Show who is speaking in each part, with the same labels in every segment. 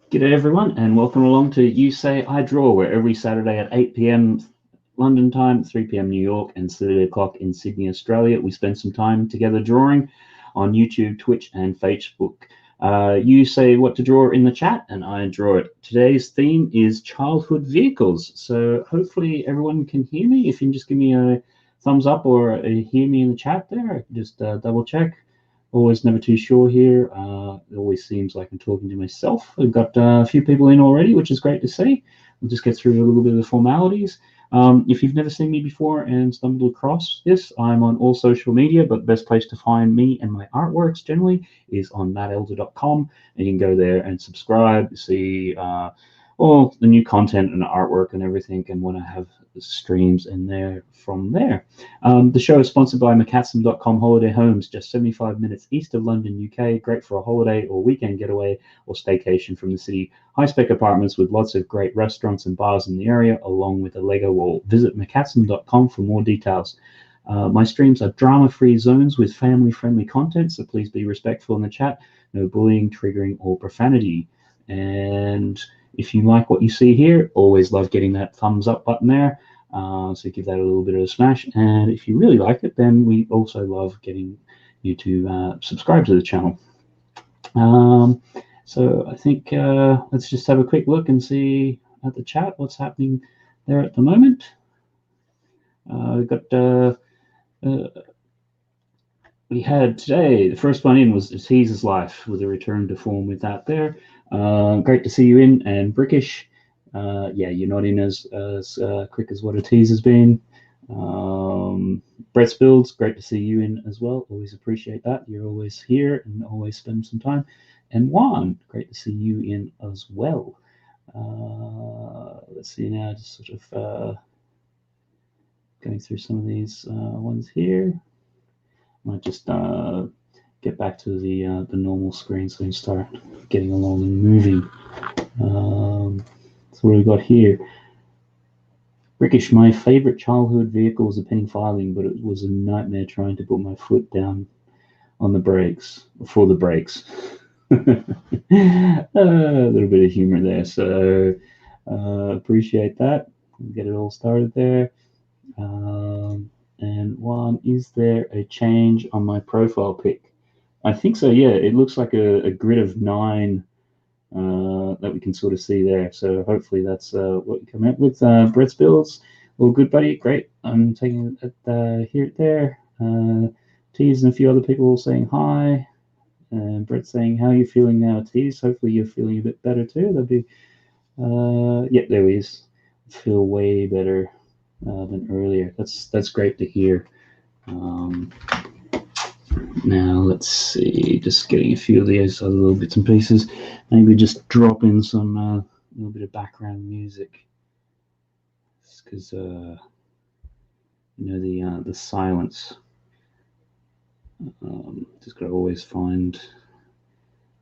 Speaker 1: G'day everyone, and welcome along to You Say I Draw, where every Saturday at 8 p.m. London time, 3 p.m. New York, and 3 o'clock in Sydney, Australia, we spend some time together drawing on YouTube, Twitch, and Facebook. You say what to draw in the chat, and I draw it. Today's theme is childhood vehicles, so hopefully everyone can hear me. If you can just give me a thumbs up or hear me in the chat there, I can just double check. Always never too sure here. It always seems like I'm talking to myself. I've got a few people in already, which is great to see. We'll just get through a little bit of the formalities. If you've never seen me before and stumbled across this, I'm on all social media, but the best place to find me and my artworks generally is on mattelder.com, and you can go there and subscribe, see all the new content and artwork and everything, and when I have streams in there from there. The show is sponsored by McCatsum.com Holiday Homes, just 75 minutes east of London, UK. Great for a holiday or weekend getaway or staycation from the city. High-spec apartments with lots of great restaurants and bars in the area, along with a Lego wall. Visit McCatsum.com for more details. My streams are drama-free zones with family-friendly content, so please be respectful in the chat. No bullying, triggering, or profanity. And if you like what you see here, always love getting that thumbs up button there. So give that a little bit of a smash. And if you really like it, then we also love getting you to subscribe to the channel. So I think let's just have a quick look and see at the chat what's happening there at the moment. We've got we had today, the first one in was Teaser's Life with a return to form with that there. Great to see you in, and Brickish. Yeah, you're not in as quick as what a teaser's been. Brett's Builds, great to see you in as well. Always appreciate that. You're always here and always spend some time. And Juan, great to see you in as well. Let's see now, just sort of going through some of these ones here. Might just get back to the normal screen so we can start getting along and moving. So what have we got here? Brickish, my favorite childhood vehicle was a penny farthing, but it was a nightmare trying to put my foot down on the brakes, before the brakes. A little bit of humor there, so appreciate that. Get it all started there. And one, is there a change on my profile pic? I think so, yeah. It looks like a grid of 9 that we can sort of see there. So hopefully that's what you come out with. Brett's Builds, all good, buddy. Great. I'm taking it here, there. Tease and a few other people saying hi. And Brett saying, how are you feeling now, Tease? Hopefully you're feeling a bit better too. That'd be, yeah, there he is. Feel way better than earlier. That's great to hear. Now let's see, just getting a few of these other little bits and pieces. Maybe just drop in some little bit of background music, because you know the silence. Just gotta always find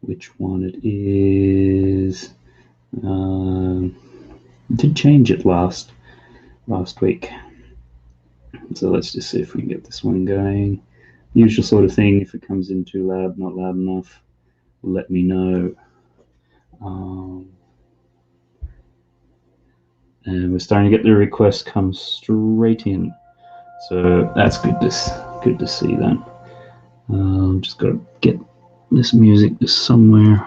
Speaker 1: which one it is. Did change it last week, so let's just see if we can get this one going. Usual sort of thing. If it comes in too loud, not loud enough, let me know. And we're starting to get the requests come straight in, so that's good to see that. Just got to get this music just somewhere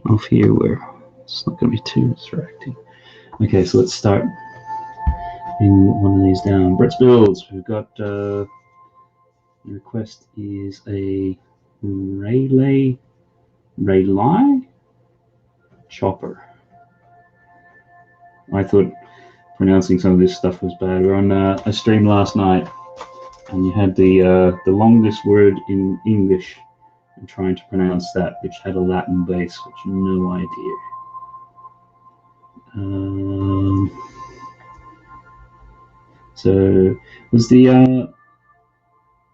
Speaker 1: off here where it's not going to be too distracting. Okay, so let's start in one of these down. Brett's Builds. We've got the request is a Rayleigh chopper. I thought pronouncing some of this stuff was bad. We were on a stream last night, and you had the longest word in English, and trying to pronounce that, which had a Latin base, which no idea. So was the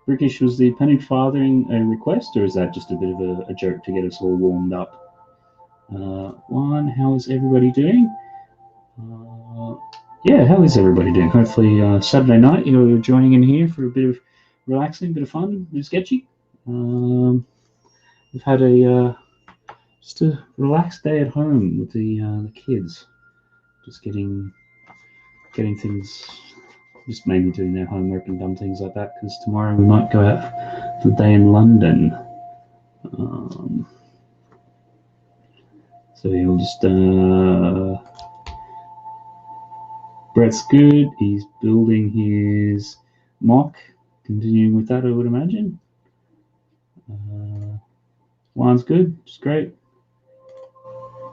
Speaker 1: British, was the penny farthing a request, or is that just a bit of a joke to get us all warmed up? Juan, how is everybody doing? Yeah, how is everybody doing? Hopefully Saturday night you're joining in here for a bit of relaxing, bit of fun, a bit sketchy. We've had a Just a relaxed day at home with the kids. Just getting things, just maybe doing their homework and dumb things like that. Because tomorrow we might go out for the day in London. So he'll just. Brett's good. He's building his mock. Continuing with that, I would imagine. Juan's good. It's great.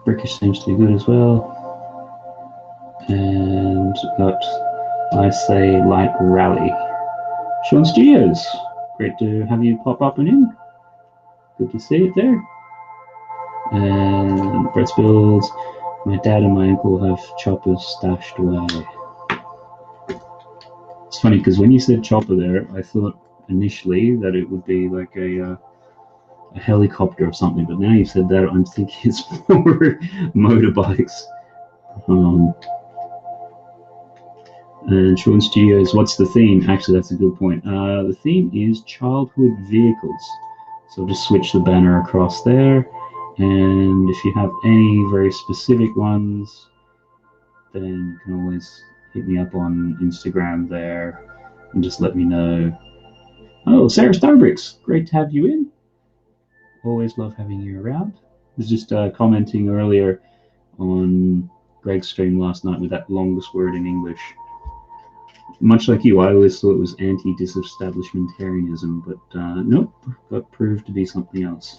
Speaker 1: Brickish seems to be good as well. And got I Say Like Rally. Sean Studios. Great to have you pop up and in. Good to see it there. And Brett's builds. My dad and my uncle have choppers stashed away. It's funny because when you said chopper there, I thought initially that it would be like a helicopter or something, but now you said that, I'm thinking it's more motorbikes. And Sean Studios, what's the theme? Actually, that's a good point. The theme is childhood vehicles. So I'll just switch the banner across there. And if you have any very specific ones, then you can always hit me up on Instagram there and just let me know. Oh, Sarah Starbricks, great to have you in. Always love having you around. I was just commenting earlier on Greg's stream last night with that longest word in English. Much like you, I always thought it was anti-disestablishmentarianism, but nope, got proved to be something else.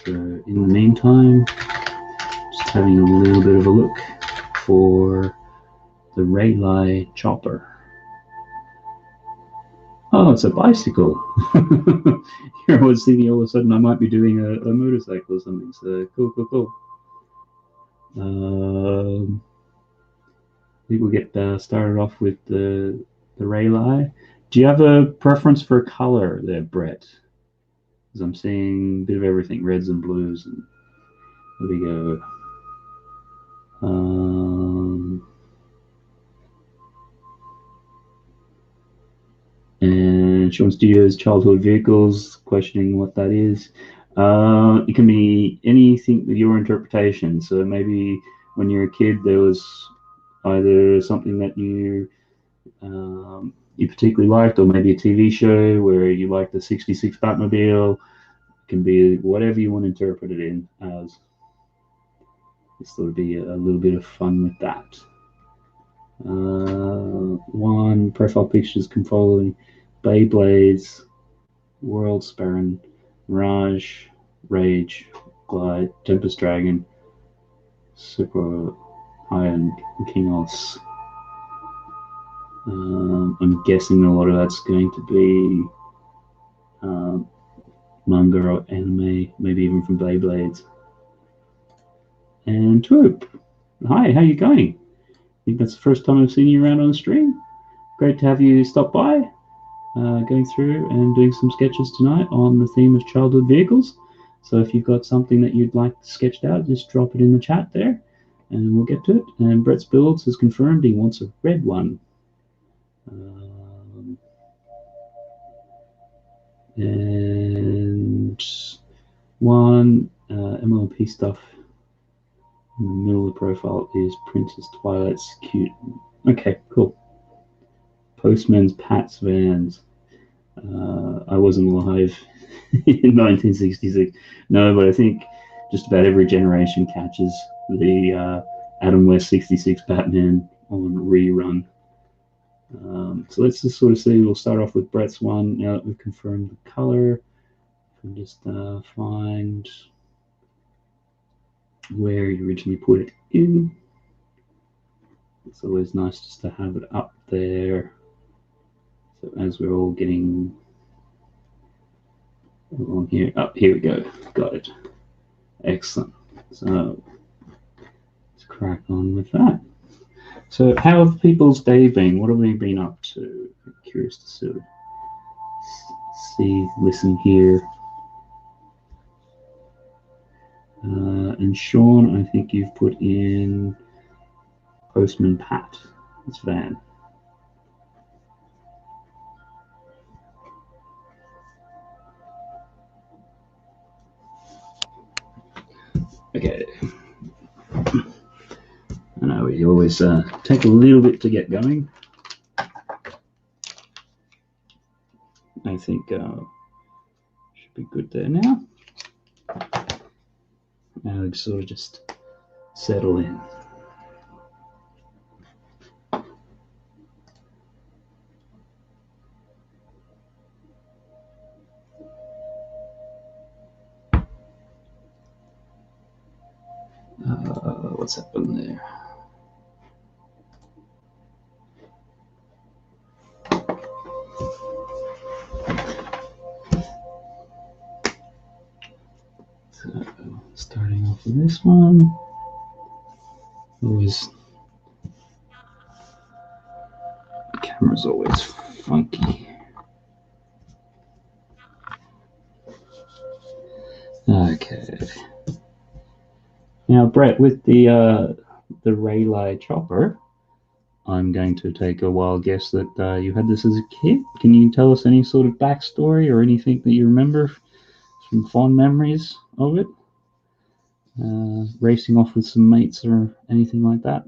Speaker 1: So in the meantime, just having a little bit of a look for the Rayleigh chopper. Oh, it's a bicycle. Here I was thinking all of a sudden I might be doing a motorcycle or something. So cool. I think we'll get started off with the Rayleigh. Do you have a preference for color there, Brett? Because I'm seeing a bit of everything, reds and blues. And there we go. And Sean Studios, childhood vehicles, questioning what that is. It can be anything with your interpretation. So maybe when you're a kid, there was either something that you particularly liked, or maybe a TV show where you liked the 66 Batmobile. It can be whatever you want to interpret it in as. Just thought it'd be a little bit of fun with that. One, profile pictures controlling Beyblades, World Sparran, Mirage, Rage, Glide, Tempest Dragon, Super Iron, King Os. I'm guessing a lot of that's going to be manga or anime, maybe even from Beyblades. And Twoop, hi, how you going? I think that's the first time I've seen you around on the stream. Great to have you stop by, going through and doing some sketches tonight on the theme of childhood vehicles. So if you've got something that you'd like sketched out, just drop it in the chat there and we'll get to it. And Brett's Builds has confirmed he wants a red one. And one MLP stuff in the middle of the profile is Princess Twilight's cute. Okay, cool. Postman's Pat's Vans. I wasn't alive in 1966. No, but I think just about every generation catches the Adam West 66 Batman on rerun. So let's just sort of see. We'll start off with Brett's one. Now that we've confirmed the color, and just find where you originally put it in. It's always nice just to have it up there. So as we're all getting along here, here we go. Got it. Excellent. So let's crack on with that. So how have people's day been? What have we been up to? I'm curious to sort of see, listen, hear. And Sean, I think you've put in Postman Pat. It's Van. Okay. I know we always take a little bit to get going. I think should be good there now. Now we sort of just settle in. What's happened there? So, starting off with this one. Always, the camera's always funky. Okay. Now, Brett, with the Rayleigh chopper, I'm going to take a wild guess that you had this as a kid. Can you tell us any sort of backstory or anything that you remember from fond memories of it? Racing off with some mates or anything like that?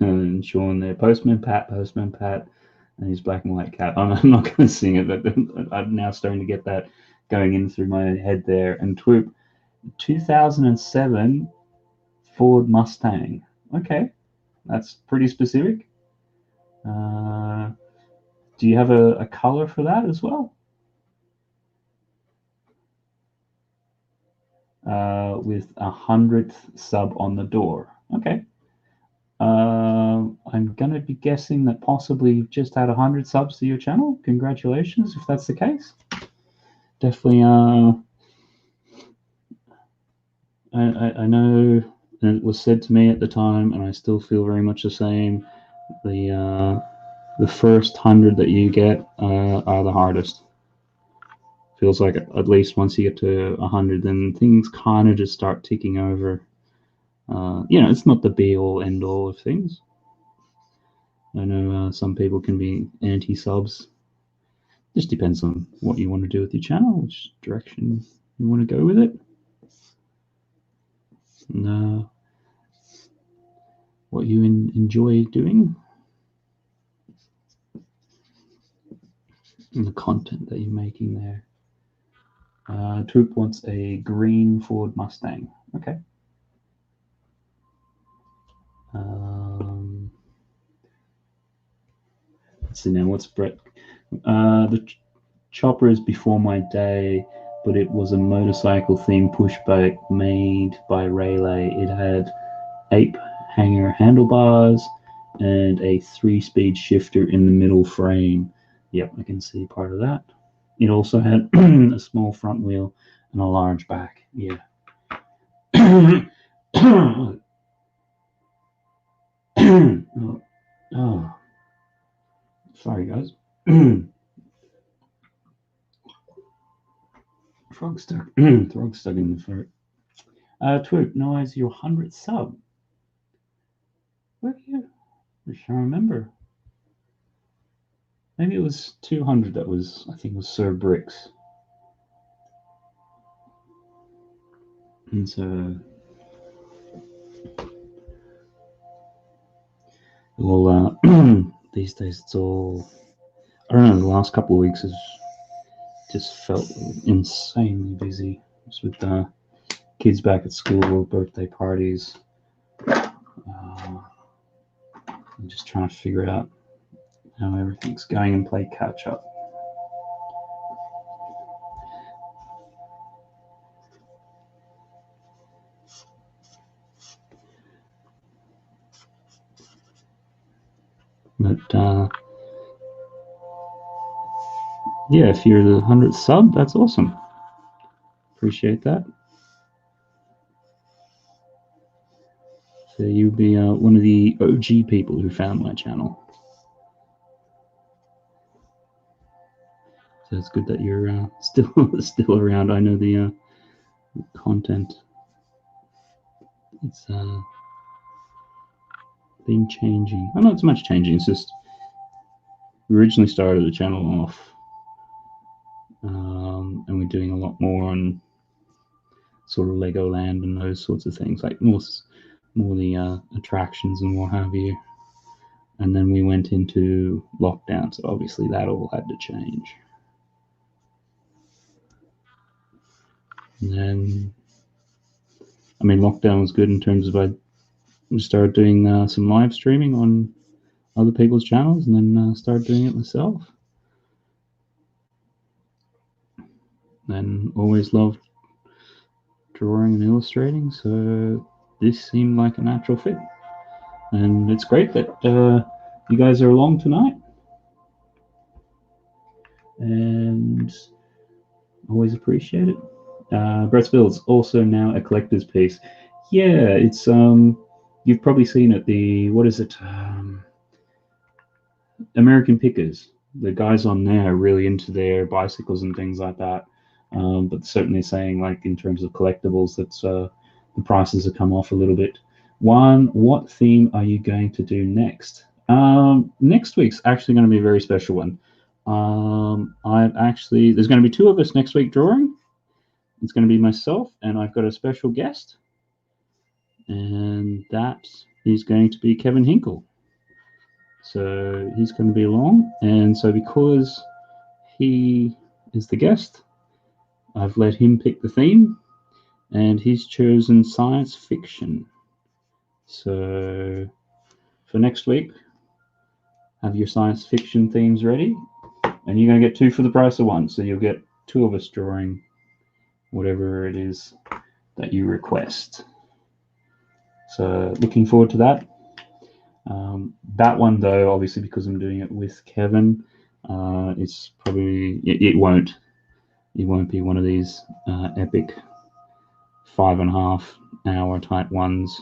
Speaker 1: And Sean there, Postman Pat, and his black and white cat. I'm not going to sing it, but I'm now starting to get that going in through my head there. And Twoop, 2007 Ford Mustang. Okay, that's pretty specific. Do you have a color for that as well? With 100th sub on the door. Okay. I'm going to be guessing that possibly you've just had 100 subs to your channel. Congratulations, if that's the case. Definitely, I know, and it was said to me at the time, and I still feel very much the same. The first 100 that you get are the hardest. Feels like at least once you get to 100, then things kind of just start ticking over. It's not the be-all, end-all of things. I know some people can be anti-subs. Just depends on what you want to do with your channel, which direction you want to go with it. And what you enjoy doing. And the content that you're making there. Troop wants a green Ford Mustang. Okay. Let's see now. What's Brett? The chopper is before my day, but it was a motorcycle-themed pushbike made by Rayleigh. It had ape hanger handlebars and a 3-speed shifter in the middle frame. Yep, I can see part of that. It also had a small front wheel and a large back. Yeah. Oh, sorry guys. Frog stuck in the throat. Twoop, Noise, your 100th sub. Where are you? I can't remember. Maybe it was 200 that was, I think it was Sir Bricks. And so, well, these days it's all, I don't know, the last couple of weeks has just felt insanely busy. Just with kids back at school, birthday parties. I'm just trying to figure out how everything's going and play catch up. But Yeah, if you're the 100th sub, that's awesome. Appreciate that. So you'll be one of the OG people who found my channel. So it's good that you're still around. I know the content. It's been changing. Oh, not so much changing. It's just we originally started the channel off, and we're doing a lot more on sort of Legoland and those sorts of things, like more the attractions and what have you. And then we went into lockdown, so obviously that all had to change. And then, I mean, lockdown was good in terms of I started doing some live streaming on other people's channels, and then started doing it myself. And always loved drawing and illustrating, so this seemed like a natural fit. And it's great that you guys are along tonight. And always appreciate it. Brett's Build's also now a collector's piece. Yeah, it's you've probably seen it. The what is it? American Pickers. The guys on there are really into their bicycles and things like that. But certainly saying like in terms of collectibles, that's the prices have come off a little bit. What theme are you going to do next? Next week's actually going to be a very special one. There's going to be two of us next week drawing. It's going to be myself, and I've got a special guest, and that is going to be Kevin Hinkle. So he's going to be along, and so because he is the guest, I've let him pick the theme, and he's chosen science fiction. So for next week, have your science fiction themes ready, and you're going to get two for the price of one. So you'll get two of us drawing whatever it is that you request. So looking forward to that. That one though, obviously because I'm doing it with Kevin, it's probably it won't be one of these epic 5.5 hour type ones.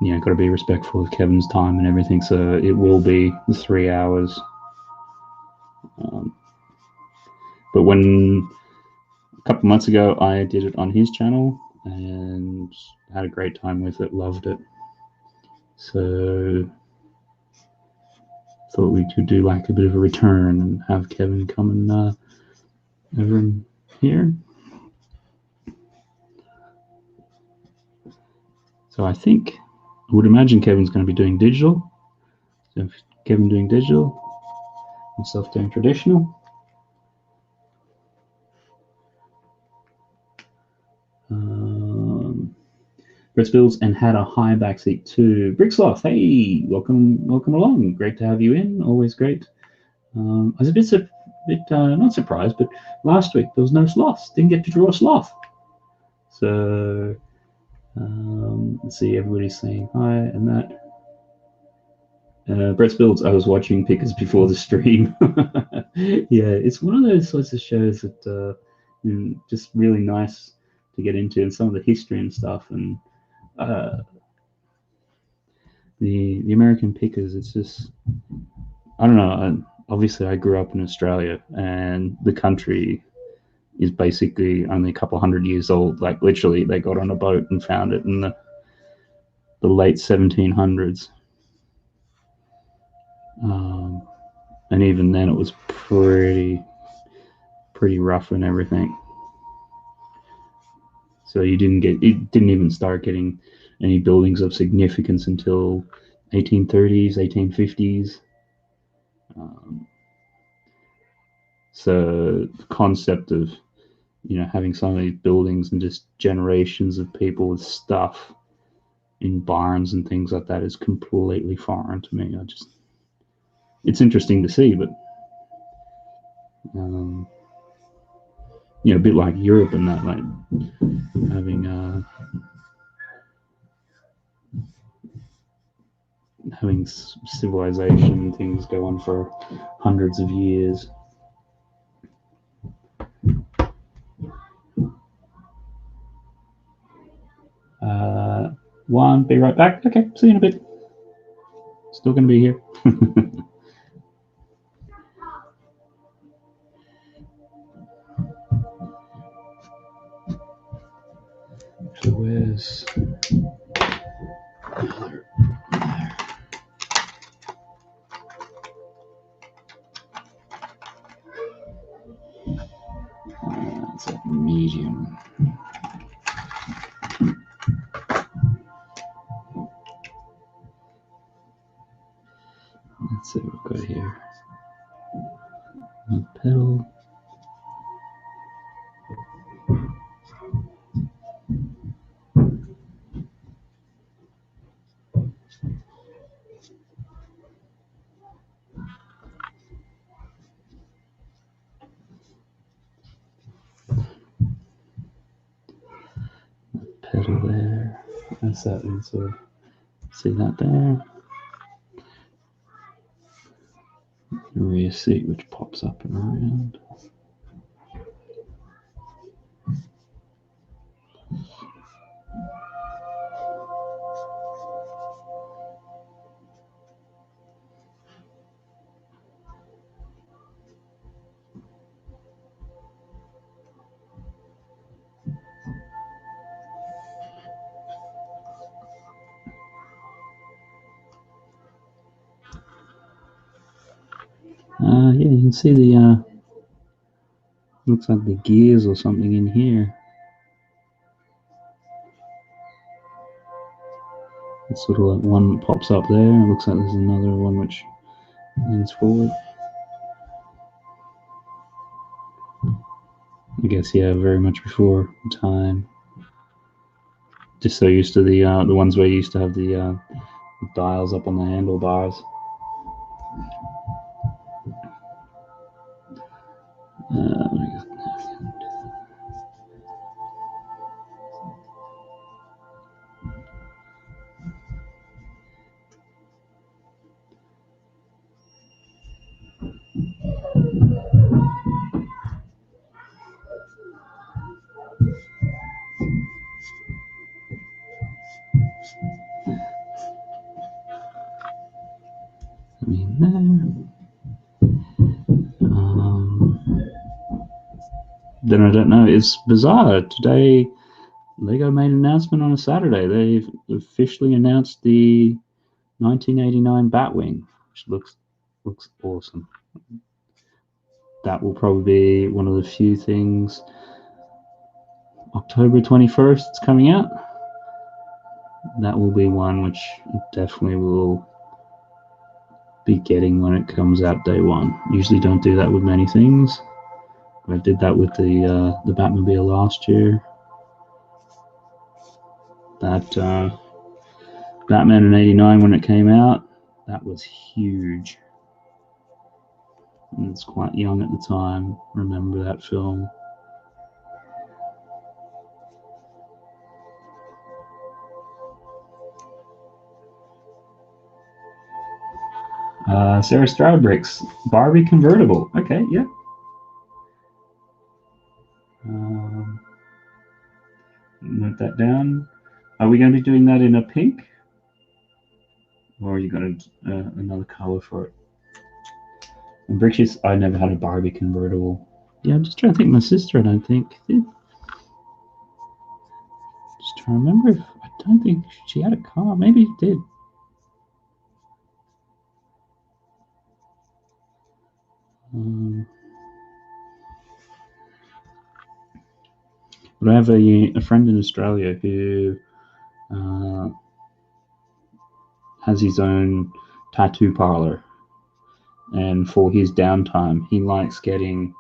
Speaker 1: You know, got to be respectful of Kevin's time and everything. So it will be 3 hours. But when a couple months ago I did it on his channel and had a great time with it, loved it. So thought we could do like a bit of a return and have Kevin come and over in here. So I would imagine Kevin's going to be doing digital. So if Kevin doing digital, myself doing traditional. Brits Builds and had a high backseat too. Bricksloth, hey, welcome along. Great to have you in. Always great. I was a bit not surprised, but last week there was no sloths. Didn't get to draw a sloth. So let's see, everybody's saying hi and that. Brett's Builds, I was watching Pickers before the stream. Yeah, it's one of those sorts of shows that just really nice to get into, and some of the history and stuff. And the American Pickers, it's just, I don't know. Obviously, I grew up in Australia, and the country is basically only a couple hundred years old. Like literally, they got on a boat and found it in the late 1700s. And even then, it was pretty rough and everything. So it didn't even start getting any buildings of significance until 1830s, 1850s. So the concept of having some of these buildings and just generations of people with stuff in barns and things like that is completely foreign to me. It's interesting to see, but a bit like Europe and that, like having civilization and things go on for hundreds of years. 1. Be right back. Okay, see you in a bit. Still going to be here. So where's there? It's a medium. Let's see what we've got here. A pedal. Pedal there. That's that one. So see that there. The rear seat which pops up and around. Yeah, you can see the looks like the gears or something in here. It's sort of like one pops up there. It looks like there's another one which leans forward. I guess, yeah, very much before time. Just so used to the ones where you used to have the dials up on the handlebars. Then I don't know. It's bizarre. Today, Lego made an announcement on a Saturday. They've officially announced the 1989 Batwing, which looks awesome. That will probably be one of the few things. October 21st, it's coming out. That will be one which definitely will be getting when it comes out day one. Usually don't do that with many things. I did that with the Batmobile last year. That Batman in '89 when it came out, that was huge. I was quite young at the time. Remember that film. Sarah Stradbricks, Barbie convertible. Okay, yeah. Note that down. Are we going to be doing that in a pink? Or are you got another color for it? And Bricks, I never had a Barbie convertible. Yeah, I'm just trying to think. My sister, I don't think, did. Just trying to remember if I don't think she had a car. Maybe it did. But I have a friend in Australia who has his own tattoo parlor, and for his downtime, he likes getting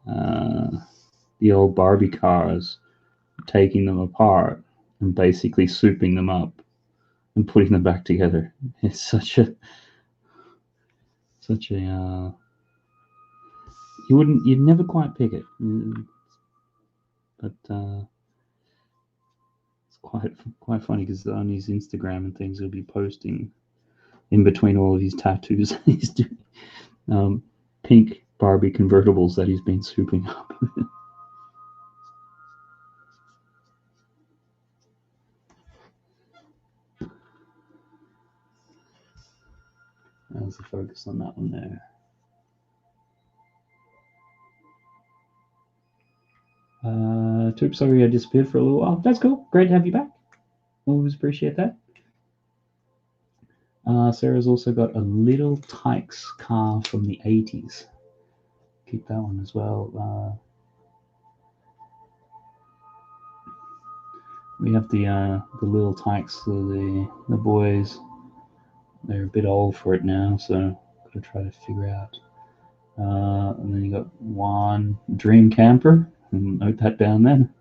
Speaker 1: the old Barbie cars, taking them apart, and basically souping them up and putting them back together. It's such a you'd never quite pick it, but it's quite funny because on his Instagram and things he'll be posting in between all of his tattoos he's doing pink Barbie convertibles that he's been souping up. How's the focus on that one there? Toops, sorry I disappeared for a little while. That's cool. Great to have you back. Always appreciate that. Sarah's also got a Little Tykes car from the 80s. Keep that one as well. We have the Little Tykes, the boys. They're a bit old for it now, so gotta try to figure out. And then you got one Dream Camper. Note that down then.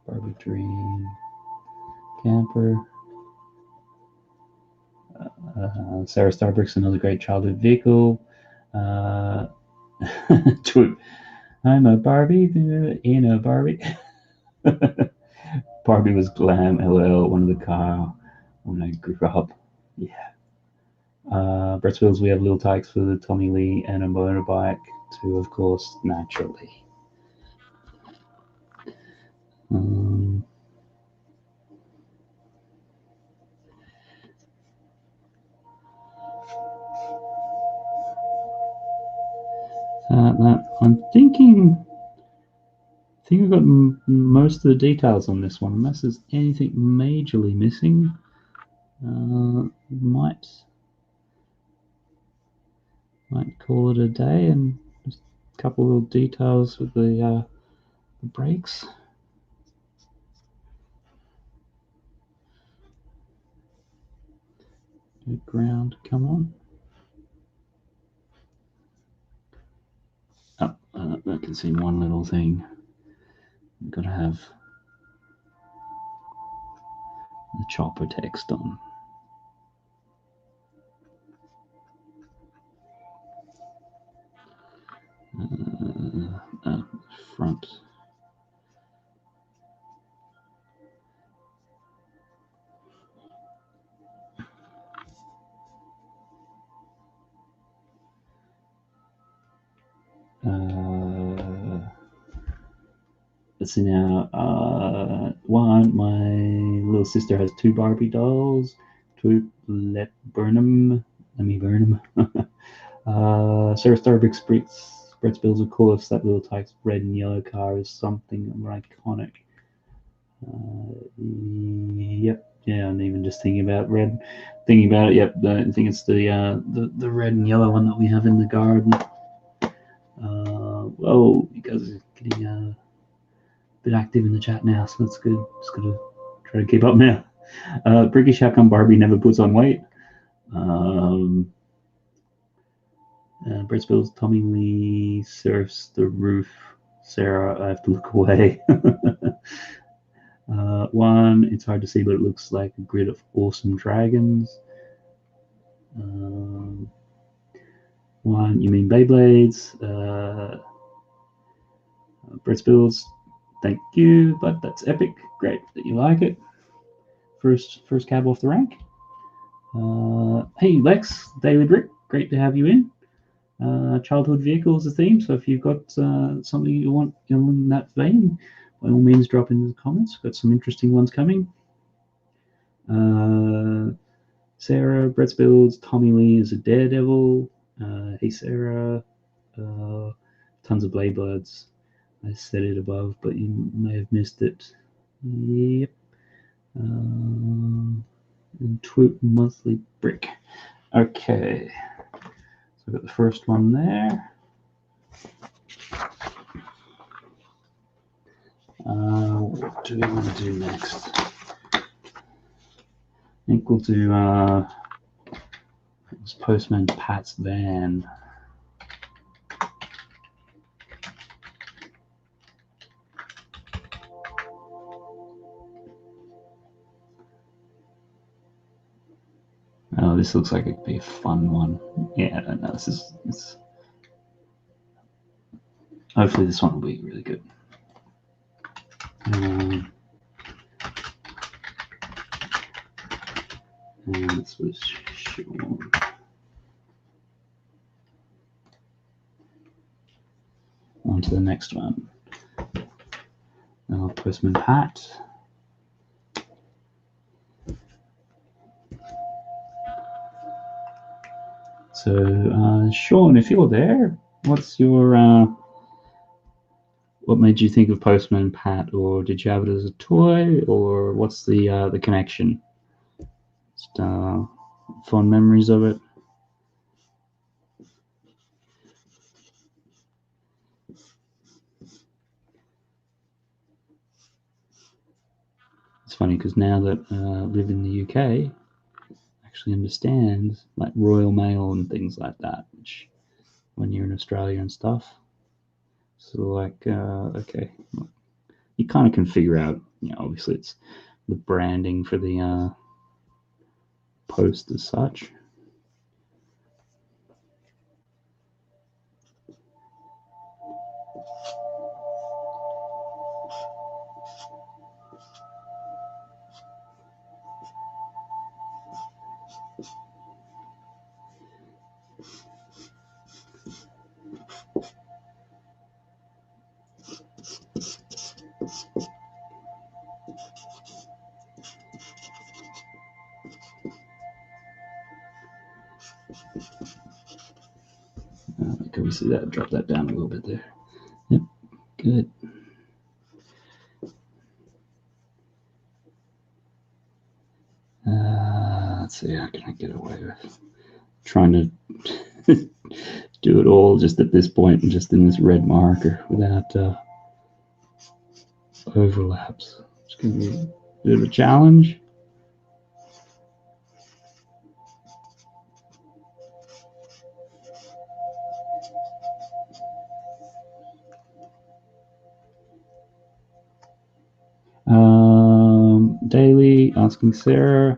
Speaker 1: Barbie Dream Camper. Sarah Starbrick's another great childhood vehicle. I'm a Barbie in a Barbie. Barbie was glam, LL, one of the car when I grew up. Yeah. Brett's we have Little Tykes for the Tommy Lee and a motorbike too, of course, naturally. I'm thinking I've got most of the details on this one, unless there's anything majorly missing. Might call it a day, and just a couple of little details with the brakes. The ground, come on. Oh, I can see one little thing. I've got to have the chopper text on. Front. Let's see now. One, my little sister has 2 Barbie dolls. 2, let me burn them. Sarah Starbrick's Brett's Bills, of course. That Little Tykes red and yellow car is something iconic. Yep. Yeah, I'm even just thinking about red. Thinking about it. Yep. I think it's the red and yellow one that we have in the garden. Oh, you guys are getting a bit active in the chat now, so that's good. Just gotta try to keep up now. Brickish, how come Barbie never puts on weight? Brett's Bills, Tommy Lee surfs the roof. Sarah, I have to look away. One, it's hard to see, but it looks like a grid of awesome dragons. One, you mean Beyblades? Brett's Bills, thank you, but that's epic. Great that you like it. First cab off the rank. Hey Lex, Daily Brick, great to have you in. Childhood vehicle is the theme, so if you've got something you want in that vein, by all means drop in the comments. Got some interesting ones coming. Sarah, Brett's Builds, Tommy Lee is a daredevil. Hey Sarah, tons of Blade Bloods. I said it above, but you may have missed it. Yep. And Twoop Monthly Brick. Okay. So I've got the first one there. What do we want to do next? I think we'll do Postman Pat's van. Oh, this looks like it could be a fun one. Yeah, no, this is. Hopefully, this one will be really good. And this was shown. On to the next one. Now, Postman Pat. So, Sean, if you're there, what's your what made you think of Postman Pat, or did you have it as a toy, or what's the connection? Just fond memories of it. It's funny because now that I live in the UK, I actually understand like Royal Mail and things like that, which when you're in Australia and stuff. So like, okay, you kind of can figure out, obviously it's the branding for the post as such. Can we see that? Drop that down a little bit there. Yep, good. Let's see, how can I get away with trying to do it all just at this point and just in this red marker without overlaps? It's going to be a bit of a challenge. Daily asking Sarah,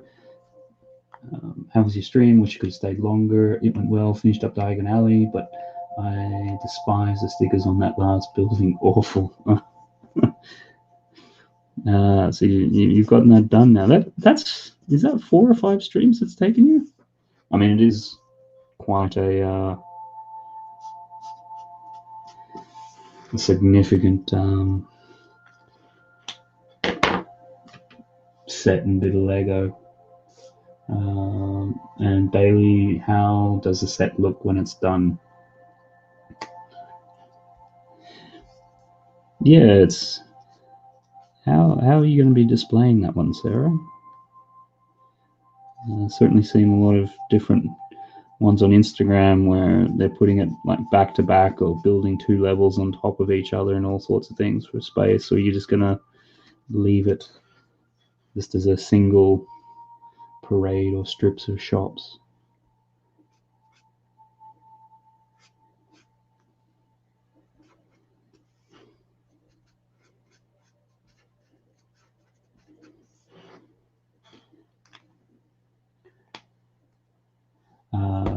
Speaker 1: how was your stream? Wish you could have stayed longer. It went well. Finished up Diagon Alley, but I despise the stickers on that last building. Awful. So you've gotten that done now. Is that 4 or 5 streams it's taken you? I mean, it is quite a significant set and bit of Lego. And Bailey, how does the set look when it's done? Yeah, it's how are you going to be displaying that one, Sarah? Certainly seen a lot of different ones on Instagram where they're putting it like back to back or building 2 levels on top of each other and all sorts of things for space. Or you're just going to leave it just as a single parade or strips of shops.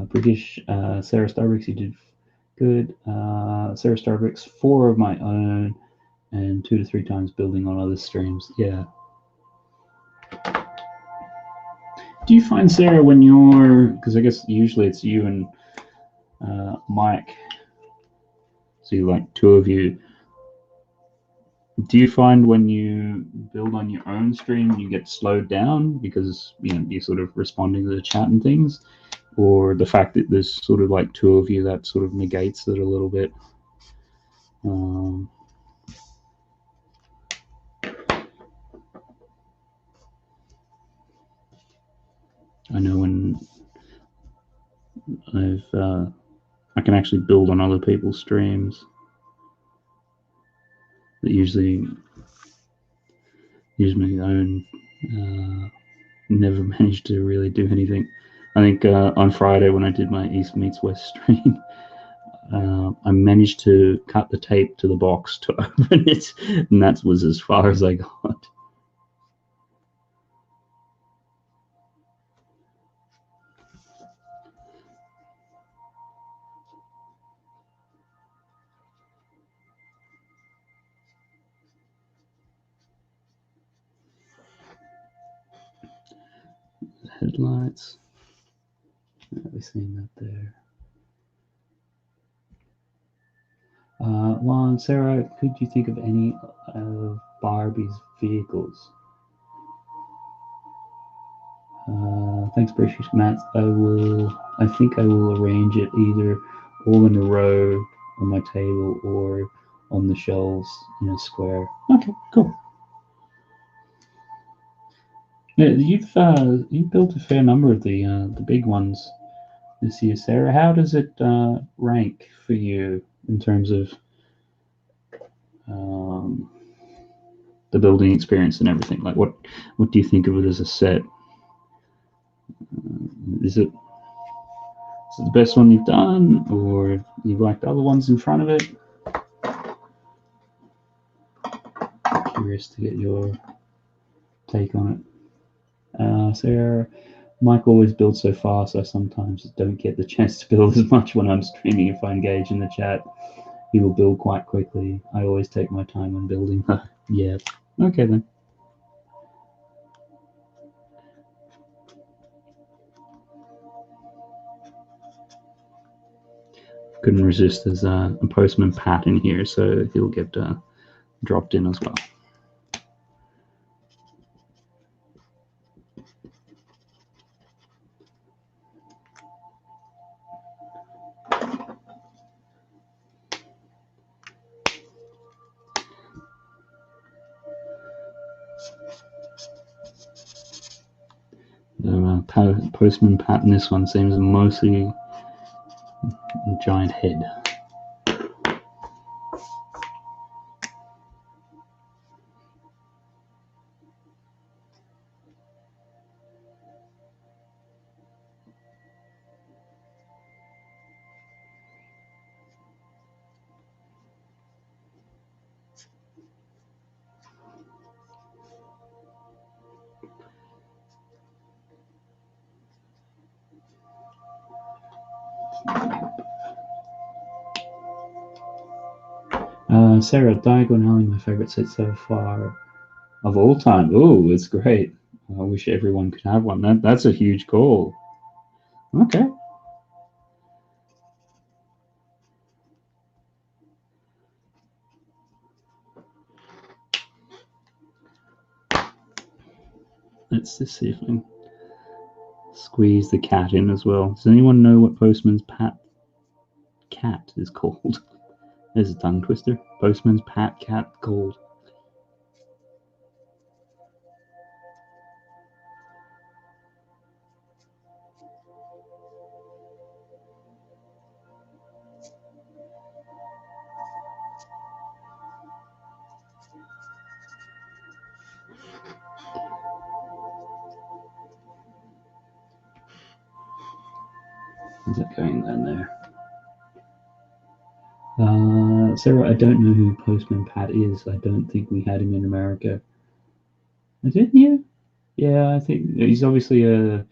Speaker 1: British Sarah Starbricks, you did good. Sarah Starbricks, 4 of my own and 2 to 3 times building on other streams. Yeah. Do you find, Sarah, when you're, because I guess usually it's you and Mike, so you like 2 of you. Do you find when you build on your own stream you get slowed down because you're sort of responding to the chat and things, or the fact that there's sort of like 2 of you that sort of negates it a little bit? I know when I can actually build on other people's streams that usually use my own. Never managed to really do anything. I think on Friday when I did my East meets West stream, I managed to cut the tape to the box to open it, and that was as far as I got. Headlights. We're seeing that there. Juan, Sarah, could you think of any of Barbie's vehicles? Thanks, Precious Matt. I think I will arrange it either all in a row on my table or on the shelves in a square. Okay, cool. Yeah, you've built a fair number of the big ones this year, Sarah. How does it rank for you in terms of um, the building experience and everything? Like, what do you think of it as a set? Is it the best one you've done, or you liked other ones in front of it? Curious to get your take on it. Sarah, Mike always builds so fast, I sometimes don't get the chance to build as much when I'm streaming. If I engage in the chat, he will build quite quickly. I always take my time when building. Yeah. Okay then. Couldn't resist. There's a postman Pat in here, so he'll get dropped in as well. The postman Pat in this one seems mostly a giant head. Sarah, Diagon Alley, my favorite set so far of all time. Oh, it's great. I wish everyone could have one. That's a huge call. Okay. Let's just see if I can squeeze the cat in as well. Does anyone know what Postman's Pat cat is called? There's a tongue twister. Postman's Pat cat called. Is it going down there? Sarah, I don't know who Postman Pat is. I don't think we had him in America. Didn't you? Yeah, I think he's obviously a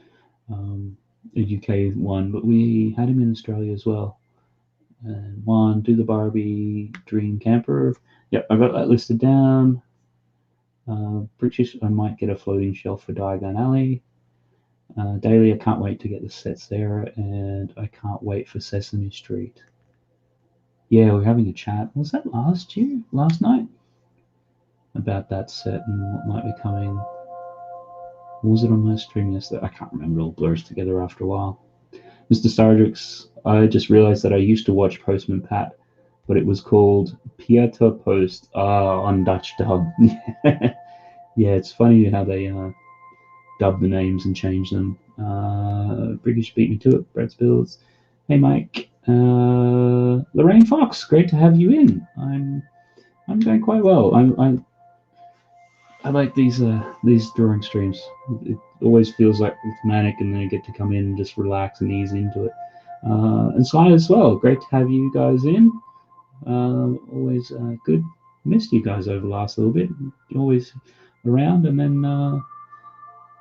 Speaker 1: UK one, but we had him in Australia as well. And one, do the Barbie Dream Camper. Yep, I got that listed down. British, I might get a floating shelf for Diagon Alley. Daily, I can't wait to get the sets there, and I can't wait for Sesame Street. Yeah, we're having a chat. Was that last night? About that set and what might be coming. Was it on my stream yesterday? I can't remember. It all blurs together after a while. Mr. Stardrix, I just realized that I used to watch Postman Pat, but it was called Pieter Post on Dutch dub. Yeah, it's funny how they dub the names and change them. British beat me to it. Brett's Bills. Hey, Mike. Lorraine Fox, great to have you in. I'm doing quite well. I like these drawing streams. It always feels like it's manic, and then you get to come in and just relax and ease into it. And Sly as well. Great to have you guys in. Always good. Missed you guys over the last little bit. You're always around, and then the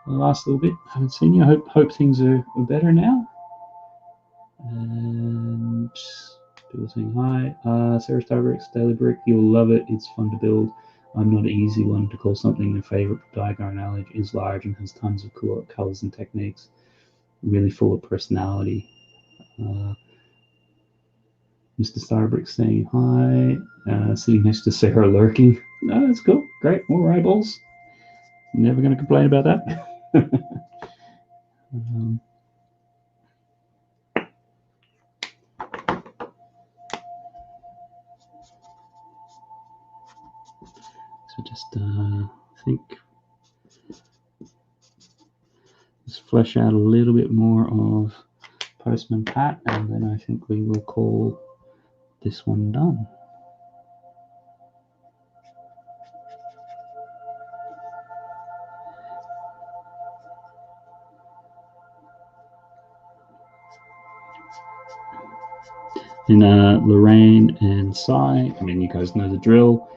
Speaker 1: last little bit haven't seen you. Hope things are better now. And people saying hi. Sarah Starbricks, Daily Brick. You'll love it. It's fun to build. I'm not an easy one to call something their favorite. Diagon Alley is large and has tons of cool colors and techniques. Really full of personality. Mr. Starbrick saying hi. Sitting next to Sarah lurking. No, that's cool. Great. More eyeballs. Never going to complain about that. So just I think just flesh out a little bit more of Postman Pat, and then I think we will call this one done. And Lorraine and Cy, I mean, you guys know the drill.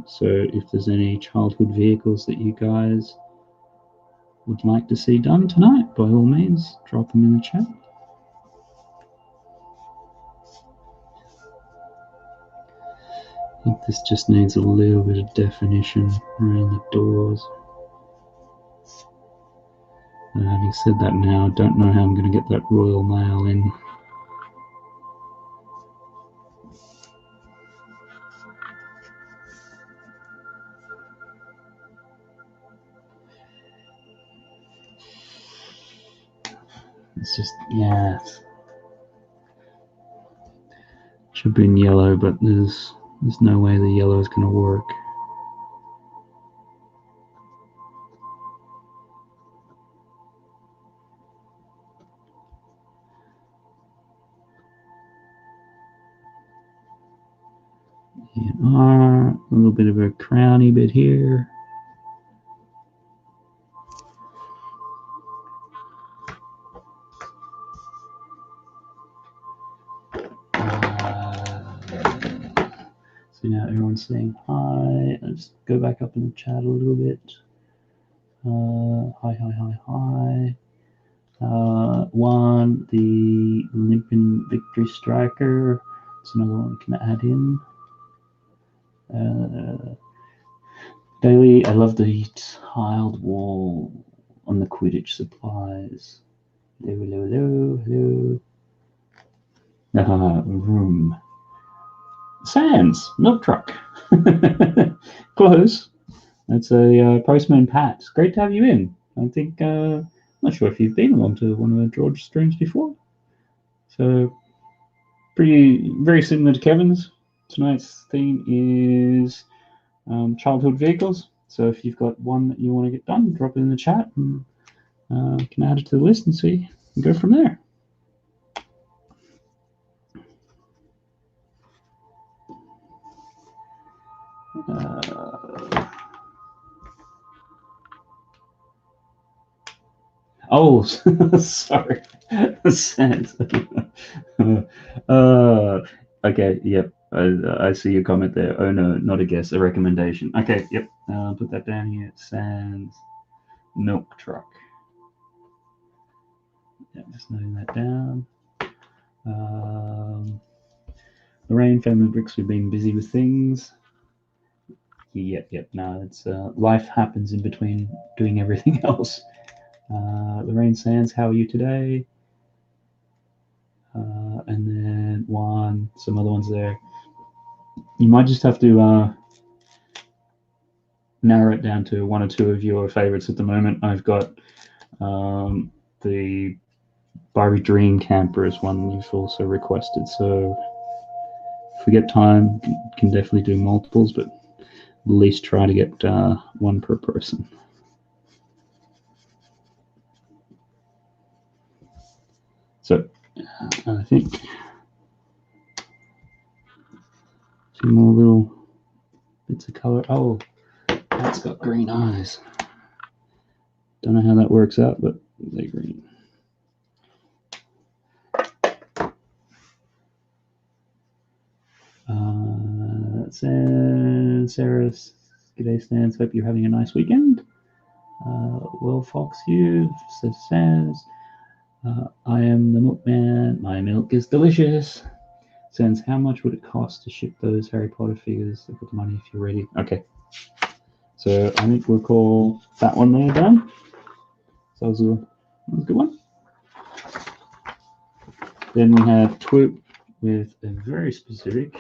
Speaker 1: So if there's any childhood vehicles that you guys would like to see done tonight, by all means, drop them in the chat. I think this just needs a little bit of definition around the doors. Having said that now, I don't know how I'm going to get that Royal Mail in. It's just, yeah. Should be in yellow, but there's no way the yellow is going to work. A little bit of a crowny bit here. So now everyone's saying hi. Let's go back up in the chat a little bit. Hi. One, the Limpin Victory Striker. It's another one we can add in. Daily, I love the tiled wall on the Quidditch supplies. Hello. Room. Sans, milk truck. Close. That's a Postman Pat. Great to have you in. I think, I'm not sure if you've been along to one of the George streams before. So, very similar to Kevin's. Tonight's theme is childhood vehicles. So if you've got one that you want to get done, drop it in the chat and can add it to the list and see and go from there. Oh, sorry. Okay, yep. I see your comment there. Oh no, not a guess, a recommendation. Okay, yep. Put that down here. Sans milk truck. Yeah, just noting that down. Lorraine, Family Bricks, we've been busy with things. Yep. No, it's life happens in between doing everything else. Lorraine Sands, how are you today? And then some other ones there. You might just have to narrow it down to one or two of your favorites at the moment. I've got the Barbie Dream Camper is one you've also requested. So if we get time, can definitely do multiples, but at least try to get one per person. So I think two more little bits of color. Oh, that's got green eyes. Don't know how that works out, but they're green. Sarah, g'day Stans, hope you're having a nice weekend. Will Fox you says, I am the milkman, my milk is delicious. Sans, how much would it cost to ship those Harry Potter figures? I've got the money if you're ready. Okay. So I think we'll call that one there done. So that was a good one. Then we have Twoop with a very specific.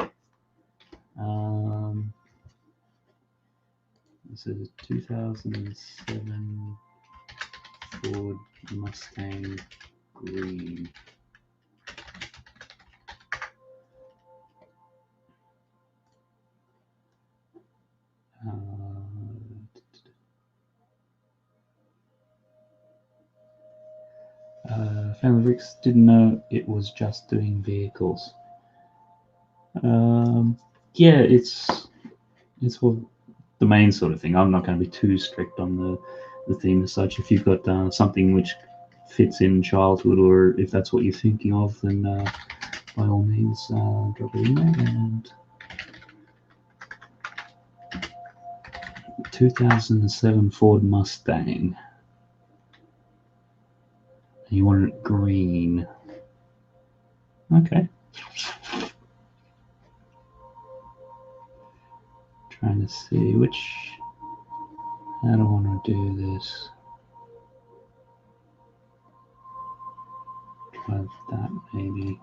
Speaker 1: This is 2007 Ford Mustang green. Family Bricks didn't know it was just doing vehicles. Yeah, it's all the main sort of thing. I'm not going to be too strict on the theme as such. If you've got something which fits in childhood, or if that's what you're thinking of, then by all means drop it in there. And 2007 Ford Mustang. You want it green. Okay. Trying to see which. I don't want to do this. Try that maybe.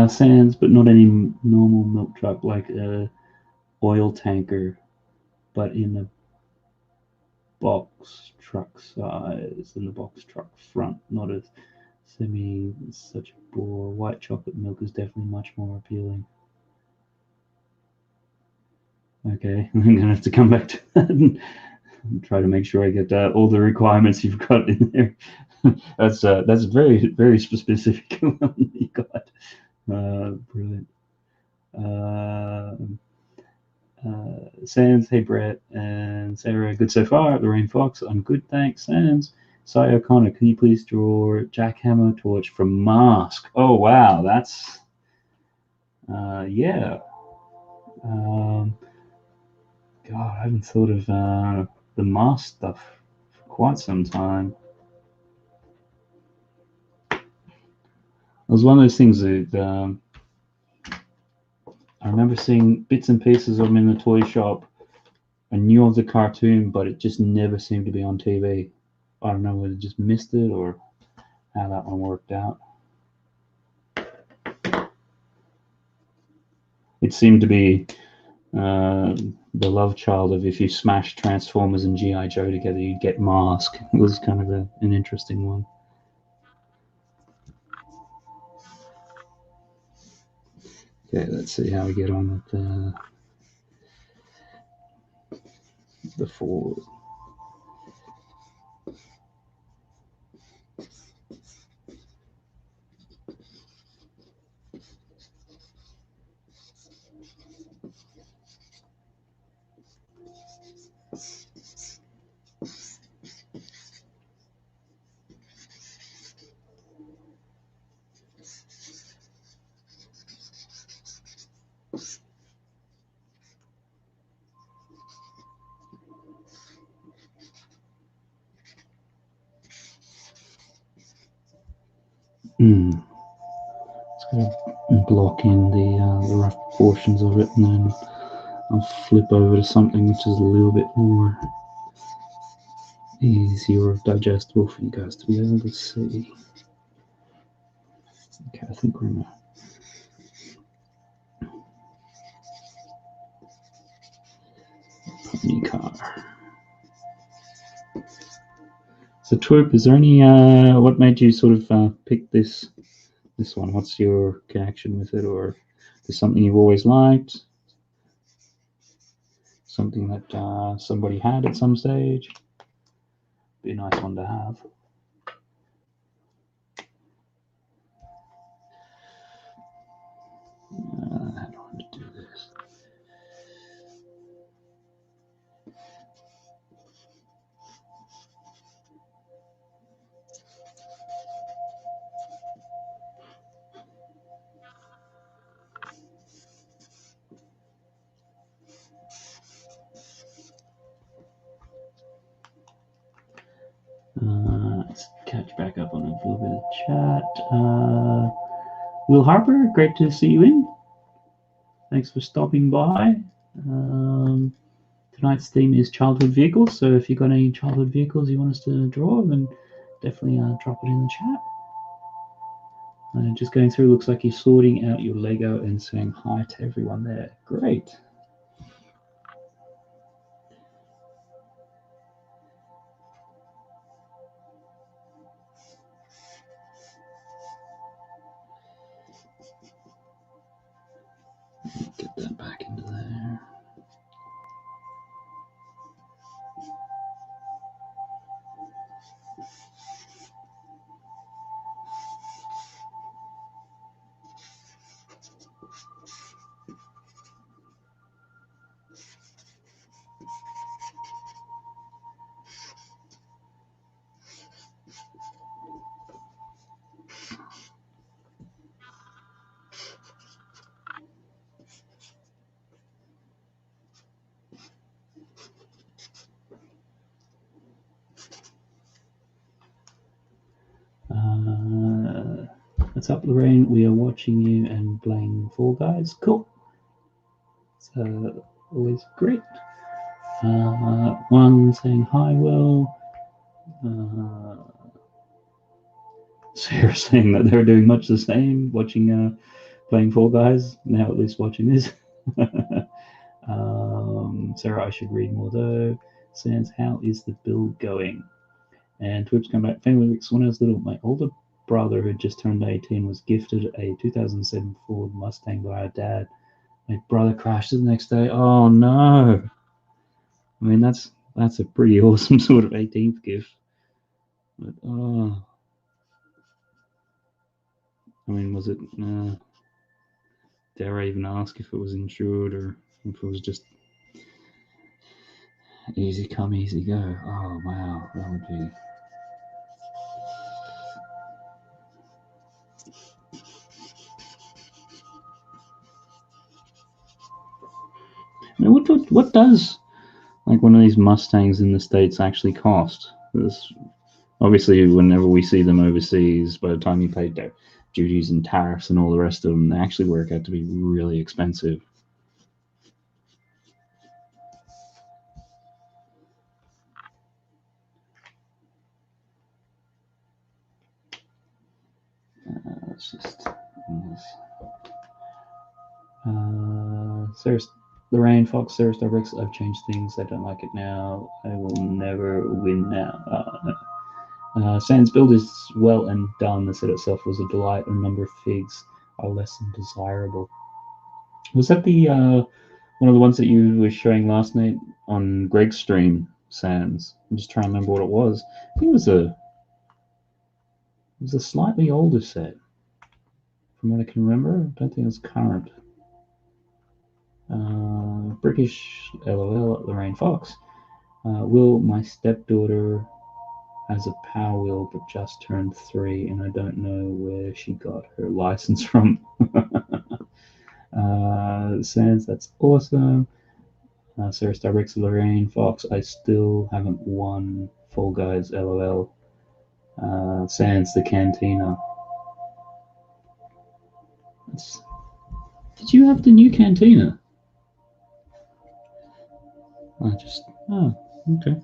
Speaker 1: Sands, but not any normal milk truck, like a oil tanker, but in a box truck size, in the box truck front, not a semi. Such a bore. White chocolate milk is definitely much more appealing. Okay, I'm gonna have to come back to that and try to make sure I get all the requirements you've got in there. That's very, very specific one you got. Brilliant. Sans, hey Brett and Sarah, good so far. Lorraine Fox, I'm good, thanks. Sans, Cy O'Connor, can you please draw Jackhammer Torch from Mask? Oh wow, that's yeah. God, I haven't thought of the Mask stuff for quite some time. It was one of those things that I remember seeing bits and pieces of them in the toy shop. I knew of the cartoon, but it just never seemed to be on TV. I don't know whether I just missed it or how that one worked out. It seemed to be the love child of if you smash Transformers and G.I. Joe together, you'd get Mask. It was kind of an interesting one. Okay, let's see how we get on with the Ford. Just going to block in the rough portions of it, and then I'll flip over to something which is a little bit more easier digestible for you guys to be able to see. Okay, I think we're in a pony car. So Twerp, is there any what made you sort of pick this one? What's your connection with it, or is something you've always liked? Something that somebody had at some stage? Be a nice one to have. How do I want to do this? Let's catch back up on a little bit of chat. Will Harper, great to see you in. Thanks for stopping by. Tonight's theme is childhood vehicles, so if you've got any childhood vehicles you want us to draw, then definitely drop it in the chat. Just going through, looks like you're sorting out your Lego and saying hi to everyone there. Great. that back into there. What's up, Lorraine? We are watching you and playing Fall Guys. Cool. So always great. One saying hi, Will. Sarah saying that they're doing much the same, watching playing Fall Guys. Now at least watching this. Sarah, I should read more though. Sans, how is the build going? And Twitch come back. Family Bricks, when I was little, my older brother who just turned 18 was gifted a 2007 Ford Mustang by our dad. My brother crashed it the next day. Oh no! I mean, that's a pretty awesome sort of 18th gift. But oh, I mean, was it? Dare I even ask if it was insured or if it was just easy come, easy go? Oh wow, that would be. I mean, what does like one of these Mustangs in the States actually cost? Because obviously, whenever we see them overseas, by the time you pay duties and tariffs and all the rest of them, they actually work out to be really expensive. Let's just. Sarah, Lorraine Fox, Sarah Starbucks. I've changed things. I don't like it now. I will never win now. No. Sans build is well and done. The set itself was a delight. A number of figs are less than desirable. Was that the one of the ones that you were showing last night on Greg's stream, Sans? I'm just trying to remember what it was. I think it was a slightly older set, from what I can remember. I don't think it was current. British LOL at Lorraine Fox. Will, my stepdaughter has a Power Wheel but just turned 3 and I don't know where she got her license from. Sans, that's awesome. Sarah Starbucks, Lorraine Fox, I still haven't won Fall Guys LOL. Sans, the Cantina. Did you have the new Cantina? Oh, okay.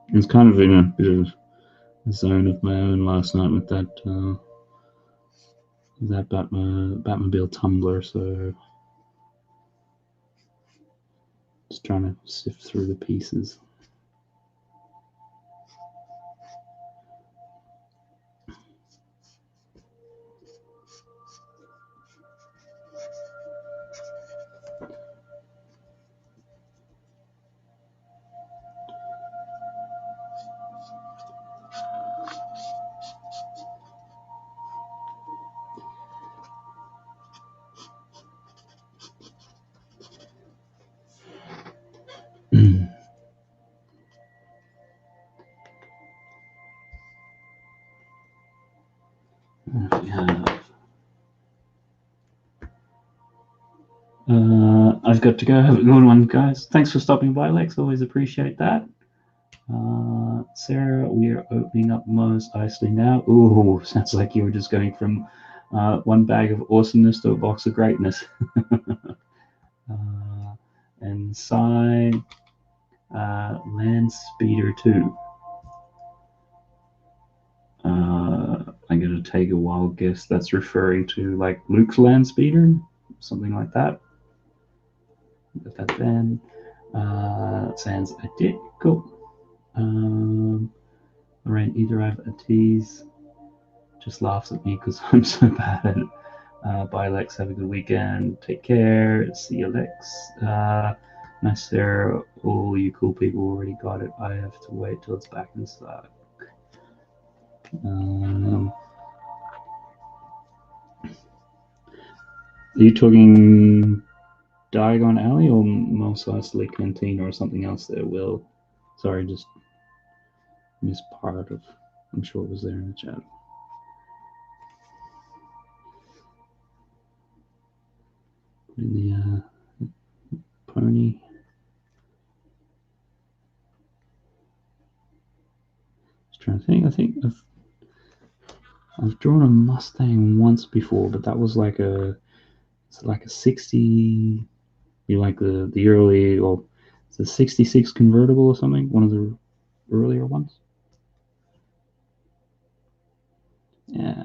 Speaker 1: I was kind of in a bit of a zone of my own last night with that Batmobile tumbler, so just trying to sift through the pieces. I've got to go. Have a good one, guys. Thanks for stopping by, Lex. Always appreciate that. Sarah, we are opening up Mo's Isley now. Ooh, sounds like you were just going from one bag of awesomeness to a box of greatness. And Sai, Land Speeder 2. I'm going to take a wild guess that's referring to like Luke's Land Speeder, something like that. Got that then. Sans, I did. Cool. Lorraine, either I have a tease, just laughs at me because I'm so bad at Bye, Lex. Have a good weekend. Take care. See you, Lex. Nice there. All you cool people already got it. I have to wait till it's back in stock. Are you talking Diagon Alley or Mos Eisley Canteen or something else there, Will? Sorry, just missed part of. I'm sure it was there in the chat. In the pony. Just trying to think. I think I've drawn a Mustang once before, but that was like a 60. You like the early, or it's a 66 convertible or something. One of the earlier ones. Yeah.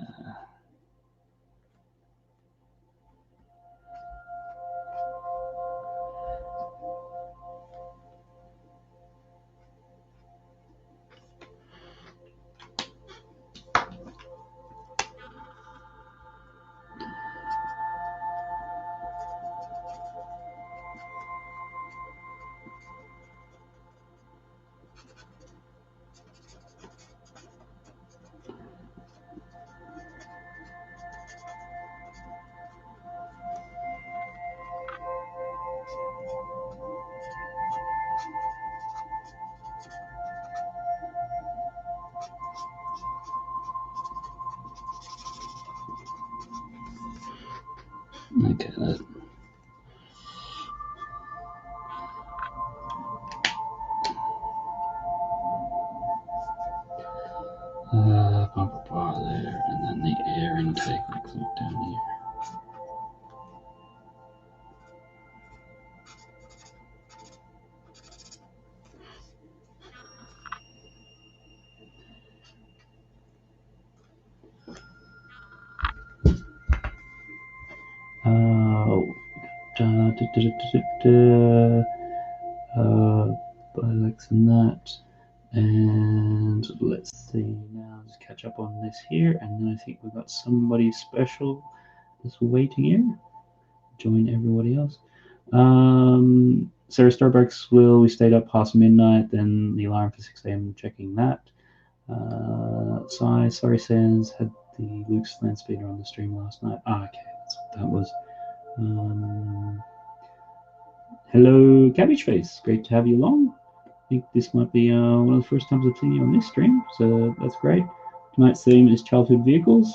Speaker 1: Okay. Bumper bar there, and then the air intake looks like down here. Lex and that. And let's see now, just catch up on this here, and then I think we've got somebody special that's waiting here. Join everybody else. Sarah Starbucks we stayed up past midnight, then the alarm for 6 a.m. checking that. Sorry Sans had the Luke's land speeder on the stream last night. Okay, that's what that was. Hello Cabbage Face, great to have you along. I think this might be one of the first times I've seen you on this stream, so that's great. Tonight's theme is childhood vehicles,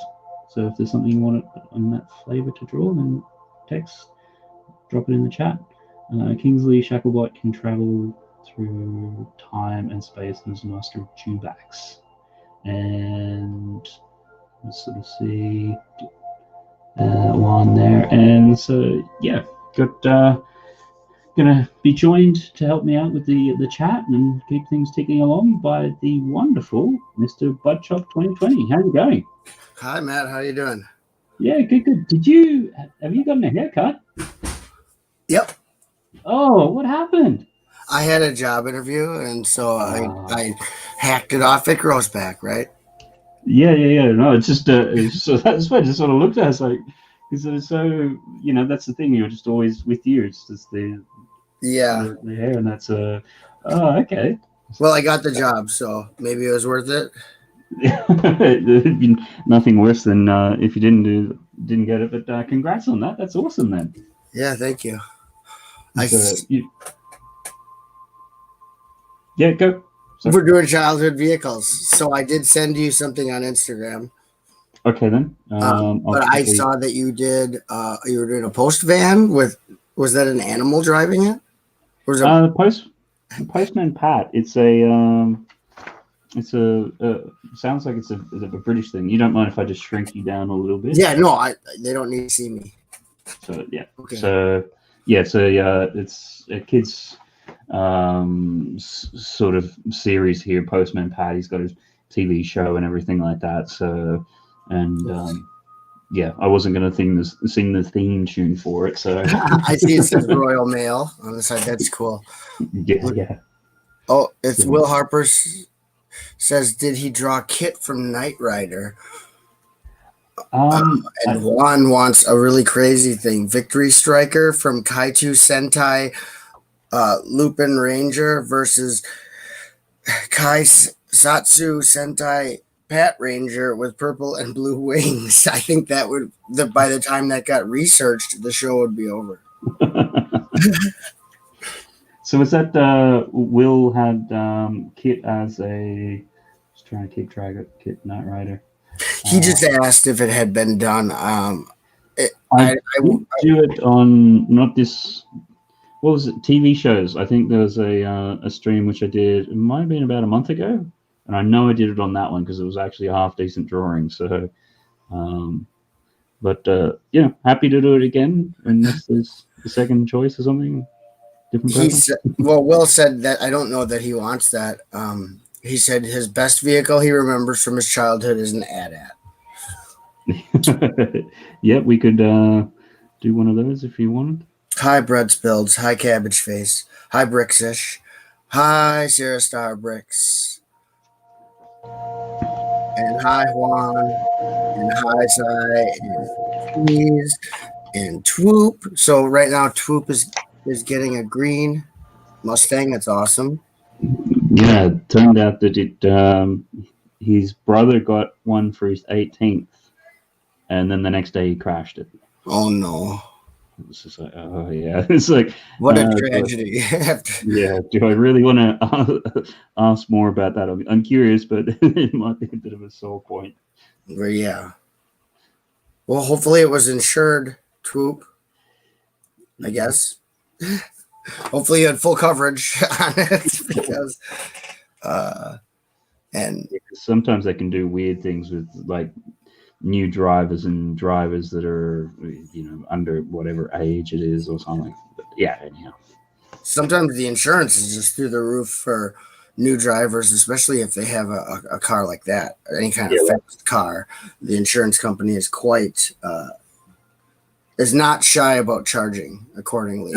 Speaker 1: so if there's something you want on that flavor to draw, then text, drop it in the chat. Kingsley Shacklebot can travel through time and space and is a master of tunebacks. And let's sort of see one there. And so, yeah, got gonna be joined to help me out with the chat and keep things ticking along by the wonderful Mr. Budchop 2020. How are you going?
Speaker 2: Hi Matt, how you doing?
Speaker 1: Yeah, good. Have you gotten a haircut?
Speaker 2: Yep.
Speaker 1: Oh, what happened?
Speaker 2: I had a job interview, and so I hacked it off. It grows back, right?
Speaker 1: Yeah. No, it's just so that's why I just sort of looked at it. It's like, because it's so, that's the thing. You're just always with you. It's just the hair, and that's oh, okay.
Speaker 2: Well, I got the job, so maybe it was worth it.
Speaker 1: It'd be nothing worse than if you didn't get it. But congrats on that. That's awesome, then.
Speaker 2: Yeah, thank you.
Speaker 1: Yeah, go.
Speaker 2: Sorry. We're doing childhood vehicles, so I did send you something on Instagram.
Speaker 1: Okay, then.
Speaker 2: But I saw that you did. You were doing a post van with. Was that an animal driving it? Or was it
Speaker 1: Postman Pat? It's a. Sounds like it's a British thing. You don't mind if I just shrink you down a little bit?
Speaker 2: Yeah, no, they don't need to see me.
Speaker 1: So yeah.
Speaker 2: Okay.
Speaker 1: So it's a kids sort of series here. Postman Pat. He's got his TV show and everything like that. So yeah, I wasn't going to sing the theme tune for it. So
Speaker 2: I see it says Royal Mail on the side. That's cool.
Speaker 1: Yeah.
Speaker 2: Oh, it's Will Harper says, did he draw Kit from Knight Rider? And Juan wants a really crazy thing. Victory Striker from Kaiju Sentai Lupin Ranger versus Kai Satsu Sentai Pat Ranger with purple and blue wings. I think that would, by the time that got researched, the show would be over.
Speaker 1: So was that Will had Kit as a, just trying to keep track of Kit Knight Rider.
Speaker 2: He just asked if it had been done.
Speaker 1: I do it on not this. What was it? TV shows. I think there was a stream which I did. It might have been about a month ago, and I know I did it on that one because it was actually a half decent drawing. So, but happy to do it again unless there's the second choice or something.
Speaker 2: Will said that I don't know that he wants that. He said his best vehicle he remembers from his childhood is an AT-AT.
Speaker 1: Yeah, we could do one of those if you wanted.
Speaker 2: Hi, Bread Spills. Hi, Cabbage Face. Hi, Bricksish. Hi, Sarah Star Bricks. And hi, Juan. And hi, Sai. And Please. And Twoop. So right now, Twoop is getting a green Mustang. That's awesome.
Speaker 1: Yeah, it turned out that his brother got one for his 18th, and then the next day he crashed it.
Speaker 2: Oh no!
Speaker 1: It's just like, oh yeah, it's like
Speaker 2: what a tragedy.
Speaker 1: Yeah, do I really want to ask more about that? I'm curious, but it might be a bit of a sore point.
Speaker 2: Yeah. Well, hopefully it was insured, Twoop. I guess. Hopefully you had full coverage on it because and
Speaker 1: sometimes they can do weird things with like new drivers and drivers that are under whatever age it is or something. But yeah, anyhow.
Speaker 2: Sometimes the insurance is just through the roof for new drivers, especially if they have a car like that, any kind of fast car. The insurance company is quite is not shy about charging accordingly.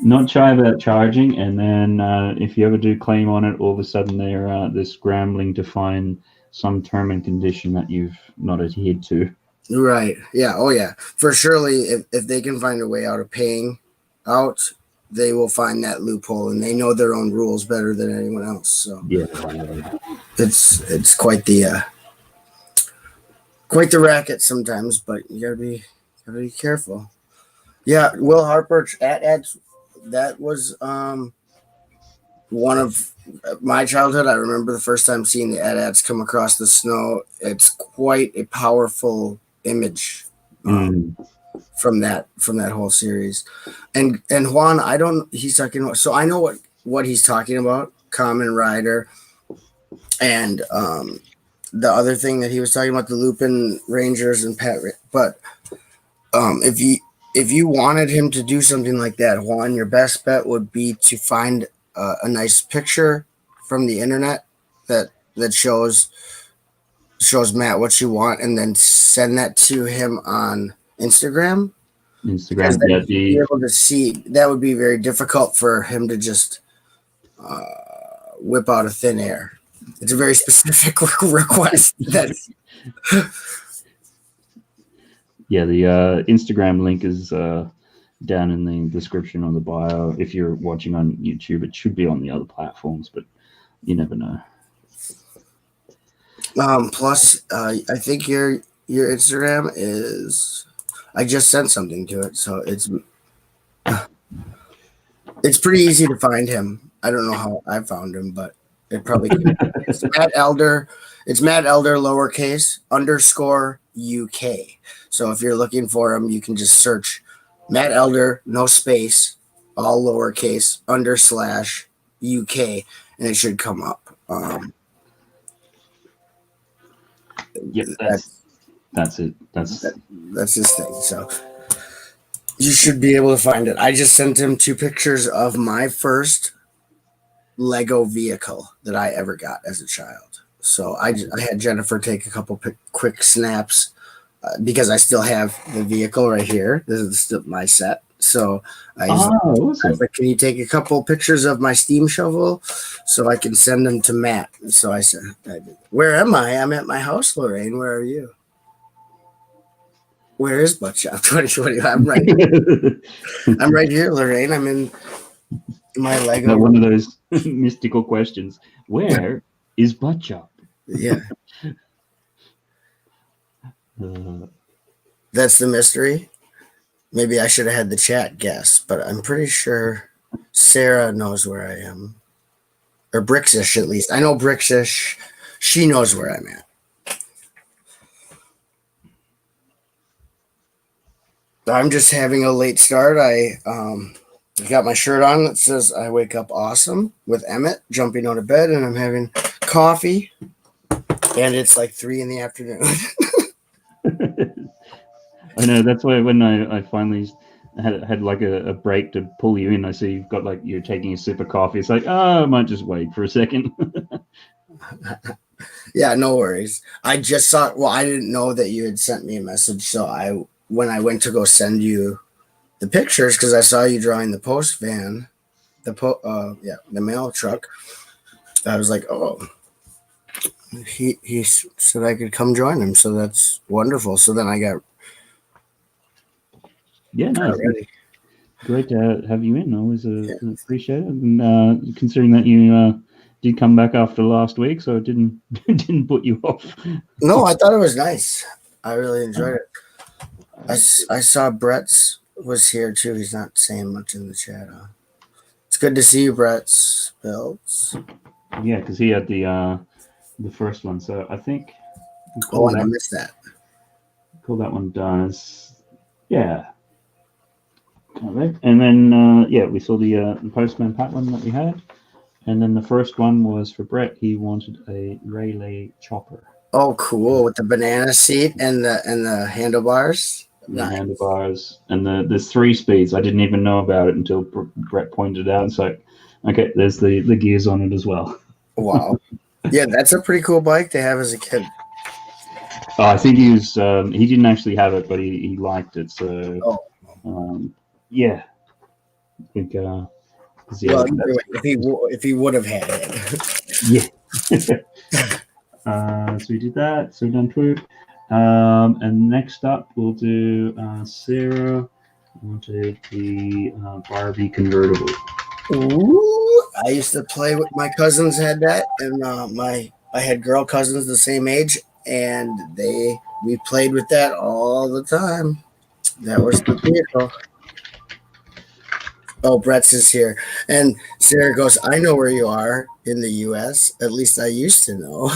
Speaker 1: Not shy about charging, and then if you ever do claim on it, all of a sudden they're scrambling to find some term and condition that you've not adhered to.
Speaker 2: Right. Yeah. Oh, yeah. For surely, if they can find a way out of paying out, they will find that loophole, and they know their own rules better than anyone else. So
Speaker 1: yeah,
Speaker 2: it's quite the racket sometimes, but you gotta be careful. Yeah, Will Harper AT-ATs. That was one of my childhood. I remember the first time seeing the AT-ATs come across the snow. It's quite a powerful image from that whole series. And Juan, he's talking about. So I know what he's talking about. Kamen Rider, and the other thing that he was talking about, the Lupin Rangers and Pat. But if you wanted him to do something like that, Juan, your best bet would be to find a nice picture from the internet that shows Matt what you want, and then send that to him on Instagram.
Speaker 1: Yeah,
Speaker 2: be able to see. That would be very difficult for him to just whip out of thin air. It's a very specific request.
Speaker 1: Yeah, the Instagram link is down in the description on the bio. If you're watching on YouTube, it should be on the other platforms, but you never know.
Speaker 2: Plus, I think your Instagram is. I just sent something to it, so it's pretty easy to find him. I don't know how I found him, but it probably it's Matt Elder. It's Matt Elder lowercase _UK. So if you're looking for him, you can just search Matt Elder, no space, all lowercase /UK, and it should come up.
Speaker 1: Yep, that's it.
Speaker 2: That's his thing. So you should be able to find it. I just sent him 2 pictures of my first Lego vehicle that I ever got as a child. So I had Jennifer take a couple quick snaps because I still have the vehicle right here. This is still my set. So I was like, can you take a couple pictures of my steam shovel so I can send them to Matt? So I said, where am I? I'm at my house, Lorraine. Where are you? Where is Butt Shop 2020? I'm right here, Lorraine. I'm in my Lego.
Speaker 1: One of those mystical questions. Where is Butt Shop?
Speaker 2: Yeah. That's the mystery. Maybe I should have had the chat guess, but I'm pretty sure Sarah knows where I am. Or Brixish, at least. I know Brixish. She knows where I'm at. I'm just having a late start. I got my shirt on that says I wake up awesome with Emmett jumping out of bed, and I'm having coffee, and it's like 3 p.m.
Speaker 1: I know, that's why when I finally had like a break to pull you in, I see you've got like, you're taking a sip of coffee. It's like, oh, I might just wait for a second.
Speaker 2: Yeah, no worries. I just saw, well, I didn't know that you had sent me a message. So when I went to go send you the pictures, because I saw you drawing the post van, the mail truck, I was like, oh, he said I could come join him. So that's wonderful. So then I got
Speaker 1: ready. Great to have you in. Always appreciate it. And considering that you did come back after last week, so it didn't put you off.
Speaker 2: No, I thought it was nice. I really enjoyed it. I saw Brett's was here too. He's not saying much in the chat. It's good to see you, Brett's builds.
Speaker 1: Yeah, because he had the first one. So I think.
Speaker 2: I missed that.
Speaker 1: Call that one done. Yeah. And then we saw the Postman Pat one that we had. And then the first one was for Brett. He wanted a Rayleigh chopper.
Speaker 2: Oh, cool! With the banana seat and the handlebars.
Speaker 1: The handlebars and there's 3 speeds. I didn't even know about it until Brett pointed it out. And so, okay, there's the gears on it as well.
Speaker 2: Wow! Yeah, that's a pretty cool bike to have as a kid.
Speaker 1: Oh, I think he was. He didn't actually have it, but he liked it. So, yeah. I think.
Speaker 2: Well, if he would have had it.
Speaker 1: Yeah. So we did that. So we've done Twitter. And next up we'll do Sarah wanted the Barbie convertible.
Speaker 2: Ooh, I used to play with my cousins had that, and I had girl cousins the same age, and we played with that all the time. That was the vehicle. Oh, Brett's is here. And Sarah goes, I know where you are in the U.S. At least I used to know.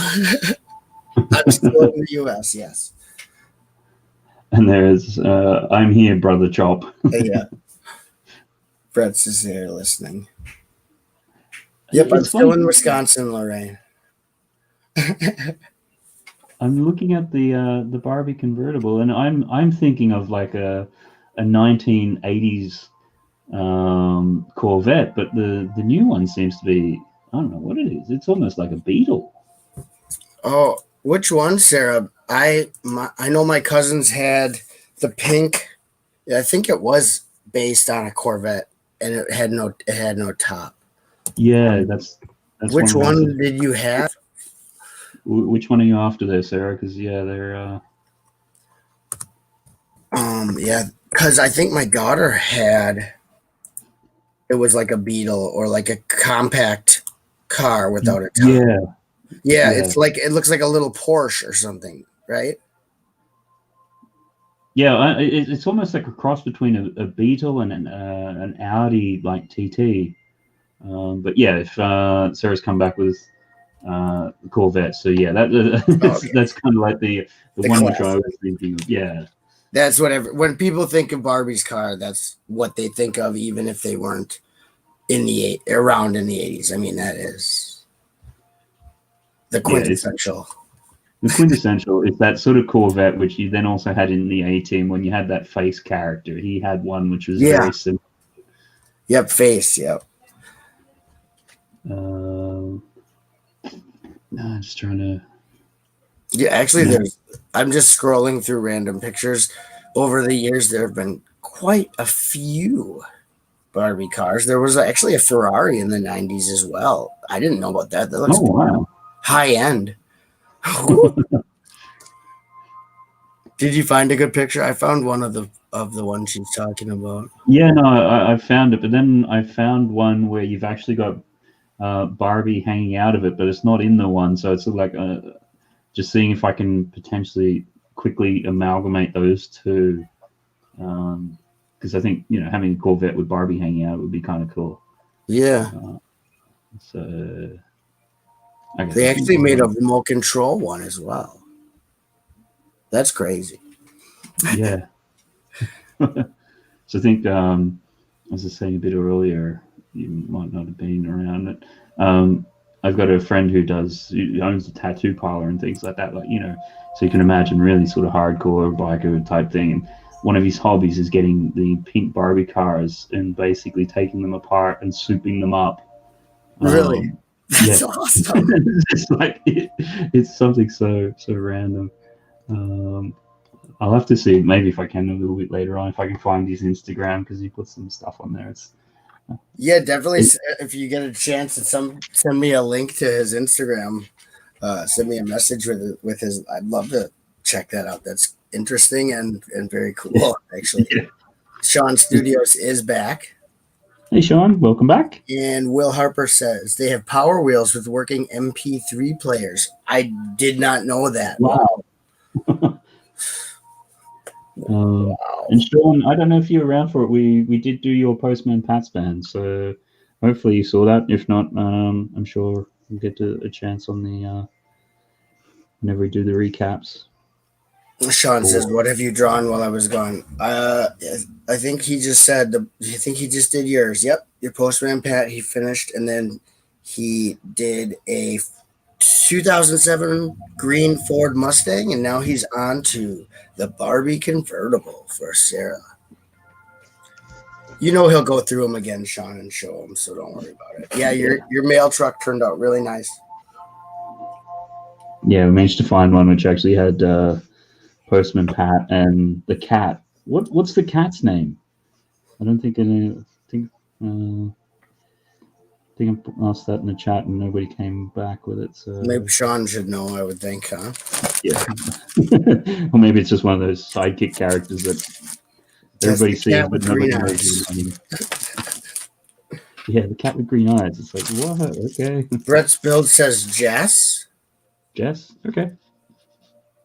Speaker 2: I'm still in the U.S., yes.
Speaker 1: And there's, I'm here, Brother Chop.
Speaker 2: Yeah. Brett's is here listening. Yep, I'm still in Wisconsin, Lorraine.
Speaker 1: I'm looking at the Barbie convertible, and I'm thinking of like a 1980s Corvette, but the new one seems to be, I don't know what it is. It's almost like a Beetle.
Speaker 2: Oh, which one, Sarah? I know my cousins had the pink. I think it was based on a Corvette, and it had no top.
Speaker 1: Yeah, that's
Speaker 2: which one did you have?
Speaker 1: Which one are you after there, Sarah? Because they're
Speaker 2: because I think my daughter had. It was like a Beetle or like a compact car without a top. Yeah, it's like it looks like a little Porsche or something, right?
Speaker 1: Yeah, it's almost like a cross between a Beetle and an Audi like TT. But yeah, if Sarah's come back with Corvette, so yeah, that's kind of like the one classic. Which I was thinking of. Yeah,
Speaker 2: that's whatever. When people think of Barbie's car, that's what they think of, even if they weren't around in the 80s. I mean, that is the quintessential.
Speaker 1: The quintessential is that sort of Corvette, which you then also had in the A-Team when you had that face character. He had one which was very simple.
Speaker 2: Yep, face. Yep.
Speaker 1: I'm just trying to.
Speaker 2: Yeah, actually, I'm just scrolling through random pictures. Over the years, there have been quite a few Barbie cars. There was actually a Ferrari in the 90s as well. I didn't know about that. That looks
Speaker 1: wow.
Speaker 2: High end. Did you find a good picture? I found one of the one she's talking about.
Speaker 1: Yeah, no, I found it, but then I found one where you've actually got Barbie hanging out of it, but it's not in the one. So it's like just seeing if I can potentially quickly amalgamate those two. Because I think having a Corvette with Barbie hanging out would be kind of cool.
Speaker 2: Yeah.
Speaker 1: So
Speaker 2: They actually made a remote control one as well. That's crazy.
Speaker 1: Yeah. So I think, as I was saying a bit earlier, you might not have been around it. I've got a friend who owns a tattoo parlor and things like that. So you can imagine really sort of hardcore biker type thing. And one of his hobbies is getting the pink Barbie cars and basically taking them apart and souping them up.
Speaker 2: Really? That's
Speaker 1: yeah.
Speaker 2: awesome.
Speaker 1: It's something so random. I'll have to see maybe if I can a little bit later on if I can find his Instagram because he puts some stuff on there.
Speaker 2: Yeah, definitely. If you get a chance to send me a link to his Instagram, send me a message with his. I'd love to check that out. That's interesting and very cool. Actually,
Speaker 1: Yeah.
Speaker 2: Sean Studios is back.
Speaker 1: Hey Sean, welcome back.
Speaker 2: And Will Harper says they have Power Wheels with working MP3 players. I did not know that.
Speaker 1: Wow.
Speaker 2: Wow.
Speaker 1: And Sean, I don't know if you're around for it. We did do your Postman Pat's band, so hopefully you saw that. If not, I'm sure we'll get a chance on the whenever we do the recaps.
Speaker 2: Sean says, "What have you drawn while I was gone?" I think he just said. I think he just did yours. Yep, your Postman Pat. He finished, and then he did a 2007 green Ford Mustang, and now he's on to the Barbie convertible for Sarah. He'll go through them again, Sean, and show them. So don't worry about it. Yeah, your mail truck turned out really nice.
Speaker 1: Yeah, we managed to find one which actually had Postman Pat and the cat. What's the cat's name? I don't think I think I asked that in the chat and nobody came back with it. So
Speaker 2: maybe Sean should know. I would think, huh?
Speaker 1: Yeah. Or maybe it's just one of those sidekick characters that everybody sees but nobody knows. Yeah, the cat with green eyes. It's like, what? Okay.
Speaker 2: Brett's build says Jess.
Speaker 1: Jess? Okay.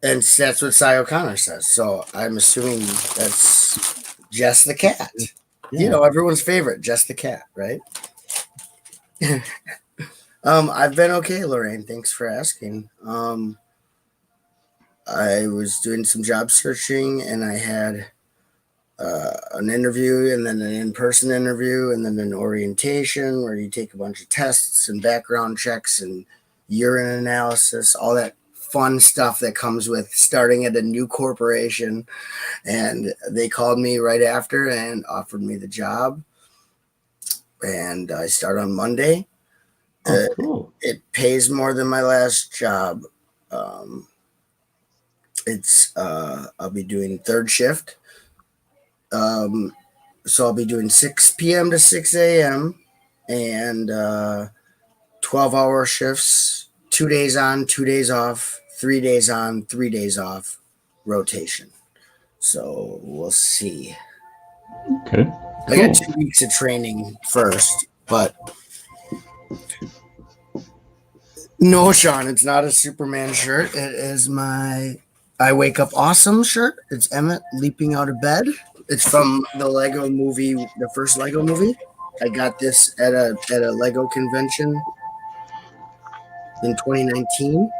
Speaker 2: And that's what Cy O'Connor says. So I'm assuming that's Jess the cat. Yeah. Everyone's favorite, Jess the cat, right? I've been okay, Lorraine. Thanks for asking. I was doing some job searching and I had an interview and then an in-person interview and then an orientation where you take a bunch of tests and background checks and urine analysis, all that fun stuff that comes with starting at a new corporation. And they called me right after and offered me the job. And I start on Monday.
Speaker 1: Oh, cool.
Speaker 2: It pays more than my last job. I'll be doing third shift. So I'll be doing 6 p.m. to 6 a.m. and 12-hour shifts, 2 days on, 2 days off, 3 days on, 3 days off, rotation. So we'll see.
Speaker 1: Okay.
Speaker 2: Cool. I got 2 weeks of training first, but no, Sean, it's not a Superman shirt. It is my I Wake Up Awesome shirt. It's Emmett leaping out of bed. It's from the Lego movie, the first Lego movie. I got this at a Lego convention in 2019.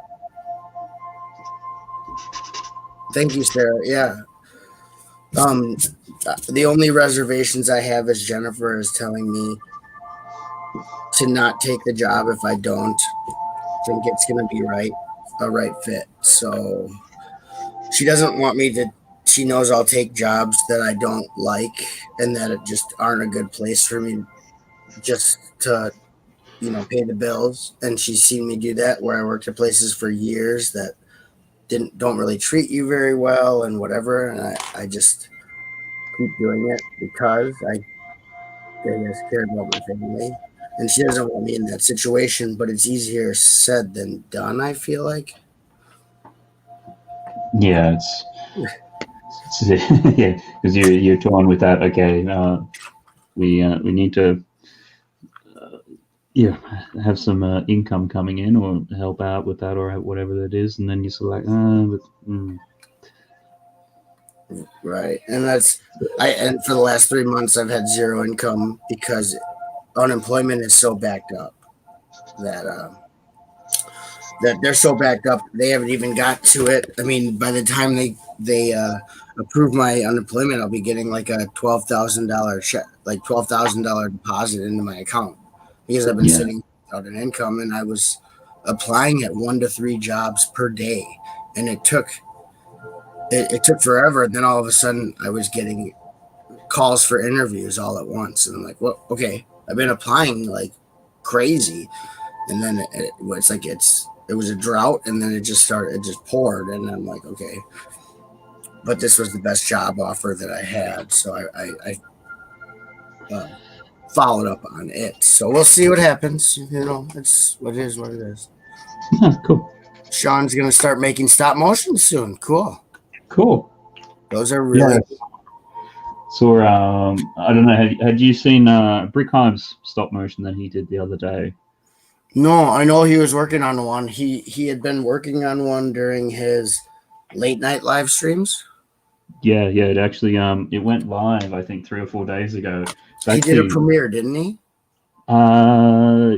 Speaker 2: Thank you, Sarah. Yeah. The only reservations I have is Jennifer is telling me to not take the job if I don't think it's going to be a right fit. So she doesn't want me to. She knows I'll take jobs that I don't like and that it just aren't a good place for me just to, pay the bills. And she's seen me do that where I worked at places for years that don't really treat you very well and whatever. And I just keep doing it because I care about my family. And she doesn't want me in that situation, but it's easier said than done, I feel like.
Speaker 1: Yeah, yeah, because you're torn with that. Okay, we need to yeah have some income coming in or help out with that or whatever that is, and then you're sort of like,
Speaker 2: Right. And and for the last 3 months I've had zero income because unemployment is so backed up that they're so backed up they haven't even got to it. I mean, by the time they approve my unemployment, I'll be getting like a $12,000 check, like $12,000 deposit into my account because I've been
Speaker 1: yeah,
Speaker 2: sitting without an income, and I was applying at 1 to 3 jobs per day, and it took forever. And then all of a sudden I was getting calls for interviews all at once, and I'm like, well, okay, I've been applying like crazy, and then it's like it was a drought, and then it just poured, and I'm like, okay, but this was the best job offer that I had, so I followed up on it. So we'll see what happens. It's what it is, what it is.
Speaker 1: cool,
Speaker 2: Sean's gonna start making stop motion soon. Cool.
Speaker 1: cool.
Speaker 2: Those are really
Speaker 1: Yeah. So I don't know. Had you seen Brick Hive's stop motion that he did the other day?
Speaker 2: No, I know he was working on one. He had been working on one during his late night live streams.
Speaker 1: Yeah, it actually it went live I think 3 or 4 days ago. So
Speaker 2: He did a
Speaker 1: actually,
Speaker 2: premiere, didn't he?
Speaker 1: uh,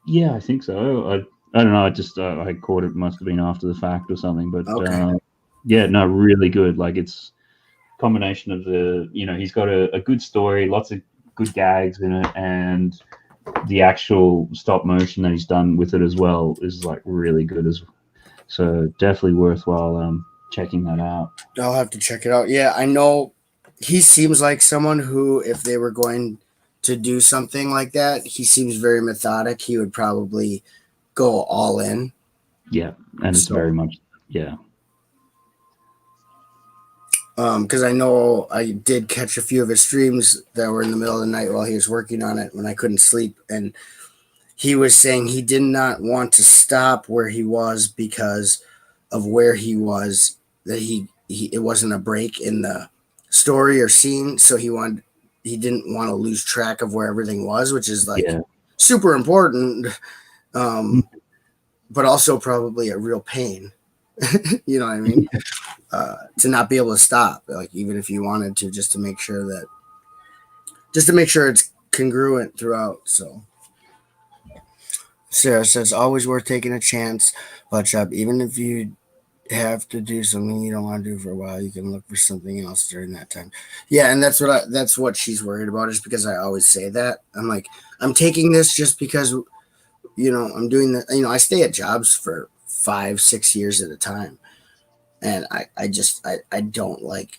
Speaker 1: yeah, I think so. I don't know. I just I caught it. Must have been after the fact or something. But
Speaker 2: Okay.
Speaker 1: yeah, no, really good. Like it's combination of he's got a good story, lots of good gags in it, and the actual stop motion that he's done with it as well is like really good as well. So definitely worthwhile checking that out.
Speaker 2: I'll have to check it out. Yeah, I know he seems like someone who, if they were going to do something like that, he seems very methodic. He would probably go all in.
Speaker 1: Yeah, and it's
Speaker 2: So,
Speaker 1: very much yeah.
Speaker 2: because I know I did catch a few of his streams that were in the middle of the night while he was working on it when I couldn't sleep, and he was saying he did not want to stop where he was because of where he was, that he it wasn't a break in the story or scene, so he didn't want to lose track of where everything was, which is like
Speaker 1: Yeah.
Speaker 2: super important, but also probably a real pain. You know what I mean? To not be able to stop, like even if you wanted to, just to make sure it's congruent throughout. So Sarah says, always worth taking a chance, but even if you have to do something you don't want to do for a while, you can look for something else during that time. Yeah, and that's what she's worried about, is because I always say that. I'm like, I'm taking this just because I'm doing that. I stay at jobs for 5-6 years at a time, and I don't like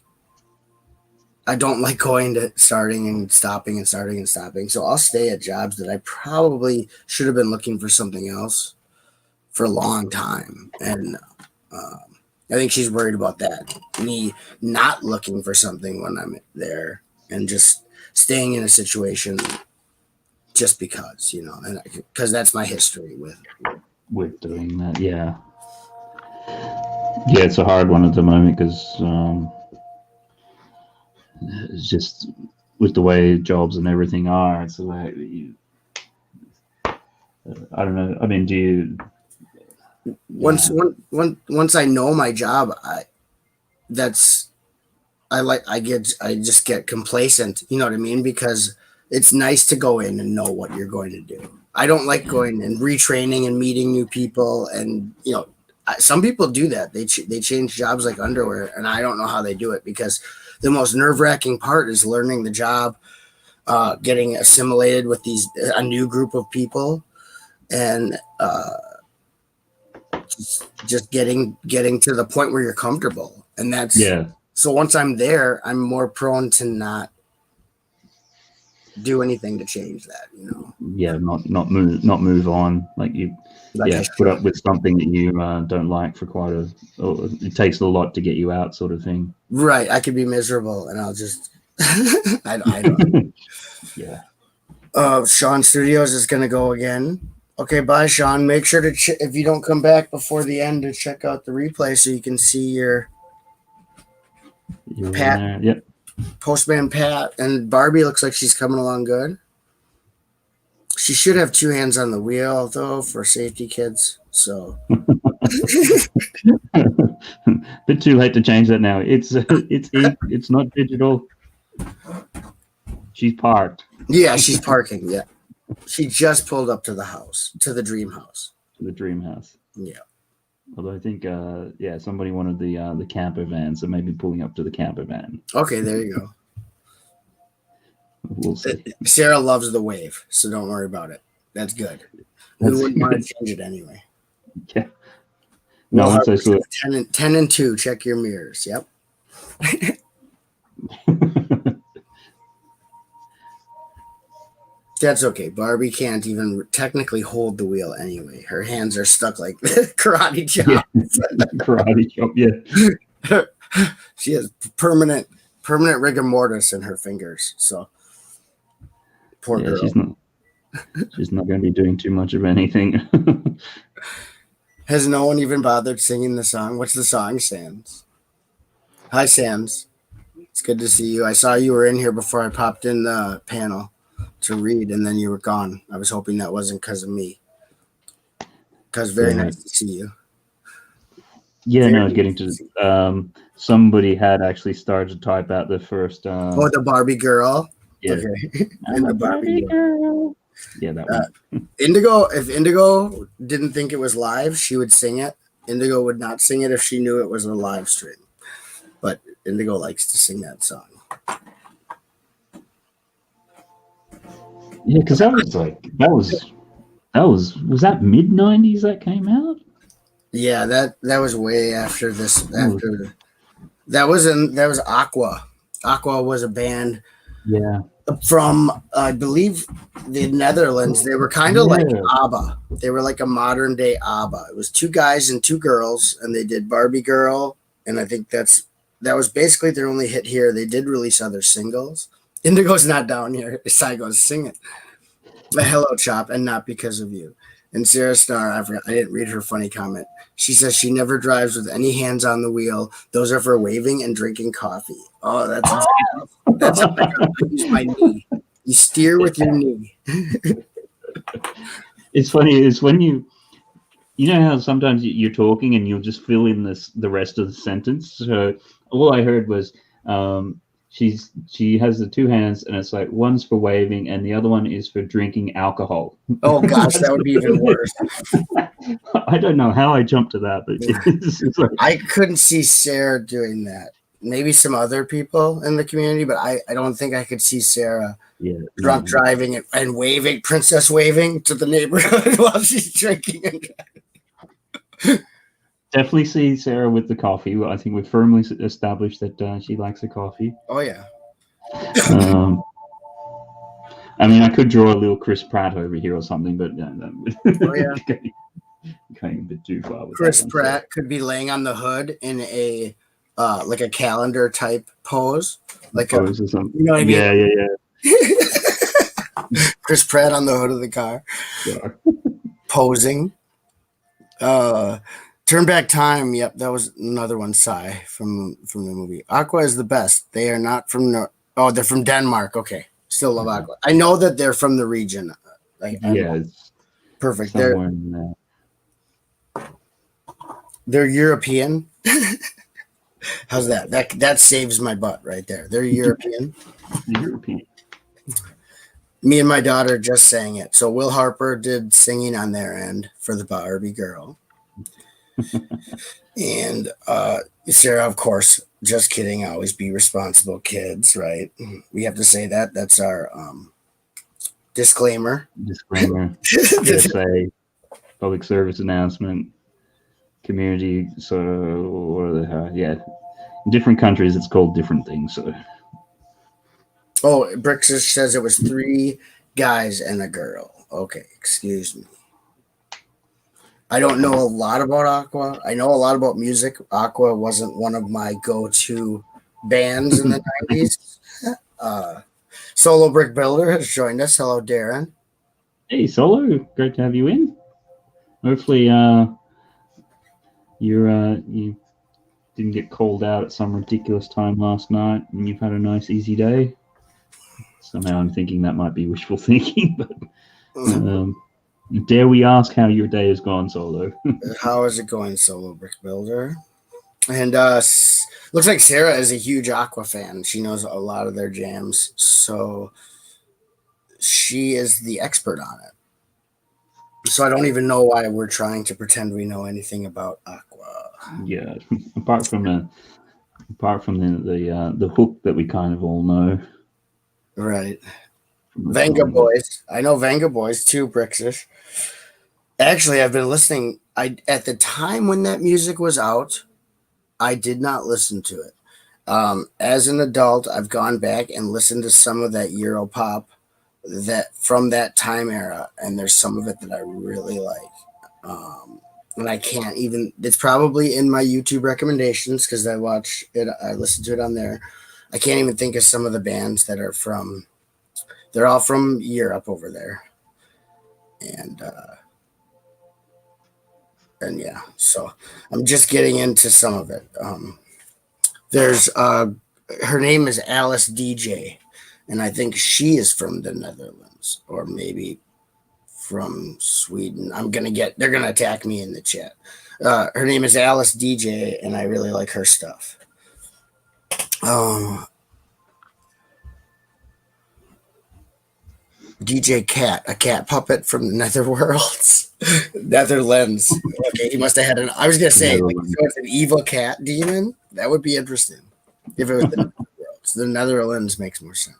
Speaker 2: going to starting and stopping and starting and stopping. So I'll stay at jobs that I probably should have been looking for something else for a long time. And I think she's worried about that. Me not looking for something when I'm there and just staying in a situation just because, and because that's my history
Speaker 1: with doing that. Yeah. Yeah, it's a hard one at the moment because it's just with the way jobs and everything are. It's like I don't know. I mean, do you?
Speaker 2: once
Speaker 1: Yeah.
Speaker 2: once I know my job, that's I just get complacent, you know what I mean? Because it's nice to go in and know what you're going to do. I don't like going and retraining and meeting new people, and some people do that. They change jobs like underwear, and I don't know how they do it, because the most nerve-wracking part is learning the job, getting assimilated with a new group of people, and just getting to the point where you're comfortable. And that's
Speaker 1: Yeah.
Speaker 2: so once I'm there, I'm more prone to not do anything to change that,
Speaker 1: Yeah. Not move on. Like you.
Speaker 2: like I
Speaker 1: Yeah. Put up
Speaker 2: should.
Speaker 1: with something that you don't like for quite a. It takes a lot to get you out, sort of thing.
Speaker 2: Right. I could be miserable and I'll just, I don't.
Speaker 1: Yeah.
Speaker 2: Sean Studios is going to go again. Okay, bye, Sean. Make sure to, if you don't come back before the end, to check out the replay so you can see your
Speaker 1: You're
Speaker 2: Pat.
Speaker 1: there. Yep.
Speaker 2: Postman Pat. And Barbie looks like she's coming along good. She should have 2 hands on the wheel, though, for safety, kids. So.
Speaker 1: Bit too late to change that now. It's not digital. She's parked.
Speaker 2: Yeah, she's parking. Yeah. She just pulled up to the house, to the dream house.
Speaker 1: To the dream house.
Speaker 2: Yeah.
Speaker 1: Although I think, somebody wanted the camper van, so maybe pulling up to the camper van.
Speaker 2: Okay, there you go.
Speaker 1: We'll see.
Speaker 2: Sarah loves the wave, so don't worry about it. That's good. We wouldn't want to change it anyway.
Speaker 1: Yeah. No,
Speaker 2: well,
Speaker 1: once I saw
Speaker 2: 10 and 2, check your mirrors. Yep. That's okay. Barbie can't even technically hold the wheel anyway. Her hands are stuck like karate chop.
Speaker 1: Yeah. Karate chop, yeah.
Speaker 2: She has permanent rigor mortis in her fingers. So poor girl.
Speaker 1: She's not going to be doing too much of anything.
Speaker 2: Has no one even bothered singing the song? What's the song, Sans? Hi, Sans. It's good to see you. I saw you were in here before I popped in the panel to read, and then you were gone. I was hoping that wasn't because of me. Because very nice to see you.
Speaker 1: Yeah, no, getting to somebody had actually started to type out the first.
Speaker 2: The Barbie girl.
Speaker 1: Yeah,
Speaker 2: okay. And the Barbie girl.
Speaker 1: Yeah, that one.
Speaker 2: Indigo. If Indigo didn't think it was live, she would sing it. Indigo would not sing it if she knew it was a live stream. But Indigo likes to sing that song.
Speaker 1: Yeah, because that was that mid-90s that came out?
Speaker 2: Yeah, that was way after this. That was Aqua. Aqua was a band.
Speaker 1: Yeah.
Speaker 2: From I believe the Netherlands. They were kind of like ABBA. They were like a modern day ABBA. It was 2 guys and 2 girls, and they did Barbie Girl, and I think that was basically their only hit here. They did release other singles. Indigo's not down here. Sai goes, sing it. But hello, Chop, and not because of you. And Sarah Star, I didn't read her funny comment. She says she never drives with any hands on the wheel. Those are for waving and drinking coffee. Oh, that's I use my knee. You steer with your knee.
Speaker 1: It's funny. It's when you know how sometimes you're talking and you'll just fill in the rest of the sentence. So all I heard was she has the 2 hands and it's like one's for waving and the other one is for drinking alcohol.
Speaker 2: Oh gosh, that would be even worse.
Speaker 1: I don't know how I jumped to that, but it's like,
Speaker 2: I couldn't see Sarah doing that. Maybe some other people in the community, but I don't think I could see Sarah drunk driving and waving, princess waving to the neighborhood while she's drinking and driving.
Speaker 1: Definitely see Sarah with the coffee. I think we've firmly established that she likes the coffee.
Speaker 2: Oh, yeah.
Speaker 1: I mean, I could draw a little Chris Pratt over here or something, but going a bit too far. With
Speaker 2: Chris Pratt could be laying on the hood in a like a calendar type pose, like
Speaker 1: pose or something.
Speaker 2: You know what I mean?
Speaker 1: Yeah.
Speaker 2: Chris Pratt on the hood of the car, posing. Turn Back Time. Yep, that was another one. Sai from the movie. Aqua is the best. They are not from they're from Denmark. Okay, still love Aqua. I know that they're from the region.
Speaker 1: It's
Speaker 2: perfect. They're European. How's that? That saves my butt right there. They're European.
Speaker 1: European.
Speaker 2: Me and my daughter just sang it. So Will Harper did singing on their end for the Barbie Girl. And Sarah, of course, just kidding. Always be responsible, kids, right? We have to say that. That's our disclaimer.
Speaker 1: PSA, public service announcement, community. So, in different countries, it's called different things. So.
Speaker 2: Oh, Bricks says it was 3 guys and a girl. Okay, excuse me. I don't know a lot about Aqua. I know a lot about music. Aqua wasn't one of my go-to bands in the 90s. Solo Brick Builder has joined us. Hello, Darren.
Speaker 1: Hey, Solo. Great to have you in. Hopefully, you didn't get called out at some ridiculous time last night, and you've had a nice easy day. Somehow I'm thinking that might be wishful thinking, but dare we ask how your day has gone, Solo?
Speaker 2: How is it going, Solo Brick Builder? And looks like Sarah is a huge Aqua fan. She knows a lot of their jams, so she is the expert on it. So I don't even know why we're trying to pretend we know anything about Aqua.
Speaker 1: Yeah, apart from the hook that we kind of all know.
Speaker 2: Right. Venga Boys. I know Venga Boys too, Brixish. Actually, I've been listening. At the time when that music was out, I did not listen to it. As an adult, I've gone back and listened to some of that Euro pop that from that time era, and there's some of it that I really like. And I can't even. It's probably in my YouTube recommendations because I watch it. I listen to it on there. I can't even think of some of the bands that are from. They're all from Europe over there, and yeah. So I'm just getting into some of it. There's her name is Alice DJ, and I think she is from the Netherlands or maybe from Sweden. They're gonna attack me in the chat. Her name is Alice DJ, and I really like her stuff. DJ Cat, a cat puppet from the Netherworlds. Netherlands. Okay, he must have had I was gonna say, so it's an evil cat demon. That would be interesting if it was the Netherworlds. The Netherlands makes more sense.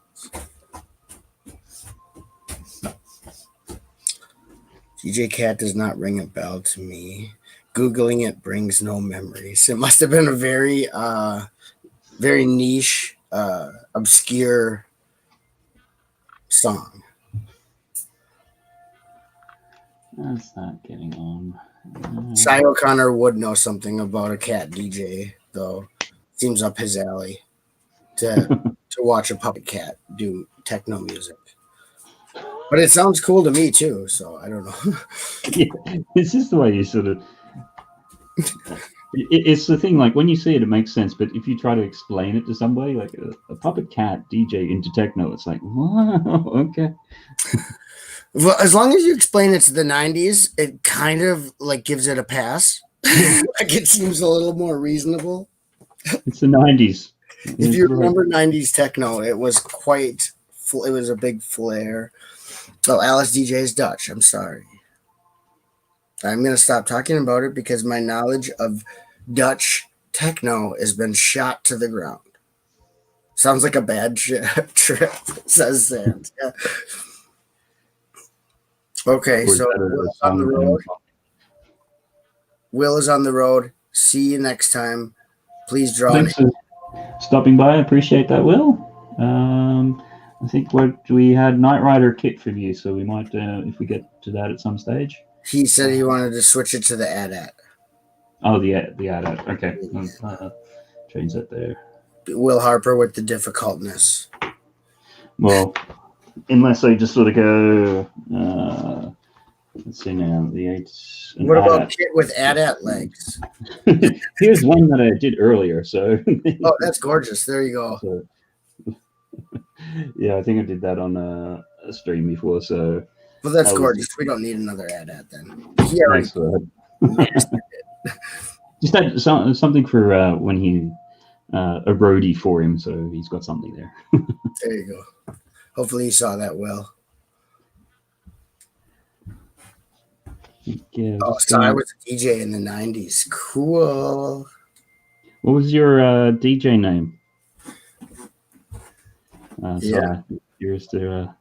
Speaker 2: DJ Cat does not ring a bell to me. Googling it brings no memories. It must have been a very, very niche, obscure song.
Speaker 1: That's not getting on.
Speaker 2: Cy O'Connor would know something about a cat DJ, though. Seems up his alley to watch a puppet cat do techno music. But it sounds cool to me too, so I don't know.
Speaker 1: Yeah, it's just the way you sort of. It's the thing, like when you see it, it makes sense. But if you try to explain it to somebody, like a puppet cat DJ into techno, it's like, wow, okay.
Speaker 2: Well, as long as you explain it to the 90s, it kind of like gives it a pass. Like it seems a little more reasonable.
Speaker 1: It's the 90s.
Speaker 2: If you remember 90s techno, it was it was a big flare. Oh, Alice DJ is Dutch. I'm sorry. I'm going to stop talking about it because my knowledge of Dutch techno has been shot to the ground. Sounds like a bad trip, says Sand. Yeah. Okay, so Will's on the road. Will is on the road. See you next time. Please draw.
Speaker 1: Thanks for stopping by. I appreciate that, Will. I think we had Knight Rider kit from you, so we might, if we get to that at some stage.
Speaker 2: He said he wanted to switch it to the AT-AT.
Speaker 1: Oh, the AT-AT. Okay, change that there.
Speaker 2: Will Harper with the difficultness.
Speaker 1: Well, unless I just sort of go. Let's see now. The 8.
Speaker 2: What about kit with AT-AT legs?
Speaker 1: Here's one that I did earlier. So.
Speaker 2: Oh, that's gorgeous. There you go.
Speaker 1: So, yeah, I think I did that on a stream before. So.
Speaker 2: Well, that's gorgeous. We don't need another AT-AT then.
Speaker 1: Just had something for when he a roadie for him, so he's got something there.
Speaker 2: There you go. Hopefully you saw that well.
Speaker 1: Yeah,
Speaker 2: so I was a DJ in the 90s. Cool.
Speaker 1: What was your DJ name?
Speaker 2: Yeah.
Speaker 1: Curious to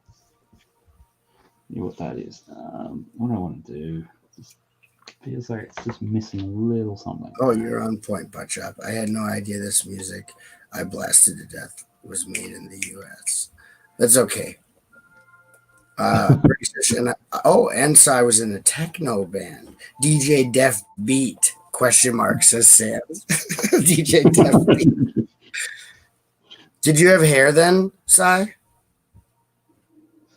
Speaker 1: what that is. What I want to do. Just feels like it's just missing a little something.
Speaker 2: Oh, you're on point, Buttshop. I had no idea this music I blasted to death was made in the U.S. That's okay. And Cy was in a techno band. DJ Def Beat, ? Says Sam. DJ Def Beat. Did you have hair then, Cy?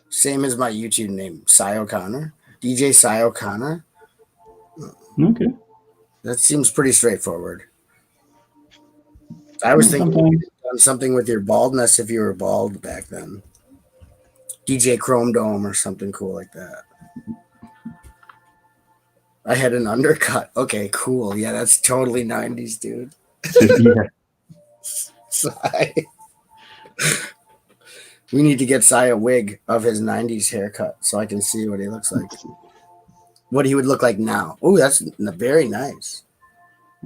Speaker 2: Same as my YouTube name, Cy O'Connor. DJ Cy O'Connor.
Speaker 1: Okay.
Speaker 2: That seems pretty straightforward. I was thinking you
Speaker 1: sometimes.
Speaker 2: could have done something with your baldness if you were bald back then. DJ Chrome Dome or something cool like that. I had an undercut. Okay, cool. Yeah, that's totally 90s, dude.
Speaker 1: Yeah.
Speaker 2: Sai. We need to get Sai a wig of his 90s haircut so I can see what he looks like. What he would look like now. Oh, that's very nice.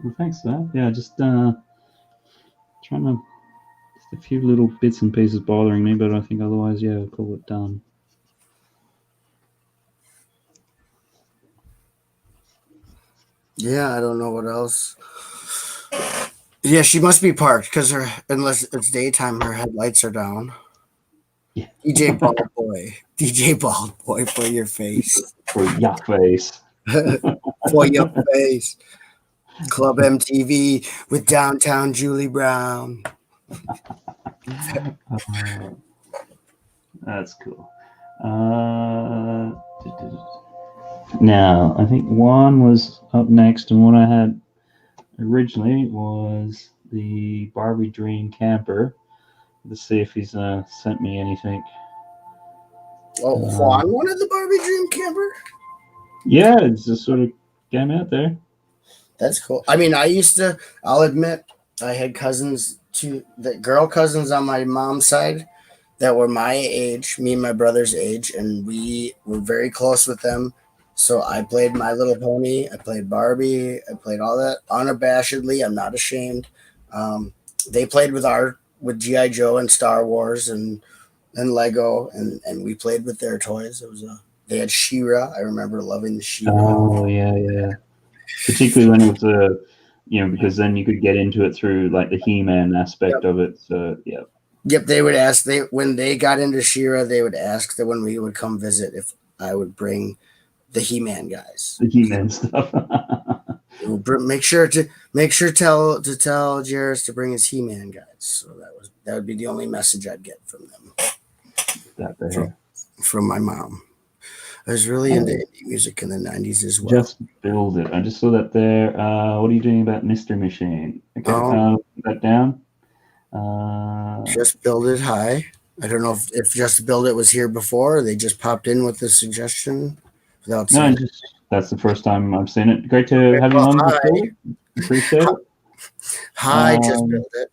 Speaker 1: Well, thanks for that. Yeah, just trying to. Just a few little bits and pieces bothering me, but I think otherwise, yeah, I'll call it done.
Speaker 2: Yeah, I don't know what else. Yeah, she must be parked because unless it's daytime, her headlights are down.
Speaker 1: Yeah.
Speaker 2: DJ Bald Boy. DJ Bald Boy for your face.
Speaker 1: For your face.
Speaker 2: For your face. Club MTV with downtown Julie Brown.
Speaker 1: That's cool. Now, I think Juan was up next, and what I had originally was the Barbie Dream Camper. Let's see if he's sent me anything.
Speaker 2: Oh, Juan wanted the Barbie Dream Camper?
Speaker 1: Yeah, it's just sort of came out there.
Speaker 2: That's cool. I mean, I'll admit, I had girl cousins on my mom's side that were my age, me and my brother's age, and we were very close with them. So I played My Little Pony, I played Barbie, I played all that unabashedly. I'm not ashamed. They played with G.I. Joe and Star Wars and Lego, and we played with their toys. They had She-Ra. I remember loving the She-Ra.
Speaker 1: Oh yeah. Particularly when it was because then you could get into it through like the He-Man aspect of it. So yeah.
Speaker 2: Yep, they would ask when they got into She-Ra, they would ask that when we would come visit if I would bring the He-Man guys.
Speaker 1: The He-Man stuff.
Speaker 2: Make sure to tell Jairus to bring his He-Man guys. So that would be the only message I'd get from them. From my mom. I was really into indie music in the 90s as well.
Speaker 1: Just build it. I just saw that there. What are you doing about Mystery Machine? Okay, put that down.
Speaker 2: Just Build It. Hi. I don't know if Just Build It was here before, or they just popped in with the suggestion.
Speaker 1: That's the first time I've seen it. Great to have you on. Appreciate it.
Speaker 2: Hi, Just Build It.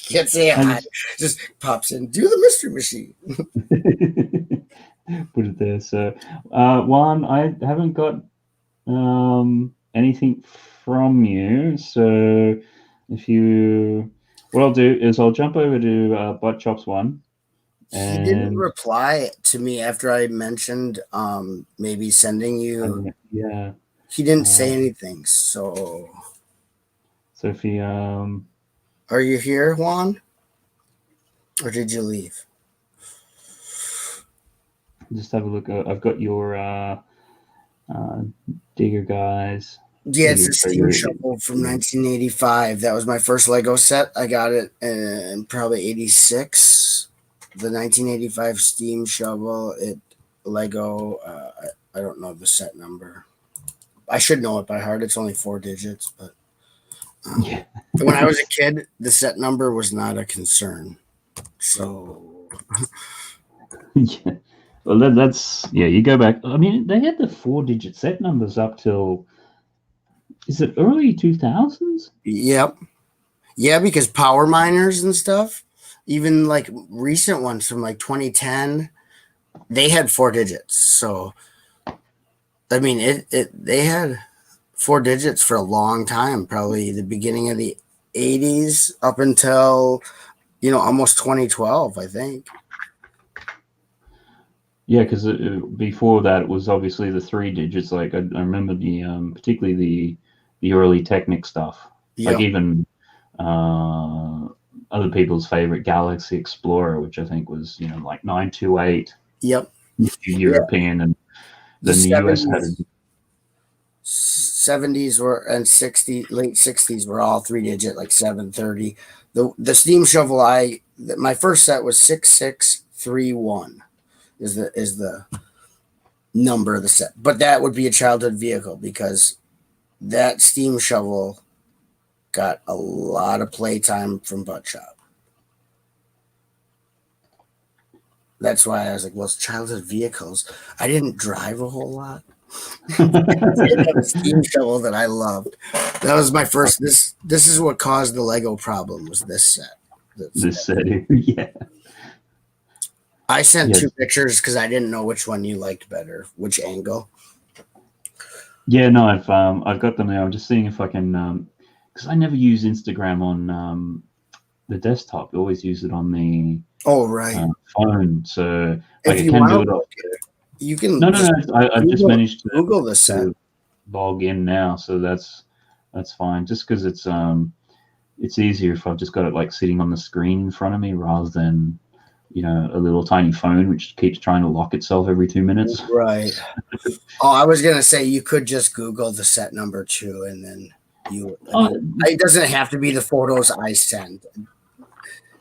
Speaker 2: Can't say hi. Just pops in. Do the Mystery Machine.
Speaker 1: Put it there. So, Juan, I haven't got anything from you. So, what I'll do is I'll jump over to Butt Chops 1.
Speaker 2: He didn't reply to me after I mentioned maybe sending you.
Speaker 1: Yeah.
Speaker 2: He didn't say anything. So
Speaker 1: if he
Speaker 2: are you here, Juan? Or did you leave?
Speaker 1: Just have a look. I've got your Digger guys.
Speaker 2: Yeah, it's a Steam Shovel from 1985. That was my first Lego set. I got it in probably 86. The 1985 Steam Shovel. Lego. I don't know the set number. I should know it by heart. It's only 4 digits, but when I was a kid, the set number was not a concern. So.
Speaker 1: Yeah. Well, that's you go back. I mean, they had the 4-digit set numbers up till. Is it early 2000s?
Speaker 2: Yep. Yeah, because power miners and stuff, even like recent ones from like 2010, they had 4 digits. So, I mean, they had 4 digits for a long time, probably the beginning of the 80s up until, almost 2012, I think.
Speaker 1: Yeah, because before that, it was obviously the 3 digits. Like I remember particularly the early Technic stuff. Like even other people's favorite Galaxy Explorer, which I think was like 928.
Speaker 2: Yep.
Speaker 1: European and then the US had
Speaker 2: 70s and 60s, late 60s were all 3-digit, like 730. The Steam Shovel my first set was 6631 is the number of the set. But that would be a childhood vehicle because that Steam Shovel got a lot of playtime from Butt Shop. That's why I was like, well, it's childhood vehicles. I didn't drive a whole lot. I did have a steam shovel that I loved. That was my first. This is what caused the Lego problem, was this set.
Speaker 1: This set, yeah.
Speaker 2: I sent 2 pictures because I didn't know which one you liked better, which angle.
Speaker 1: Yeah, no, I've got them now. I'm just seeing if I can, because I never use Instagram on the desktop. I always use it on the phone. So like, I can do it off.
Speaker 2: You can.
Speaker 1: No. I just managed to
Speaker 2: Google the set.
Speaker 1: Log in now, so that's fine. Just because it's easier if I've just got it like sitting on the screen in front of me rather than, you know, a little tiny phone which keeps trying to lock itself every 2 minutes.
Speaker 2: Right. Oh, I was gonna say you could just Google the set number 2, and then it doesn't have to be the photos I send.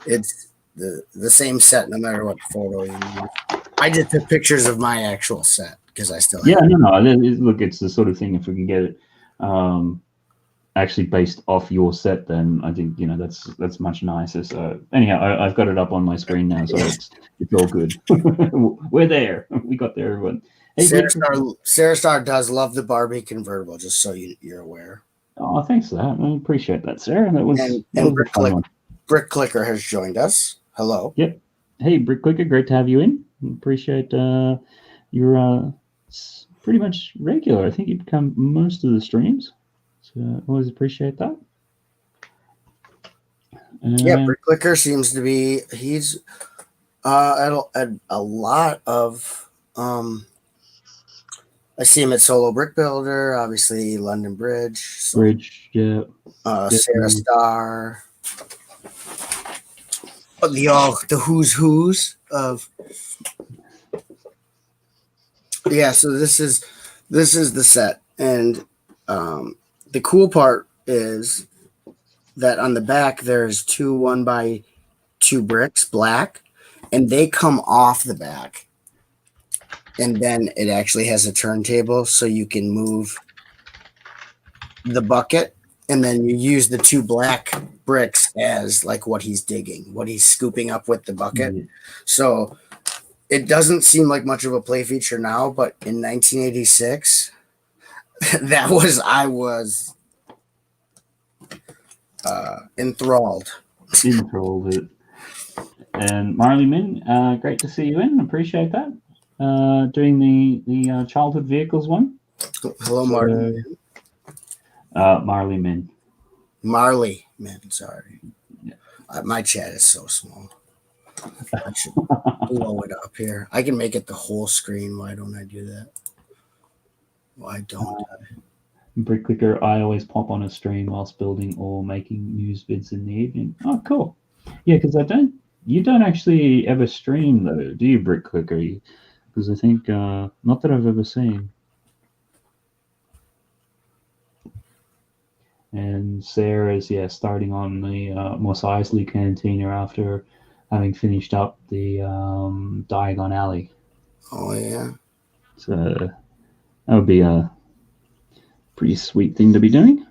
Speaker 2: It's the same set no matter what photo you use. I just took pictures of my actual set because I still have
Speaker 1: it. Look, it's the sort of thing, if we can get it actually based off your set, then I think, you know, that's much nicer. So anyhow, I've got it up on my screen now, so it's all good. We're there. We got there, everyone. Hey,
Speaker 2: Sarah Star does love the Barbie convertible, just so you're aware.
Speaker 1: Oh, thanks for that. I appreciate that, Sarah. That was
Speaker 2: Brick Clicker has joined us. Hello.
Speaker 1: Yep. Hey, Brick Clicker, great to have you in. Appreciate you're pretty much regular. I think you become most of the streams. So always appreciate that.
Speaker 2: Yeah, Brick Clicker seems to be, he's at a lot of I see him at Solo Brick Builder, obviously London Bridge.
Speaker 1: Yeah.
Speaker 2: Sarah Star. The who's of. Yeah, so this is the set, and the cool part is that on the back there's 2 1x2 bricks, black, and they come off the back. And then it actually has a turntable, so you can move the bucket, and then you use the 2 black bricks as like what he's digging, what he's scooping up with the bucket. Mm-hmm. So it doesn't seem like much of a play feature now, but in 1986, I was enthralled.
Speaker 1: Enthralled. And Marley Min, great to see you in. Appreciate that. Doing the childhood vehicles one.
Speaker 2: Hello, Marley.
Speaker 1: Marley Min.
Speaker 2: Marley Min, sorry. Yeah. My chat is so small. I should blow it up here. I can make it the whole screen. Why don't I do that? Why don't I?
Speaker 1: Brick Clicker, I always pop on a stream whilst building or making news vids in the evening. Oh, cool. Yeah, because you don't actually ever stream though, do you, Brick Clicker? Because I think, not that I've ever seen. And Sarah's, starting on the Mos Eisley Cantina after having finished up the Diagon Alley.
Speaker 2: Oh, yeah.
Speaker 1: So that would be a pretty sweet thing to be doing.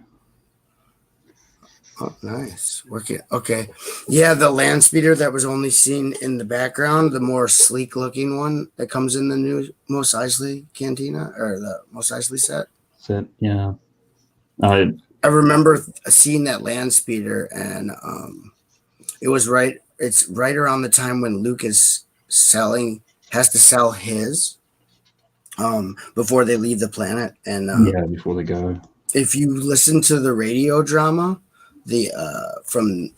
Speaker 2: Oh, nice. Working. Okay. Yeah, the land speeder that was only seen in the background, the more sleek looking one that comes in the new Mos Eisley Cantina, or the Mos Eisley set.
Speaker 1: Yeah.
Speaker 2: I remember seeing that land speeder, and it's right around the time when Luke has to sell his before they leave the planet. And
Speaker 1: before they go.
Speaker 2: If you listen to the radio drama, from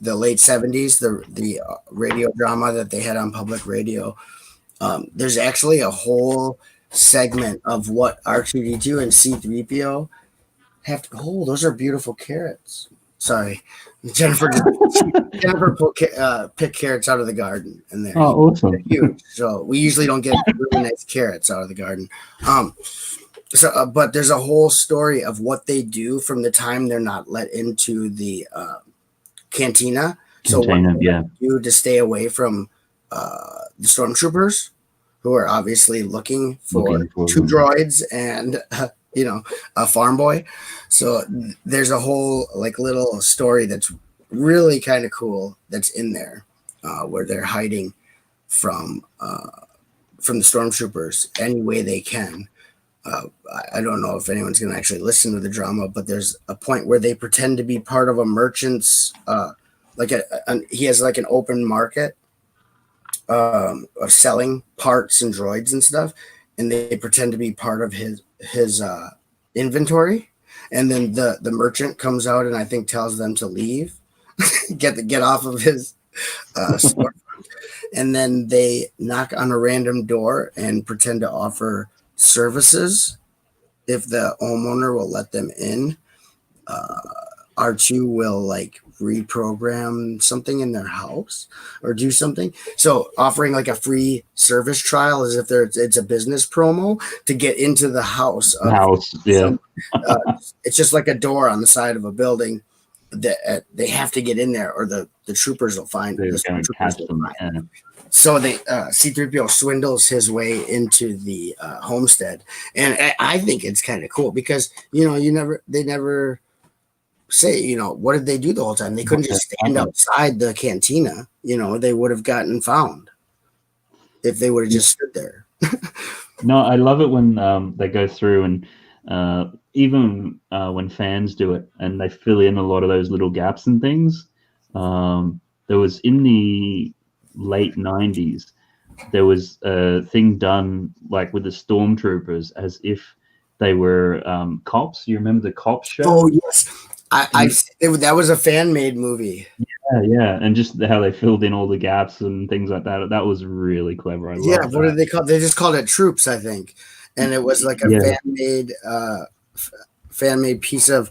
Speaker 2: the late 70s, the radio drama that they had on public radio, there's actually a whole segment of what R2D2 and C3PO have to hold. Those are beautiful carrots. Sorry, Jennifer picked carrots out of the garden, and they're huge. So we usually don't get really nice carrots out of the garden. But there's a whole story of what they do from the time they're not let into the cantina. So what they do to stay away from the stormtroopers, who are obviously looking for 2 droids and a farm boy. So there's a whole like little story that's really kind of cool that's in there, where they're hiding from from the stormtroopers any way they can. I don't know if anyone's going to actually listen to the drama, but there's a point where they pretend to be part of a merchant's, like he has like an open market of selling parts and droids and stuff, and they pretend to be part of his inventory, and then the merchant comes out and I think tells them to leave, get off of his store, and then they knock on a random door and pretend to offer services if the homeowner will let them in. R2 will like reprogram something in their house or do something. So offering like a free service trial as if it's a business promo to get into the house.
Speaker 1: Yeah.
Speaker 2: It's just like a door on the side of a building that they have to get in there, or the troopers will find.
Speaker 1: Them.
Speaker 2: So they C-3PO swindles his way into the homestead, and I think it's kind of cool because they never say what did they do the whole time. They couldn't just stand outside the cantina. They would have gotten found if they would have just stood there.
Speaker 1: No, I love it when they go through and even when fans do it and they fill in a lot of those little gaps and things. There was in the late 90s, there was a thing done like with the stormtroopers as if they were cops. You remember the Cops show?
Speaker 2: Oh yes, that was a fan-made movie.
Speaker 1: Yeah, and just how they filled in all the gaps and things like that. That was really clever.
Speaker 2: What did they call? They just called it Troops, I think, and it was like a fan-made piece of.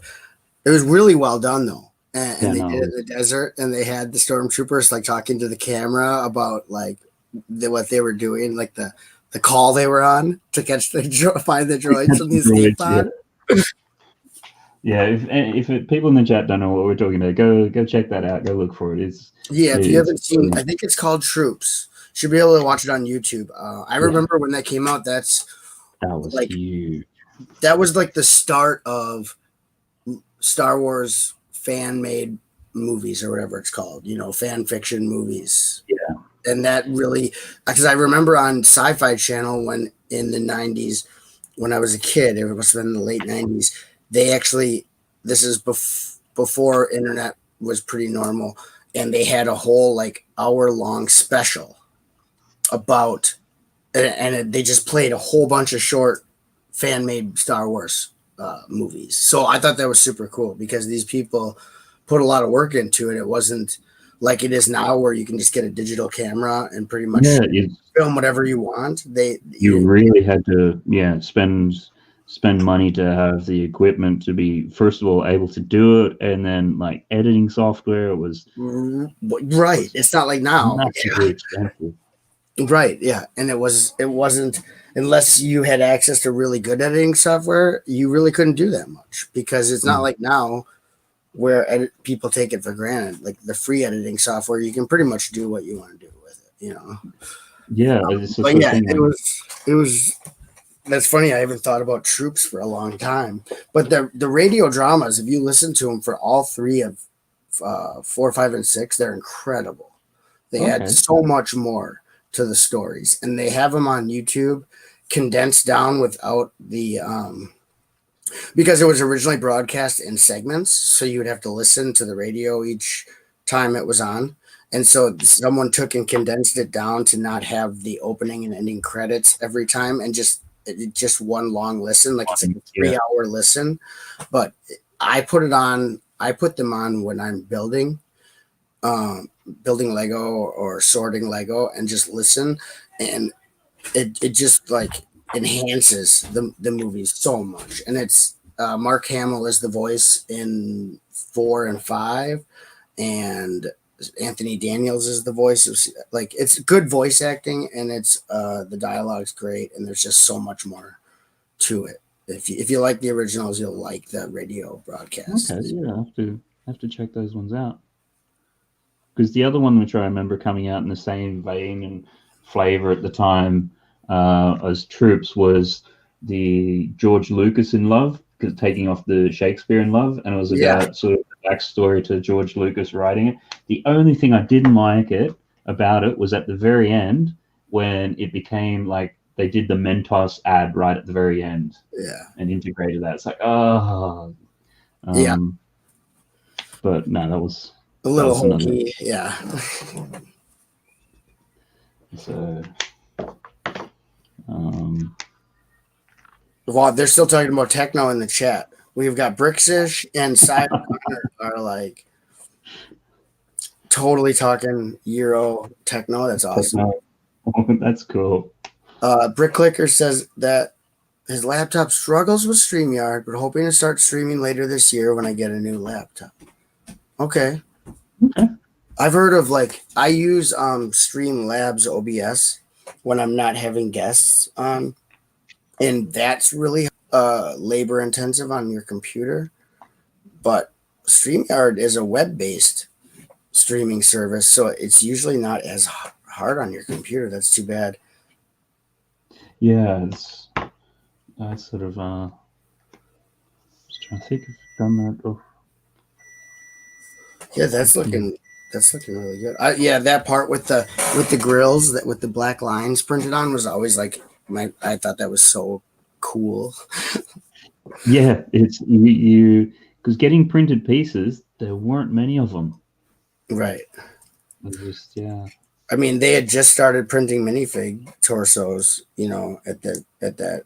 Speaker 2: It was really well done though. And they did it in the desert, and they had the stormtroopers like talking to the camera about like what they were doing, like the call they were on to catch find the droids from the escape pod.
Speaker 1: Yeah, if people in the chat don't know what we're talking about, go check that out. Go look for it.
Speaker 2: If you haven't seen, I think it's called Troops. Should be able to watch it on YouTube. I remember when that came out. That
Speaker 1: was like huge.
Speaker 2: That was like the start of Star Wars fan-made movies or whatever it's called, fan fiction movies.
Speaker 1: Yeah.
Speaker 2: And that really, because I remember on Sci-Fi Channel when in the 90s, when I was a kid, it must have been in the late 90s, they actually, this is before internet was pretty normal, and they had a whole like hour-long special about, and they just played a whole bunch of short fan-made Star Wars movies. So I thought that was super cool because these people put a lot of work into it. It wasn't like it is now where you can just get a digital camera and pretty much film whatever you want. You
Speaker 1: really had to spend money to have the equipment to be, first of all, able to do it, and then like editing software. It was
Speaker 2: right. It's not like now.
Speaker 1: Massively expensive.
Speaker 2: Right. Yeah. And it wasn't, unless you had access to really good editing software, you really couldn't do that much, because it's not like now where people take it for granted. Like the free editing software, you can pretty much do what you want to do with it,
Speaker 1: Yeah.
Speaker 2: It was, that's funny. I haven't thought about Troops for a long time, but the radio dramas, if you listen to them for all three of 4, 5, and 6, they're incredible. They add so much more to the stories, and they have them on YouTube condensed down without the because it was originally broadcast in segments, so you would have to listen to the radio each time it was on, and so someone took and condensed it down to not have the opening and ending credits every time, and just one long listen, like it's like a 3-hour listen. But I put them on when I'm building Lego or sorting Lego, and just listen, and it just like enhances the movies so much. And it's Mark Hamill is the voice in 4 and 5, and Anthony Daniels is the voice of, like, it's good voice acting, and it's the dialogue's great, and there's just so much more to it. If you like the originals, you'll like the radio broadcast.
Speaker 1: Okay, yeah, I have to check those ones out. Because the other one, which I remember coming out in the same vein and flavor at the time as Troops, was the George Lucas in Love, because taking off the Shakespeare in Love, and it was
Speaker 2: Yeah.
Speaker 1: about sort of the backstory to George Lucas writing it. The only thing I didn't like about it was at the very end when it became like they did the Mentos ad right at the very end
Speaker 2: Yeah.
Speaker 1: and integrated that. It's like, oh,
Speaker 2: Yeah.
Speaker 1: But no, that was
Speaker 2: A little
Speaker 1: another.
Speaker 2: hokey. Yeah.
Speaker 1: So,
Speaker 2: Well, they're still talking about techno in the chat. We've got Brixish and Cy O'Connor are like totally talking Euro techno. That's awesome.
Speaker 1: That's cool.
Speaker 2: Brick Clicker says that his laptop struggles with StreamYard, but hoping to start streaming later this year when I get a new laptop. Okay. I've heard of I use Streamlabs OBS when I'm not having guests on, and that's really labor intensive on your computer. But StreamYard is a web-based streaming service, so it's usually not as hard on your computer. That's too bad.
Speaker 1: Yeah, that's sort of just trying to think if I've done that. Oh.
Speaker 2: Yeah, that's looking really good. Yeah, that part with the grills that with the black lines printed on was always like I thought that was so cool.
Speaker 1: Yeah, it's you because getting printed pieces, there weren't many of them.
Speaker 2: Right.
Speaker 1: Just
Speaker 2: I mean, they had just started printing minifig torsos, at that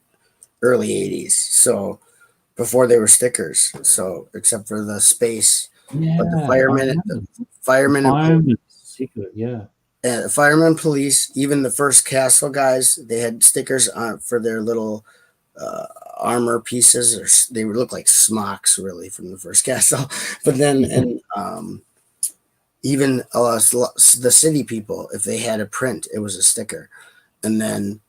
Speaker 2: early '80s. So before they were stickers. So except for the space, but the firemen,
Speaker 1: secret, yeah.
Speaker 2: Firemen, police, even the first castle guys, they had stickers on for their little armor pieces, or they would look like smocks, really, from the first castle. But then, and even the city people, if they had a print, it was a sticker. And then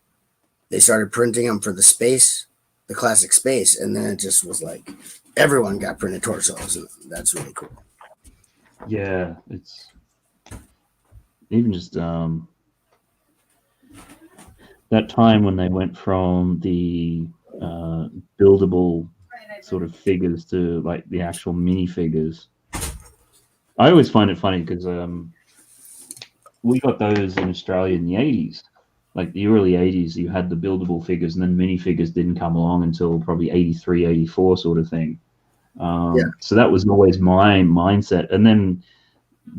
Speaker 2: they started printing them for the space, the classic space, and then it just was like everyone got printed torsos, and that's really cool.
Speaker 1: Yeah, it's even just that time when they went from the buildable sort of figures to like the actual minifigures. I always find it funny because we got those in Australia in the 80s. Like the early 80s, you had the buildable figures, and then minifigures didn't come along until probably 83, 84 sort of thing. So that was always my mindset. And then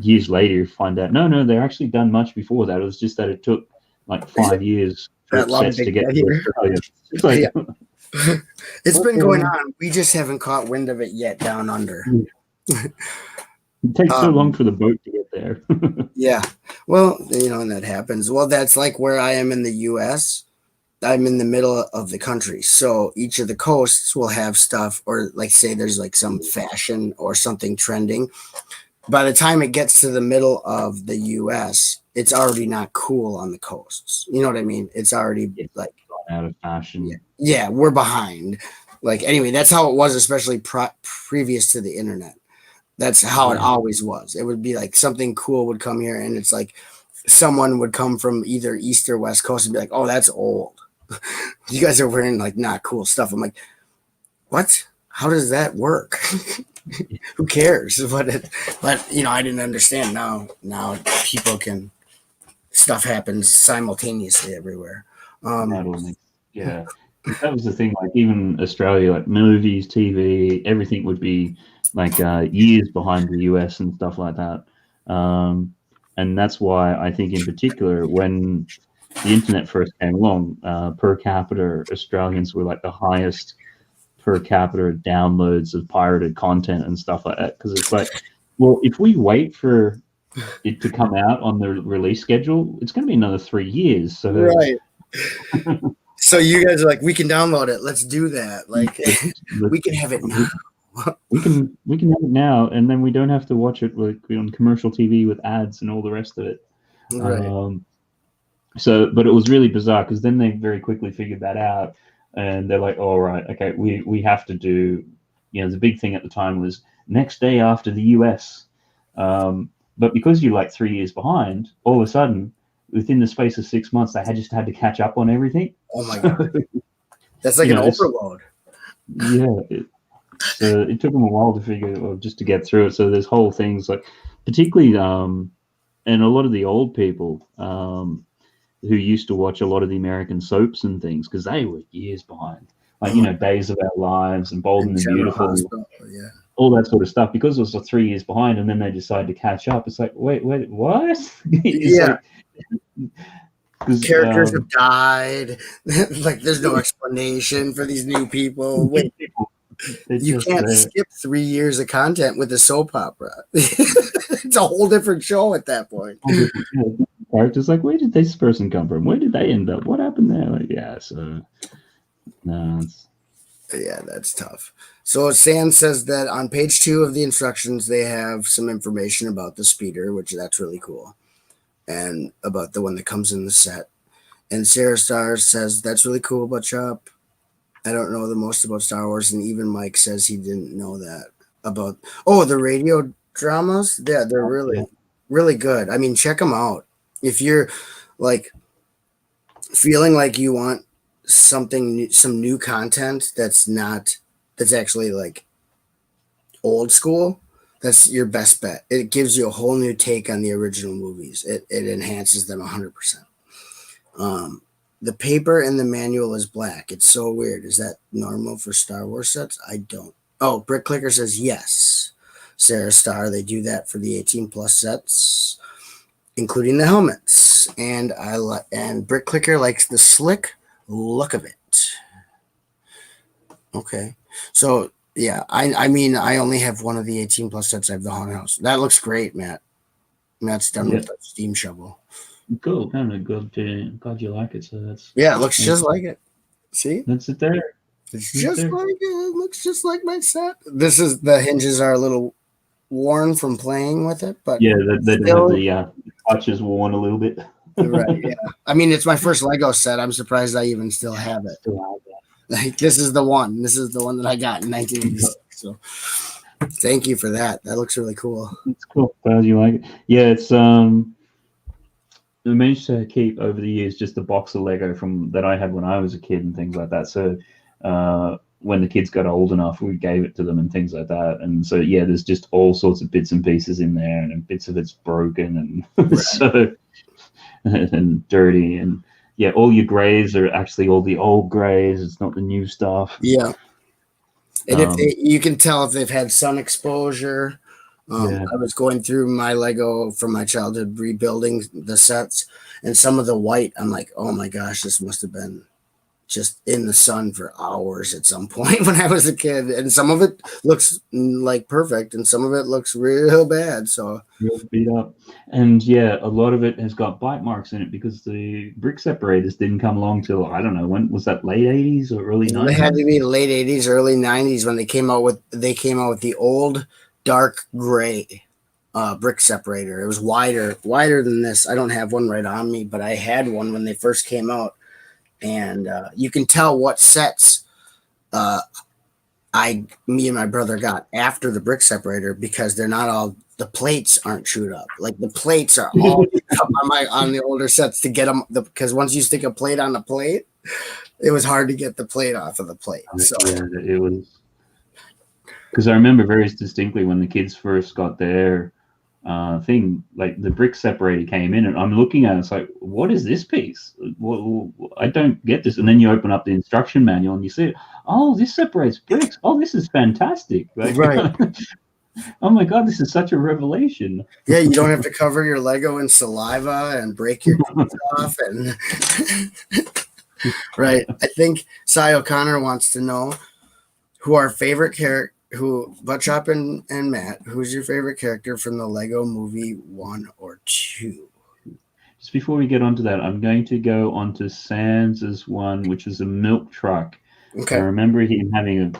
Speaker 1: years later, you find out, no, they're actually done much before that. It was just that it took like 5 years for sets to get to Australia. It's like,
Speaker 2: it's been going on. We just haven't caught wind of it yet down under.
Speaker 1: It takes so long for the boat to get there.
Speaker 2: Yeah. Well, and that happens. Well, that's like where I am in the U.S. I'm in the middle of the country. So each of the coasts will have stuff, or like say there's like some fashion or something trending. By the time it gets to the middle of the U.S., it's already not cool on the coasts. You know what I mean? It's already like
Speaker 1: out of fashion.
Speaker 2: Yeah, we're behind. Like, anyway, that's how it was, especially previous to the internet. That's how it always was. It would be like something cool would come here, and it's like someone would come from either East or West Coast and be like, "Oh, that's old. You guys are wearing like not cool stuff." I'm like, "What? How does that work?" Who cares? But I didn't understand. Now people can. Stuff happens simultaneously everywhere.
Speaker 1: Yeah, that was the thing. Like even Australia, like movies, TV, everything would be like years behind the US and stuff like that. And that's why I think, in particular, when the internet first came along, per capita Australians were like the highest per capita downloads of pirated content and stuff like that. Because it's like, well, if we wait for it to come out on the release schedule, it's going to be another 3 years. So
Speaker 2: right. So you guys are like, we can download it. Let's do that. Like, we can have it now.
Speaker 1: we can have it now, and then we don't have to watch it like on commercial TV with ads and all the rest of it.
Speaker 2: Right.
Speaker 1: But it was really bizarre because then they very quickly figured that out, and they're like, "All right, okay, we have to do." The big thing at the time was next day after the US. But because you're like 3 years behind, all of a sudden, within the space of 6 months, they just had to catch up on everything.
Speaker 2: Oh my God. That's like
Speaker 1: you
Speaker 2: an
Speaker 1: know,
Speaker 2: overload.
Speaker 1: yeah. So it took them a while to figure, or just to get through it. So there's whole things like, particularly, and a lot of the old people who used to watch a lot of the American soaps and things, because they were years behind. Like, you know, Days of Our Lives and Bold and the
Speaker 2: General
Speaker 1: Beautiful,
Speaker 2: Hospital, yeah.
Speaker 1: all that sort of stuff, because it was 3 years behind, and then they decide to catch up. It's like, wait, what? It's
Speaker 2: Yeah.
Speaker 1: like, because
Speaker 2: Characters have died. Like, there's no explanation for these new people. Wait,
Speaker 1: people, they're
Speaker 2: you
Speaker 1: just
Speaker 2: can't
Speaker 1: there.
Speaker 2: skip 3 years of content with a soap opera. It's a whole different show at that point.
Speaker 1: All different, characters, like, where did this person come from? Where did they end up? What happened there? Like, yeah, so no, it's
Speaker 2: Yeah, that's tough. So San says that on page 2 of the instructions, they have some information about the speeder, which that's really cool, and about the one that comes in the set. And Sarah Star says that's really cool about Chop. I don't know the most about Star Wars, and even Mike says he didn't know that about. Oh, the radio dramas. Yeah, they're
Speaker 1: yeah.
Speaker 2: really good. I mean, check them out if you're like feeling like you want something new, some new content that's actually like old school. That's your best bet. It gives you a whole new take on the original movies. It enhances them 100%. The paper in the manual is black. It's so weird. Is that normal for Star Wars sets? I don't. Oh, Brick Clicker says yes. Sarah Star, they do that for the 18 plus sets, including the helmets. And and Brick Clicker likes the slick look of it. Okay. So yeah, I mean I only have one of the 18 plus sets. I have the Haunted House. That looks great, Matt. Matt's done with the steam shovel.
Speaker 1: Cool, kind of good. Glad you like it. So that's
Speaker 2: Yeah, it looks just like it. See?
Speaker 1: That's it there.
Speaker 2: It's just like it. It looks just like my set. This is the hinges are a little worn from playing with it, but
Speaker 1: yeah, they didn't have the touches worn a little bit.
Speaker 2: Right, yeah. I mean, it's my first Lego set. I'm surprised I even still have it. Like, this is the one. This is the one that I got in 1986. So thank you for that. That looks really cool.
Speaker 1: It's cool. Glad you like it. Yeah, it's we managed to keep over the years just a box of Lego from that I had when I was a kid and things like that. So when the kids got old enough, we gave it to them and things like that. And so yeah, there's just all sorts of bits and pieces in there, and bits of it's broken and
Speaker 2: Right.
Speaker 1: so and dirty, and yeah, all your grays are actually all the old grays. It's not the new stuff.
Speaker 2: Yeah. And if you can tell if they've had sun exposure. I was going through my Lego from my childhood, rebuilding the sets, and some of the white, I'm like, oh my gosh, this must have been just in the sun for hours at some point when I was a kid. And some of it looks like perfect, and some of it looks real bad. So
Speaker 1: real beat up. And yeah, a lot of it has got bite marks in it because the brick separators didn't come along till, I don't know, when was that, late 80s or early 90s?
Speaker 2: It had to be late 80s, early 90s when they came out with the old dark gray brick separator. It was wider than this. I don't have one right on me, but I had one when they first came out. And you can tell what sets me and my brother got after the brick separator, because they're not all, the plates aren't chewed up. Like, the plates are all up on the older sets to get them, because once you stick a plate on the plate, it was hard to get the plate off of the plate. So
Speaker 1: yeah, it was, because I remember very distinctly when the kids first got their thing, like the brick separator came in, and I'm looking at it, it's like, what is this piece? I don't get this. And then you open up the instruction manual and you see, oh, this separates bricks. Oh, this is fantastic. Like,
Speaker 2: right.
Speaker 1: Oh my god, this is such a revelation.
Speaker 2: Yeah, you don't have to cover your Lego in saliva and break your teeth off. And right. I think Cy O'Connor wants to know who our favorite character, Buttchop and Matt, who's your favorite character from the Lego movie 1 or 2?
Speaker 1: Just before we get onto that, I'm going to go onto Sands' one, which is a milk truck.
Speaker 2: Okay.
Speaker 1: I remember him having a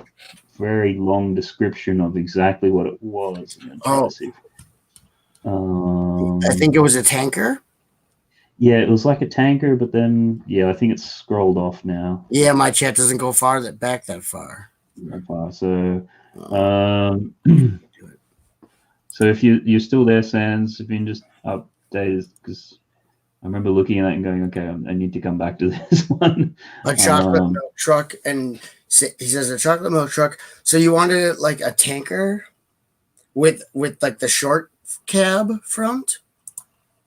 Speaker 1: very long description of exactly what it was.
Speaker 2: I think it was a tanker.
Speaker 1: Yeah, it was like a tanker, but then I think it's scrolled off now.
Speaker 2: Yeah, my chat doesn't go back that far.
Speaker 1: So so if you're still there, Sans, if you can just update us, because I remember looking at that and going, okay, I need to come back to this one.
Speaker 2: A chocolate milk truck, and he says a chocolate milk truck. So you wanted it like a tanker with like the short cab front?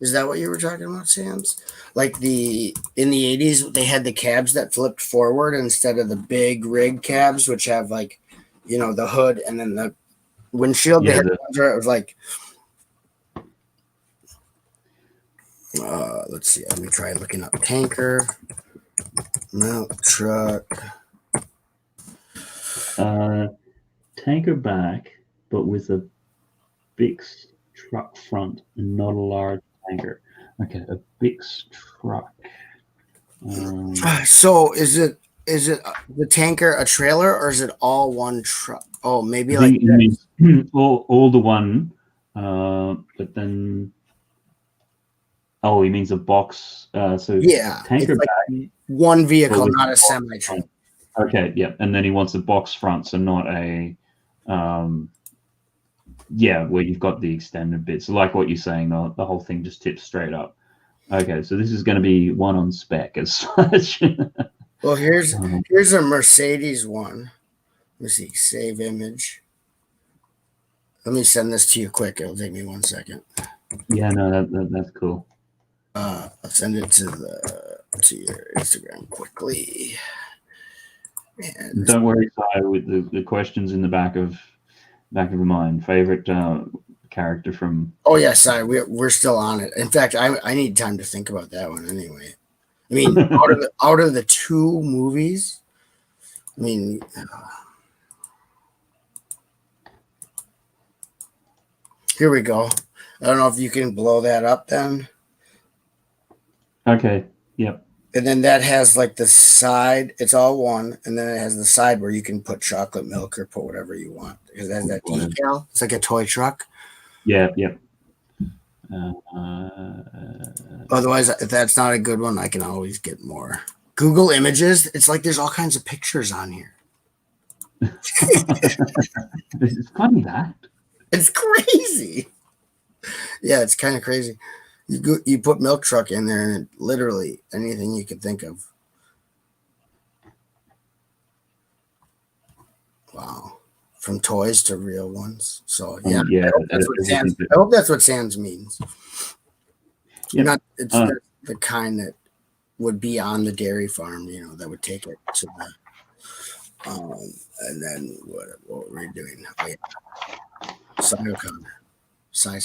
Speaker 2: Is that what you were talking about, Sans? Like in the 80s, they had the cabs that flipped forward instead of the big rig cabs, which have like, the hood and then the windshield. They had the ones where it was like, let's see. Let me try looking up tanker, milk truck.
Speaker 1: Tanker back, but with a Bix truck front and not a large tanker. Okay, a Bix truck.
Speaker 2: So is it the tanker a trailer or is it all one truck? Oh, maybe
Speaker 1: like all the one, but then he means a box. So
Speaker 2: yeah,
Speaker 1: tanker
Speaker 2: like
Speaker 1: back,
Speaker 2: one vehicle, not a semi truck.
Speaker 1: Okay, yeah, and then he wants a box front, so not a where you've got the extended bits. So like what you're saying, the whole thing just tips straight up. Okay, so this is going to be one on spec as such.
Speaker 2: Well, here's a Mercedes one. Let me see, save image. Let me send this to you quick. It'll take me 1 second.
Speaker 1: Yeah, no, that's cool.
Speaker 2: I'll send it to your Instagram quickly.
Speaker 1: And don't worry, Si, with the questions in the back of your mind. Favorite character from?
Speaker 2: Oh yeah, Si, we're still on it. In fact, I need time to think about that one anyway. I mean, out of the two movies, I mean, here we go. I don't know if you can blow that up then.
Speaker 1: Okay. Yep.
Speaker 2: And then that has like the side, it's all one, and then it has the side where you can put chocolate milk or put whatever you want because it has that decal. It's like a toy truck.
Speaker 1: Yeah, yep.
Speaker 2: Otherwise, if that's not a good one, I can always get more. Google Images, it's like there's all kinds of pictures on here.
Speaker 1: It's funny that.
Speaker 2: It's crazy. Yeah, it's kind of crazy. You put milk truck in there and literally anything you could think of. Wow. From toys to real ones. So yeah, I hope that's what Sans means. Yep. It's the kind that would be on the dairy farm, that would take it to the and then what were we doing? Oh, yeah. Sai.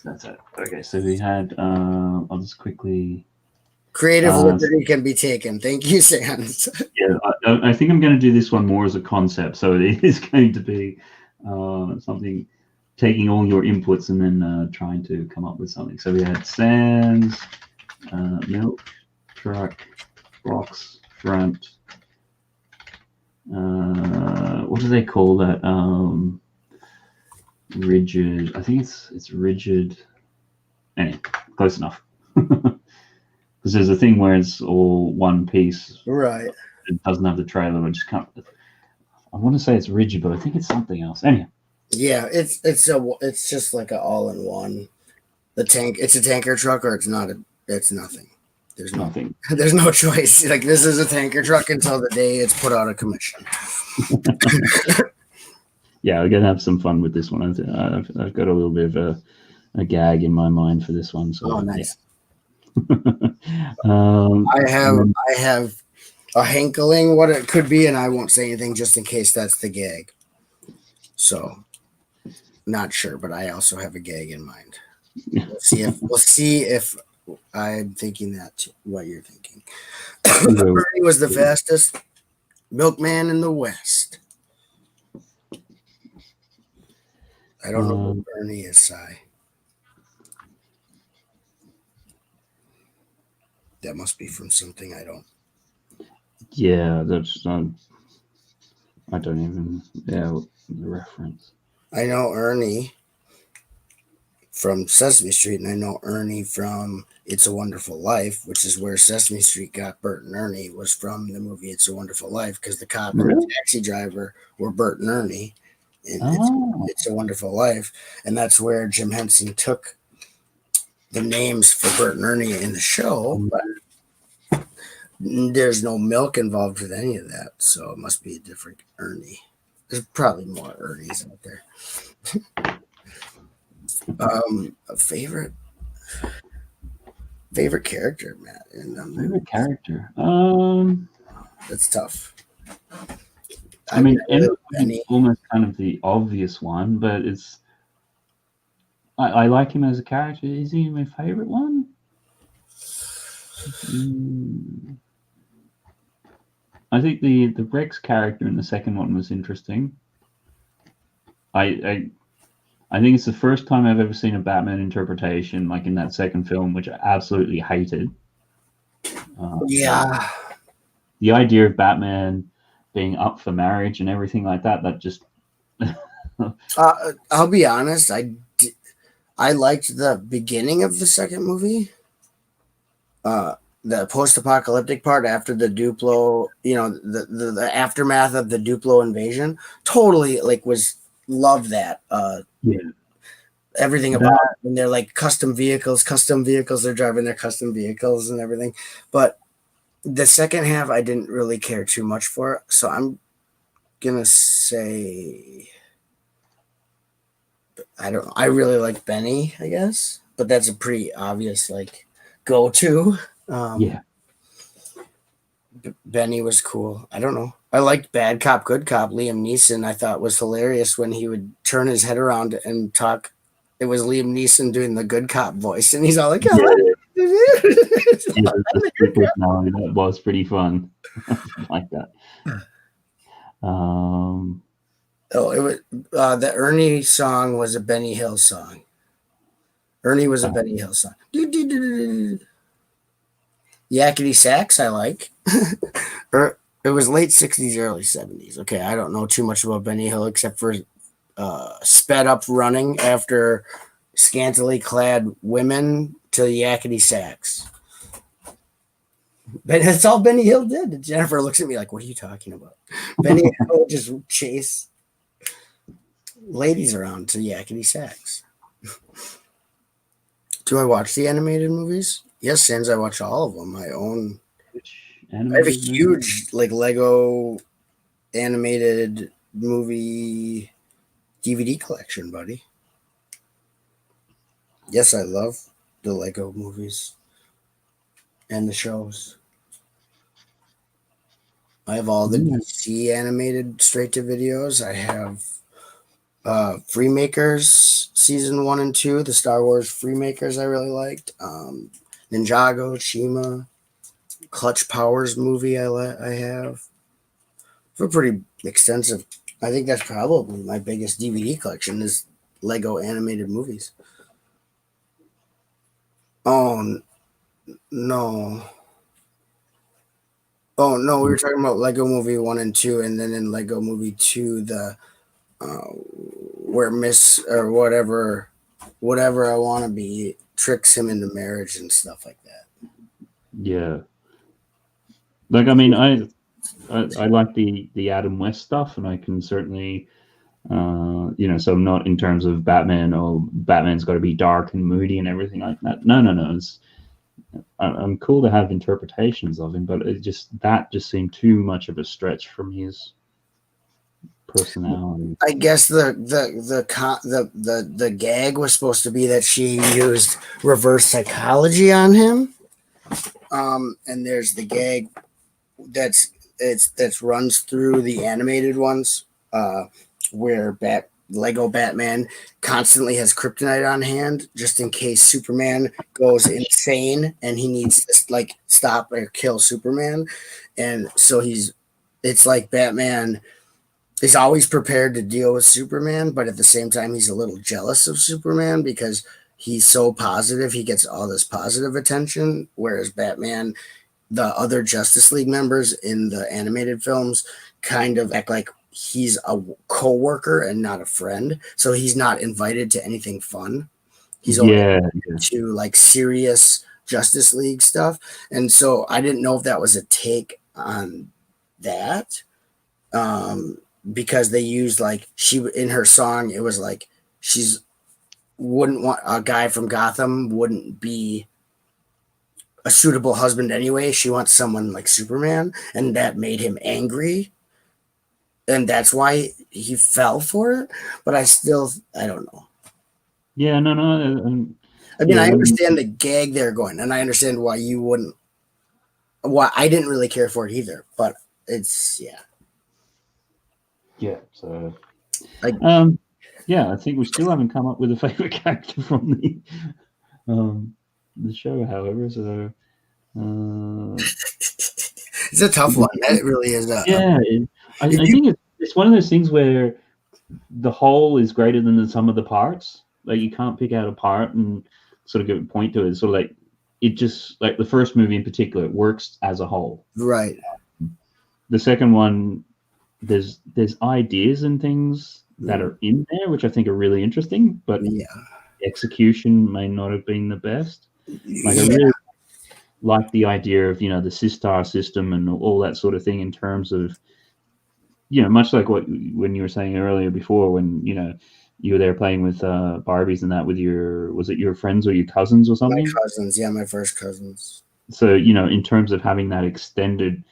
Speaker 1: That's it. Okay, so we had I'll just quickly
Speaker 2: creative liberty can be taken. Thank you, Sans.
Speaker 1: Yeah, I think I'm going to do this one more as a concept. So it is going to be something taking all your inputs and then trying to come up with something. So we had Sans, milk, truck, box, front. What do they call that? Rigid. I think it's rigid. Anyway, close enough. Because there's a thing where it's all one piece,
Speaker 2: right?
Speaker 1: It doesn't have the trailer, which can't. I want to say it's rigid, but I think it's something else. Anyhow.
Speaker 2: Yeah, it's just like an all-in-one. The tank. It's a tanker truck, or it's not. It's nothing. There's
Speaker 1: nothing.
Speaker 2: There's no choice. Like this is a tanker truck until the day it's put out of commission.
Speaker 1: Yeah, we're gonna have some fun with this one. I've got a little bit of a gag in my mind for this one. So
Speaker 2: nice.
Speaker 1: Yeah.
Speaker 2: I have a hankling what it could be, and I won't say anything just in case that's the gag. So, not sure, but I also have a gag in mind. We'll see if I'm thinking that what you're thinking. Bernie was the fastest milkman in the West. I don't know what Bernie is, Si. That must be from something I don't.
Speaker 1: Yeah, that's not. I don't even. Yeah, the reference.
Speaker 2: I know Ernie from Sesame Street, and I know Ernie from It's a Wonderful Life, which is where Sesame Street got Bert and Ernie, was from the movie It's a Wonderful Life, because the cop and the taxi driver were Bert and Ernie in It's a Wonderful Life, and that's where Jim Henson took the names for Bert and Ernie in the show, but there's no milk involved with any of that, so it must be a different Ernie. There's probably more Ernies out there. A favorite character, Matt.
Speaker 1: Favorite character.
Speaker 2: That's tough.
Speaker 1: I mean, Emmett almost kind of the obvious one, but it's. I like him as a character. Is he my favorite one? I think the Rex character in the second one was interesting. I think it's the first time I've ever seen a Batman interpretation like in that second film, which I absolutely hated.
Speaker 2: Yeah.
Speaker 1: The idea of Batman being up for marriage and everything like that just.
Speaker 2: I'll be honest. I liked the beginning of the second movie. The post-apocalyptic part after the Duplo, the aftermath of the Duplo invasion. Totally loved that.
Speaker 1: Yeah.
Speaker 2: Everything about it. When they're like custom vehicles, they're driving their custom vehicles and everything. But the second half, I didn't really care too much for. So I'm gonna say, I don't know. I really like Benny, I guess, but that's a pretty obvious go-to.
Speaker 1: Yeah.
Speaker 2: Benny was cool. I don't know. I liked Bad Cop, Good Cop. Liam Neeson, I thought was hilarious when he would turn his head around and talk. It was Liam Neeson doing the good cop voice, and he's all like,
Speaker 1: that was pretty fun. Like that.
Speaker 2: It was the Ernie song was a Benny Hill song. Ernie was a Benny Hill song. Yakety Sax, I like. It was late 60s, early 70s. Okay, I don't know too much about Benny Hill except for sped up running after scantily clad women to Yakety Sax. But that's all Benny Hill did. Jennifer looks at me like, what are you talking about? Benny Hill just chase ladies around to Yakety Sax. Do I watch the animated movies? Yes, since I watch all of them. I have a huge Lego animated movie DVD collection, buddy. Yes, I love the Lego movies and the shows. I have all the DC animated straight to videos. I have Freemakers season 1 and 2, the Star Wars Freemakers I really liked. Ninjago, Shima, Clutch Powers movie I have. For pretty extensive. I think that's probably my biggest DVD collection is Lego animated movies. Oh, no. Oh, no, we were talking about Lego Movie 1 and 2, and then in Lego Movie 2, the where Miss or whatever I want to be tricks him into marriage and stuff like that.
Speaker 1: Yeah. Like, I mean, I like the Adam West stuff, and I can certainly, so I'm not in terms of Batman or Batman's got to be dark and moody and everything like that. No. I'm cool to have interpretations of him, but that just seemed too much of a stretch from his personality.
Speaker 2: I guess the gag was supposed to be that she used reverse psychology on him, and there's the gag that runs through the animated ones, where Lego Batman constantly has kryptonite on hand just in case Superman goes insane and he needs to stop or kill Superman, and so it's like Batman is always prepared to deal with Superman, but at the same time he's a little jealous of Superman because he's so positive, he gets all this positive attention, whereas Batman, the other Justice League members in the animated films kind of act like he's a co-worker and not a friend. So he's not invited to anything fun. He's only to serious Justice League stuff. And so I didn't know if that was a take on that. Because they used she in her song, it was she's wouldn't want a guy from Gotham wouldn't be a suitable husband anyway. She wants someone like Superman, and that made him angry, and that's why he fell for it. But I don't know.
Speaker 1: Yeah, no,
Speaker 2: I mean,
Speaker 1: yeah,
Speaker 2: I
Speaker 1: when
Speaker 2: understand the gag they're going, and I understand why you wouldn't. Why I didn't really care for it either, but it's
Speaker 1: yeah, so
Speaker 2: like
Speaker 1: yeah, I think we still haven't come up with a favorite character from the show. However, so
Speaker 2: it's a tough one. That really is
Speaker 1: yeah,
Speaker 2: if
Speaker 1: I
Speaker 2: you
Speaker 1: think it's one of those things where the whole is greater than the sum of the parts. Like you can't pick out a part and sort of give a point to it. So like it just like the first movie in particular, it works as a whole.
Speaker 2: right.
Speaker 1: The second one, there's ideas and things that are in there which I think are really interesting, but
Speaker 2: Yeah.
Speaker 1: execution may not have been the best. Like I
Speaker 2: Yeah.
Speaker 1: really like the idea of the Sistar system and all that sort of thing in terms of much like when you were saying earlier before when you were there playing with Barbies and that with was it your friends or your cousins or
Speaker 2: My
Speaker 1: something?
Speaker 2: cousins, yeah, my first cousins.
Speaker 1: So in terms of having that extended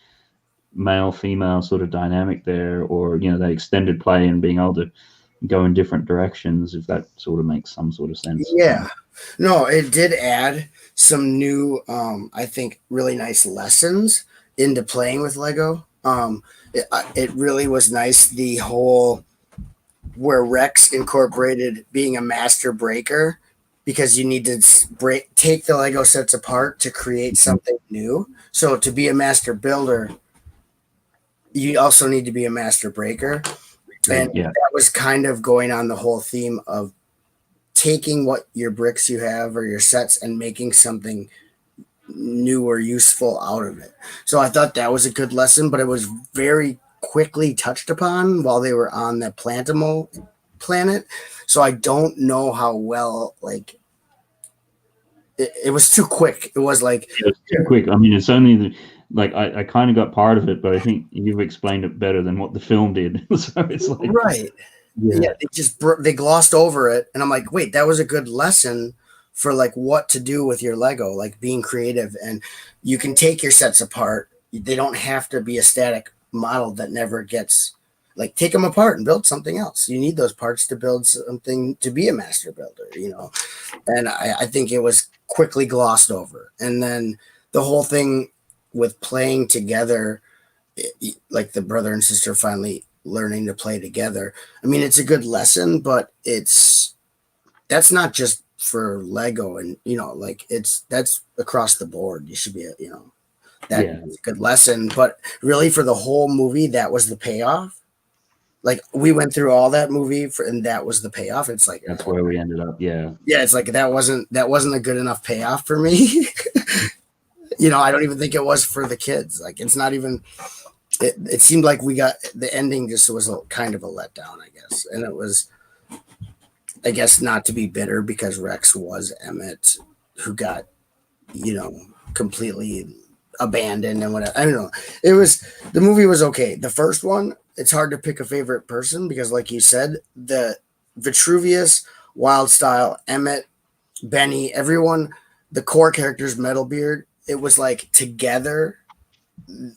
Speaker 1: male female sort of dynamic there, or that extended play and being able to go in different directions, if that sort of makes some sort of sense.
Speaker 2: Yeah. No, it did add some new, I think, really nice lessons into playing with Lego. It really was nice. The whole where Rex incorporated being a master breaker because you need to take the Lego sets apart to create something new. So to be a master builder, you also need to be a master breaker. And
Speaker 1: Yeah,
Speaker 2: that was kind of going on the whole theme of taking what your bricks you have or your sets and making something new or useful out of it. So I thought that was a good lesson, but it was very quickly touched upon while they were on the Plantimo planet. So I don't know how well it was too quick. It was like
Speaker 1: it's too quick. I mean, it's only like I kind of got part of it, but I think you've explained it better than what the film did. So it's like
Speaker 2: right. Yeah, they glossed over it, and I'm like, wait, that was a good lesson for like what to do with your Lego, like being creative, and you can take your sets apart. They don't have to be a static model that never gets like take them apart and build something else. You need those parts to build something to be a master builder. And I think it was quickly glossed over, and then the whole thing with playing together, like the brother and sister finally learning to play together. I mean, it's a good lesson, but that's not just for Lego, and that's across the board. You should be that's a good lesson, but really for the whole movie, that was the payoff. Like we went through all that movie and that was the payoff. It's like
Speaker 1: that's where we ended up. Yeah,
Speaker 2: it's like that wasn't a good enough payoff for me. I don't even think it was for the kids. Like it's not even. It seemed like we got the ending just was kind of a letdown, I guess. And it was, I guess, not to be bitter because Rex was Emmett who got, completely abandoned and whatever. I don't know. The movie was okay. The first one, it's hard to pick a favorite person because, like you said, the Vitruvius, Wildstyle, Emmett, Benny, everyone, the core characters, Metalbeard, it was like together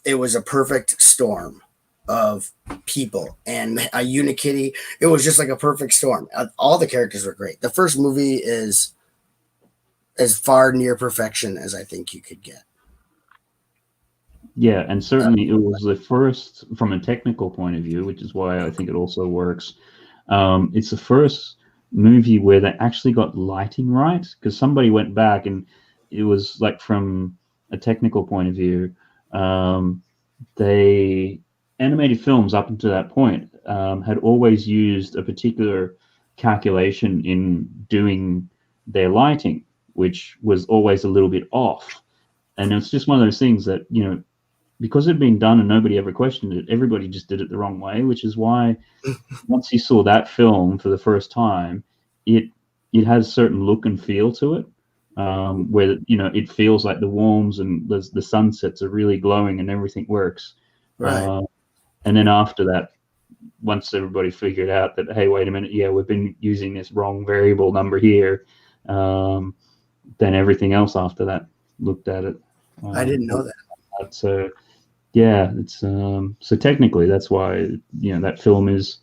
Speaker 2: it was a perfect storm of people and a Unikitty. It was just like a perfect storm. All the characters were great. The first movie is as far near perfection as I think you could get.
Speaker 1: Yeah, and certainly it was the first from a technical point of view, which is why I think it also works. It's the first movie where they actually got lighting right because somebody went back and it was like from a technical point of view. They animated films up until that point had always used a particular calculation in doing their lighting, which was always a little bit off. And it's just one of those things that, because it had been done and nobody ever questioned it, everybody just did it the wrong way, which is why once you saw that film for the first time, it has a certain look and feel to it. Where it feels like the warms and the sunsets are really glowing and everything works.
Speaker 2: Right.
Speaker 1: And then after that, once everybody figured out that, hey, wait a minute, yeah, we've been using this wrong variable number here, then everything else after that looked at it.
Speaker 2: I didn't know that.
Speaker 1: So yeah, it's so technically that's why that film is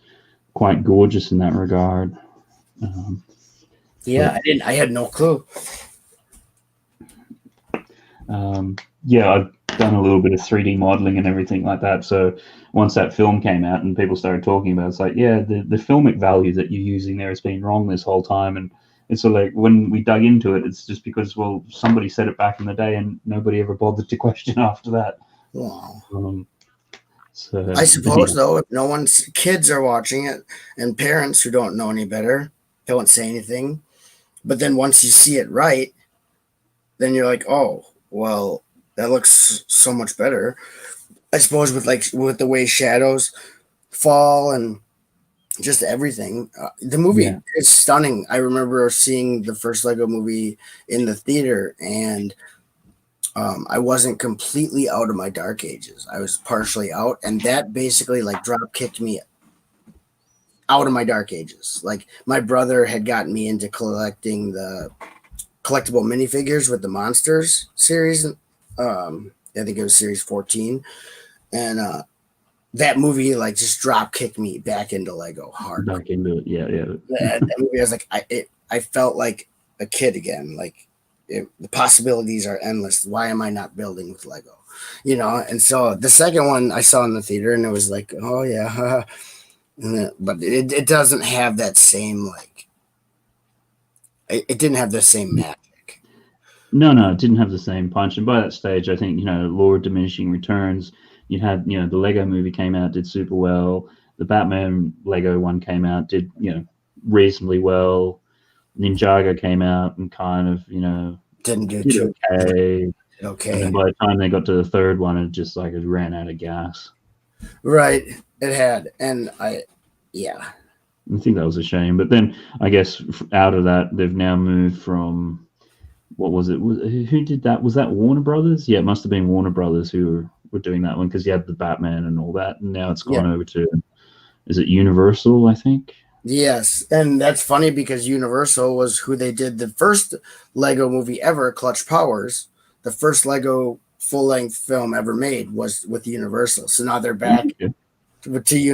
Speaker 1: quite gorgeous in that regard.
Speaker 2: Yeah, I had no clue.
Speaker 1: Yeah, I've done a little bit of 3D modeling and everything like that. So once that film came out and people started talking about it, it's like, yeah, the filmic value that you're using there has been wrong this whole time. And it's sort of like when we dug into it, it's just because, well, somebody said it back in the day and nobody ever bothered to question after that.
Speaker 2: Wow.
Speaker 1: So
Speaker 2: I suppose, though, if no one's kids are watching it and parents who don't know any better don't say anything, but then once you see it right, then you're like, oh, well, that looks so much better. I suppose with the way shadows fall and just everything. The movie is stunning. I remember seeing the first Lego movie in the theater, and I wasn't completely out of my dark ages. I was partially out, and that basically like drop kicked me out of my dark ages. Like my brother had gotten me into collecting the collectible minifigures with the Monsters series. I think it was series 14, and that movie like just drop kicked me back into Lego hard.
Speaker 1: Back into it, yeah.
Speaker 2: That movie, I was like, I felt like a kid again. Like the possibilities are endless. Why am I not building with Lego? And so the second one I saw in the theater, and it was like, oh yeah, but it doesn't have that same like. It didn't have the same magic.
Speaker 1: No, it didn't have the same punch. And by that stage, I think law of diminishing returns. You had the Lego movie came out, did super well. The Batman Lego one came out, did reasonably well. Ninjago came out and kind of
Speaker 2: didn't do too
Speaker 1: okay.
Speaker 2: Okay.
Speaker 1: And then by the time they got to the third one, it just like it ran out of gas.
Speaker 2: Right, it had, and I
Speaker 1: think that was a shame. But then I guess out of that, they've now moved from. What was it? Who did that? Was that Warner Brothers? Yeah, it must have been Warner Brothers who were doing that one because you had the Batman and all that. And now it's gone over to, is it Universal, I think?
Speaker 2: Yes, and that's funny because Universal was who they did the first Lego movie ever, Clutch Powers. The first Lego full-length film ever made was with Universal. So now they're back to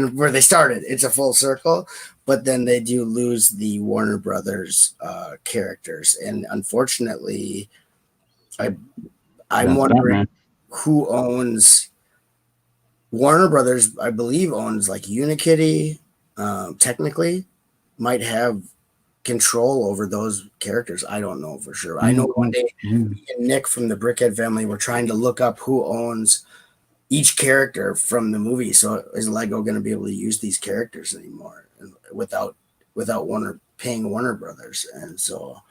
Speaker 2: where they started. It's a full circle, but then they do lose the Warner Brothers characters, and unfortunately, I'm wondering who owns Warner Brothers. I believe owns like Unikitty. Technically, might have control over those characters. I don't know for sure. I know one day me and Nick from the Brickhead family were trying to look up who owns each character from the movie. So is Lego going to be able to use these characters anymore without paying Warner Brothers? And so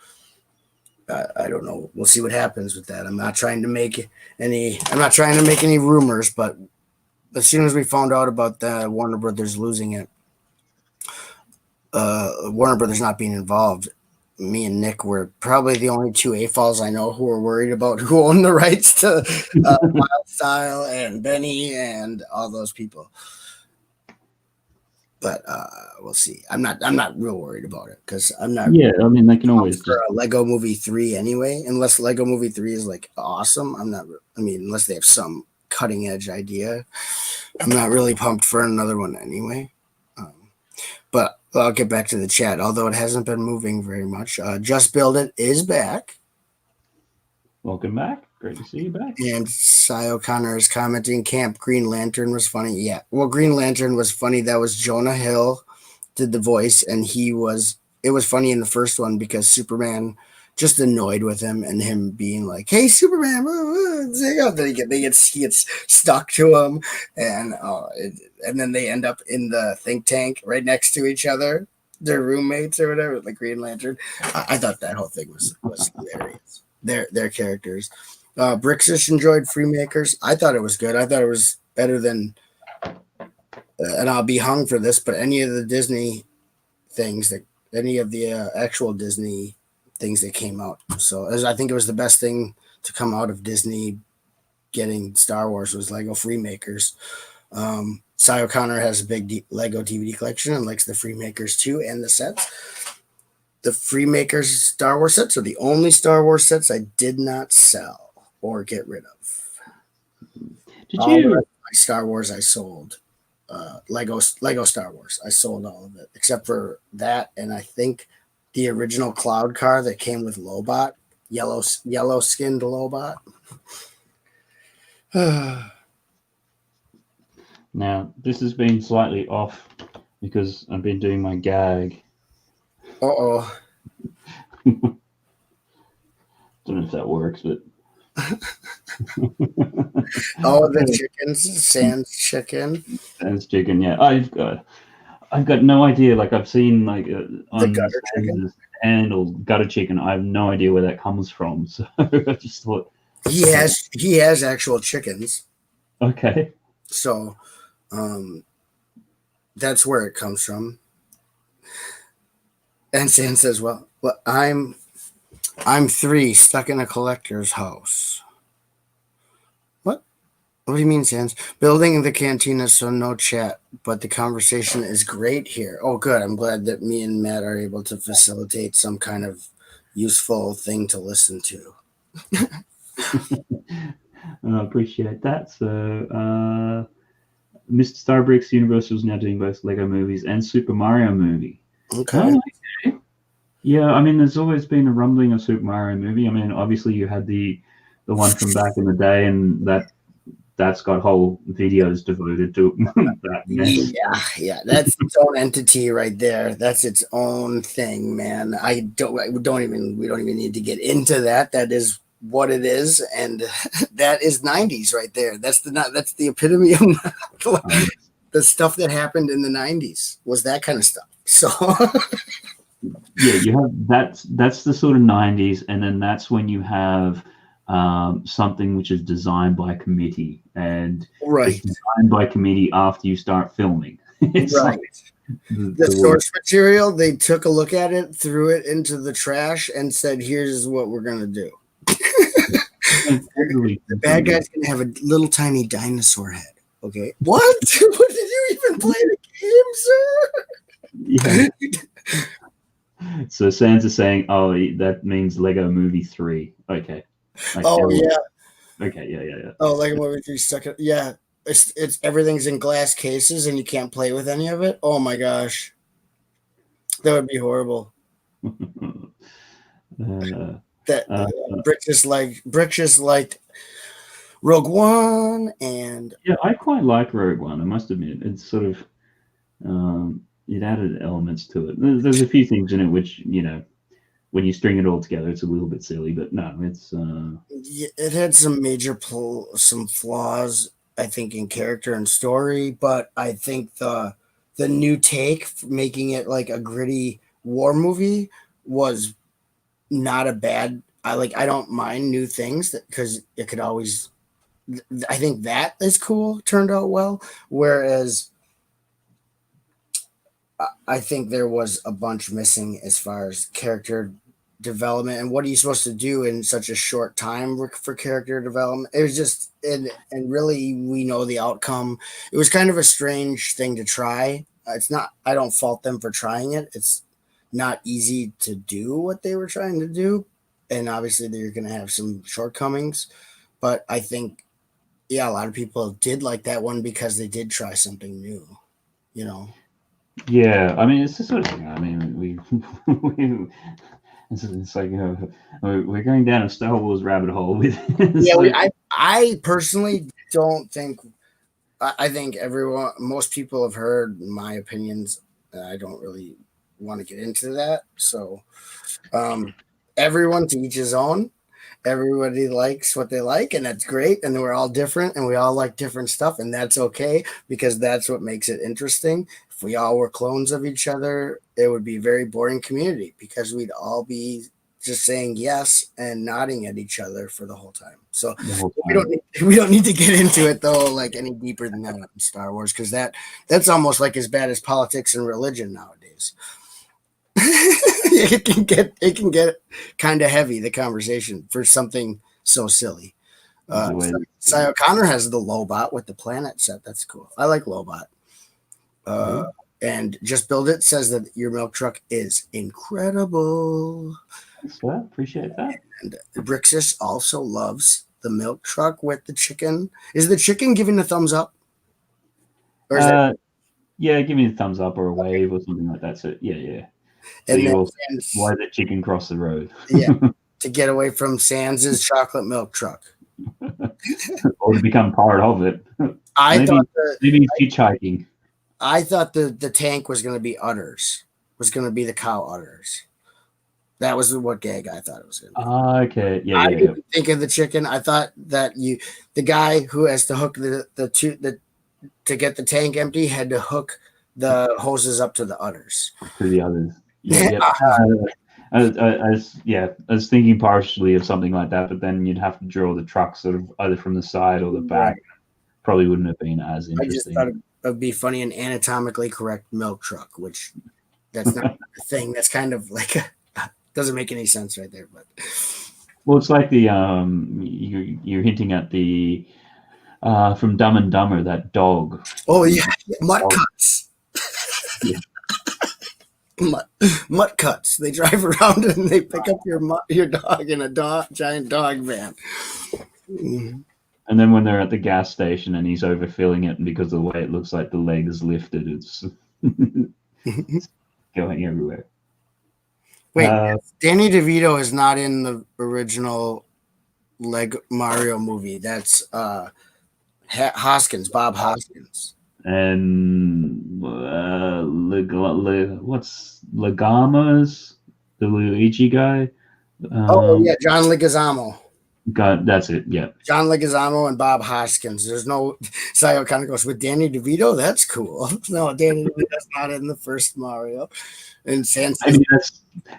Speaker 2: I don't know. We'll see what happens with that. I'm not trying to make any rumors, but as soon as we found out about the Warner Brothers losing it, Warner Brothers not being involved, me and Nick were probably the only two AFOLs I know who were worried about who owned the rights to Wild Style and Benny and all those people. But we'll see. I'm not real worried about it because I'm not.
Speaker 1: Yeah, I mean they can always
Speaker 2: for a Lego Movie 3 anyway. Unless Lego Movie 3 is like awesome, I'm not. I mean, unless they have some cutting edge idea, I'm not really pumped for another one anyway. But I'll get back to the chat. Although it hasn't been moving very much. Just Build It is back.
Speaker 1: Welcome back. Great to see you back.
Speaker 2: And Cy O'Connor is commenting, Camp Green Lantern was funny. Yeah. Well, Green Lantern was funny. That was Jonah Hill did the voice, and it was funny in the first one because Superman just annoyed with him and him being like, hey, Superman, then he gets stuck to him, and then they end up in the think tank right next to each other, their roommates or whatever, like Green Lantern. I thought that whole thing was hilarious. Their characters. Brixish enjoyed Freemakers. I thought it was good. I thought it was better than, and I'll be hung for this, but any of the Disney things any of the actual Disney things that came out. So I think it was the best thing to come out of Disney getting Star Wars was Lego Freemakers. Cy O'Connor has a big Lego DVD collection and likes the Freemakers too and the sets. The Freemakers Star Wars sets are the only Star Wars sets I did not sell or get rid of.
Speaker 1: Did
Speaker 2: All the
Speaker 1: you?
Speaker 2: rest of my Star Wars I sold. Lego Star Wars. I sold all of it except for that, and I think the original Cloud car that came with Lobot, yellow skinned Lobot.
Speaker 1: Now, this has been slightly off because I've been doing my gag.
Speaker 2: Uh-oh.
Speaker 1: Don't know if that works, but
Speaker 2: Oh, the chickens, Sans chicken.
Speaker 1: Sans chicken, yeah. I've got no idea. Like I've seen like on
Speaker 2: gutter chicken?
Speaker 1: and or gutter chicken. I have no idea where that comes from. So I just thought
Speaker 2: He has actual chickens.
Speaker 1: okay.
Speaker 2: So that's where it comes from. And Sans says, well, I'm 3 stuck in a collector's house. What do you mean, Sans? Building the cantina, so no chat, but the conversation is great here. Oh, good. I'm glad that me and Matt are able to facilitate some kind of useful thing to listen to.
Speaker 1: I appreciate that. So Mr. Starbricks Universal is now doing both Lego movies and Super Mario movie.
Speaker 2: Okay.
Speaker 1: Oh, okay. Yeah, I mean, there's always been a rumbling of Super Mario movie. I mean, obviously you had the one from back in the day, and that's got whole videos devoted to that mess.
Speaker 2: Yeah, that's its own entity right there. That's its own thing, man. We don't even need to get into that. That is what it is, and that is 90s right there. That's the epitome of the stuff that happened in the 90s was that kind of stuff. So
Speaker 1: yeah, you have that's the sort of 90s, and then that's when you have something which is designed by committee, and
Speaker 2: right,
Speaker 1: it's designed by committee after you start filming. It's
Speaker 2: right.
Speaker 1: like
Speaker 2: The source material, they took a look at it, threw it into the trash, and said, "Here's what we're gonna do." The bad guy's gonna have a little tiny dinosaur head. Okay, what? What did you even play the game, sir?
Speaker 1: Yeah. So Sans is saying, "Oh, that means Lego Movie 3." Okay.
Speaker 2: Oh yeah.
Speaker 1: Okay. Yeah.
Speaker 2: Oh, Lego Movie 3 stuck it. Yeah, it's everything's in glass cases and you can't play with any of it. Oh my gosh, that would be horrible. Brick just liked Rogue One, and
Speaker 1: yeah, I quite like Rogue One. I must admit, it's sort of it added elements to it. There's a few things in it which when you string it all together, it's a little bit silly, but no, it's
Speaker 2: it had some major some flaws, I think, in character and story. But I think the new take, making it like a gritty war movie, was not a bad. I don't mind new things because it could always. I think that is cool. Turned out well, whereas I think there was a bunch missing as far as character development and what are you supposed to do in such a short time for character development. It was just and really we know the outcome. It was kind of a strange thing to try. It's not, I don't fault them for trying it. It's not easy to do what they were trying to do, and obviously they're going to have some shortcomings, but I think a lot of people did like that one because they did try something new.
Speaker 1: Yeah, I mean, it's the sort of thing. I mean, it's like we're going down a Star Wars rabbit hole with.
Speaker 2: I personally don't think. I think most people have heard my opinions. I don't really want to get into that. So, everyone to each his own. Everybody likes what they like, and that's great. And we're all different, and we all like different stuff, and that's okay because that's what makes it interesting. If we all were clones of each other, it would be a very boring community because we'd all be just saying yes and nodding at each other for the whole time. So we don't need to get into it though, like any deeper than that in Star Wars, because that's almost like as bad as politics and religion nowadays. it can get kind of heavy, the conversation, for something so silly. Cy O'Connor has the Lobot with the planet set. That's cool. I like Lobot. And Just Build It says that your milk truck is incredible.
Speaker 1: Thanks for that. Appreciate that.
Speaker 2: And Brixis also loves the milk truck with the chicken. Is the chicken giving a thumbs up? Or is
Speaker 1: yeah, give me a thumbs up or a wave or something like that. So yeah. So
Speaker 2: and
Speaker 1: you also why the chicken cross the road.
Speaker 2: Yeah, to get away from Sans' chocolate milk truck.
Speaker 1: Or to become part of it. Maybe hitchhiking.
Speaker 2: I thought the tank was going to be udders. Was going to be the cow udders. That was what gag I thought it was going to
Speaker 1: be. Okay. Yeah.
Speaker 2: I didn't think of the chicken. I thought that the guy who has to hook to get the tank empty had to hook the hoses up to the udders.
Speaker 1: To the others. Yeah. I was thinking partially of something like that, but then you'd have to draw the truck sort of either from the side or the back. Probably wouldn't have been as interesting.
Speaker 2: I just thought it would be funny, an anatomically correct milk truck, which that's not a thing. That's kind of like doesn't make any sense right there. But
Speaker 1: well, it's like the you're hinting at the from Dumb and Dumber, that dog.
Speaker 2: Oh yeah, mutt cuts.
Speaker 1: Yeah.
Speaker 2: Mutt cuts. They drive around and they pick up your dog in a giant dog van.
Speaker 1: Mm-hmm. And then when they're at the gas station and he's overfilling it, and because of the way it looks like the leg is lifted, it's going everywhere.
Speaker 2: Wait, Danny DeVito is not in the original Lego Mario movie. That's Hoskins, Bob Hoskins.
Speaker 1: And what's Leguizamo's, the Luigi guy?
Speaker 2: John Leguizamo.
Speaker 1: That's it. Yeah,
Speaker 2: John Leguizamo and Bob Hoskins. There's no Cy O'Connor goes with Danny DeVito. That's cool. No, Danny DeVito's not in the first Mario. And Sans.
Speaker 1: I mean,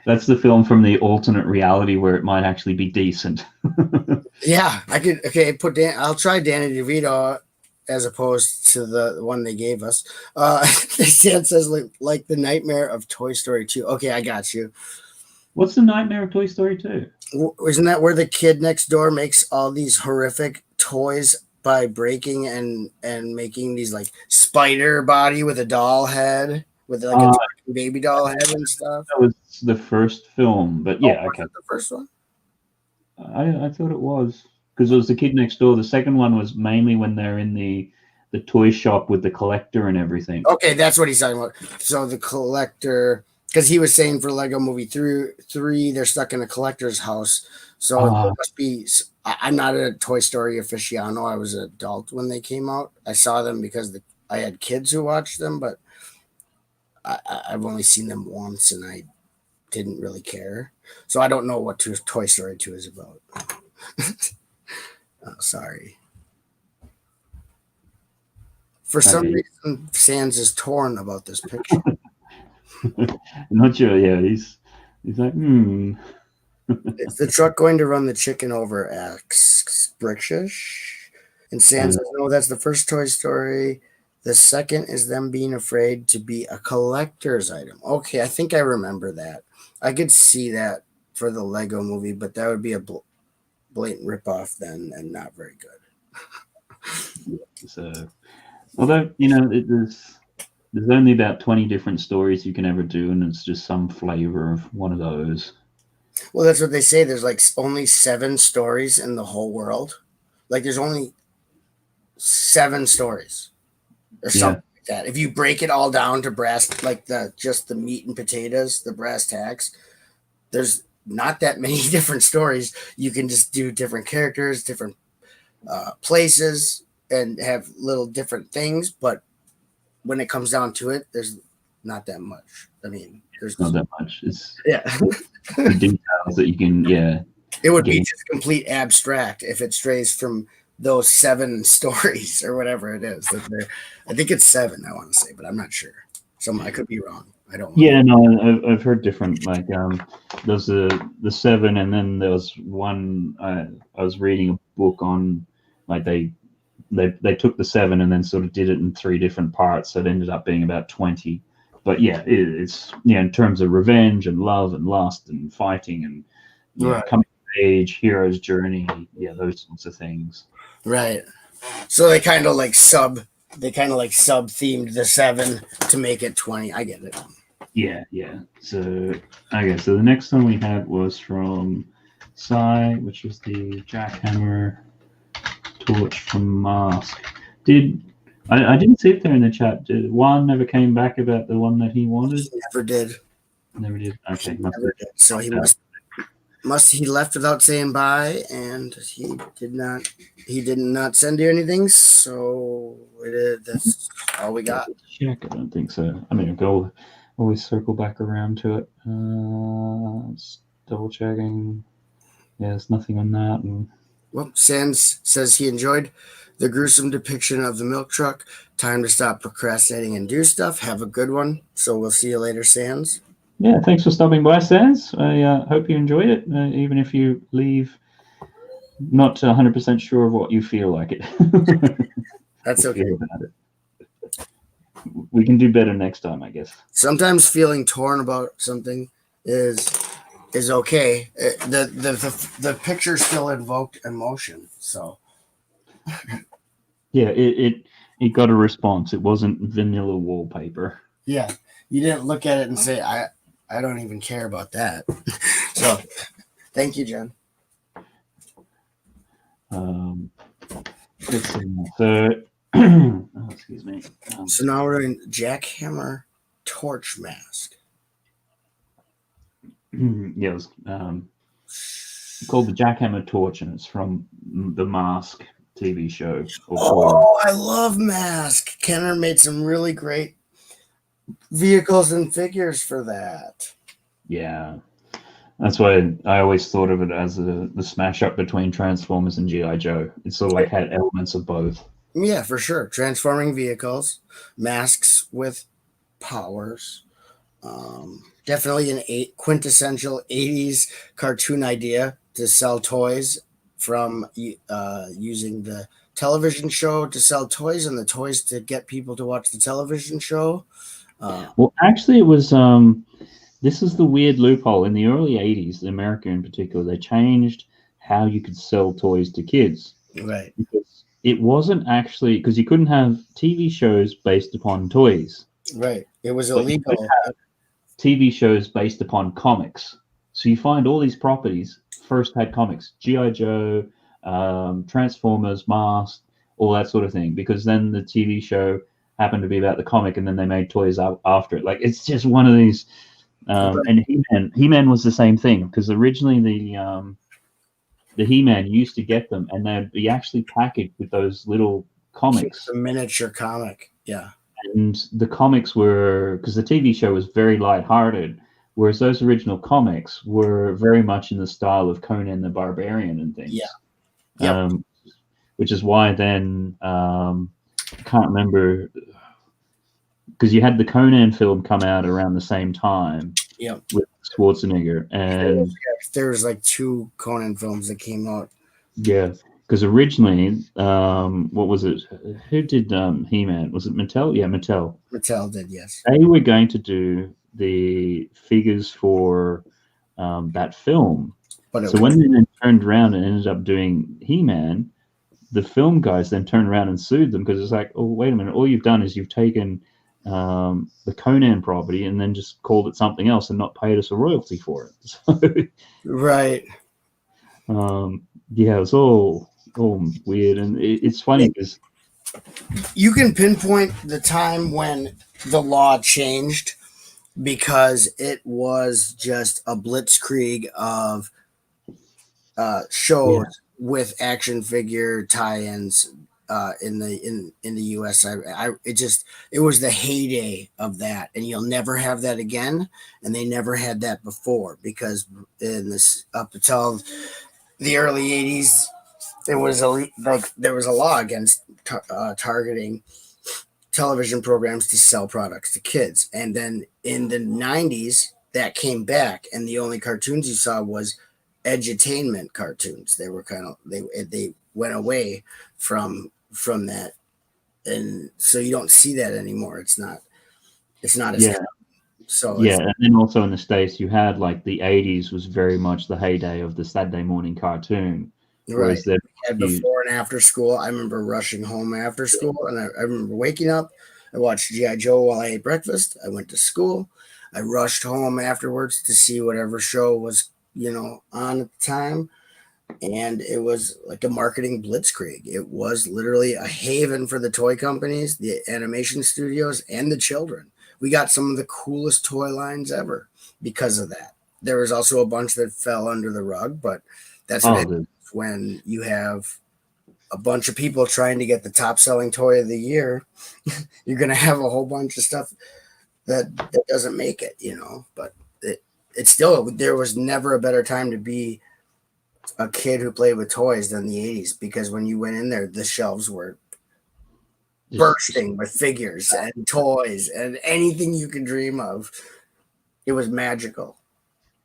Speaker 1: that's the film from the alternate reality where it might actually be decent.
Speaker 2: Yeah, I could. Okay, I'll try Danny DeVito as opposed to the one they gave us. Sans says like the nightmare of Toy Story 2. Okay, I got you.
Speaker 1: What's the nightmare of Toy Story 2?
Speaker 2: Isn't that where the kid next door makes all these horrific toys by breaking and making these like spider body with a doll head, with like a baby doll head and stuff?
Speaker 1: That was the first film, but yeah, okay.
Speaker 2: The first one?
Speaker 1: I thought it was, because it was the kid next door. The second one was mainly when they're in the toy shop with the collector and everything.
Speaker 2: Okay, that's what he's talking about. So the collector. Because he was saying for Lego Movie 3, they're stuck in a collector's house. So it must be. I'm not a Toy Story aficionado. I was an adult when they came out. I saw them because I had kids who watched them, but I've only seen them once, and I didn't really care. So I don't know what Toy Story 2 is about. Oh, sorry. For some reason, Sans is torn about this picture.
Speaker 1: I'm not sure. Yeah, he's like,
Speaker 2: Is the truck going to run the chicken over X Brickshish? And Sans says, no, that's the first Toy Story. The second is them being afraid to be a collector's item. Okay, I think I remember that. I could see that for the Lego Movie, but that would be a blatant ripoff then, and not very good.
Speaker 1: So, although there's only about 20 different stories you can ever do, and it's just some flavor of one of those.
Speaker 2: Well, that's what they say. There's like only 7 stories in the whole world. Like there's only 7 stories or something like that. If you break it all down to just the meat and potatoes, the brass tacks, there's not that many different stories. You can just do different characters, different places, and have little different things, but when it comes down to it, there's not that much. I mean, there's
Speaker 1: not that much. It's
Speaker 2: the
Speaker 1: details that you can,
Speaker 2: It would be just complete abstract if it strays from those 7 stories or whatever it is. I think it's 7, I want to say, but I'm not sure. I could be wrong. I don't know.
Speaker 1: Yeah, no, I've heard different, like, there's the 7, and then there was one, I was reading a book on, like, they took the 7 and then sort of did it in 3 different parts, so it ended up being about 20. But yeah, it's in terms of revenge and love and lust and fighting and coming of age, hero's journey, yeah, those sorts of things.
Speaker 2: Right. So they kind of like sub themed the 7 to make it 20. I get it.
Speaker 1: Yeah, yeah. So okay, so the next one we had was from Psy, which was the jackhammer torch from Mask. I didn't see it there in the chat. Did Juan never came back about the one that he wanted?
Speaker 2: He never did.
Speaker 1: Never did. Okay,
Speaker 2: He never did. So he he left without saying bye, and he did not send you anything. So that's all we got.
Speaker 1: Check. I don't think so. I mean, I could always circle back around to it. Double checking. Yeah, there's nothing on that. And
Speaker 2: well, Sans says he enjoyed the gruesome depiction of the milk truck. Time to stop procrastinating and do stuff. Have a good one. So we'll see you later, Sans.
Speaker 1: yeah, thanks for stopping by, Sans. I hope you enjoyed it, even if you leave not 100% sure of what you feel like it.
Speaker 2: That's okay.
Speaker 1: About it. We can do better next time, I guess.
Speaker 2: Sometimes feeling torn about something is okay. The picture still invoked emotion. So
Speaker 1: yeah, it got a response. It wasn't vanilla wallpaper.
Speaker 2: Yeah, you didn't look at it and say, I don't even care about that. So thank you, Jen.
Speaker 1: Let's see. So oh, excuse me.
Speaker 2: So now we're in jackhammer torch mask.
Speaker 1: Yeah, it was called the Jackhammer Torch, and it's from the Mask TV show.
Speaker 2: Oh, I love Mask. Kenner made some really great vehicles and figures for that.
Speaker 1: Yeah, that's why I always thought of it as the smash up between Transformers and G.I. Joe. It sort of like had elements of both.
Speaker 2: Yeah, for sure. Transforming vehicles, masks with powers. Definitely an quintessential 80s cartoon idea to sell toys from using the television show to sell toys and the toys to get people to watch the television show.
Speaker 1: Well, actually, it was this is the weird loophole. In the early 80s, in America in particular, they changed how you could sell toys to kids.
Speaker 2: Right.
Speaker 1: Because it wasn't actually, because you couldn't have TV shows based upon toys.
Speaker 2: Right. It was illegal.
Speaker 1: TV shows based upon comics. So you find all these properties first had comics, G.I. Joe, Transformers, Mask, all that sort of thing, because then the TV show happened to be about the comic and then they made toys after it. Like, it's just one of these. And He-Man was the same thing, because originally the He-Man used to get them and they'd be actually packaged with those little comics.
Speaker 2: A miniature comic, yeah.
Speaker 1: And the comics were, because the TV show was very lighthearted, whereas those original comics were very much in the style of Conan the Barbarian and things.
Speaker 2: Yeah. Yep.
Speaker 1: Which is why then, I can't remember, because you had the Conan film come out around the same time.
Speaker 2: Yep.
Speaker 1: With Schwarzenegger. And
Speaker 2: there was like 2 Conan films that came out.
Speaker 1: Yeah. Because originally, what was it? Who did He-Man? Was it Mattel? Yeah, Mattel.
Speaker 2: Mattel did, yes.
Speaker 1: They were going to do the figures for that film. So when they then turned around and ended up doing He-Man, the film guys then turned around and sued them, because it's like, oh, wait a minute, all you've done is you've taken the Conan property and then just called it something else and not paid us a royalty for it. So,
Speaker 2: right.
Speaker 1: Yeah, it's all weird, and it's funny because
Speaker 2: you can pinpoint the time when the law changed, because it was just a blitzkrieg of shows with action figure tie-ins in the US. It was the heyday of that, and you'll never have that again, and they never had that before, because in this up until the early 80s, there was a law against targeting television programs to sell products to kids. And then in the 90s, that came back, and the only cartoons you saw was edutainment cartoons. They were they went away from that, and so you don't see that anymore. It's not as common. So
Speaker 1: Yeah, and then also in the States, you had like the 80s was very much the heyday of the Saturday morning cartoon,
Speaker 2: right.
Speaker 1: whereas there
Speaker 2: And
Speaker 1: you
Speaker 2: before and after school, I remember rushing home after school, and I remember waking up. I watched GI Joe while I ate breakfast. I went to school. I rushed home afterwards to see whatever show was on at the time, and it was like a marketing blitzkrieg. It was literally a haven for the toy companies, the animation studios, and the children. We got some of the coolest toy lines ever because of that. There was also a bunch that fell under the rug, but that's what
Speaker 1: oh
Speaker 2: happens when you have a bunch of people trying to get the top selling toy of the year. You're going to have a whole bunch of stuff that doesn't make it. But it's still, there was never a better time to be a kid who played with toys than the 80s, because when you went in there, the shelves were
Speaker 1: just
Speaker 2: bursting with figures and toys and anything you can dream of. It was magical.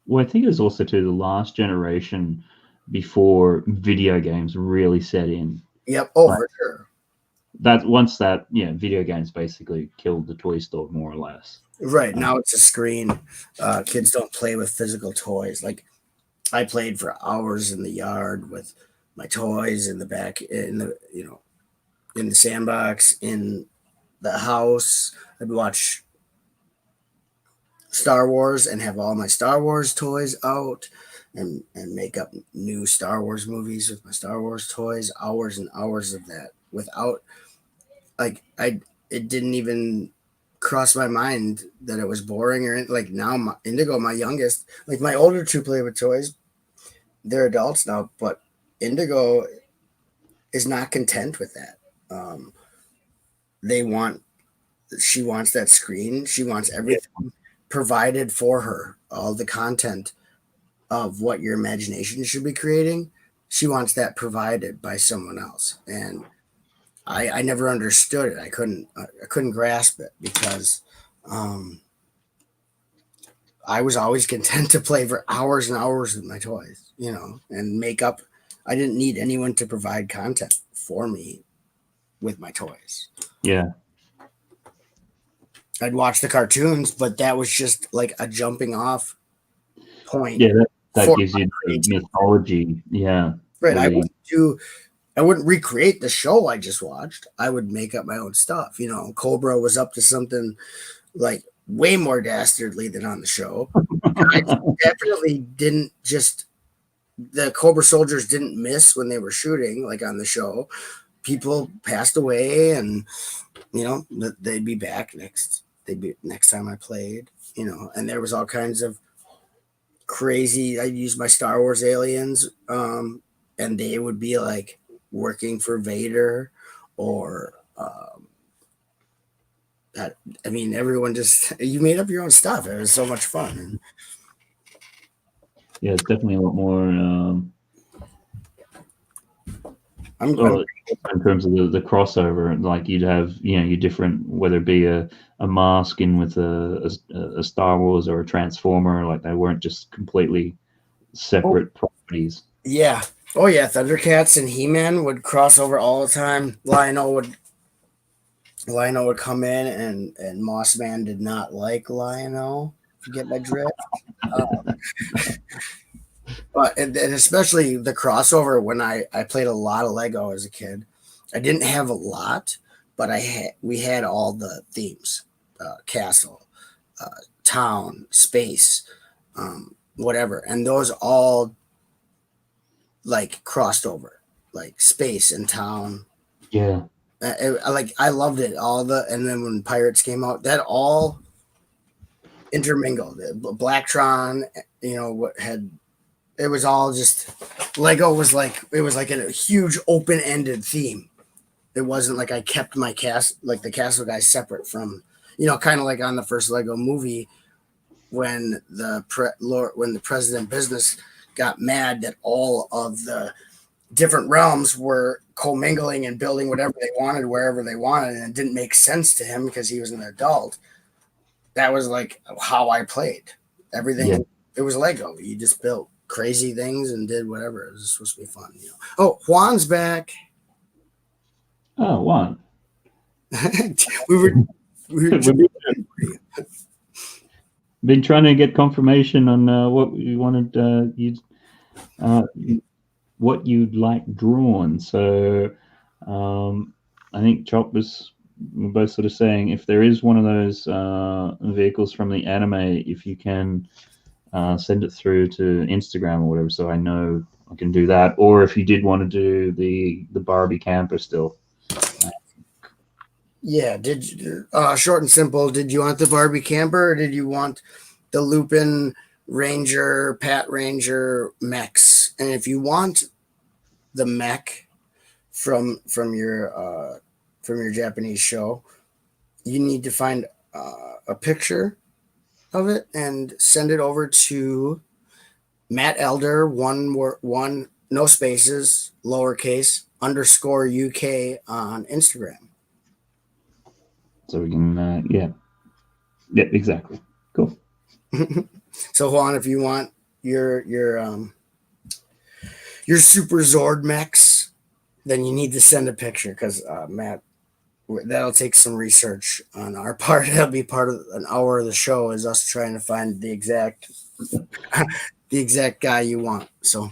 Speaker 1: well, I think it was also to the last generation before video games really set in.
Speaker 2: Yep. Oh,
Speaker 1: Like
Speaker 2: for sure.
Speaker 1: that once that video games basically killed the toy store more or less.
Speaker 2: Right. Now it's a screen. Kids don't play with physical toys. Like, I played for hours in the yard with my toys in the back, in the sandbox, in the house. I'd watch Star Wars and have all my Star Wars toys out, and make up new Star Wars movies with my Star Wars toys. Hours and hours of that without, like, it didn't even cross my mind that it was boring or like. Now Indigo, my youngest, like my older two play with toys. They're adults now, but Indigo is not content with that. They want She wants that screen. She wants everything provided for her, all the content of what your imagination should be creating. She wants that provided by someone else, and I never understood it. I couldn't grasp it, because I was always content to play for hours and hours with my toys, and make up. I didn't need anyone to provide content for me with my toys.
Speaker 1: Yeah,
Speaker 2: I'd watch the cartoons, but that was just like a jumping off point
Speaker 1: yeah, that
Speaker 2: for
Speaker 1: gives
Speaker 2: my
Speaker 1: you the
Speaker 2: creativity.
Speaker 1: mythology. Yeah,
Speaker 2: Right.
Speaker 1: or the
Speaker 2: I wouldn't recreate the show I just watched. I would make up my own stuff. Cobra was up to something like way more dastardly than on the show. I definitely didn't just the Cobra soldiers didn't miss when they were shooting like on the show. People passed away, and they'd be back next. They'd be next time I played. And there was all kinds of crazy. I used my Star Wars aliens, and they would be like working for Vader, or that. I mean, everyone just you made up your own stuff. It was so much fun.
Speaker 1: yeah, it's definitely a lot more.
Speaker 2: I'm
Speaker 1: Well, in terms of the crossover, like you'd have, your different, whether it be a mask in with a Star Wars or a Transformer, like they weren't just completely
Speaker 2: oh,
Speaker 1: separate properties.
Speaker 2: yeah. Oh yeah, Thundercats and He-Man would cross over all the time. Lionel would come in, and Mossman did not like Lionel. If you get my drift. But and especially the crossover when I played a lot of Lego as a kid. I didn't have a lot, but we had all the themes: castle, town, space, whatever, and those all like crossed over, like space and town.
Speaker 1: Yeah,
Speaker 2: I loved it all and then when Pirates came out, that all intermingled. Blacktron, what had it was all just Lego was like it was like a huge open ended theme. It wasn't like I kept my cast like the castle guys separate from kind of like on the first Lego movie when when the president business got mad that all of the different realms were commingling and building whatever they wanted wherever they wanted, and it didn't make sense to him because he was an adult. That was like how I played
Speaker 1: yeah.
Speaker 2: everything. It was Lego. You just built crazy things and did whatever. It was supposed to be fun. Oh, Juan's back.
Speaker 1: Oh, one.
Speaker 2: we were, we were
Speaker 1: We
Speaker 2: just,
Speaker 1: did Been trying to get confirmation on what you wanted, uh, what you'd like drawn. So I think Chop was we're both sort of saying if there is one of those vehicles from the anime, if you can send it through to Instagram or whatever, so I know I can do that. Or if you did want to do the Barbie camper still.
Speaker 2: Yeah, did you, short and simple, did you want the Barbie camper or did you want the Lupin Ranger, Pat Ranger mechs? And if you want the mech from your Japanese show, you need to find a picture of it and send it over to Matt Elder, one no spaces, lowercase underscore UK on Instagram.
Speaker 1: So we can, yeah, exactly. Cool.
Speaker 2: So Juan, if you want your Super Zord mechs, then you need to send a picture because Matt, that'll take some research on our part. That'll be part of an hour of the show is us trying to find the exact the exact guy you want. So,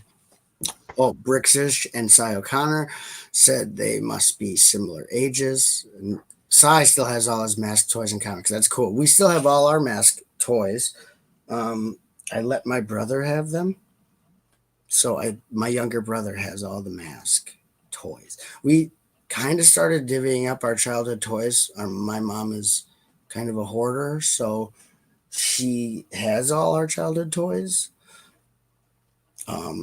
Speaker 2: Brixish and Cy O'Connor said they must be similar ages. And Cy still has all his mask toys and comics. That's cool. We still have all our mask toys. I let my brother have them. So my younger brother has all the mask toys. We kind of started divvying up our childhood toys. My mom is kind of a hoarder, so she has all our childhood toys.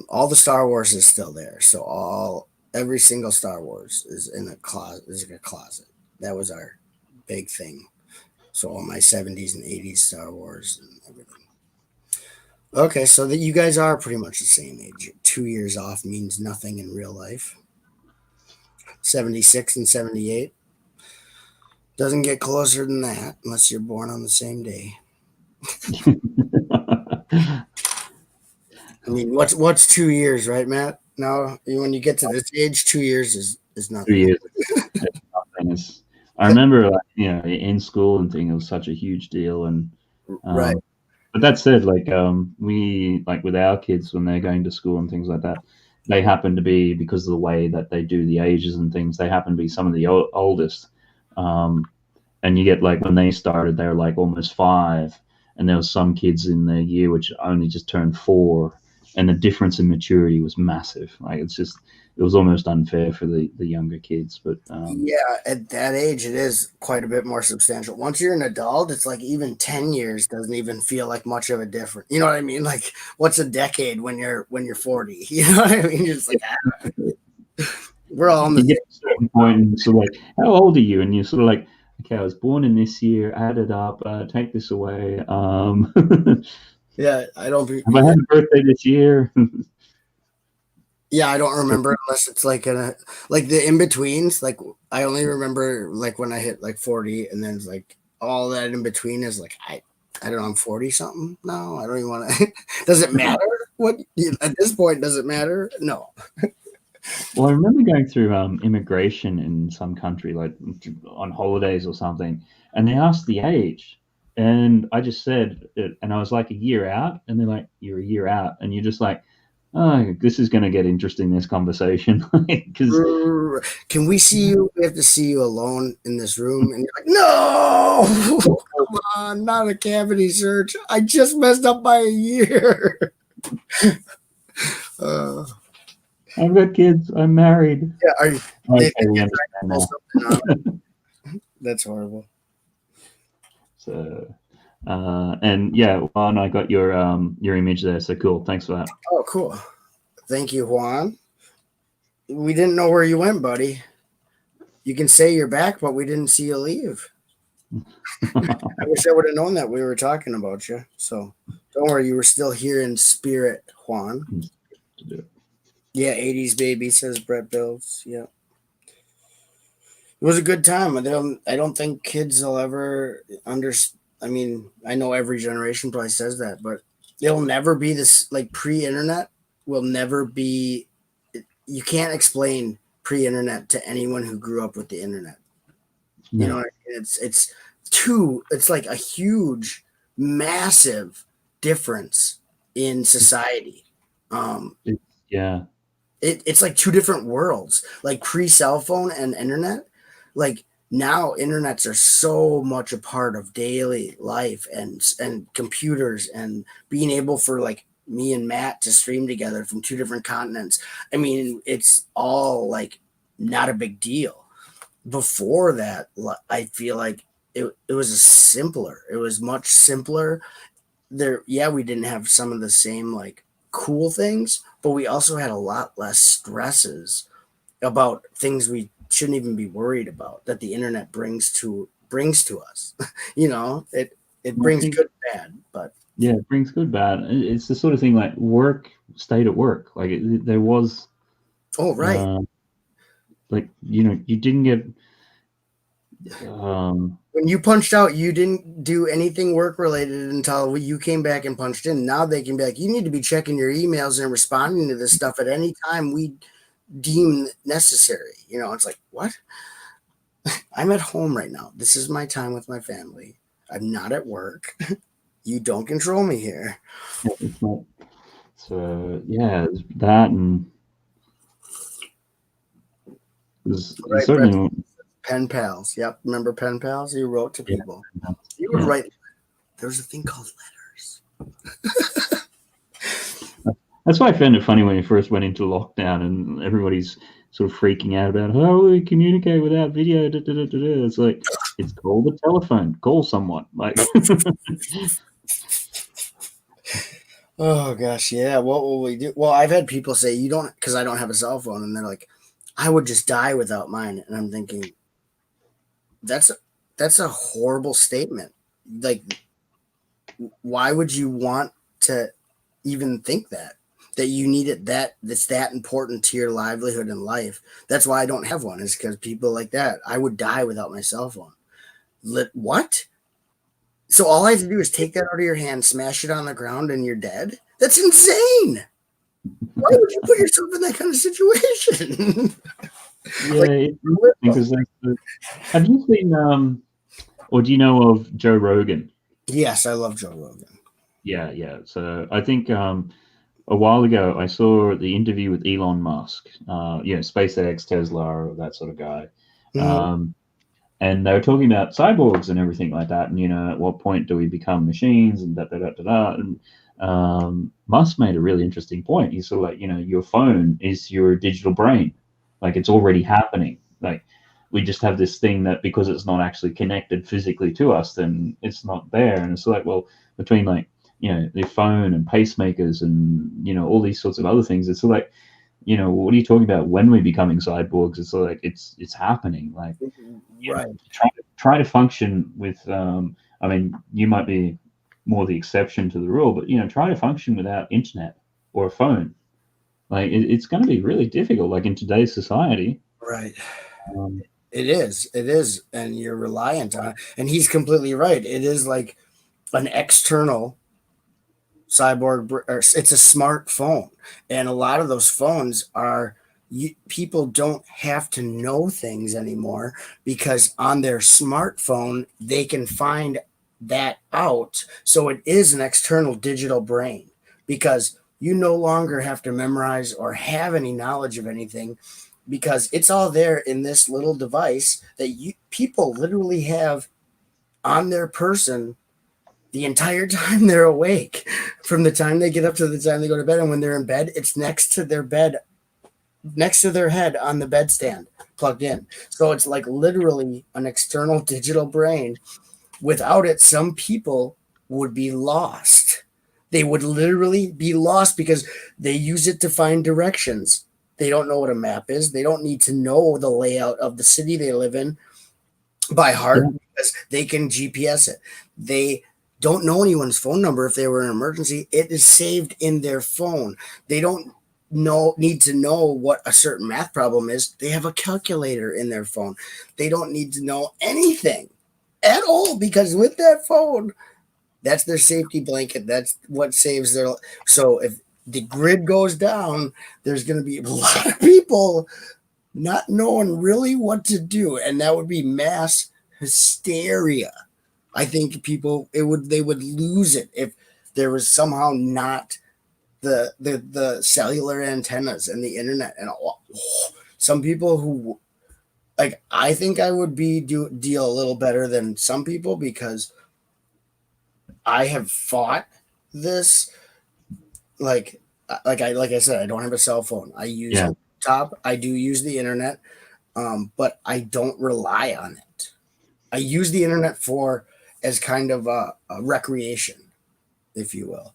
Speaker 2: All the Star Wars is still there, so every single Star Wars is in a closet. Is in a closet. That was our big thing. So all my 70s and 80s Star Wars and everything. Okay, so that you guys are pretty much the same age. 2 years off means nothing in real life. 76 and 78 doesn't get closer than that unless you're born on the same day. I mean, what's 2 years, right, Matt? No, when you get to this age, 2 years is nothing.
Speaker 1: 2 years. Nothing is. I remember, like, in school and thing, it was such a huge deal, and
Speaker 2: Right.
Speaker 1: but that said, like we like with our kids when they're going to school and things like that, they happen to be because of the way that they do the ages and things. They happen to be some of the oldest, and you get like when they started, they were like almost 5, and there was some kids in their year which only just turned 4, and the difference in maturity was massive. Like it was almost unfair for the younger kids, but
Speaker 2: Yeah, at that age, it is quite a bit more substantial. Once you're an adult, it's like even 10 years doesn't even feel like much of a difference. You know what I mean? Like, what's a decade when you're 40? You know what I mean? You're just like, we're all on the
Speaker 1: you get to a certain point and sort of like, how old are you? And you're sort of like, okay, I was born in this year, add it up, take this away.
Speaker 2: Yeah, I don't.
Speaker 1: Have I had a birthday this year?
Speaker 2: Yeah, I don't remember unless it's like like the in betweens. Like I only remember like when I hit like 40, and then it's like all that in between is like I don't know. I'm 40 something. No, I don't even want to. Does it matter? What at this point does it matter? No.
Speaker 1: Well, I remember going through immigration in some country, like on holidays or something, and they asked the age, and I just said it, and I was like a year out, and they're like, "You're a year out," and you're just like, "Oh, this is going to get interesting, this conversation," because
Speaker 2: Can we see you? We have to see you alone in this room, and you're like, no, come on, not a cavity search. I just messed up by a year.
Speaker 1: I've got kids, I'm married.
Speaker 2: Yeah, are you?
Speaker 1: Okay, we understand now.
Speaker 2: That's horrible.
Speaker 1: So, and yeah, Juan, I got your image there. So cool. Thanks for that.
Speaker 2: Oh, cool. Thank you, Juan. We didn't know where you went, buddy. You can say you're back, but we didn't see you leave. I wish I would have known that we were talking about you. So don't worry, you were still here in spirit, Juan. Yeah, 80s baby, says Brett Bills. Yeah. It was a good time. I don't think kids will ever understand. I mean, I know every generation probably says that, but it'll never be this like pre-internet will never be. You can't explain pre-internet to anyone who grew up with the internet.
Speaker 1: No.
Speaker 2: You know, it's like a huge massive difference in society.
Speaker 1: Yeah.
Speaker 2: It's like two different worlds, like pre-cell phone and internet. Like now internets are so much a part of daily life, and computers, and being able for like me and Matt to stream together from two different continents. I mean, it's all like not a big deal. Before that, I feel like it was it was much simpler. There, yeah, we didn't have some of the same like cool things, but we also had a lot less stresses about things we shouldn't even be worried about that the internet brings to us. You know, it
Speaker 1: I
Speaker 2: brings
Speaker 1: think,
Speaker 2: good and bad, but
Speaker 1: yeah, it brings good, bad. It's the sort of thing like work stayed at work. Like there was,
Speaker 2: oh right.
Speaker 1: uh, like, you didn't get, um,
Speaker 2: When you punched out, you didn't do anything work related until you came back and punched in. Now they can be like, you need to be checking your emails and responding to this stuff at any time we deem necessary. You know, it's like, what? I'm at home right now. This is my time with my family. I'm not at work. You don't control me here.
Speaker 1: it's not. So yeah, it's that, and there's
Speaker 2: Right, Brett?
Speaker 1: certainly,
Speaker 2: Pen pals. Yep. Remember pen pals? You wrote to
Speaker 1: yeah,
Speaker 2: people. You would
Speaker 1: yeah.
Speaker 2: write. There was a thing called letters.
Speaker 1: That's why I found it funny when we first went into lockdown and everybody's sort of freaking out about how we communicate without video. Da, da, da, da, da. It's like, it's called a telephone. Call someone. Like,
Speaker 2: Oh gosh, yeah. What will we do? Well, I've had people say you don't because I don't have a cell phone, and they're like, I would just die without mine. And I'm thinking, that's that's a horrible statement. Like, why would you want to even think that you need it, that's that important to your livelihood and life? That's why I don't have one, is because people like that. I would die without my cell phone. What? So all I have to do is take that out of your hand, smash it on the ground, and you're dead? That's insane. Why would you put yourself in that kind of situation?
Speaker 1: yeah,
Speaker 2: Like,
Speaker 1: it's interesting because have you seen, or do you know of Joe Rogan?
Speaker 2: yes, I love Joe Rogan.
Speaker 1: Yeah, yeah. So I think, a while ago I saw the interview with Elon Musk, SpaceX, Tesla, that sort of guy.
Speaker 2: Mhm.
Speaker 1: Um, and they were talking about cyborgs and everything like that, and at what point do we become machines, and da da da da da. And Musk made a really interesting point. He's sort of like, your phone is your digital brain, like it's already happening. Like we just have this thing that because it's not actually connected physically to us, then it's not there. And it's like, well, between like the phone and pacemakers and all these sorts of other things, it's like, what are you talking about when we're becoming cyborgs? It's like it's happening. Like
Speaker 2: Right.
Speaker 1: try to function with. I mean, you might be more the exception to the rule, but try to function without internet or a phone. Like it's going to be really difficult. Like in today's society.
Speaker 2: Right.
Speaker 1: Um,
Speaker 2: It is. It is. And you're reliant on it. And he's completely right. It is like an external or it's a smartphone. And a lot of those phones are people don't have to know things anymore because on their smartphone they can find that out. So it is an external digital brain because you no longer have to memorize or have any knowledge of anything because it's all there in this little device that people literally have on their person the entire time they're awake, from the time they get up to the time they go to bed. And when they're in bed, it's next to their bed, next to their head on the bedstand, plugged in. So it's like literally an external digital brain. Without it, some people would be lost. They would literally be lost because they use it to find directions. They don't know what a map is. They don't need to know the layout of the city they live in by
Speaker 1: yeah,
Speaker 2: heart because they can GPS it. They don't know anyone's phone number if they were in an emergency. It is saved in their phone. They don't need to know what a certain math problem is. They have a calculator in their phone. They don't need to know anything at all because with that phone, that's their safety blanket. That's what saves their. So if the grid goes down, there's going to be a lot of people not knowing really what to do, and that would be mass hysteria. I think they would lose it if there was somehow not the cellular antennas and the internet and all. Some people who like, I think I would deal a little better than some people because I have fought this. Like I said, I don't have a cell phone. I use a laptop. I do use the internet, but I don't rely on it. I use the internet as kind of a recreation, if you will.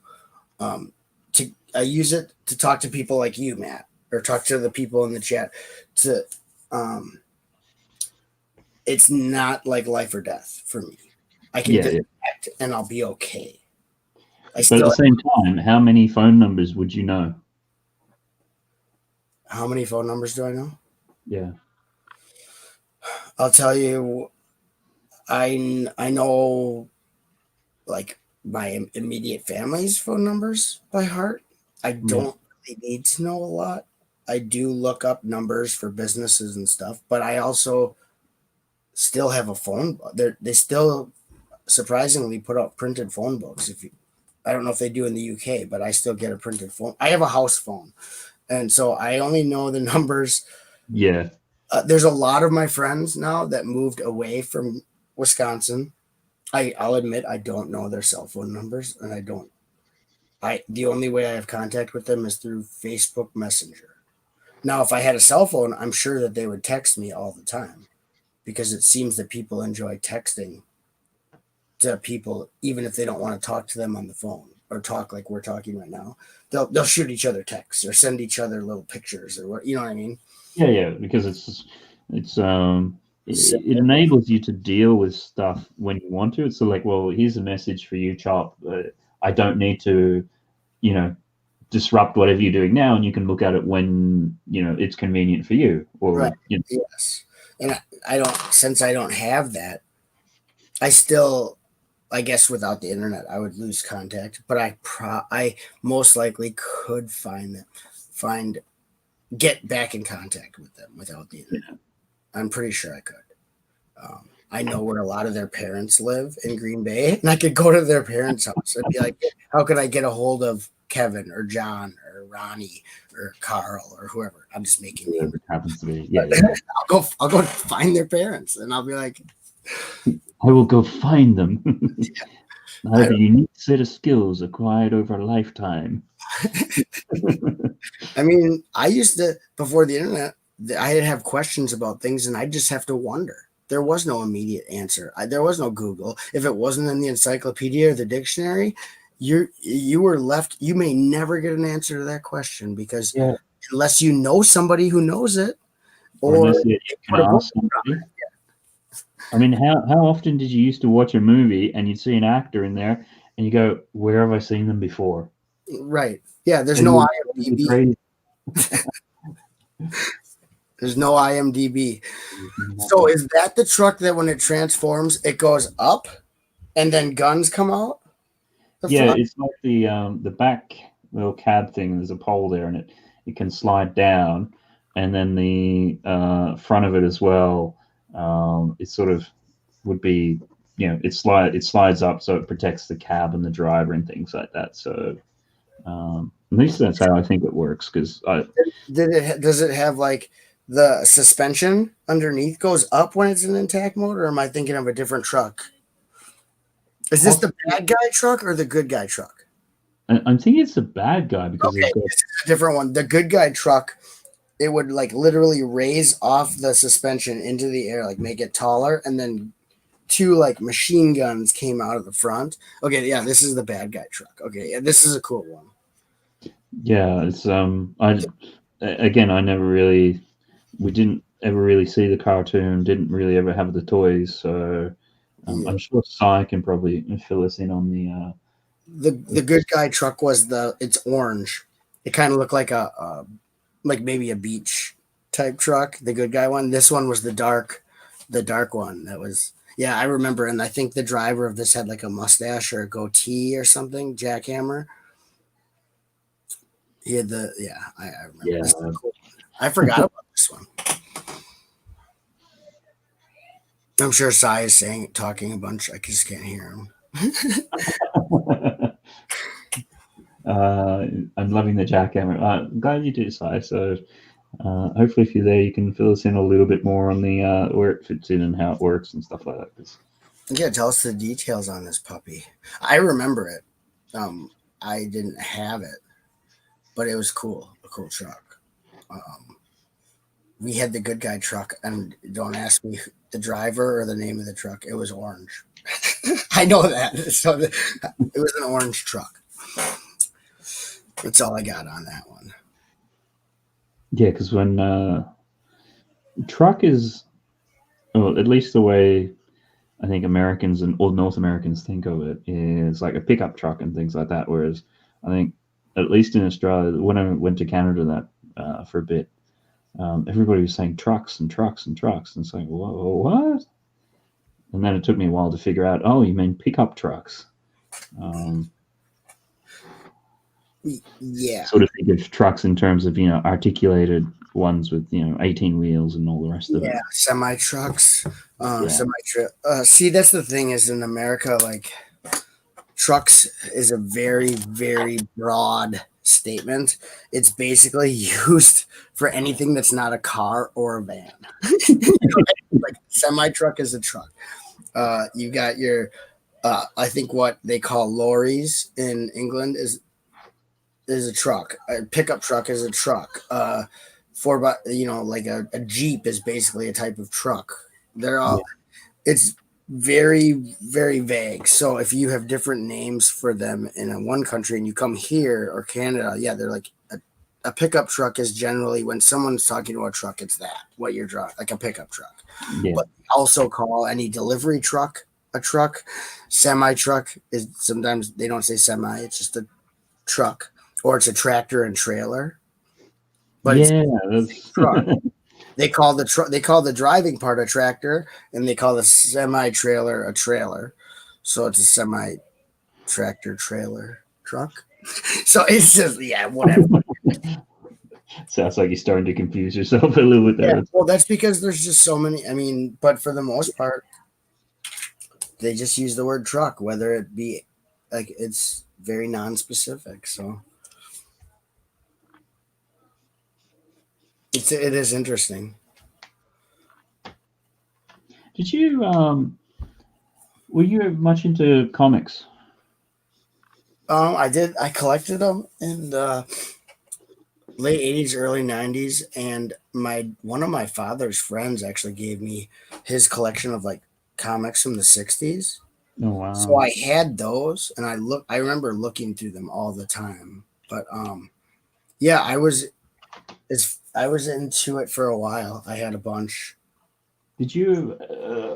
Speaker 2: I use it to talk to people like you, Matt, or talk to the people in the chat. To It's not like life or death for me. I can disconnect and I'll be okay.
Speaker 1: But at the same time, how many phone numbers would you know?
Speaker 2: How many phone numbers do I know?
Speaker 1: Yeah.
Speaker 2: I'll tell you, I know like my immediate family's phone numbers by heart. I don't really need to know a lot. I do look up numbers for businesses and stuff, but I also still have a phone. They still surprisingly put out printed phone books. I don't know if they do in the UK, but I still get a printed phone. I have a house phone, and so I only know the numbers.
Speaker 1: Yeah.
Speaker 2: There's a lot of my friends now that moved away from Wisconsin. I'll admit I don't know their cell phone numbers, and the only way I have contact with them is through Facebook Messenger. Now, if I had a cell phone, I'm sure that they would text me all the time because it seems that people enjoy texting to people, even if they don't want to talk to them on the phone or talk like we're talking right now. They'll shoot each other texts or send each other little pictures or what, you know what I mean?
Speaker 1: Yeah, because it enables you to deal with stuff when you want to. It's so like, well, here's a message for you, Chop. I don't need to, disrupt whatever you're doing now, and you can look at it when it's convenient for you. Or
Speaker 2: right. Yes, and since I don't have that, I guess without the internet, I would lose contact. But I most likely could get back in contact with them without the internet. Yeah. I'm pretty sure I could. I know where a lot of their parents live in Green Bay, and I could go to their parents' house and be like, "How could I get a hold of Kevin or John or Ronnie or Carl or whoever?" I'm just making names.
Speaker 1: It happens to be. Yeah.
Speaker 2: I'll go find their parents, and I'll be like,
Speaker 1: I will go find them. I have a unique set of skills acquired over a lifetime.
Speaker 2: I mean, I used to, before the internet, I'd have questions about things and I'd just have to wonder. There was no immediate answer. There was no Google. If it wasn't in the encyclopedia or the dictionary, you were left. You may never get an answer to that question because unless you know somebody who knows it, or
Speaker 1: unless you can ask somebody. I mean, how often did you used to watch a movie and you'd see an actor in there and you go, "Where have I seen them before?"
Speaker 2: Right. Yeah. There's no IMDb. There's no IMDb. So is that the truck that when it transforms, it goes up and then guns come out?
Speaker 1: Yeah, it's like the back little cab thing. There's a pole there and it can slide down, and then the front of it as well. It sort of would be, it slides up so it protects the cab and the driver and things like that. So at least that's how I think it works. Because
Speaker 2: does it have like the suspension underneath goes up when it's in intact mode, or am I thinking of a different truck? Is this the bad guy truck or the good guy truck?
Speaker 1: I'm thinking it's the bad guy because
Speaker 2: this is a different one. The good guy truck, it would like literally raise off the suspension into the air, like make it taller, and then two like machine guns came out of the front. Okay, yeah, this is the bad guy truck. Okay, yeah, this is a cool one.
Speaker 1: Yeah, it's we didn't ever really see the cartoon, didn't really ever have the toys, so I'm sure Sai can probably fill us in on
Speaker 2: the good guy truck it's orange. It kind of looked like like maybe a beach type truck, the good guy one. This one was the dark one. That was, yeah, I remember, and I think the driver of this had like a mustache or a goatee or something, jackhammer. He had I remember.
Speaker 1: Yeah.
Speaker 2: Cool. I forgot about this one. I'm sure Sai is talking a bunch. I just can't hear him.
Speaker 1: I'm loving the jackhammer. I'm glad you do, Si. So hopefully, if you're there, you can fill us in a little bit more on the where it fits in and how it works and stuff like that. 'Cause
Speaker 2: Yeah, tell us the details on this puppy. I remember it. I didn't have it, but it was cool. A cool truck. We had the good guy truck, and don't ask me the driver or the name of the truck. It was orange. I know that. So it was an orange truck. That's all I got on that one.
Speaker 1: yeah, because when truck is, well, at least the way I think Americans and all North Americans think of it is like a pickup truck and things like that. Whereas I think, at least in Australia, when I went to Canada for a bit, everybody was saying trucks and trucks and trucks, and saying, "Whoa, what?" And then it took me a while to figure out, oh, you mean pickup trucks.
Speaker 2: Yeah.
Speaker 1: Sort of think of trucks in terms of, articulated ones with, 18 wheels and all the rest of it.
Speaker 2: Yeah, semi trucks. See, that's the thing is in America, like trucks is a very, very broad statement. It's basically used for anything that's not a car or a van. Like semi truck is a truck. You got your, I think what they call lorries in England is a truck. A pickup truck is a truck. Like a Jeep is basically a type of truck. They're all, it's very, very vague. So if you have different names for them in one country and you come here or Canada, yeah, they're like a pickup truck is generally when someone's talking about a truck, it's that what you're driving, like a pickup truck.
Speaker 1: Yeah.
Speaker 2: But also call any delivery truck a truck. Semi truck is sometimes they don't say semi, it's just a truck, or it's a tractor and trailer. But
Speaker 1: yeah,
Speaker 2: it's truck. They call the driving part a tractor, and they call the semi trailer a trailer. So it's a semi tractor trailer truck. So it's just whatever.
Speaker 1: Sounds like you're starting to confuse yourself a little bit there.
Speaker 2: Yeah, well, that's because there's just so many. I mean, but for the most part, they just use the word truck, whether it be like it's very non-specific. So it is interesting.
Speaker 1: Did you were you much into comics?
Speaker 2: I did. I collected them in the late 80s, early 90s, and one of my father's friends actually gave me his collection of like comics from the 60s.
Speaker 1: Oh wow.
Speaker 2: So I had those, and I remember looking through them all the time. But yeah, I was into it for a while. I had a bunch.
Speaker 1: Did you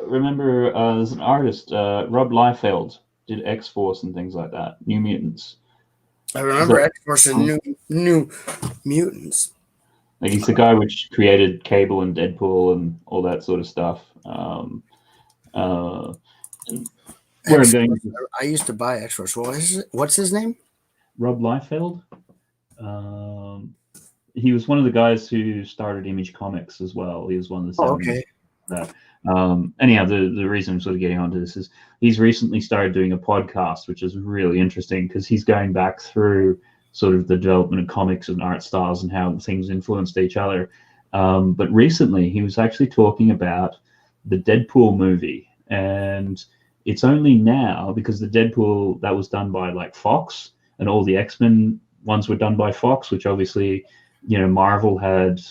Speaker 1: remember there's an artist, Rob Liefeld, did X-Force and things like that, New Mutants.
Speaker 2: I remember X-Force and New Mutants.
Speaker 1: Like he's the guy which created Cable and Deadpool and all that sort of stuff.
Speaker 2: I used to buy X-Force. What's his name?
Speaker 1: Rob Liefeld. He was one of the guys who started Image Comics as well. He was one of the seven.
Speaker 2: Okay.
Speaker 1: Anyhow, the reason I'm sort of getting onto this is he's recently started doing a podcast, which is really interesting because he's going back through sort of the development of comics and art styles and how things influenced each other. But recently he was actually talking about the Deadpool movie, and it's only now because the Deadpool that was done by like Fox, and all the X-Men ones were done by Fox, which obviously, Marvel had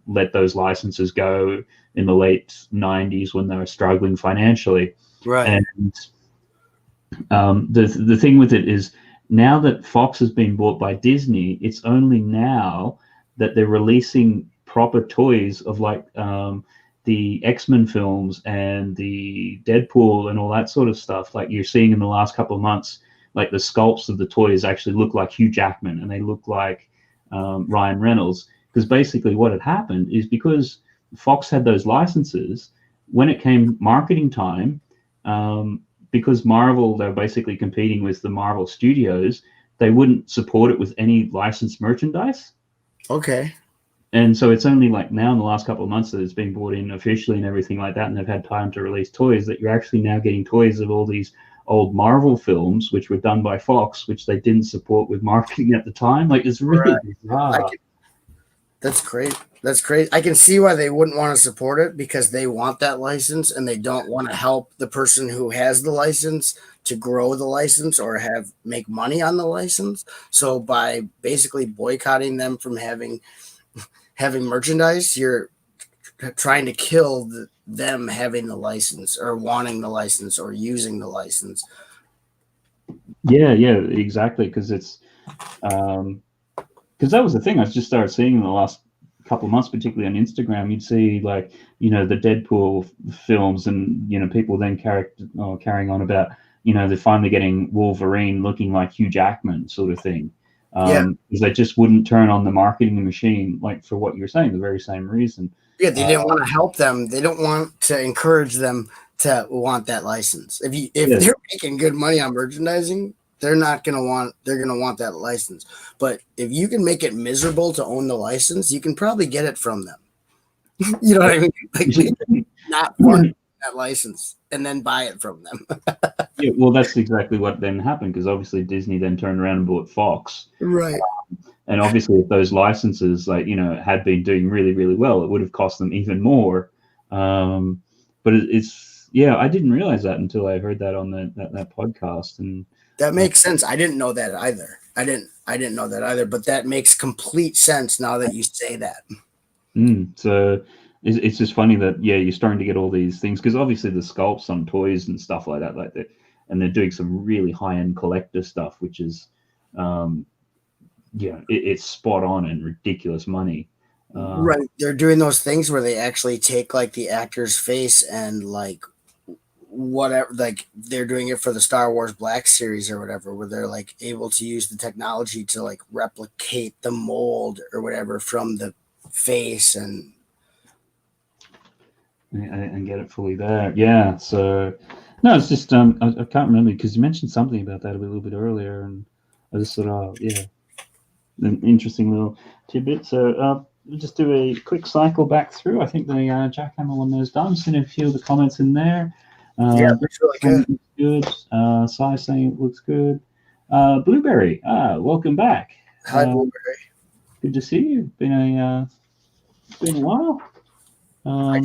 Speaker 1: let those licenses go in the late 90s when they were struggling financially.
Speaker 2: Right.
Speaker 1: And the thing with it is now that Fox has been bought by Disney, it's only now that they're releasing proper toys of like the X-Men films and the Deadpool and all that sort of stuff. Like you're seeing in the last couple of months, like the sculpts of the toys actually look like Hugh Jackman and they look like Ryan Reynolds. Because basically what had happened is because Fox had those licenses, when it came marketing time, because Marvel, they're basically competing with the Marvel Studios, they wouldn't support it with any licensed merchandise.
Speaker 2: Okay.
Speaker 1: And so it's only like now in the last couple of months that it's been brought in officially and everything like that, and they've had time to release toys, that you're actually now getting toys of all these old Marvel films, which were done by Fox, which they didn't support with marketing at the time. Like, it's really bizarre.
Speaker 2: That's great. That's great. I can see why they wouldn't want to support it, because they want that license and they don't want to help the person who has the license to grow the license or make money on the license. So by basically boycotting them from having merchandise, you're trying to kill them having the license or wanting the license or using the license.
Speaker 1: Yeah, exactly. Because it's because that was the thing I just started seeing in the last couple of months, particularly on Instagram. You'd see, like, the Deadpool films, and people then carrying on about, they're finally getting Wolverine looking like Hugh Jackman, sort of thing. Because they just wouldn't turn on the marketing machine, like, for what you're saying, the very same reason.
Speaker 2: Yeah, they didn't want to help them. They don't want to encourage them to want that license. If they're making good money on merchandising, they're gonna want that license. But if you can make it miserable to own the license, you can probably get it from them. You know what I mean? Like, not fun that license and then buy it from them.
Speaker 1: Yeah, well, that's exactly what then happened, because obviously Disney then turned around and bought Fox.
Speaker 2: Right.
Speaker 1: And obviously, if those licenses, like, had been doing really, really well, it would have cost them even more. But it's I didn't realize that until I heard that on that podcast, and
Speaker 2: that makes sense. I didn't know that either. I didn't know that either. But that makes complete sense now that you say that.
Speaker 1: So it's just funny that you're starting to get all these things, because obviously the sculpts on toys and stuff like that, and they're doing some really high end collector stuff, which is it's spot on and ridiculous money.
Speaker 2: Right. They're doing those things where they actually take, like, the actor's face and, like, whatever, like, they're doing it for the Star Wars Black series or whatever, where they're, like, able to use the technology to, like, replicate the mold or whatever from the face and
Speaker 1: get it fully there. Yeah. So no, it's just I can't remember, because you mentioned something about that a little bit earlier, and I just thought, an interesting little tidbit. So we'll just do a quick cycle back through. I think the jackhammer one there's done. Seen a few of the comments in there.
Speaker 2: looks really
Speaker 1: good. Sai saying it looks good. Blueberry, welcome back.
Speaker 2: Hi, Blueberry.
Speaker 1: Good to see you. Been a while.
Speaker 2: I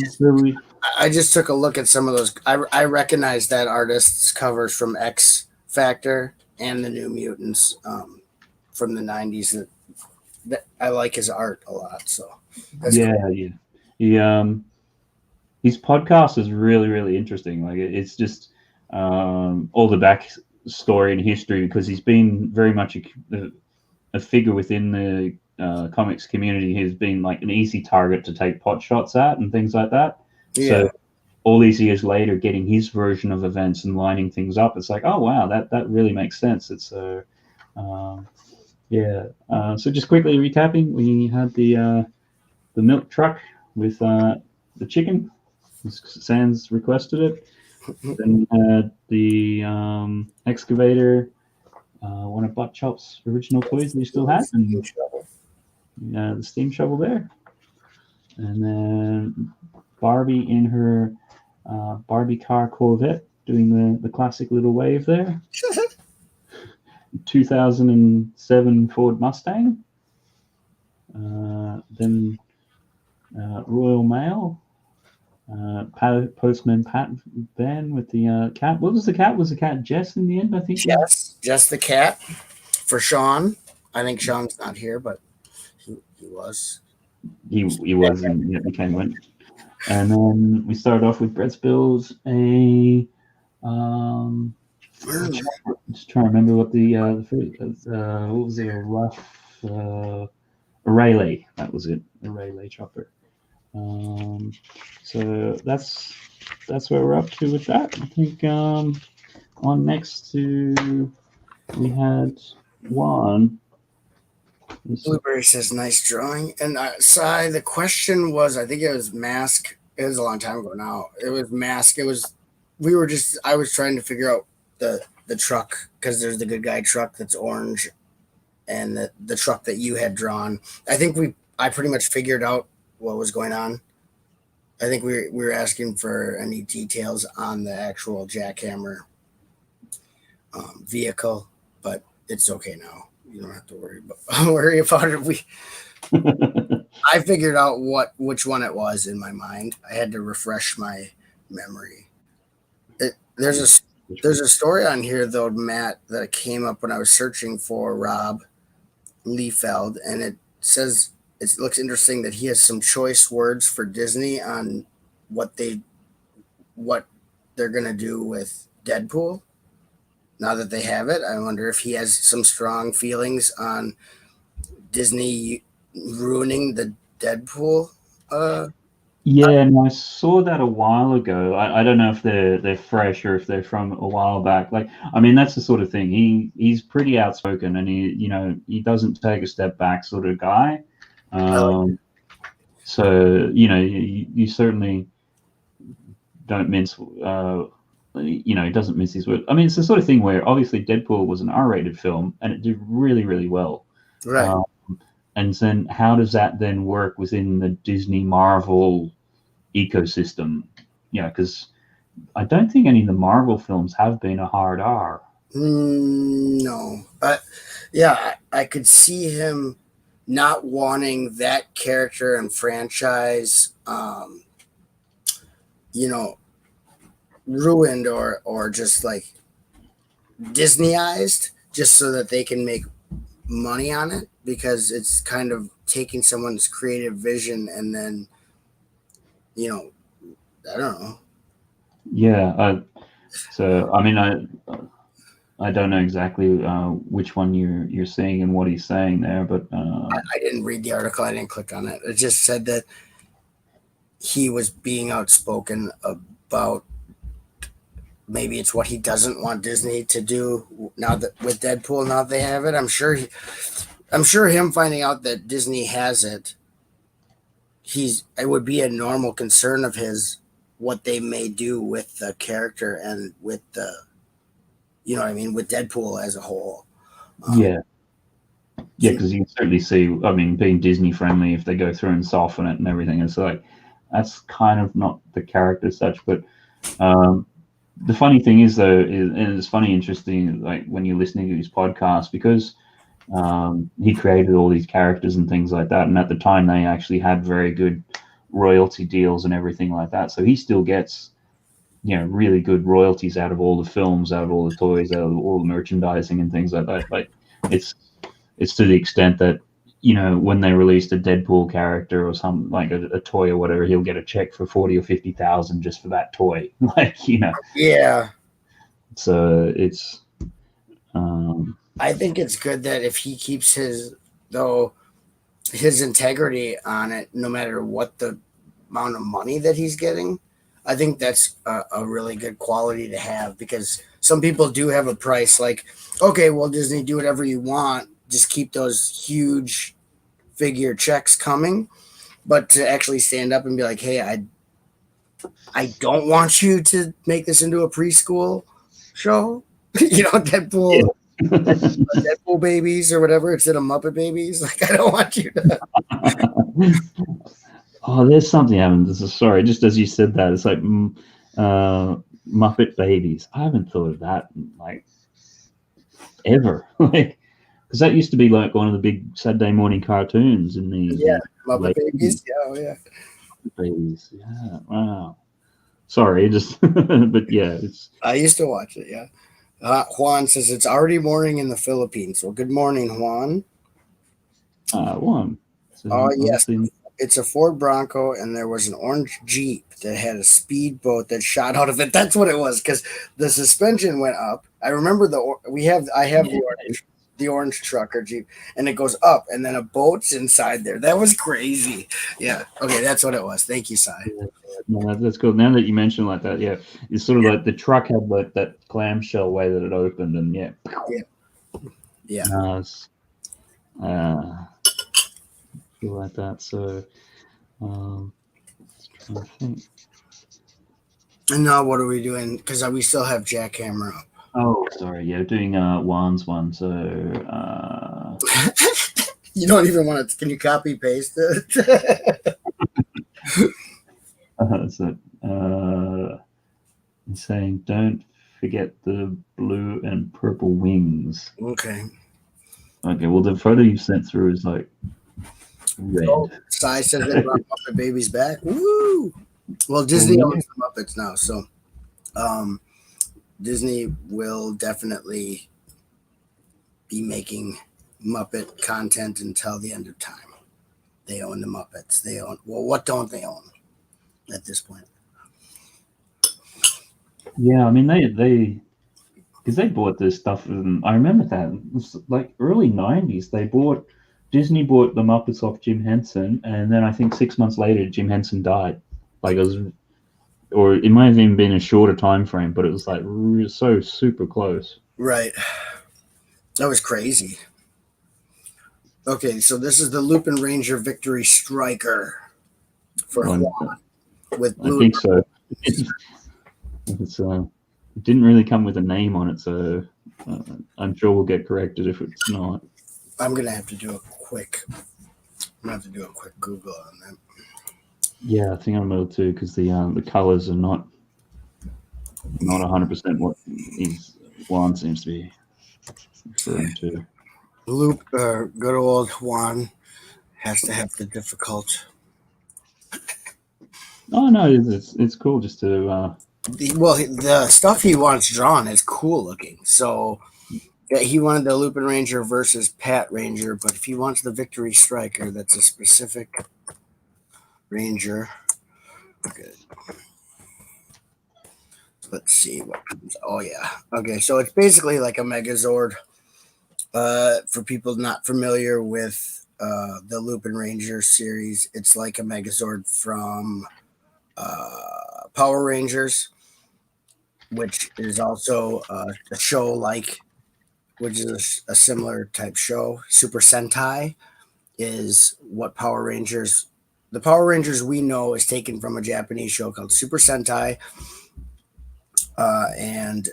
Speaker 2: just took a look at some of those. I recognize that artist's covers from X Factor and the New Mutants from the 90s. That I like his art a lot. So
Speaker 1: that's cool. His podcast is really, really interesting. Like, it's just all the back story and history, because he's been very much a figure within the comics community. He's been like an easy target to take pot shots at and things like that. So all these years later, getting his version of events and lining things up, it's like, oh wow, that really makes sense. It's so just quickly recapping, we had the milk truck with the chicken. Sans requested it. Then we had the excavator, one of Butt Chop's original toys that he still had, and the steam shovel there. And then Barbie in her Barbie car Corvette doing the classic little wave there. 2007 Ford Mustang. Then Royal Mail. Postman Pat van with the cat. What was the cat? Was the cat Jess in the end? I think.
Speaker 2: Jess the cat for Sean. I think Sean's not here, but he was.
Speaker 1: He was, and he came in. And then we started off with Brett Spills just trying to remember what what was it? A rough a Rayleigh. That was it. A Rayleigh chopper. So that's where we're up to with that. I think on next to we had one.
Speaker 2: Blueberry says nice drawing, and Sai, the question was, I think it was mask. It was a long time ago now. It was mask. I was trying to figure out the truck, because there's the good guy truck that's orange, and the truck that you had drawn. I think I pretty much figured out what was going on. I think we were asking for any details on the actual jackhammer vehicle, but it's okay now. You don't have to worry about it. I figured out which one it was in my mind. I had to refresh my memory. There's a story on here though, Matt, that came up when I was searching for Rob Liefeld, and it says it looks interesting that he has some choice words for Disney on what they're gonna do with Deadpool. Now that they have it, I wonder if he has some strong feelings on Disney ruining the Deadpool.
Speaker 1: Yeah, no, I saw that a while ago. I don't know if they're fresh or if they're from a while back. Like, I mean, that's the sort of thing. He's pretty outspoken, and he doesn't take a step back sort of guy. So you certainly don't mince. He doesn't mince his words. I mean, it's the sort of thing where obviously Deadpool was an R-rated film, and it did really, really well.
Speaker 2: Right.
Speaker 1: And then how does that then work within the Disney Marvel ecosystem? Because I don't think any of the Marvel films have been a hard R.
Speaker 2: No. Yeah, I could see him not wanting that character and franchise, ruined or just like Disneyized, just so that they can make money on it, because it's kind of taking someone's creative vision and then I don't know.
Speaker 1: Yeah. So I mean, I don't know exactly which one you're seeing and what he's saying there, but
Speaker 2: I didn't read the article. I didn't click on it. It just said that he was being outspoken about maybe it's what he doesn't want Disney to do now that with Deadpool. Now that they have it, I'm sure him finding out that Disney has it, it would be a normal concern of his what they may do with the character and with the, with Deadpool as a whole.
Speaker 1: Yeah, because you can certainly see, I mean, being Disney friendly, if they go through and soften it and everything, it's like that's kind of not the character as such. But the funny thing is, though, and it's funny, interesting, like when you're listening to his podcast, because he created all these characters and things like that, and at the time they actually had very good royalty deals and everything like that. So he still gets, really good royalties out of all the films, out of all the toys, out of all the merchandising and things like that. Like it's to the extent that when they released a Deadpool character or some like a toy or whatever, he'll get a check for 40 or 50,000 just for that toy.
Speaker 2: Yeah.
Speaker 1: So it's.
Speaker 2: I think it's good that if he keeps his integrity on it, no matter what the amount of money that he's getting, I think that's a really good quality to have, because some people do have a price. Like, okay, well, Disney, do whatever you want, just keep those huge figure checks coming. But to actually stand up and be like, hey, I don't want you to make this into a preschool show. Deadpool. Yeah. Deadpool babies or whatever instead of Muppet babies. Like, I don't want you to.
Speaker 1: Oh, there's something happened. Sorry, just as you said that, it's like Muppet babies. I haven't thought of that like ever. Like, because that used to be like one of the big Saturday morning cartoons in the
Speaker 2: Muppet babies. Yeah, oh, yeah.
Speaker 1: Muppet babies. Yeah. Wow. Sorry, just but yeah, it's.
Speaker 2: I used to watch it. Yeah. Juan says it's already morning in the Philippines. Well, good morning, Juan.
Speaker 1: Juan.
Speaker 2: Oh, yes. It's a Ford Bronco, and there was an orange Jeep that had a speedboat that shot out of it. That's what it was, because the suspension went up. I remember I have the orange truck or Jeep, and it goes up, and then a boat's inside there. That was crazy. Yeah. Okay, that's what it was. Thank you, Sai.
Speaker 1: No, that's cool. Now that you mention like that, yeah, it's sort of like the truck had like that clamshell way that it opened, and yeah. It's, feel like that. So, let's try to think.
Speaker 2: And now what are we doing? Because we still have jackhammer up.
Speaker 1: Oh, sorry. Yeah, doing Juan's one. So,
Speaker 2: You don't even want to. Can you copy paste it?
Speaker 1: So, he's saying, don't forget the blue and purple wings.
Speaker 2: Okay.
Speaker 1: Okay, well, the photo you sent through is like red.
Speaker 2: Oh, Sai says they brought Muppet Babies back. Woo! Well, Disney
Speaker 1: yeah.
Speaker 2: owns the Muppets now, so Disney will definitely be making Muppet content until the end of time. They own the Muppets. They own, well, what don't they own at this point?
Speaker 1: Yeah, I mean, they because they bought this stuff, and I remember that it was like early 90s. Disney bought the Muppets off Jim Henson, and then I think 6 months later, Jim Henson died. Like, it was, or it might have even been a shorter time frame, but it was like so super close.
Speaker 2: Right. That was crazy. Okay, so this is the Lupin Ranger Victory Striker for Juan with
Speaker 1: I
Speaker 2: blue.
Speaker 1: think so. It's it didn't really come with a name on it, so I'm sure we'll get corrected if it's not.
Speaker 2: I'm gonna have to do a quick Google on that.
Speaker 1: Yeah, I think I'm able to, because the colors are not 100% what Juan seems to be referring to.
Speaker 2: Good old Juan has to have the difficult.
Speaker 1: Oh no, it's cool just to.
Speaker 2: The stuff he wants drawn is cool looking. So yeah, he wanted the Lupin Ranger versus Pat Ranger, but if he wants the Victory Striker, that's a specific Ranger. Good. Let's see what comes. Oh yeah. Okay, so it's basically like a Megazord. For people not familiar with the Lupin Ranger series, it's like a Megazord from Power Rangers, which is also a show which is a similar type show. Super Sentai is what the Power Rangers we know is taken from a Japanese show called Super Sentai, and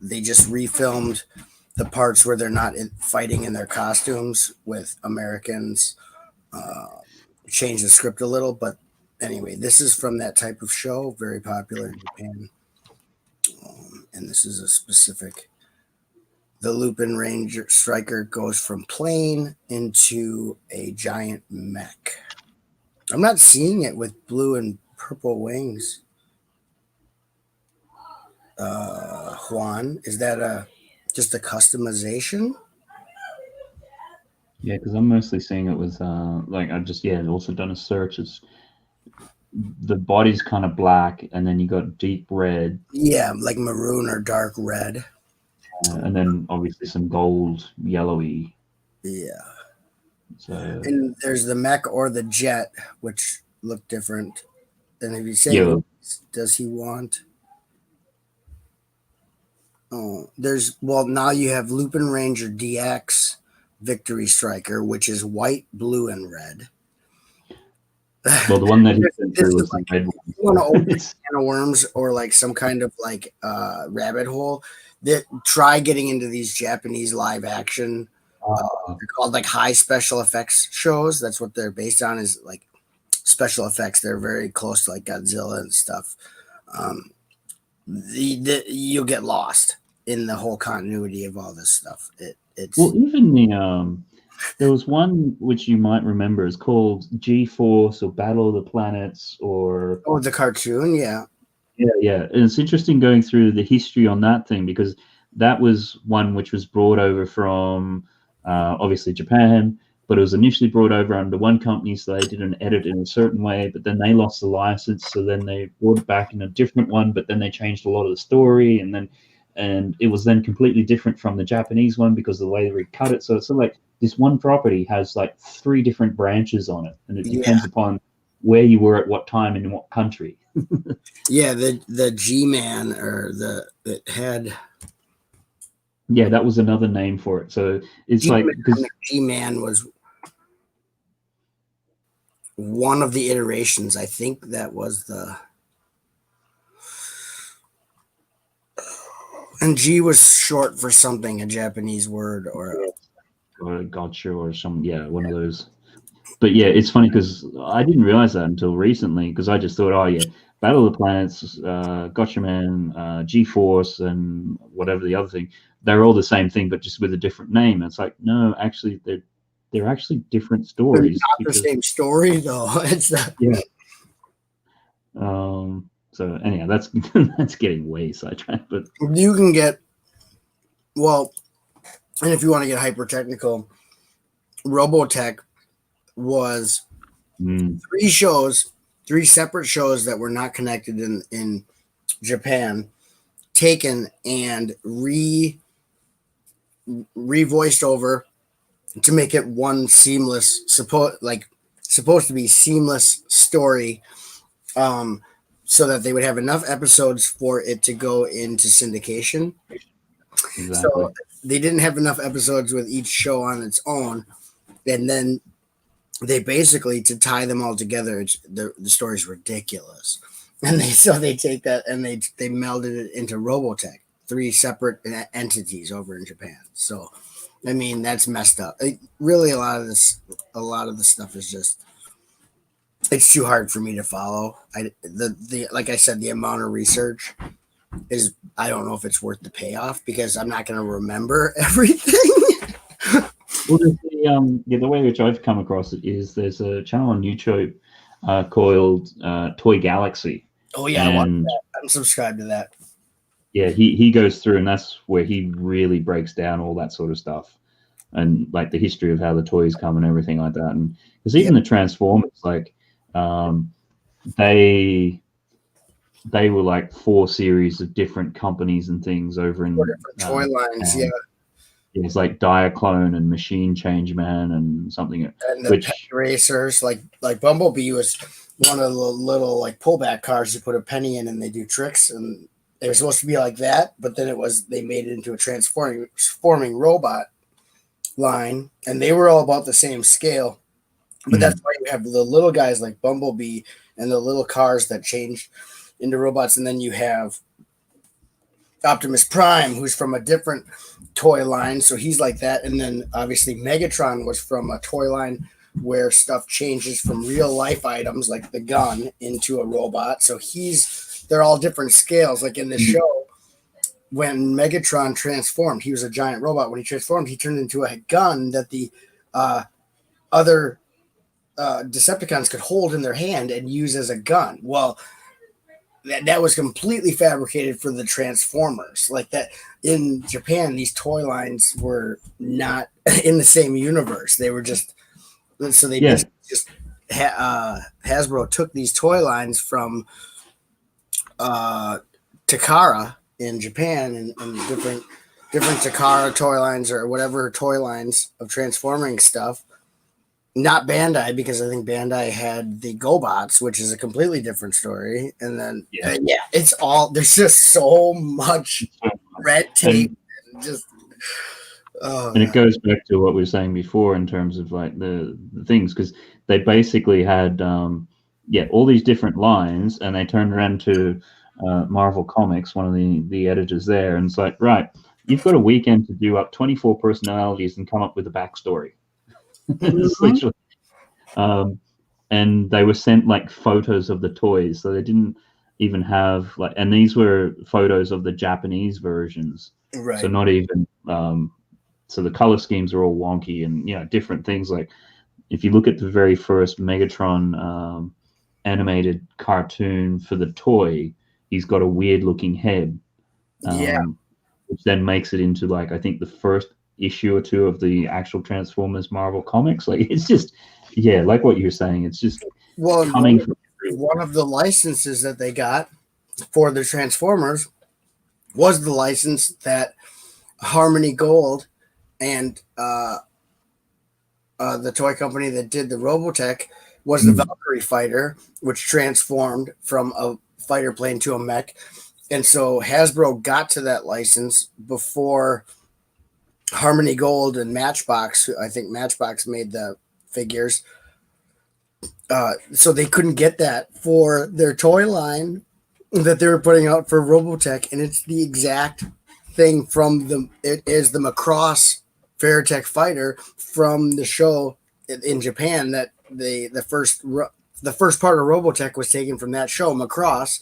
Speaker 2: they just refilmed the parts where they're not fighting in their costumes with Americans. Changed the script a little, but anyway, this is from that type of show, very popular in Japan. And this is a specific. The Lupin Ranger Striker goes from plane into a giant mech. I'm not seeing it with blue and purple wings. Juan, is that just a customization?
Speaker 1: Yeah, because I'm mostly seeing it with like I've just also done a search. It's the body's kind of black, and then you got deep red.
Speaker 2: Yeah, like maroon or dark red.
Speaker 1: And then obviously some gold, yellowy.
Speaker 2: Yeah.
Speaker 1: So
Speaker 2: And there's the mech or the jet, which look different. And if you say,
Speaker 1: yeah,
Speaker 2: what does he want? Oh, now you have Lupin Ranger DX Victory Striker, which is white, blue, and red.
Speaker 1: well, the one that he sent through was the red one.
Speaker 2: You want to open a can of worms or like some kind of like rabbit hole, that try getting into these Japanese live action. They're called like high special effects shows. That's what they're based on, is like special effects. They're very close to like Godzilla and stuff. You'll get lost in the whole continuity of all this stuff. It's
Speaker 1: Well, even there was one which you might remember is called G-Force or Battle of the Planets or
Speaker 2: the cartoon, yeah.
Speaker 1: Yeah. And it's interesting going through the history on that thing, because that was one which was brought over from obviously Japan, but it was initially brought over under one company, so they did an edit in a certain way, but then they lost the license, so then they brought it back in a different one, but then they changed a lot of the story, and it was then completely different from the Japanese one because of the way they recut it. So it's like this one property has like 3 different branches on it, and it depends upon where you were at what time and in what country.
Speaker 2: Yeah, the G-Man it had.
Speaker 1: Yeah, that was another name for it. So it's
Speaker 2: G-Man,
Speaker 1: like, because
Speaker 2: G-Man was one of the iterations. I think that was and G was short for something, a Japanese word, or
Speaker 1: or Gotcha or some, one of those. But yeah, it's funny because I didn't realize that until recently, because I just thought, oh yeah, Battle of the Planets, Gotcha Man, G-Force, and whatever the other thing, they're all the same thing, but just with a different name. It's like, no, actually, they're actually different
Speaker 2: They're
Speaker 1: stories.
Speaker 2: not the same story though. It's
Speaker 1: Yeah. So anyhow, that's that's getting way sidetracked. But
Speaker 2: you can get and if you want to get hyper technical, Robotech was three separate shows that were not connected in Japan, taken and re-voiced over to make it one seamless, supposed to be seamless story, so that they would have enough episodes for it to go into syndication.
Speaker 1: exactly.
Speaker 2: So they didn't have enough episodes with each show on its own, and then they basically, to tie them all together, the story's ridiculous, and they take that and they melded it into Robotech, three separate entities over in Japan. So I mean, that's messed up. Really, a lot of the stuff is just, it's too hard for me to follow. Like I said, the amount of research is, I don't know if it's worth the payoff, because I'm not going to remember everything.
Speaker 1: Well, the way which I've come across it is there's a channel on YouTube called Toy Galaxy.
Speaker 2: Oh yeah, I watched that. I'm subscribed to that.
Speaker 1: Yeah, he goes through, and that's where he really breaks down all that sort of stuff, and like the history of how the toys come and everything like that. And because even the Transformers, like they were like 4 series of different companies and things over in
Speaker 2: toy lines.
Speaker 1: It's like Diaclone and Machine Change Man and something.
Speaker 2: And the penny racers, like Bumblebee was one of the little like pullback cars you put a penny in and they do tricks, and they were supposed to be like that, but then they made it into a transforming robot line, and they were all about the same scale. But that's why you have the little guys like Bumblebee and the little cars that changed into robots, and then you have Optimus Prime, who's from a different toy line, so he's like that. And then obviously Megatron was from a toy line where stuff changes from real life items like the gun into a robot. So they're all different scales. Like in the show, when Megatron transformed, he was a giant robot. When he transformed, he turned into a gun that the other Decepticons could hold in their hand and use as a gun. Well, that was completely fabricated for the Transformers. Like that in Japan, these toy lines were not in the same universe. They were just, so they Hasbro took these toy lines from Takara in Japan and different Takara toy lines or whatever toy lines of transforming stuff. Not Bandai, because I think Bandai had the GoBots, which is a completely different story. And then, it's all, there's just so much red tape. And just,
Speaker 1: and it goes back to what we were saying before in terms of like the things, because they basically had, all these different lines, and they turned around to Marvel Comics, one of the editors there, and it's like, right, you've got a weekend to do up 24 personalities and come up with a backstory. And they were sent like photos of the toys, so they didn't even have like, and these were photos of the Japanese versions,
Speaker 2: right?
Speaker 1: So not even so the color schemes are all wonky and different things. Like if you look at the very first Megatron animated cartoon for the toy, he's got a weird looking head, which then makes it into like, I think the first issue or 2 of the actual Transformers Marvel comics. Like it's just like what you're saying, it's just coming from
Speaker 2: one of the licenses that they got for the Transformers was the license that Harmony Gold and the toy company that did the Robotech was the Valkyrie fighter, which transformed from a fighter plane to a mech. And so Hasbro got to that license before Harmony Gold and Matchbox. I think Matchbox made the figures. So they couldn't get that for their toy line that they were putting out for Robotech. And it's the exact thing it is the Macross Veritech fighter from the show in Japan. That the first part of Robotech was taken from that show, Macross.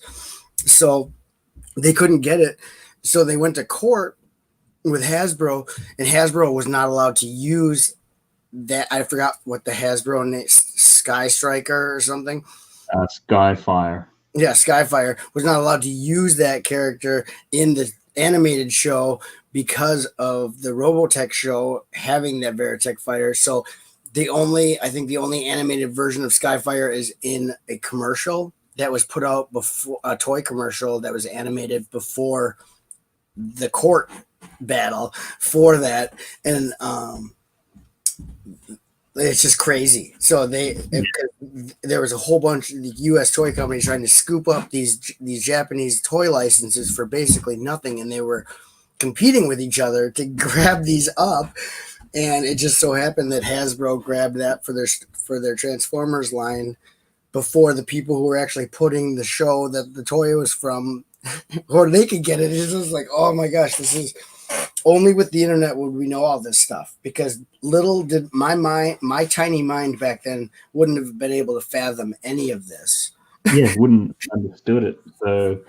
Speaker 2: So they couldn't get it, so they went to court with Hasbro, and Hasbro was not allowed to use that. I forgot what the Hasbro name, Sky Striker or something.
Speaker 1: Skyfire.
Speaker 2: Yeah, Skyfire was not allowed to use that character in the animated show because of the Robotech show having that Veritech fighter. So I think the only animated version of Skyfire is in a commercial that was put out before, a toy commercial that was animated before the court battle for that. And it's just crazy. So there was a whole bunch of the U.S. toy companies trying to scoop up these Japanese toy licenses for basically nothing, and they were competing with each other to grab these up. And it just so happened that Hasbro grabbed that for their Transformers line before the people who were actually putting the show that the toy was from, or they could get it. It's just like, oh my gosh, this is only with the internet would we know all this stuff, because little did my tiny mind back then wouldn't have been able to fathom any of this.
Speaker 1: Yeah, wouldn't have understood it. So,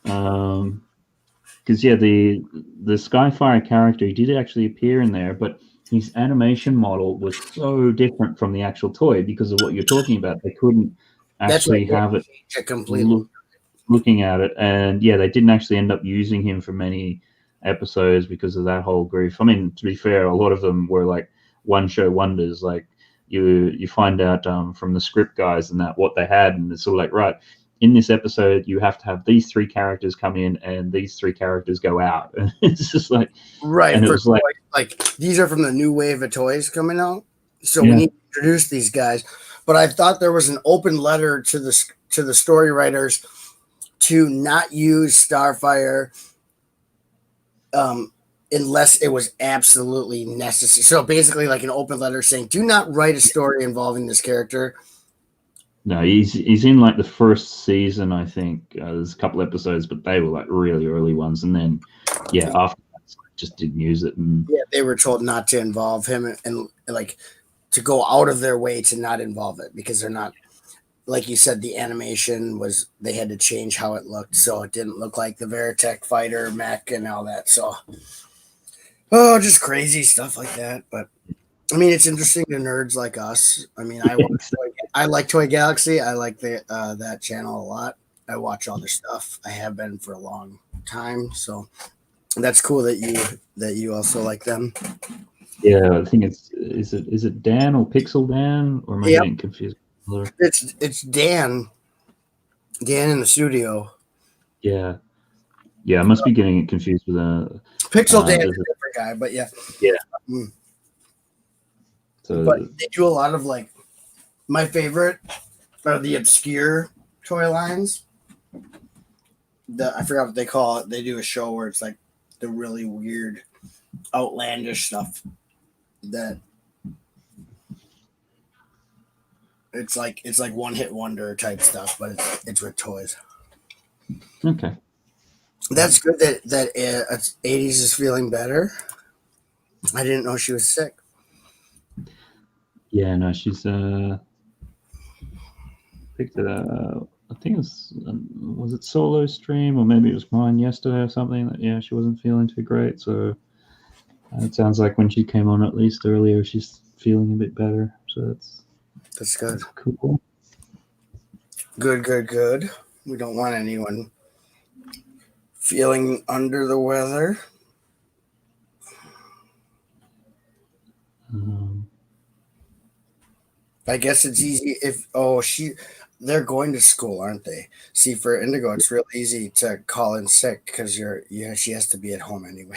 Speaker 1: because the Skyfire character, he did actually appear in there, but his animation model was so different from the actual toy because of what you're talking about. They couldn't actually have it
Speaker 2: completely
Speaker 1: looking at it, and yeah, they didn't actually end up using him for many episodes because of that whole grief. I mean, to be fair, a lot of them were like one show wonders. Like you find out from the script guys and that what they had, and it's sort of like, right, in this episode you have to have these three characters come in and these three characters go out. And it's just like,
Speaker 2: right.
Speaker 1: And it was
Speaker 2: like these are from the new wave of toys coming out, so we need to introduce these guys. But I thought there was an open letter to the story writers to not use Starfire unless it was absolutely necessary. So basically like an open letter saying, do not write a story involving this character.
Speaker 1: No, he's in like the first season, I think. There's a couple episodes, but they were like really early ones, and then after that, just didn't use it. And
Speaker 2: they were told not to involve him and like to go out of their way to not involve it, because they're not, like you said, the animation was, they had to change how it looked, so it didn't look like the Veritech fighter mech and all that. So just crazy stuff like that. But I mean, it's interesting to nerds like us. I mean, I like Toy Galaxy. I like that channel a lot. I watch all their stuff. I have been for a long time, so that's cool that you also like them.
Speaker 1: Yeah, I think is it Dan or Pixel Dan, or am I getting confused?
Speaker 2: It's Dan in the studio.
Speaker 1: Yeah, I must be getting it confused with
Speaker 2: Pixel Dan is a different guy, but yeah. So, but they do a lot of like, my favorite are the obscure toy lines. I forgot what they call it. They do a show where it's like the really weird, outlandish stuff that it's like one hit wonder type stuff, but it's with toys.
Speaker 1: Okay,
Speaker 2: that's good that 80s is feeling better. I didn't know she was sick.
Speaker 1: Yeah, no, she's picked it up. I think was it solo stream, or maybe it was mine yesterday or something. That she wasn't feeling too great. So it sounds like when she came on at least earlier, she's feeling a bit better. So that's
Speaker 2: good.
Speaker 1: That's cool.
Speaker 2: Good. We don't want anyone feeling under the weather. I guess it's easy if they're going to school, aren't they? See, for Indigo, it's real easy to call in sick because she has to be at home anyway.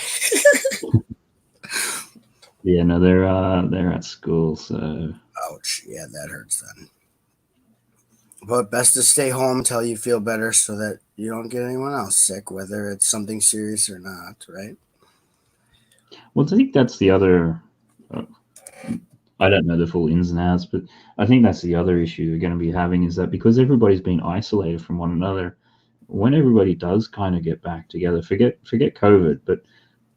Speaker 1: Yeah, no, they're at school, so
Speaker 2: ouch. Yeah, that hurts then. But best to stay home until you feel better so that you don't get anyone else sick, whether it's something serious or not, right?
Speaker 1: Well, I think that's the other. I don't know the full ins and outs, but I think that's the other issue we're going to be having, is that because everybody's been isolated from one another, when everybody does kind of get back together, forget COVID, but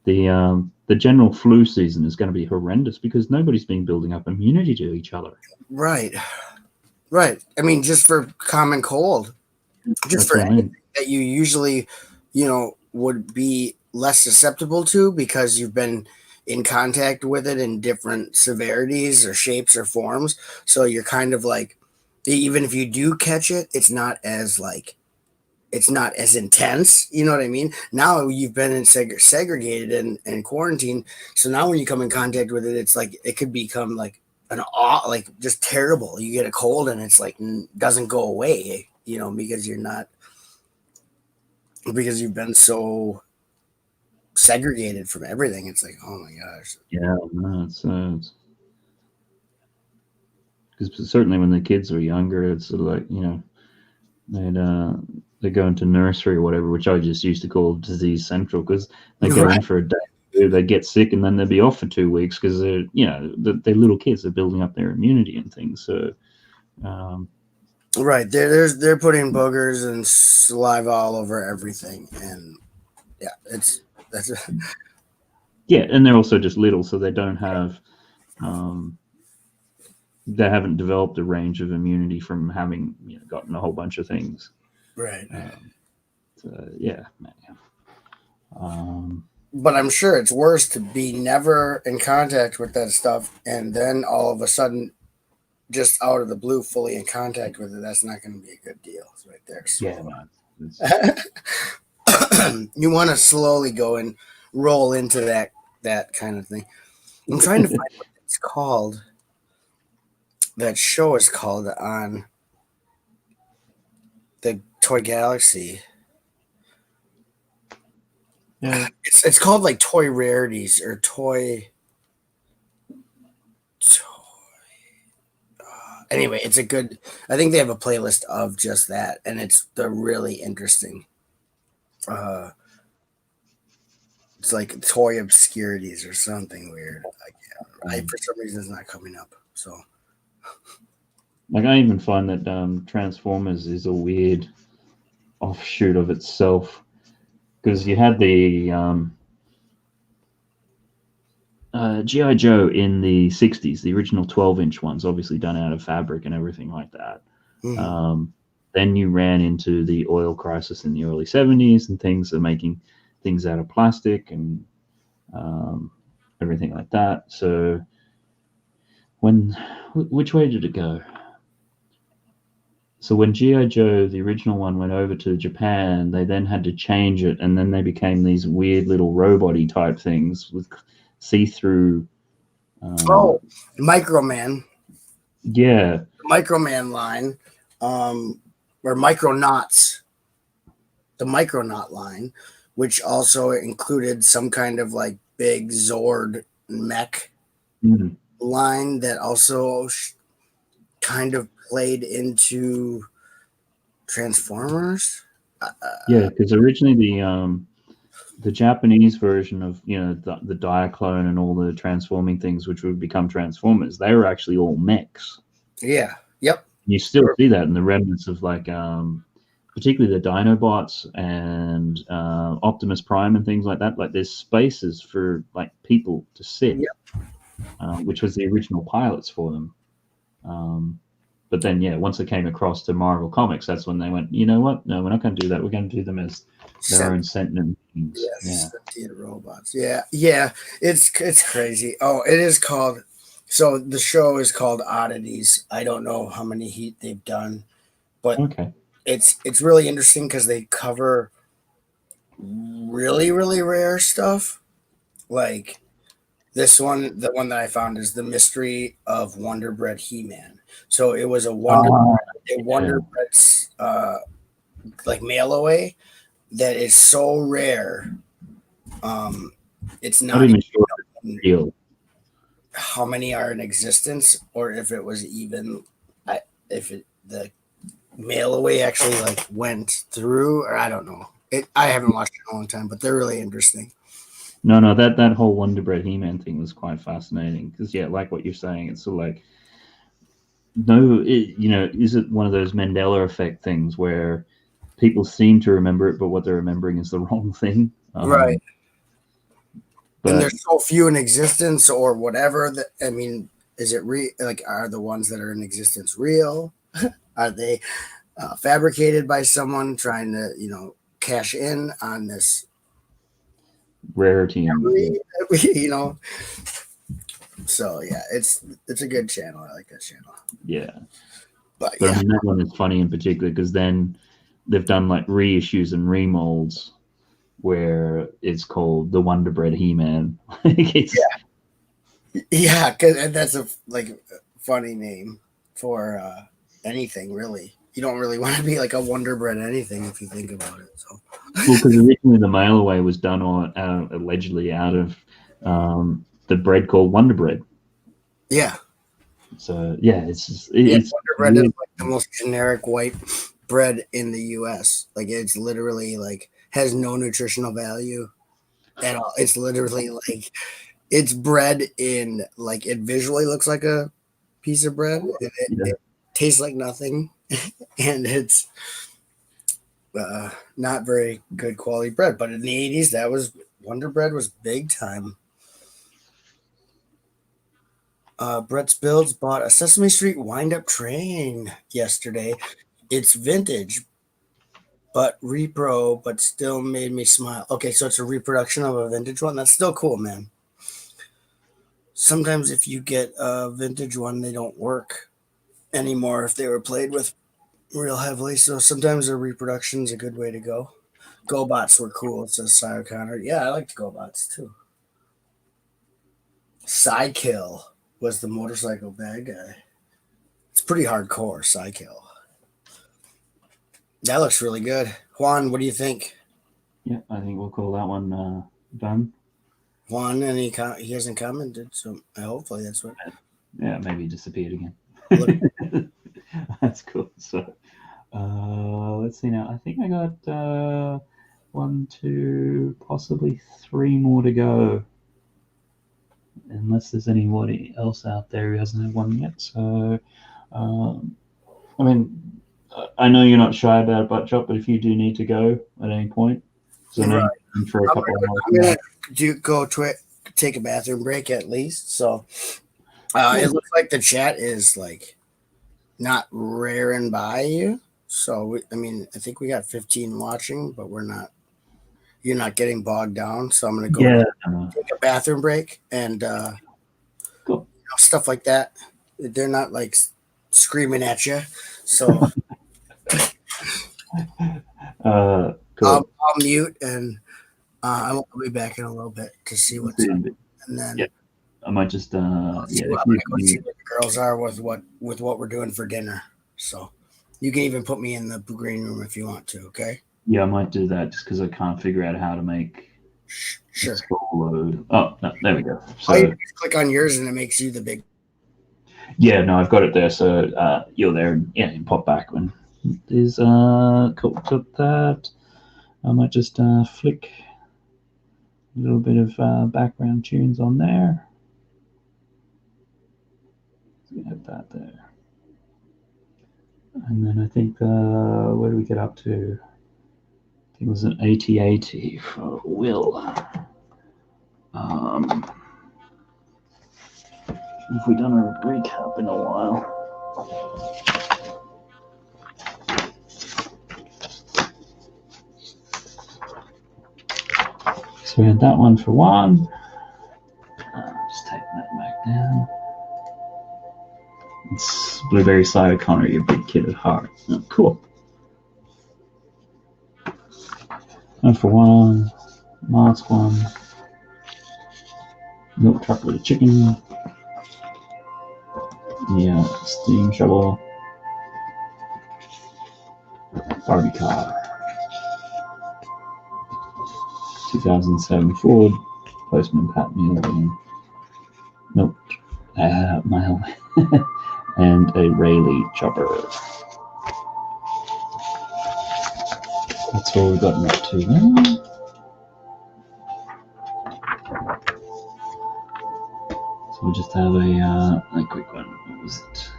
Speaker 1: the general flu season is going to be horrendous because nobody's been building up immunity to each other.
Speaker 2: Right. I mean, just for common cold, just
Speaker 1: That's
Speaker 2: for
Speaker 1: what I mean.
Speaker 2: anything that you usually, would be less susceptible to because you've been in contact with it in different severities or shapes or forms. So you're kind of like, even if you do catch it, it's not as intense. You know what I mean? Now you've been in segregated and quarantined. So now when you come in contact with it, it's like it could become like like just terrible. You get a cold and it's like doesn't go away, because because you've been so segregated from everything. It's like, oh my gosh.
Speaker 1: Yeah, no, it's because certainly when the kids are younger, it's sort of like they go into nursery or whatever, which I just used to call disease central because they go in for a day, they get sick, and then they'll be off for 2 weeks because they're little kids, they're building up their immunity and things. So
Speaker 2: Right. They're putting boogers and saliva all over everything, and yeah, that's
Speaker 1: yeah, and they're also just little, so they don't have they haven't developed a range of immunity from having gotten a whole bunch of things.
Speaker 2: right.
Speaker 1: So, yeah.
Speaker 2: But I'm sure it's worse to be never in contact with that stuff, and then all of a sudden, just out of the blue, fully in contact with it. That's not going to be a good deal. It's right there. So.
Speaker 1: Yeah, man.
Speaker 2: You want to slowly go and roll into that kind of thing. I'm trying to find what it's called. That show is called on the Toy Galaxy.
Speaker 1: Yeah.
Speaker 2: It's called like Toy Rarities or Toy. Anyway, it's a good. I think they have a playlist of just that, and they're really interesting. It's like toy obscurities or something weird. For some reason, it's not coming up. So,
Speaker 1: like, I even find that Transformers is a weird offshoot of itself because you had the G.I. Joe in the 60s, the original 12-inch ones, obviously done out of fabric and everything like that.
Speaker 2: mm-hmm.
Speaker 1: Then you ran into the oil crisis in the early 70s, and things are making things out of plastic and everything like that. So which way did it go? So when G.I. Joe, the original one, went over to Japan, they then had to change it, and then they became these weird little robot-y type things with see-through.
Speaker 2: Microman.
Speaker 1: Yeah.
Speaker 2: Microman line, or Micronauts. The Micronaut line, which also included some kind of like big Zord mech line that also kind of played into Transformers.
Speaker 1: Yeah, because originally the Japanese version of the Diaclone and all the transforming things, which would become Transformers, they were actually all mechs.
Speaker 2: Yeah. Yep.
Speaker 1: You still see that in the remnants of like particularly the Dinobots and Optimus Prime and things like that. Like there's spaces for like people to sit, which was the original pilots for them. But then, once it came across to Marvel Comics, that's when they went, you know what? No, we're not going to do that. We're going to do them as their own sentient beings.
Speaker 2: Yes, sentient robots. Yeah. It's crazy. Oh, it is called. So the show is called Oddities. I don't know how many they've done, but it's really interesting because they cover really, really rare stuff. Like this one, the one that I found is the mystery of Wonder Bread He-Man. So it was a Wonder Bread's like mail away that is so rare. It's not even
Speaker 1: sure real.
Speaker 2: How many are in existence, or if it was even the mail away actually like went through, or I don't know. I haven't watched it in a long time, but they're really interesting.
Speaker 1: No, that whole Wonder Bread He-Man thing was quite fascinating because like what you're saying, it's sort of like is it one of those Mandela effect things where people seem to remember it, but what they're remembering is the wrong thing?
Speaker 2: Right. And there's so few in existence or whatever. That, I mean, is it like, are the ones that are in existence real? Are they fabricated by someone trying to, cash in on this
Speaker 1: rarity and
Speaker 2: So yeah, it's a good channel. I like that channel.
Speaker 1: Yeah.
Speaker 2: But
Speaker 1: I mean, that one is funny in particular because then they've done like reissues and remolds where it's called the Wonder Bread He-Man.
Speaker 2: Yeah, because that's a funny name for anything, really. You don't really want to be like a Wonder Bread anything if you think about it. So,
Speaker 1: well, because originally the mail away was done allegedly out of the bread called Wonder Bread.
Speaker 2: Yeah.
Speaker 1: So yeah, it's
Speaker 2: Wonder Bread is like the most generic white bread in the U.S. Like it's literally like has no nutritional value at all. It's literally like it's bread in like it visually looks like a piece of bread. It tastes like nothing, and it's not very good quality bread. But in the 80s, that was Wonder Bread was big time. Brett's Builds bought a Sesame Street wind-up train yesterday. It's vintage, but repro, but still made me smile. Okay, so it's a reproduction of a vintage one. That's still cool, man. Sometimes if you get a vintage one, they don't work anymore if they were played with real heavily. So sometimes a reproduction is a good way to go. GoBots were cool, it says Cy O'Connor. Yeah, I liked GoBots too. Psykill was the motorcycle bad guy. It's pretty hardcore, Psykill. That looks really good. Juan, what do you think?
Speaker 1: Yeah, I think we'll call that one done.
Speaker 2: Juan, and he hasn't commented, so hopefully that's what.
Speaker 1: Yeah, maybe he disappeared again. That's cool. So let's see now. I think I got 1, 2, possibly 3 more to go. Unless there's anybody else out there who hasn't had one yet. So, I mean, I know you're not shy about a butt chop, but if you do need to go at any point, so I know you're for a couple of hours.
Speaker 2: I'm gonna go take a bathroom break at least. So it looks like the chat is like not raring by you. So I think we got 15 watching, but we're not. You're not getting bogged down. So I'm gonna go take a bathroom break and
Speaker 1: cool.
Speaker 2: Stuff like that. They're not like screaming at you. So
Speaker 1: cool.
Speaker 2: I'll mute and I'll be back in a little bit to see what's up. And then
Speaker 1: I might just
Speaker 2: see what the girls are with what we're doing for dinner. So you can even put me in the green room if you want to. Okay.
Speaker 1: Yeah, I might do that just because I can't figure out how to make scroll load. Oh, no, there we go. So
Speaker 2: you just click on yours and it makes you the big.
Speaker 1: Yeah, no, I've got it there. So you're there, and you can pop back when there's cool. Got that. I might just flick a little bit of background tunes on there. So we have that there, and then I think where do we get up to? I think it was an 8080 for Will. Have we done a recap in a while? So we had that one for one. Just taking that back down. It's Blueberry Cy O'Connor, your big kid at heart. Oh, cool. And for one, mask one, milk chocolate chicken, yeah, steam shovel, Barbie car, 2007 Ford, Postman Pat Mailman, nope, mail, and a Rayleigh chopper. That's all we've gotten up to now. So we'll just have a quick one. What was it?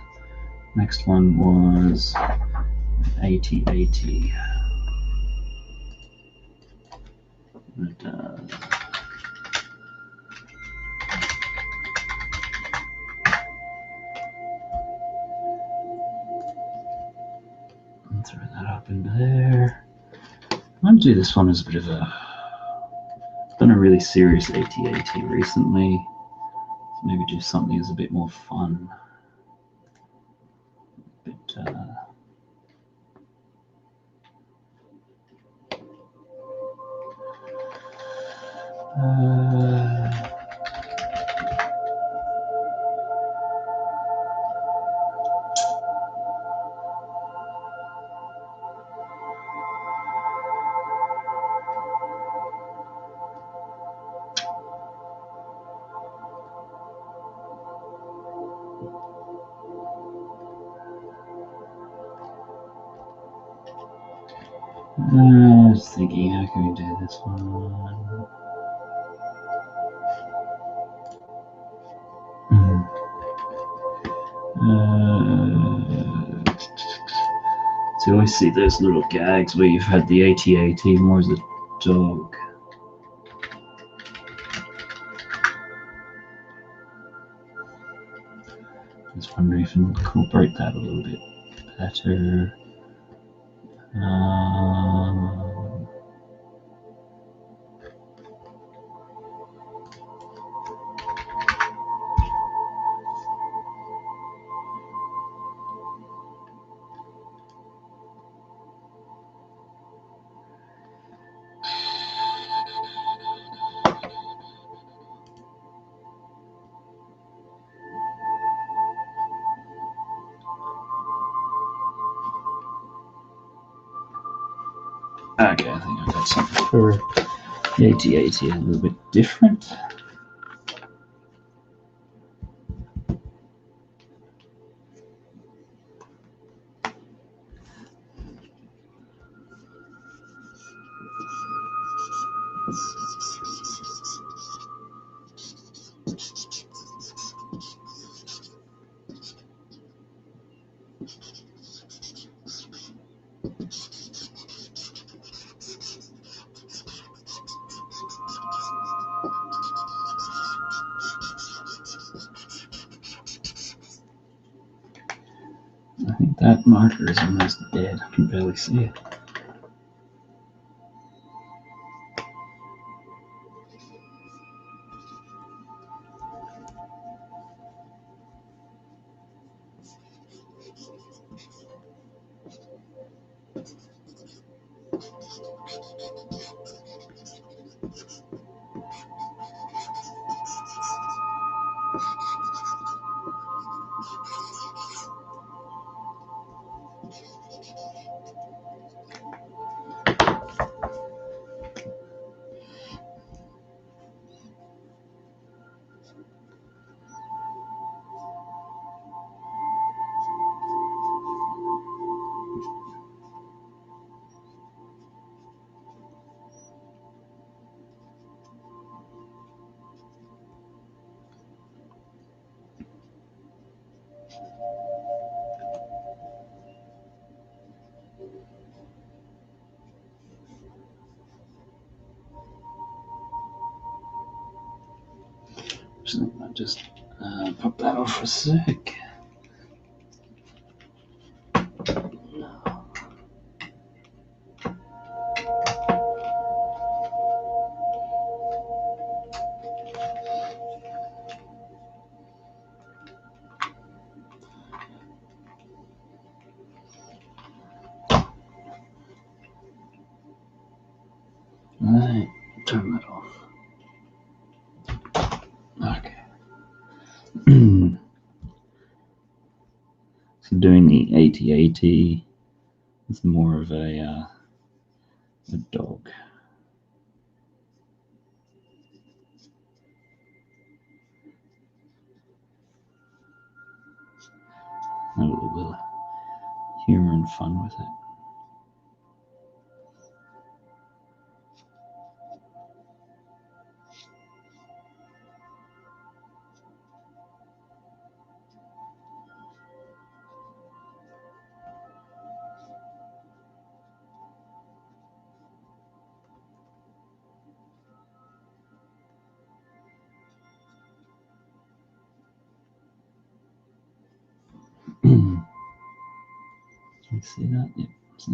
Speaker 1: Next one was 8080. But, throw that up into there. I'm going to do this one as a bit of a... done a really serious AT-AT recently. So maybe do something that's a bit more fun. A bit, I was thinking, how can we do this one? So you always see those little gags where you've had the AT-AT more as a dog. I was wondering if I can incorporate that a little bit better. Okay, I think I've got something for the AT-AT a little bit different. I think that marker is almost dead. I can barely see it. So I'll just pop that off for a sec. Alright, turn that off. Okay. So doing the AT-AT is more of a dog. A little bit of humor and fun with it. Can you see that? Yep. So,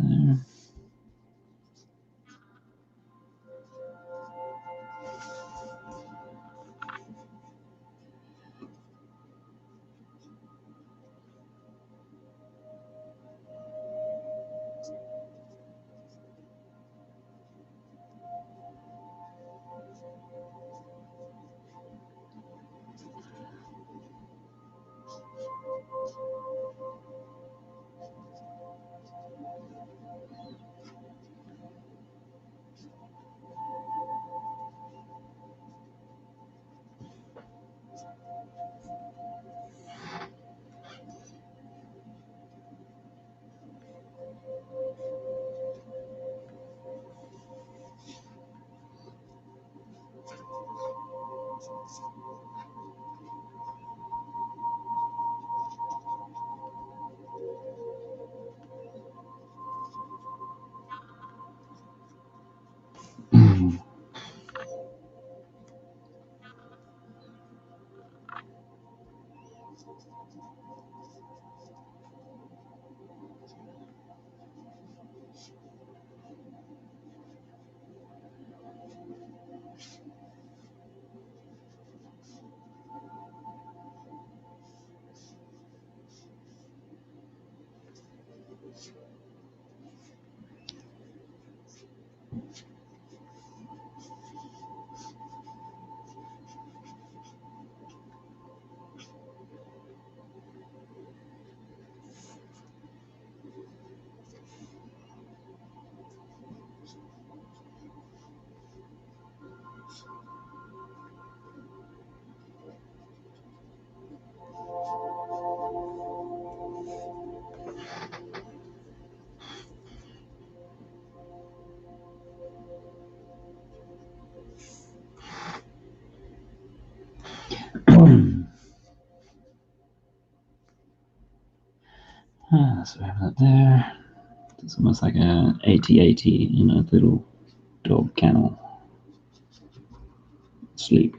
Speaker 1: so we have that there. It's almost like a 80-80 in a little dog kennel. Sleep.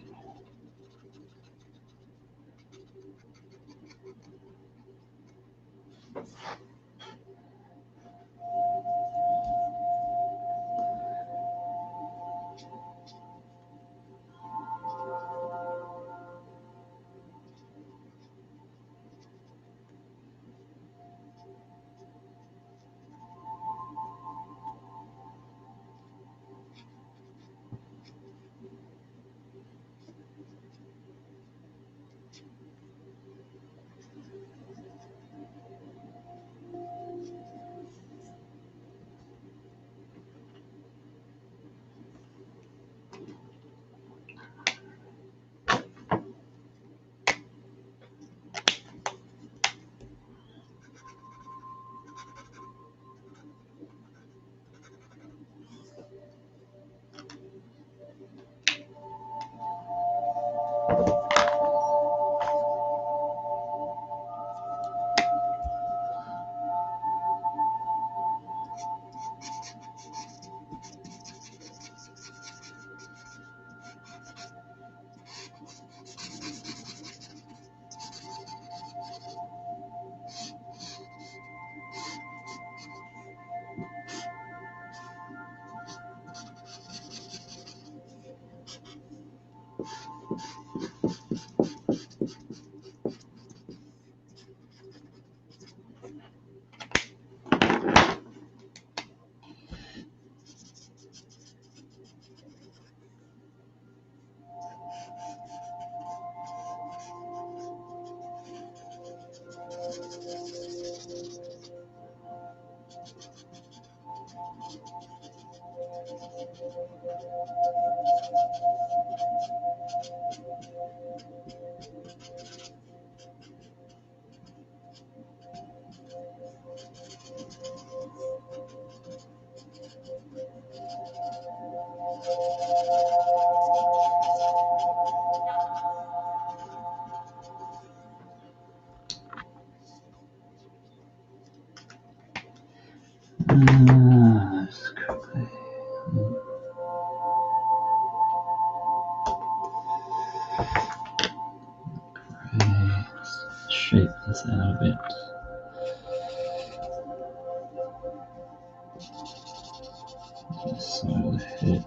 Speaker 1: Just quickly. Let's shape this out a bit. the head.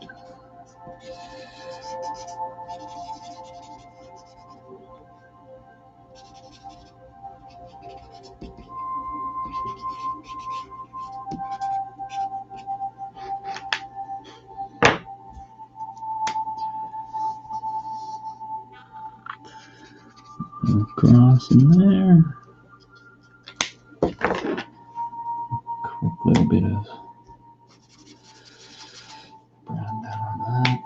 Speaker 1: Across in there. Quick little bit of brown down on that.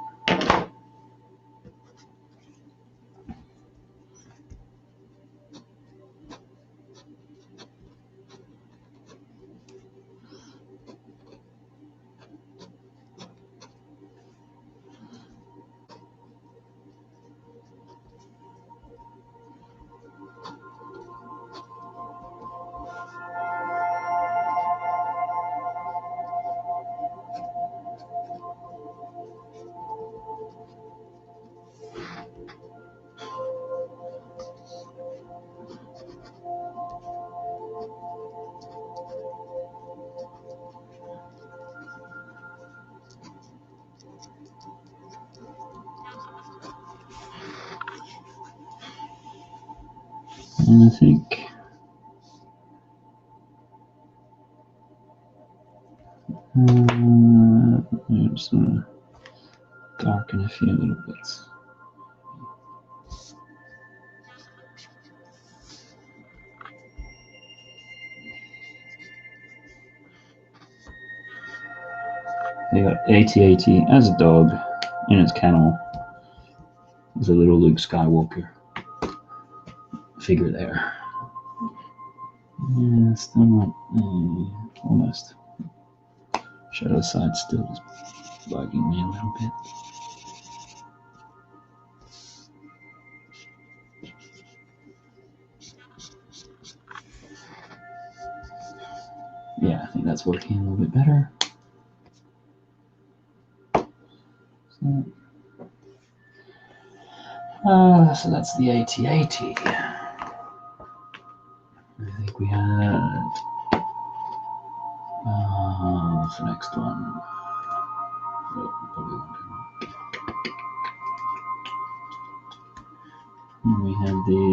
Speaker 1: And I think I'm just going to darken a few little bits. They got AT-AT as a dog in its kennel. There's a little Luke Skywalker figure there. Yeah, still not almost. Shadow side still is bugging me a little bit. Yeah, I think that's working a little bit better. So that's the AT-AT. I think we had. What's the next one? Oh, probably won't do. We had the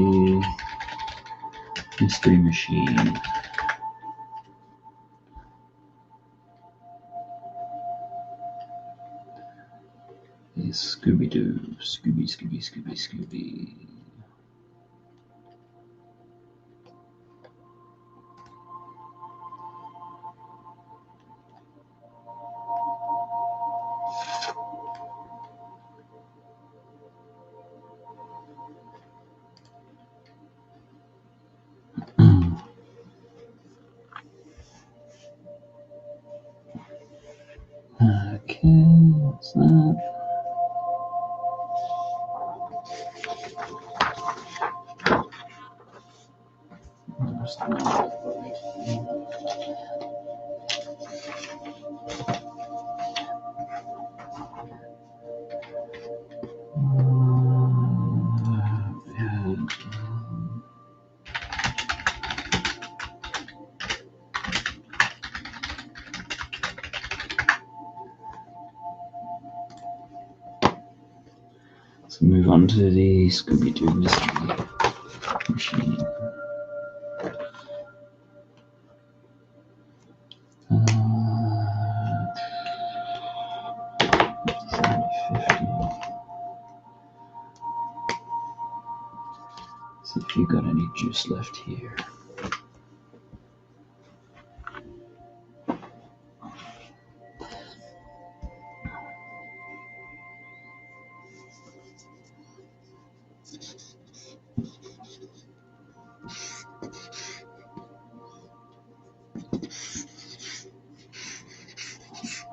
Speaker 1: mystery machine. The Scooby-Doo. Scooby. Okay, what's that? Let's move on to the Scooby-Doo mystery machine. See if you got any juice left here.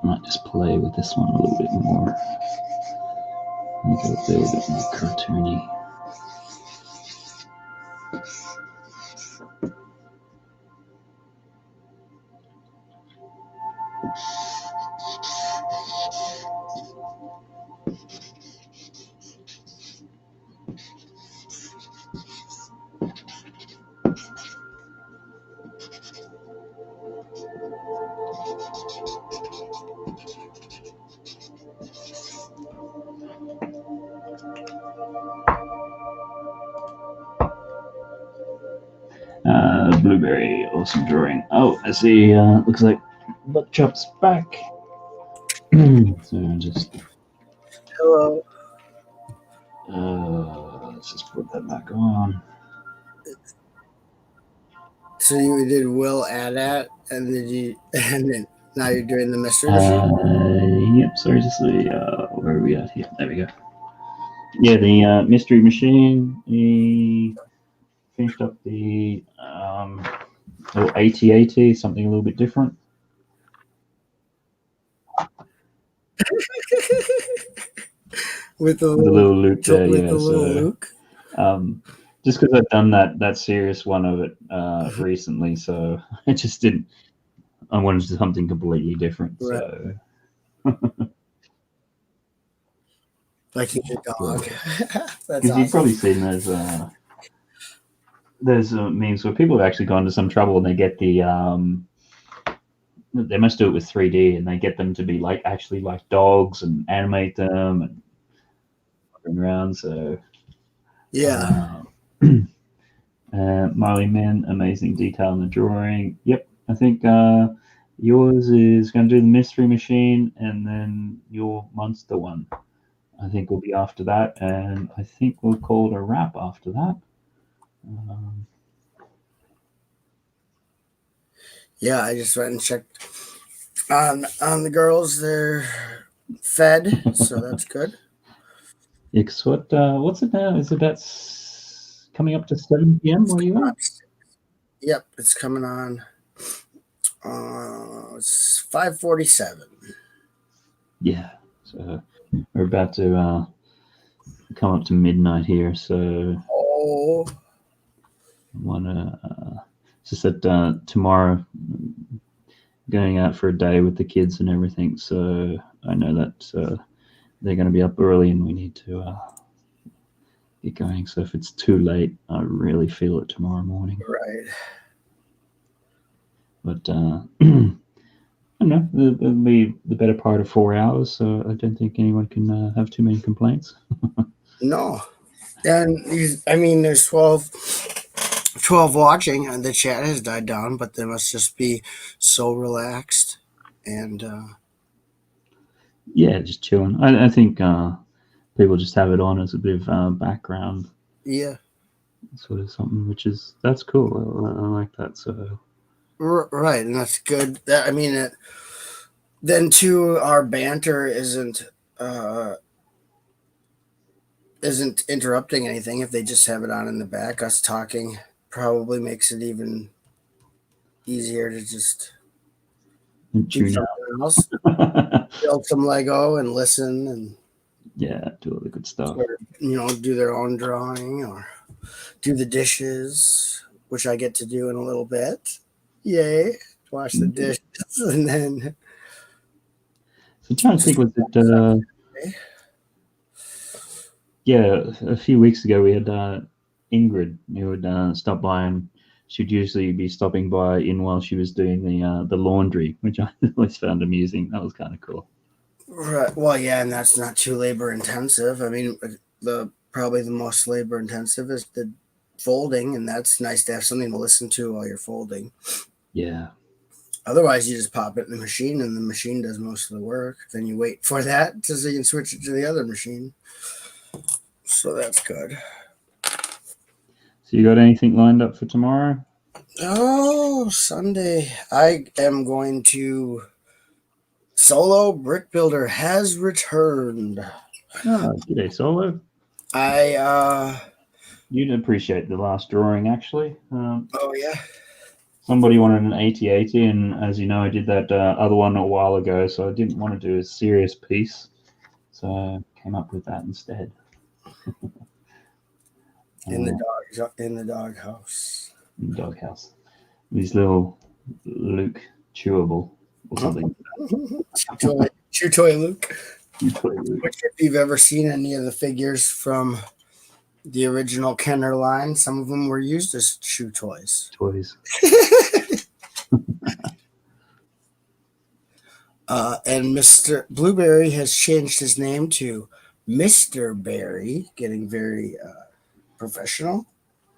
Speaker 1: I might just play with this one a little bit more. Make it a little bit more cartoony. Blueberry, awesome drawing. Oh, I see. Looks like Buckchop's back. So just
Speaker 2: Hello.
Speaker 1: let's just put that back on.
Speaker 2: So you did Will add that, and then now you're doing the mystery machine.
Speaker 1: Yep. Sorry, just the where are we at here? There we go. Yeah, the mystery machine. He finished up the AT-AT, something a little bit different.
Speaker 2: with the
Speaker 1: little Luke there,
Speaker 2: with
Speaker 1: yeah.
Speaker 2: the little Luke.
Speaker 1: Just because I've done that serious one of it recently, so I just didn't. I wanted to do something completely different.
Speaker 2: Right.
Speaker 1: So,
Speaker 2: like he's a dog.
Speaker 1: Because you've probably seen those memes where people have actually gone to some trouble and they get the they must do it with 3D and they get them to be like actually like dogs and animate them and walking around. So
Speaker 2: yeah.
Speaker 1: Marley Man, amazing detail in the drawing. Yep, I think yours is going to do the mystery machine, and then your monster one, I think, will be after that, and I think we'll call it a wrap after that.
Speaker 2: Yeah, I just went and checked on the girls. They're fed, so that's good.
Speaker 1: Yeah, 'cause what's it now? Is it about coming up to 7 p.m. where you are?
Speaker 2: Yep, it's coming on. It's 5:47.
Speaker 1: Yeah, so we're about to come up to midnight here. So
Speaker 2: Oh,
Speaker 1: I wanna just that tomorrow going out for a day with the kids and everything. So I know that they're going to be up early and we need to get going. So if it's too late, I really feel it tomorrow morning.
Speaker 2: right.
Speaker 1: But I don't know. It'll be the better part of 4 hours, so I don't think anyone can have too many complaints.
Speaker 2: No. And I mean, there's 12 watching, and the chat has died down, but they must just be so relaxed. And
Speaker 1: yeah, just chilling. I think people just have it on as a bit of background.
Speaker 2: Yeah.
Speaker 1: Sort of something, that's cool. I like that. So
Speaker 2: right, and that's good. I mean, then too, our banter isn't interrupting anything. If they just have it on in the back, us talking probably makes it even easier to just do something else, build some Lego and listen, and
Speaker 1: yeah, do all the good stuff.
Speaker 2: Or, do their own drawing or do the dishes, which I get to do in a little bit. Yay! Wash the dishes, and then.
Speaker 1: So I'm trying to think, was it? Yeah, a few weeks ago we had Ingrid who would stop by, and she'd usually be stopping by in while she was doing the laundry, which I always found amusing. That was kind of cool.
Speaker 2: Right. Well, yeah, and that's not too labor intensive. I mean, probably the most labor intensive is the folding, and that's nice to have something to listen to while you're folding.
Speaker 1: Yeah.
Speaker 2: Otherwise, you just pop it in the machine, and the machine does most of the work. Then you wait for that so you can switch it to the other machine. So that's good.
Speaker 1: So you got anything lined up for tomorrow?
Speaker 2: Oh, Sunday. I am going to Solo Brick Builder has returned.
Speaker 1: Oh, g'day, Solo. You'd appreciate the last drawing, actually.
Speaker 2: Oh, yeah.
Speaker 1: Somebody wanted an AT-AT, and as you know, I did that other one a while ago, so I didn't want to do a serious piece. So I came up with that instead.
Speaker 2: In the doghouse.
Speaker 1: In the doghouse. These little Luke chewable or something.
Speaker 2: Chew toy Luke. Which, if you've ever seen any of the figures from the original Kenner line, some of them were used as chew toys. And Mr. Blueberry has changed his name to Mr. Berry, getting very professional.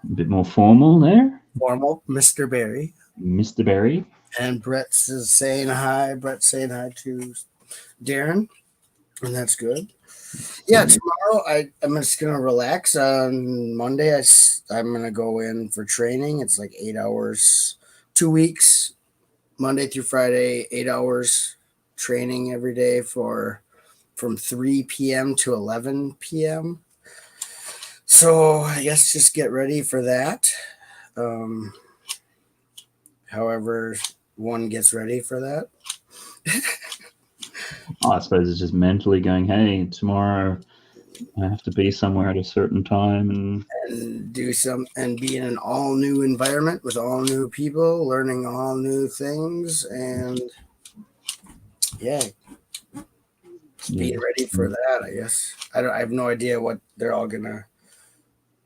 Speaker 1: A bit more formal there.
Speaker 2: formal, Mr. Barry.
Speaker 1: Mr. Barry.
Speaker 2: And Brett's is saying hi. Brett's saying hi to Darren, and that's good. Yeah, tomorrow I'm just gonna relax. On Monday, I'm gonna go in for training. It's like 8 hours, 2 weeks, Monday through Friday, 8 hours training every day from 3 p.m. to 11 p.m. So I guess just get ready for that. However, one gets ready for that.
Speaker 1: I suppose it's just mentally going, hey, tomorrow I have to be somewhere at a certain time
Speaker 2: and do some and be in an all new environment with all new people, learning all new things, and being ready for that. I guess I have no idea what they're all gonna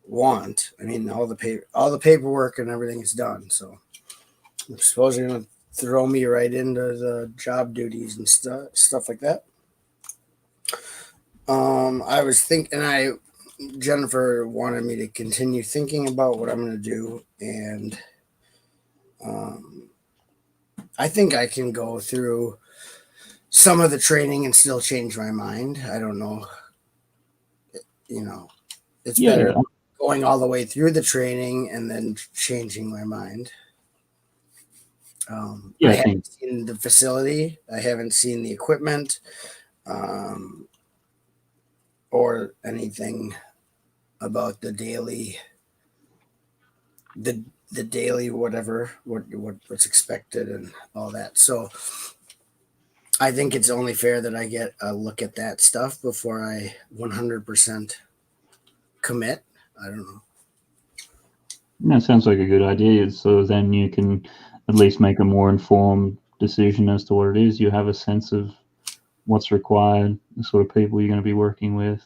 Speaker 2: want. I mean, all the paperwork and everything is done, so I suppose they're gonna throw me right into the job duties and stuff like that. I was thinking, Jennifer wanted me to continue thinking about what I'm going to do, and I think I can go through some of the training and still change my mind. I don't know. It's better going all the way through the training and then changing my mind. I haven't seen the facility. I haven't seen the equipment or anything about the daily what's expected and all that. So I think it's only fair that I get a look at that stuff before I 100% commit. I don't know.
Speaker 1: That sounds like a good idea. So then you can at least make a more informed decision as to what it is. You have a sense of what's required, the sort of people you're going to be working with.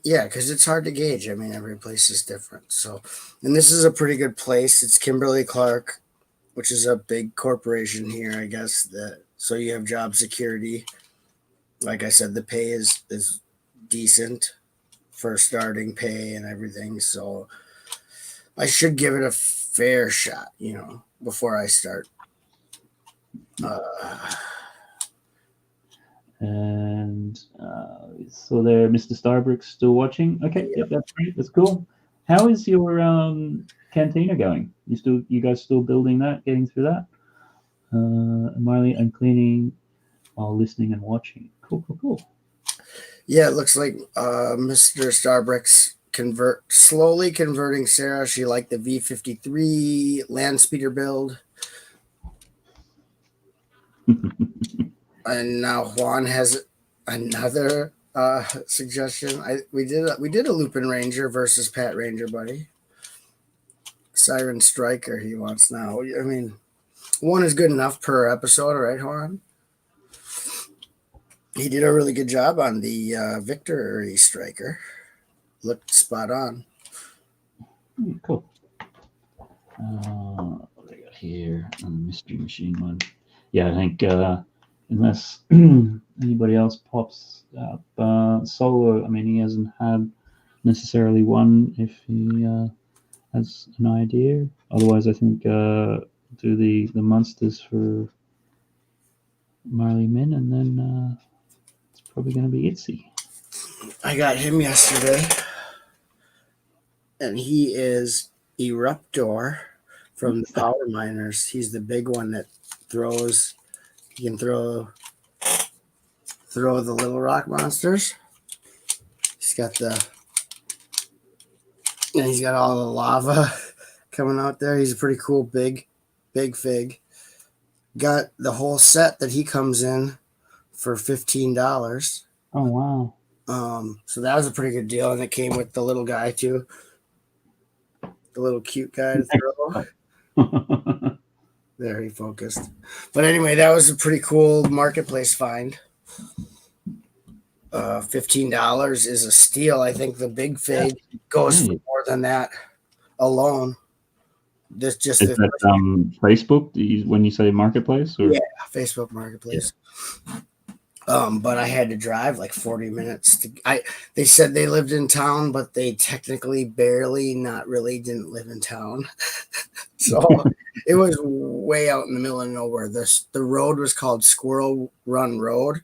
Speaker 2: Yeah, because it's hard to gauge. I mean, every place is different. So, and this is a pretty good place. It's Kimberly-Clark, which is a big corporation here, I guess. So you have job security. Like I said, the pay is decent for starting pay and everything. So I should give it a fair shot, before I start.
Speaker 1: And so there, Mr. Starbrick's still watching. Okay, yep, that's great. That's cool. How is your cantina going? You guys still building that, getting through that? Miley, I'm cleaning while listening and watching. Cool.
Speaker 2: Yeah, it looks like Mr. Starbrick's slowly converting Sarah. She liked the V53 land speeder build. And now Juan has another suggestion. We did a Lupin Ranger versus Pat Ranger, buddy. Siren Striker he wants now. I mean, one is good enough per episode, right, Juan? He did a really good job on the Victory Striker. Looked spot on.
Speaker 1: Cool. What do I got here on the Mystery Machine one? Yeah, I think unless anybody else pops up solo, I mean, he hasn't had necessarily one if he has an idea. Otherwise, I think do the monsters for Marley Min, and then it's probably going to be Itzy.
Speaker 2: I got him yesterday, and he is Eruptor from the Power Miners. He's the big one that throws. He can throw the little rock monsters. He's got all the lava coming out there. He's a pretty cool big fig. Got the whole set that he comes in for $15.
Speaker 1: Oh wow.
Speaker 2: So that was a pretty good deal, and it came with the little guy too. The little cute guy to throw. There, he focused. But anyway, that was a pretty cool marketplace find. $15 is a steal. I think the big fig goes for more than that alone. Is that
Speaker 1: Facebook when you say marketplace? Or?
Speaker 2: Yeah, Facebook Marketplace. But I had to drive like 40 minutes they said they lived in town, but they technically barely, not really, didn't live in town. So it was way out in the middle of nowhere. The road was called Squirrel Run Road,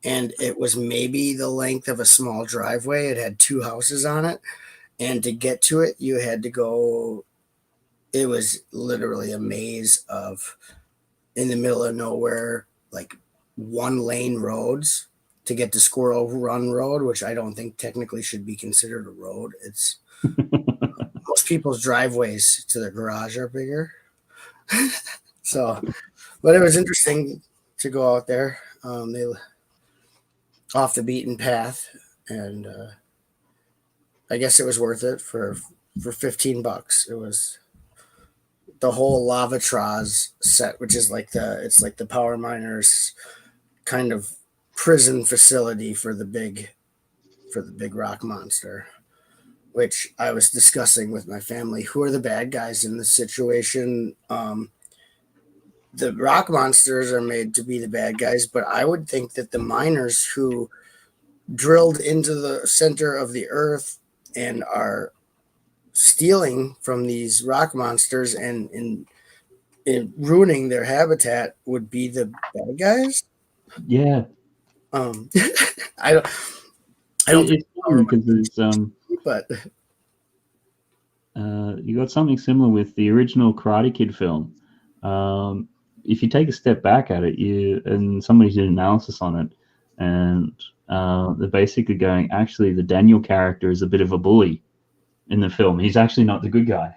Speaker 2: and it was maybe the length of a small driveway. It had 2 houses on it, and to get to it, you had to go. It was literally a maze of, in the middle of nowhere, like 1-lane roads to get to Squirrel Run Road, which I don't think technically should be considered a road. It's most people's driveways to their garage are bigger. So, but it was interesting to go out there. They off the beaten path, and I guess it was worth it for $15. It was the whole Lavatraz set, which is like the power miners kind of prison facility for the big rock monster, which I was discussing with my family. Who are the bad guys in this situation? The rock monsters are made to be the bad guys, but I would think that the miners who drilled into the center of the earth and are stealing from these rock monsters and ruining their habitat would be the bad guys.
Speaker 1: Yeah,
Speaker 2: Um, I don't. I don't think
Speaker 1: it's funny because there's
Speaker 2: but
Speaker 1: you got something similar with the original Karate Kid film. If you take a step back at it, and somebody did an analysis on it, and they're basically going, actually, the Daniel character is a bit of a bully in the film. He's actually not the good guy.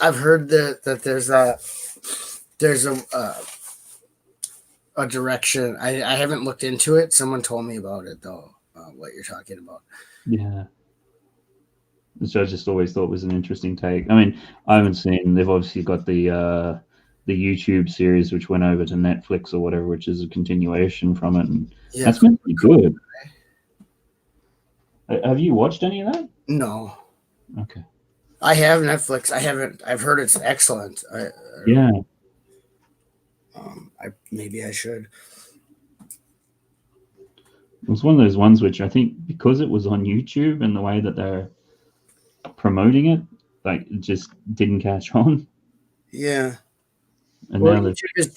Speaker 2: I've heard that there's a direction. I haven't looked into it. Someone told me about it though. What you're talking about.
Speaker 1: Yeah. Which I just always thought was an interesting take. I mean, I haven't seen. They've obviously got the YouTube series, which went over to Netflix or whatever, which is a continuation from it, and
Speaker 2: Yeah.
Speaker 1: that's meant to be good. Have you watched any of that?
Speaker 2: No.
Speaker 1: Okay.
Speaker 2: I have Netflix. I haven't. I've heard it's excellent.
Speaker 1: Yeah.
Speaker 2: Maybe I should.
Speaker 1: It was one of those ones which I think because it was on YouTube and the way that they're promoting it, like it just didn't catch on.
Speaker 2: Yeah.
Speaker 1: And
Speaker 2: Well,
Speaker 1: now
Speaker 2: YouTube is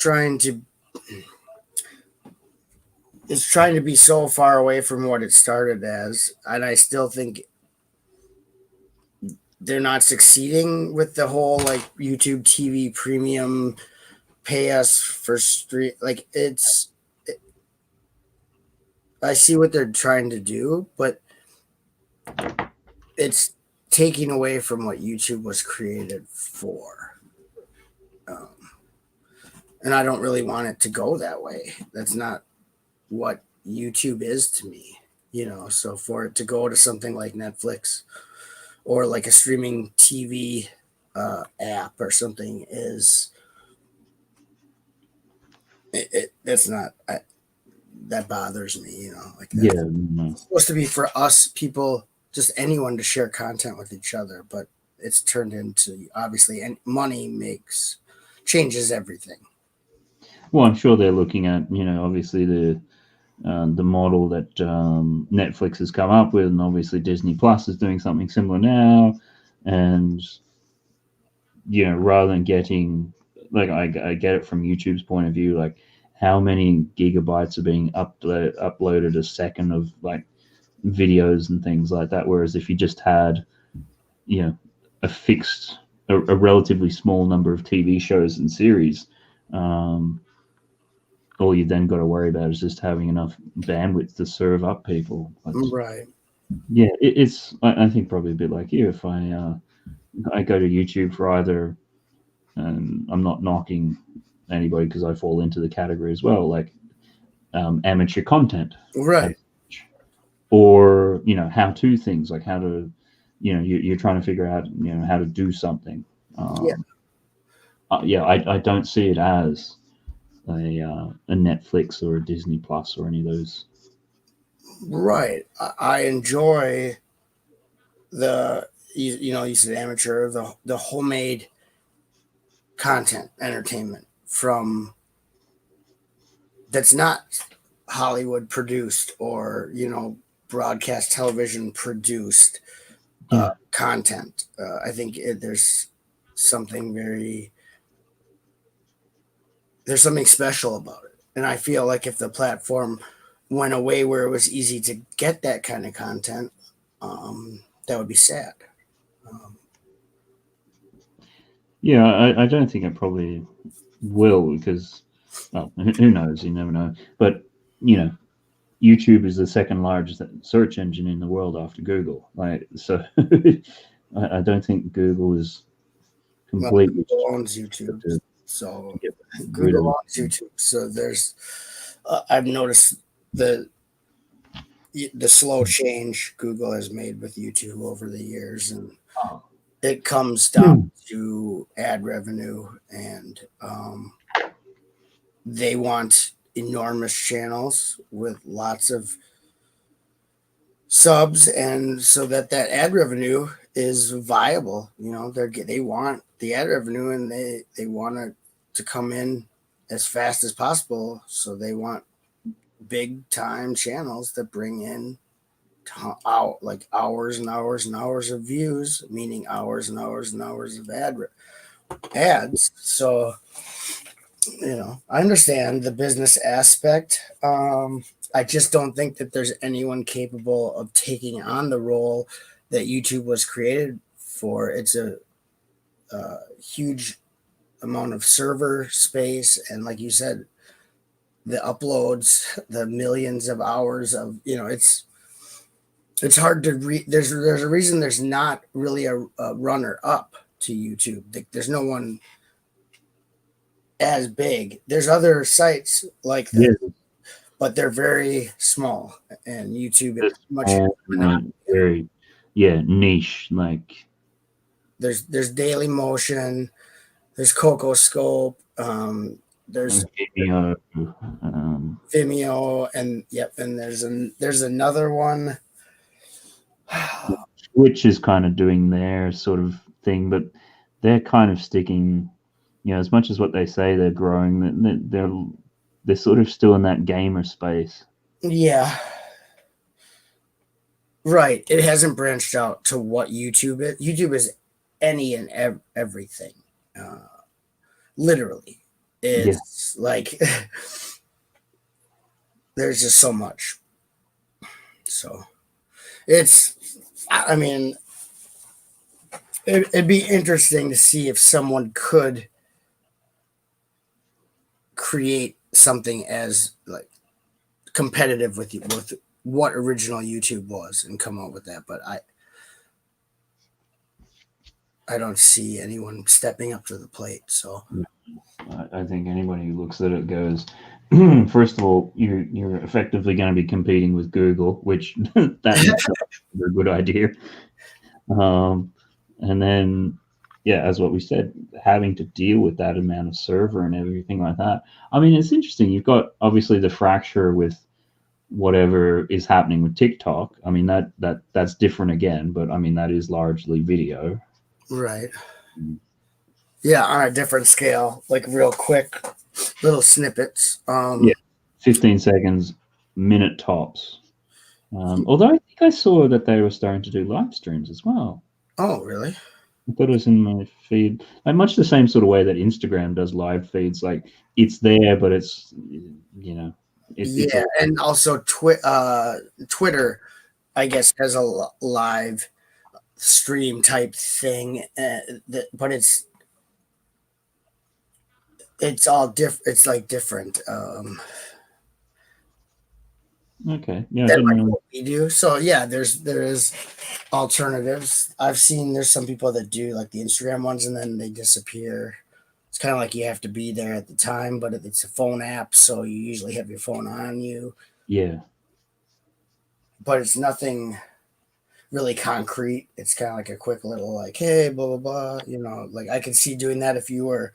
Speaker 2: trying to be so far away from what it started as, and I still think they're not succeeding with the whole like YouTube TV premium, pay us for stream. Like I see what they're trying to do, but it's taking away from what YouTube was created for. And I don't really want it to go that way. That's not what YouTube is to me, So for it to go to something like Netflix or like a streaming TV app or something that's not. That bothers me, like that.
Speaker 1: Yeah, no.
Speaker 2: It's supposed to be for us people, just anyone to share content with each other, but it's turned into obviously, and money changes everything.
Speaker 1: Well, I'm sure they're looking at obviously the model that Netflix has come up with, and obviously Disney Plus is doing something similar now, and rather than getting like I get it from YouTube's point of view, like how many gigabytes are being uploaded a second of like videos and things like that. Whereas if you just had, a fixed, a relatively small number of TV shows and series, all you then got to worry about is just having enough bandwidth to serve up people. But,
Speaker 2: Right.
Speaker 1: yeah, it's I think probably a bit like you. If I go to YouTube for either, and I'm not knocking anybody because I fall into the category as well, like amateur content,
Speaker 2: Right.
Speaker 1: or how-to things, like how to, you're trying to figure out how to do something. I don't see it as a Netflix or a Disney Plus or any of those.
Speaker 2: Right. I enjoy you said amateur, the homemade content entertainment from that's not Hollywood produced or, broadcast television produced content. I think there's something special about it. And I feel like if the platform went away where it was easy to get that kind of content, that would be sad.
Speaker 1: I don't think it probably will because, well, who knows? You never know. But YouTube is the second largest search engine in the world after Google. So I don't think Google is completely
Speaker 2: Google owns YouTube, so
Speaker 1: get rid
Speaker 2: Google
Speaker 1: of
Speaker 2: owns YouTube. So there's, I've noticed the slow change Google has made with YouTube over the years, and it comes down to ad revenue, and they want enormous channels with lots of subs, and so that ad revenue is viable. They want the ad revenue, and they want it to come in as fast as possible. So they want big time channels that bring in out like hours and hours and hours of views, meaning hours and hours and hours of ads. So I understand the business aspect. I just don't think that there's anyone capable of taking on the role that YouTube was created for. It's a huge amount of server space, and like you said, the uploads, the millions of hours of it's hard to read. There's a reason there's not really a runner up to YouTube. There's no one as big. There's other sites like that, but they're very small, and YouTube is much
Speaker 1: very niche. Like
Speaker 2: there's Daily Motion, there's Coco Scope, there's Vimeo, and there's another one
Speaker 1: which is kind of doing their sort of thing, but they're kind of sticking, as much as what they say they're growing, they're sort of still in that gamer space.
Speaker 2: Yeah. Right. It hasn't branched out to what YouTube is. YouTube is any and everything. Literally. It's like there's just so much. So it'd be interesting to see if someone could create something as like competitive with what original YouTube was and come up with that. But I don't see anyone stepping up to the plate. So
Speaker 1: I think anybody who looks at it goes, first of all, you're effectively going to be competing with Google, which that's a good idea. And then, as what we said, having to deal with that amount of server and everything like that. I mean, it's interesting. You've got obviously the fracture with whatever is happening with TikTok. I mean, that's different again, but I mean, that is largely video.
Speaker 2: Right. Yeah, on a different scale, like real quick little snippets.
Speaker 1: 15 seconds, minute tops. Although I think I saw that they were starting to do live streams as well.
Speaker 2: Oh, really?
Speaker 1: I thought it was in my feed, like much the same sort of way that Instagram does live feeds. Like it's there, but it's
Speaker 2: and also Twitter, I guess, has a live stream type thing, but it's all different. It's like different.
Speaker 1: Okay. Yeah.
Speaker 2: What we do. So there is alternatives. I've seen there's some people that do like the Instagram ones and then they disappear. It's kind of like you have to be there at the time, but it's a phone app, so you usually have your phone on you.
Speaker 1: Yeah.
Speaker 2: But it's nothing really concrete. It's kind of like a quick little like, hey, blah, blah, blah. Like I could see doing that if you were,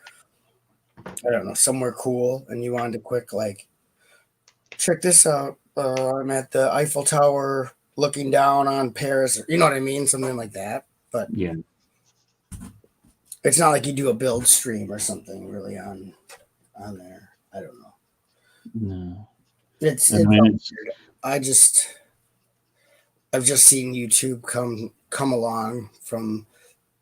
Speaker 2: I don't know, somewhere cool and you wanted to quick, like, check this out. I'm at the Eiffel Tower looking down on Paris. You know what I mean? Something like that. But
Speaker 1: yeah,
Speaker 2: it's not like you do a build stream or something really on there. I don't know.
Speaker 1: No.
Speaker 2: It's
Speaker 1: And I mean, it's
Speaker 2: weird. I've just seen YouTube come along from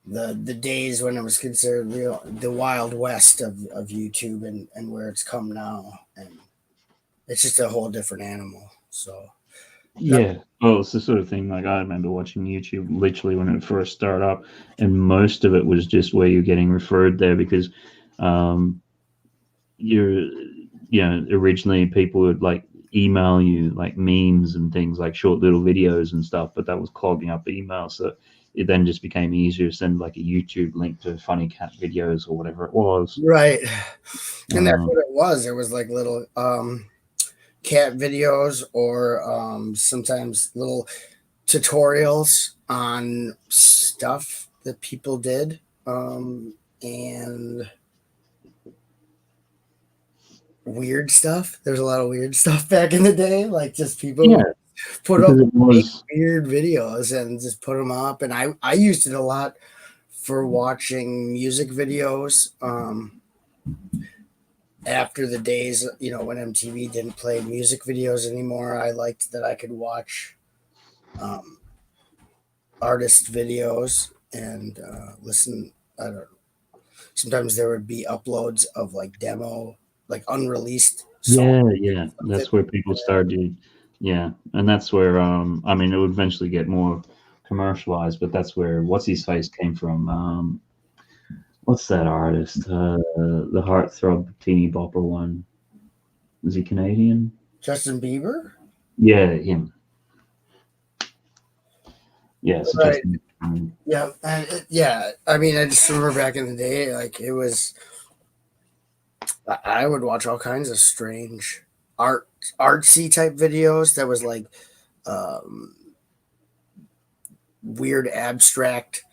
Speaker 2: the days when it was considered the wild west of YouTube, and where it's come now, and it's just a whole different animal. So
Speaker 1: yeah. Well, it's the sort of thing like I remember watching YouTube literally when it first started up, and most of it was just where you're getting referred there because um, you're, originally people would like email you like memes and things like short little videos and stuff, but that was clogging up email. So it then just became easier to send like a YouTube link to funny cat videos or whatever it was.
Speaker 2: right, and that's
Speaker 1: Um,
Speaker 2: what it was. There was like little cat videos, or sometimes little tutorials on stuff that people did, and weird stuff. There's a lot of weird stuff back in the day, like just people
Speaker 1: yeah,
Speaker 2: put up
Speaker 1: because it
Speaker 2: make
Speaker 1: was.
Speaker 2: weird videos and just put them up. And I used it a lot for watching music videos. After the days, when MTV didn't play music videos anymore, I liked that I could watch um, artist videos and listen. I don't know. Sometimes there would be uploads of like demo, like unreleased songs.
Speaker 1: Yeah. That's where people started. Yeah, and that's where I mean, it would eventually get more commercialized, but that's where what's his face came from. What's that artist? The heartthrob teeny bopper one. Is he Canadian?
Speaker 2: Justin Bieber.
Speaker 1: Yeah, him. Yeah, so
Speaker 2: Right.
Speaker 1: Justin.
Speaker 2: Yeah, and yeah. I mean, I just remember back in the day, like it was. I would watch all kinds of strange artsy type videos. That was like um, weird abstract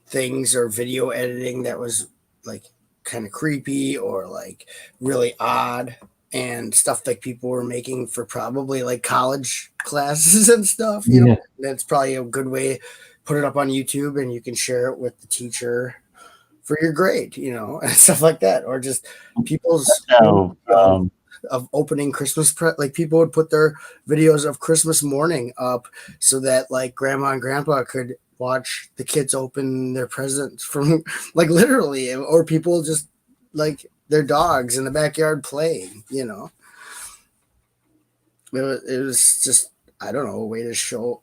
Speaker 2: things, or video editing that was like kind of creepy or like really odd, and stuff like people were making for probably like college classes and stuff.
Speaker 1: Yeah,
Speaker 2: That's probably a good way. Put it up on YouTube and you can share it with the teacher for your grade, and stuff like that, or just people's
Speaker 1: how
Speaker 2: of opening Christmas like people would put their videos of Christmas morning up so that like grandma and grandpa could watch the kids open their presents from like literally, or people just like their dogs in the backyard playing. It was just, I don't know, a way to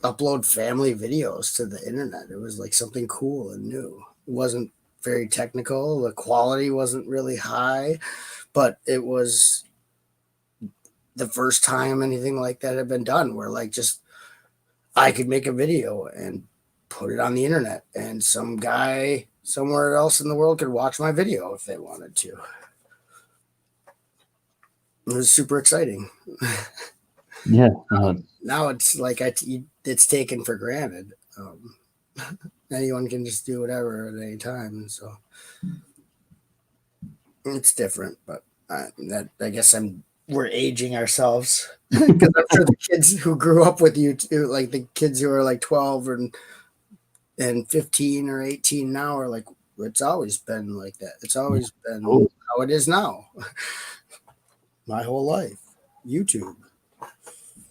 Speaker 2: upload family videos to the internet. It was like something cool and new. It wasn't very technical. The quality wasn't really high, but it was the first time anything like that had been done, where like just I could make a video and put it on the internet, and some guy somewhere else in the world could watch my video if they wanted to. It was super exciting.
Speaker 1: yeah,
Speaker 2: Now it's like it's taken for granted. Anyone can just do whatever at any time, so it's different. But I guess we're aging ourselves, because I'm sure the kids who grew up with you, like the kids who are like 12 and 15 or 18 now, are like, it's always been like that. It's always been
Speaker 1: cool.
Speaker 2: how it is now. My whole life, YouTube.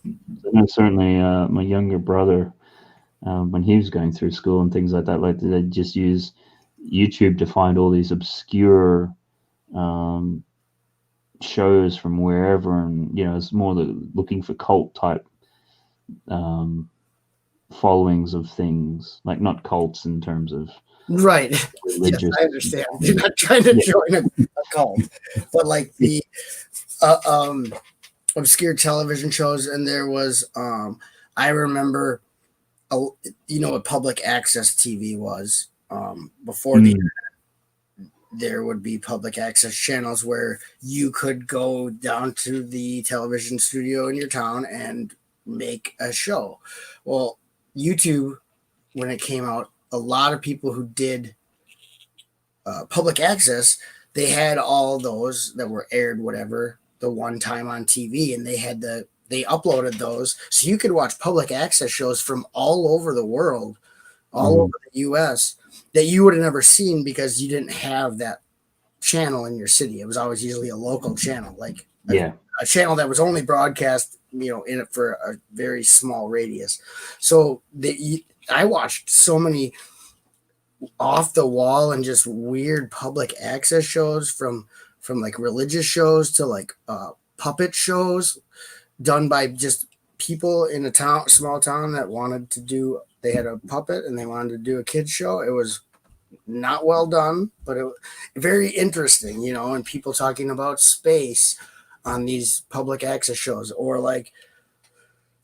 Speaker 1: And certainly, my younger brother, when he was going through school and things like that, like they just use YouTube to find all these obscure um, shows from wherever, and it's more looking for cult type um, followings of things, like not cults in terms of
Speaker 2: Right. Yes,
Speaker 1: religious.
Speaker 2: I understand. You're not trying to join a cult, but like the uh, um, obscure television shows. And there was, I remember, what public access TV was. Before
Speaker 1: Mm,
Speaker 2: there would be public access channels where you could go down to the television studio in your town and make a show. Well, YouTube, when it came out, a lot of people who did public access, they had all those that were aired, whatever, the one time on TV, and they uploaded those, so you could watch public access shows from all over the world, all over the US, that you would have never seen because you didn't have that channel in your city. It was always usually a local channel, like
Speaker 1: Yeah.
Speaker 2: A channel that was only broadcast, in it for a very small radius. So I watched so many off the wall and just weird public access shows from like religious shows to like puppet shows done by just people in a small town that wanted to do. They had a puppet and they wanted to do a kids show. It was not well done, but it was very interesting, and people talking about space on these public access shows, or like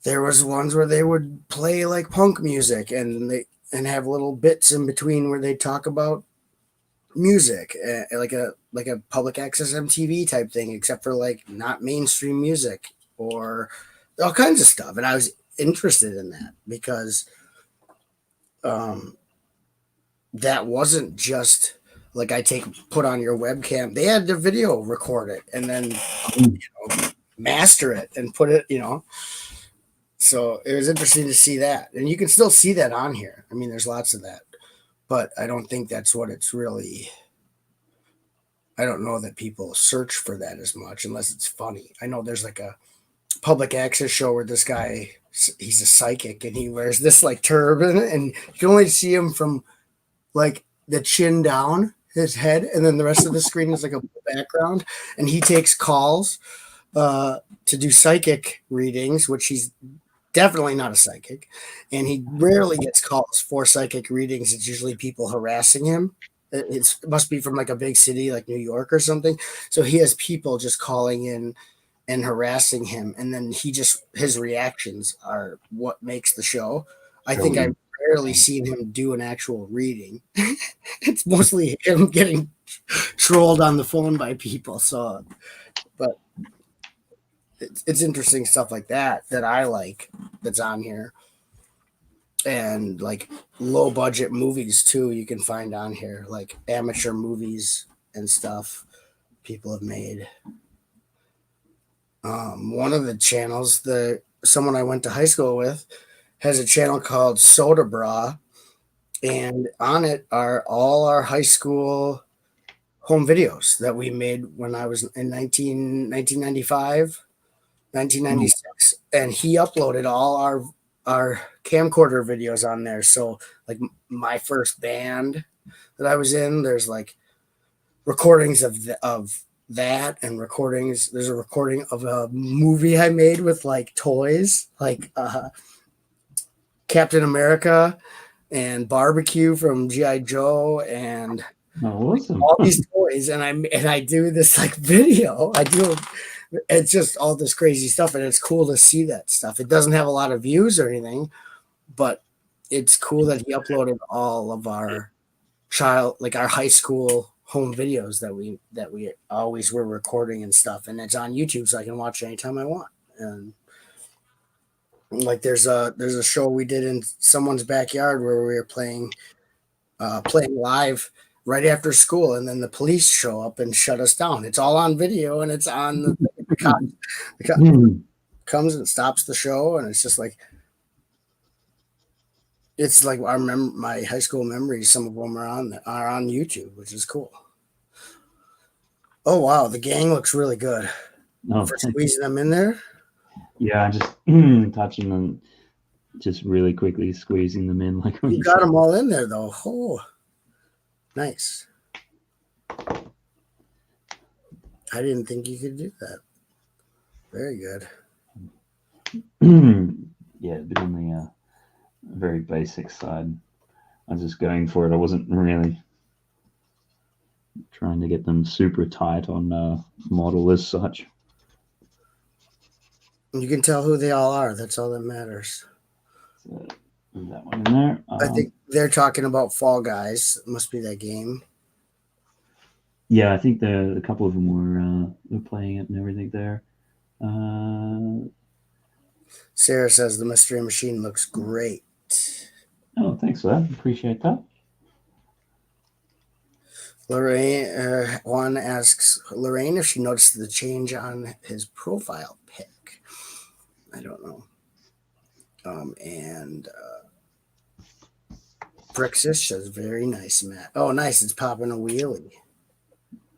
Speaker 2: there was ones where they would play like punk music and have little bits in between where they talk about music, like a public access MTV type thing, except for like not mainstream music or all kinds of stuff. And I was interested in that because that wasn't just like put on your webcam. They had to video record it and then master it and put it, So it was interesting to see that. And you can still see that on here. I mean, there's lots of that. But I don't think that's what it's really. I don't know that people search for that as much unless it's funny. I know there's like a public access show where this guy, he's a psychic and he wears this like turban and you can only see him from like the chin down, his head, and then the rest of the screen is like a background. And he takes calls to do psychic readings, which he's definitely not a psychic. And he rarely gets calls for psychic readings. It's usually people harassing him. It must be from like a big city like New York or something. So he has people just calling in and harassing him. And then his reactions are what makes the show. I think I've rarely seen him do an actual reading. It's mostly him getting trolled on the phone by people. So, but it's interesting stuff like that I like that's on here. And like low budget movies too, you can find on here, like amateur movies and stuff people have made. One of the channels, someone I went to high school with has a channel called Soda Bra, and on it are all our high school home videos that we made when I was in 1995, 1996, and he uploaded all our camcorder videos on there. So like my first band that I was in, there's like recordings of that and recordings. There's a recording of a movie I made with like toys, like Captain America and Barbecue from G.I. Joe and
Speaker 1: awesome.
Speaker 2: all these toys. And I do this like video. It's just all this crazy stuff, and it's cool to see that stuff. It doesn't have a lot of views or anything, but it's cool that he uploaded all of our our high school home videos that we always were recording and stuff, and it's on YouTube, so I can watch it anytime I want. And like there's a show we did in someone's backyard where we were playing live right after school, and then the police show up and shut us down. It's all on video, and it's on the cop comes and stops the show, and it's just like my high school memories. Some of them are on YouTube, which is cool. Oh wow, the gang looks really good for squeezing them in there.
Speaker 1: Yeah, just touching them, just really quickly squeezing them in. Like
Speaker 2: you got them all in there though. Oh, nice. I didn't think you could do that. Very good.
Speaker 1: Yeah, a bit on the very basic side. I was just going for it. I wasn't really trying to get them super tight on model as such.
Speaker 2: You can tell who they all are. That's all that matters.
Speaker 1: So, that one in there.
Speaker 2: I think they're talking about Fall Guys. It must be that game.
Speaker 1: Yeah, I think a couple of them were playing it and everything there.
Speaker 2: Sarah says the Mystery Machine looks great.
Speaker 1: Oh, thanks for that. Appreciate that.
Speaker 2: Lorraine, Juan asks Lorraine if she noticed the change on his profile pic. I don't know. And Brixis says very nice, Matt. Oh, nice. It's popping a wheelie.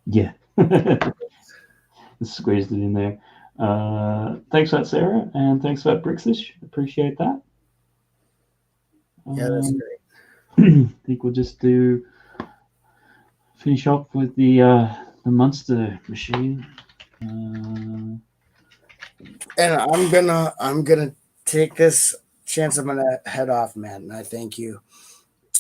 Speaker 1: Yeah. Just squeezed it in there. Thanks for that, Sarah, and thanks for that, Brixish. Appreciate that.
Speaker 2: Yeah, that's great.
Speaker 1: I think we'll just finish off with the monster machine.
Speaker 2: And I'm gonna take this chance. I'm gonna head off, Matt, and I thank you.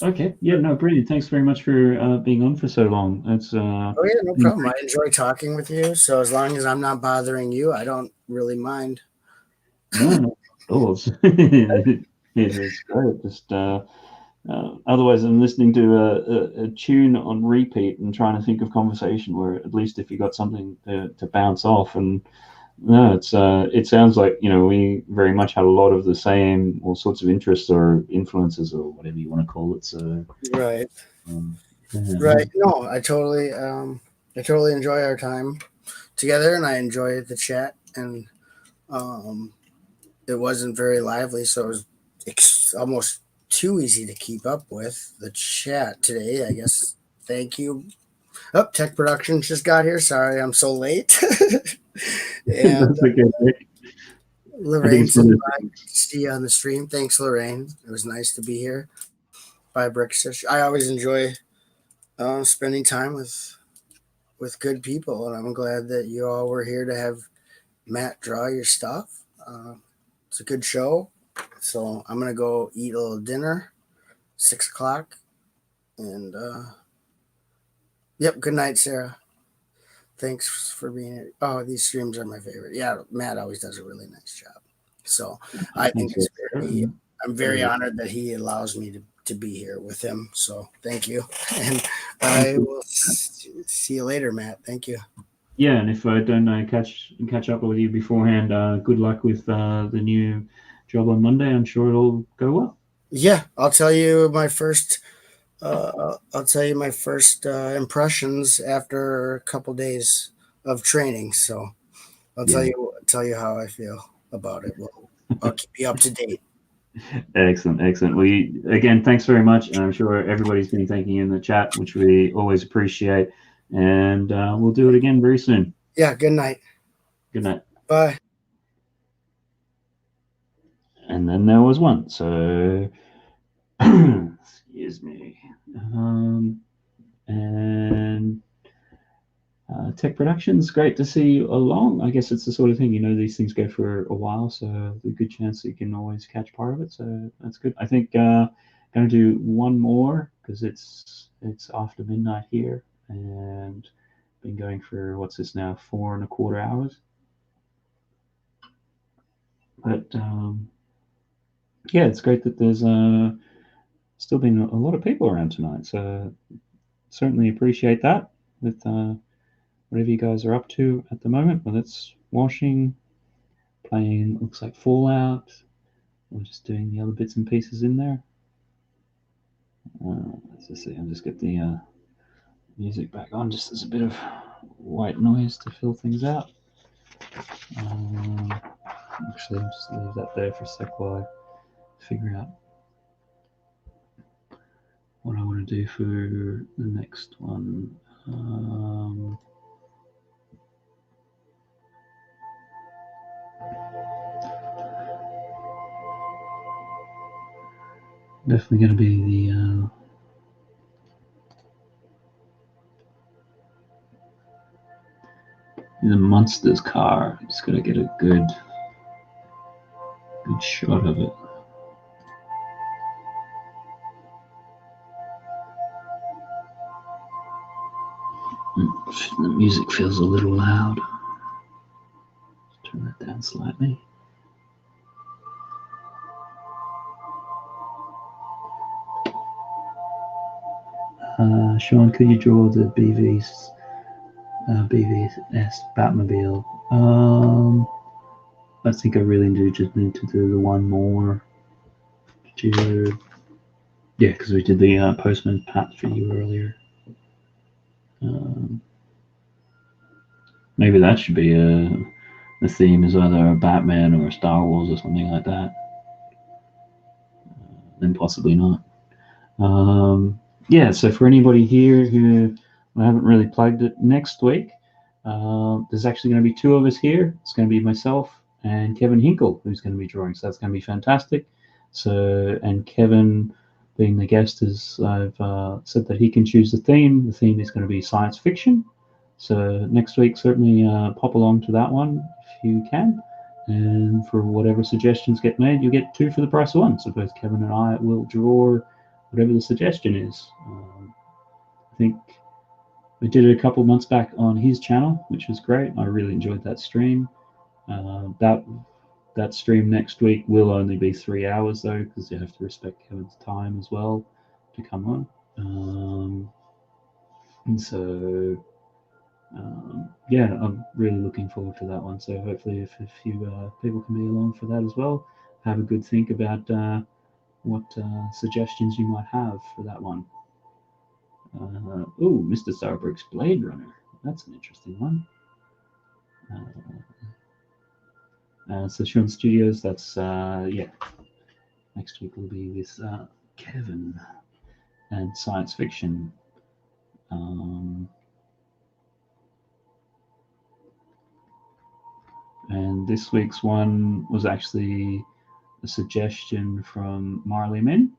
Speaker 1: Okay, yeah, no, brilliant. Thanks very much for being on for so long. It's
Speaker 2: Oh yeah, no problem. I enjoy talking with you. So as long as I'm not bothering you, I don't really mind.
Speaker 1: no, doors. It's great. Just otherwise, I'm listening to a tune on repeat and trying to think of conversation where at least if you got something to bounce off. And no, it sounds like we very much had a lot of the same all sorts of interests or influences or whatever you want to call it. So
Speaker 2: Right.
Speaker 1: yeah,
Speaker 2: Right. No, I totally enjoy our time together, and I enjoy the chat. And um, it wasn't very lively, so it was almost too easy to keep up with the chat today. I guess. Thank you. Oh, Tech Productions just got here. Sorry, I'm so late. And
Speaker 1: that's okay. I think
Speaker 2: Lorraine
Speaker 1: it's one
Speaker 2: said
Speaker 1: of
Speaker 2: bye. Good to see you on the stream. Thanks, Lorraine. It was nice to be here. Bye, Brixish. I always enjoy spending time with good people, and I'm glad that you all were here to have Matt draw your stuff. It's a good show. So I'm gonna go eat a little dinner, 6 o'clock, and yep. Good night, Sarah. Thanks for being here. Oh, these streams are my favorite. Yeah, Matt always does a really nice job. So I think
Speaker 1: Thanks,
Speaker 2: it's
Speaker 1: Sarah.
Speaker 2: I'm very honored that he allows me to be here with him. So thank you, and I will see you later, Matt. Thank you.
Speaker 1: Yeah, and if I don't catch up with you beforehand, good luck with the new job on Monday. I'm sure it'll go well.
Speaker 2: Yeah, I'll tell you my first. I'll tell you my first impressions after a couple days of training. So I'll
Speaker 1: Yeah,
Speaker 2: tell you how I feel about it. Well, I'll keep you up to date.
Speaker 1: excellent, excellent. Well, again, thanks very much, and I'm sure everybody's been thanking you in the chat, which we always appreciate. And we'll do it again very soon.
Speaker 2: Yeah. Good night.
Speaker 1: Good night.
Speaker 2: Bye.
Speaker 1: And then there was one. So, excuse me. And Tech Productions, great to see you along. I guess it's the sort of thing, these things go for a while, so there's a good chance that you can always catch part of it. So that's good. I think going to do one more because it's after midnight here and been going for what's this now, 4.25 hours. But yeah, it's great that there's still been a lot of people around tonight. So certainly appreciate that with whatever you guys are up to at the moment, whether it's washing, playing, looks like Fallout, or just doing the other bits and pieces in there. Let's just see, I'll just get the music back on, just as a bit of white noise to fill things out. Actually, I'll just leave that there for a sec while I figure out what I want to do for the next one. Definitely going to be the monster's car. Just got to get a good shot of it. The music feels a little loud. Let's turn that down slightly. Sean, could you draw the BVS Batmobile? I think I really do just need to do the one more. Yeah, because we did the Postman Pat for you earlier. Maybe that should be the theme is either a Batman or a Star Wars or something like that. Then possibly not. Yeah, so for anybody here who I haven't really plugged it, next week There's actually going to be two of us here. It's going to be myself and Kevin Hinkle, who's going to be drawing. So that's going to be fantastic. So, and Kevin, being the guest, as I've said that he can choose the theme. The theme is going to be science fiction. So next week, certainly pop along to that one if you can. And for whatever suggestions get made, you get two for the price of one. So both Kevin and I will draw whatever the suggestion is. I think we did it a couple of months back on his channel, which was great. I really enjoyed that stream. That stream next week will only be 3 hours though, because you have to respect Kevin's time as well to come on. And so, yeah, I'm really looking forward to that one. So hopefully, if a few people can be along for that as well, have a good think about what suggestions you might have for that one. Oh, Mr. Starbrick's Blade Runner. That's an interesting one. So Sean Studios, that's, yeah. Next week will be with Kevin and science fiction. And this week's one was actually a suggestion from Marley Min.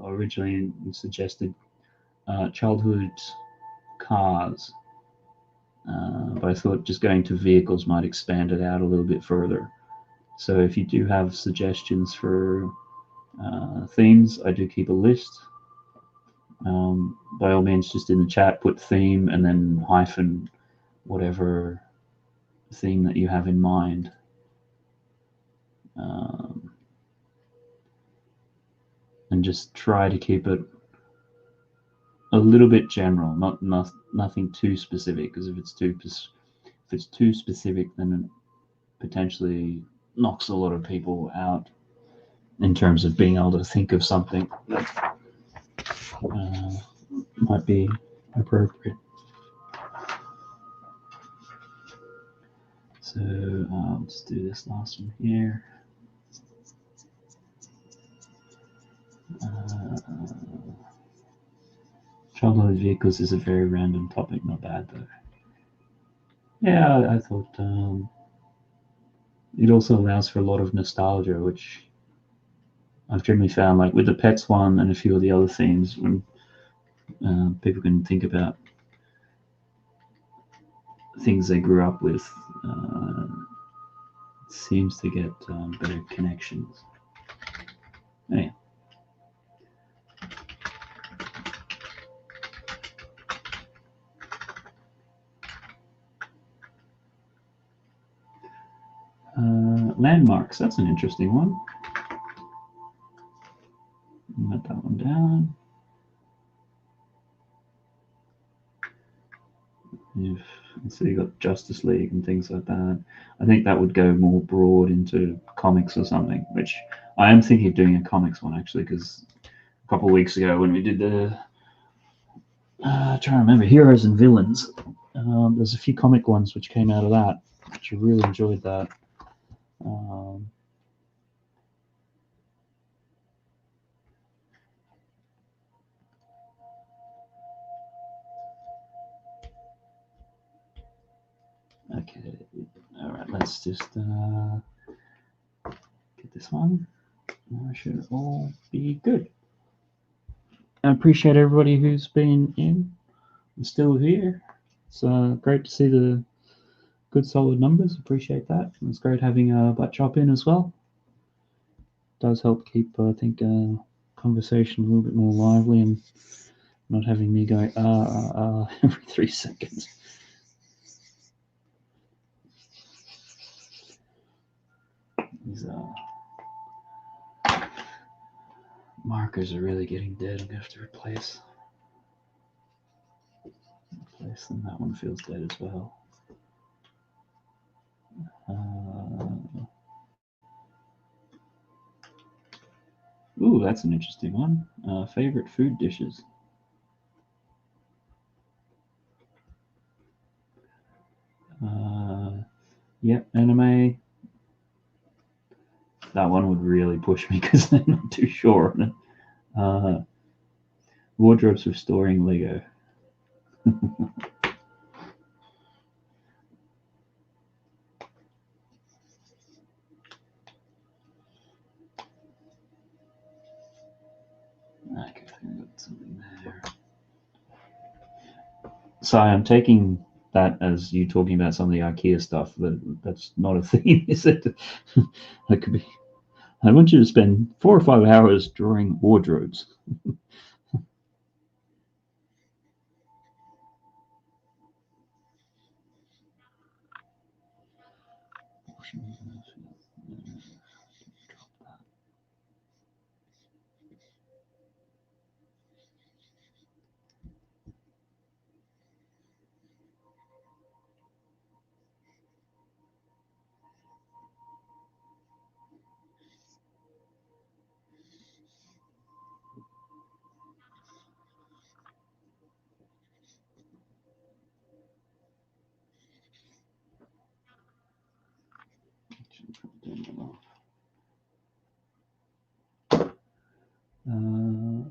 Speaker 1: Originally suggested childhood cars, but I thought just going to vehicles might expand it out a little bit further. So if you do have suggestions for themes, I do keep a list. By all means, just in the chat, put theme and then hyphen whatever theme that you have in mind. And just try to keep it a little bit general, nothing too specific, because if it's too specific, then it potentially knocks a lot of people out in terms of being able to think of something that might be appropriate. So let's do this last one here. Childhood vehicles is a very random topic, not bad though. Yeah, I thought it also allows for a lot of nostalgia, which I've generally found, like with the pets one and a few of the other themes, when people can think about things they grew up with, it seems to get better connections. Anyway. Landmarks, that's an interesting one. Let that one down. So you got Justice League and things like that. I think that would go more broad into comics or something, which I am thinking of doing a comics one actually, because a couple of weeks ago when we did the trying to remember heroes and villains, there's a few comic ones which came out of that, which I really enjoyed that. Okay, all right, let's just get this one. That should all be good. I appreciate everybody who's been in and still here. It's great to see the good solid numbers. Appreciate that. It's great having Butt Chop in as well. It does help keep, I think, conversation a little bit more lively and not having me going every 3 seconds. These markers are really getting dead. I'm going to have to replace them. That one feels dead as well. Ooh, that's an interesting one. Favorite food dishes. Yep, anime. That one would really push me because I'm not too sure on it. Wardrobes for storing Lego. Sorry, I'm taking that as you talking about some of the IKEA stuff. That's not a theme, is it? That could be. I want you to spend 4 or 5 hours drawing wardrobes.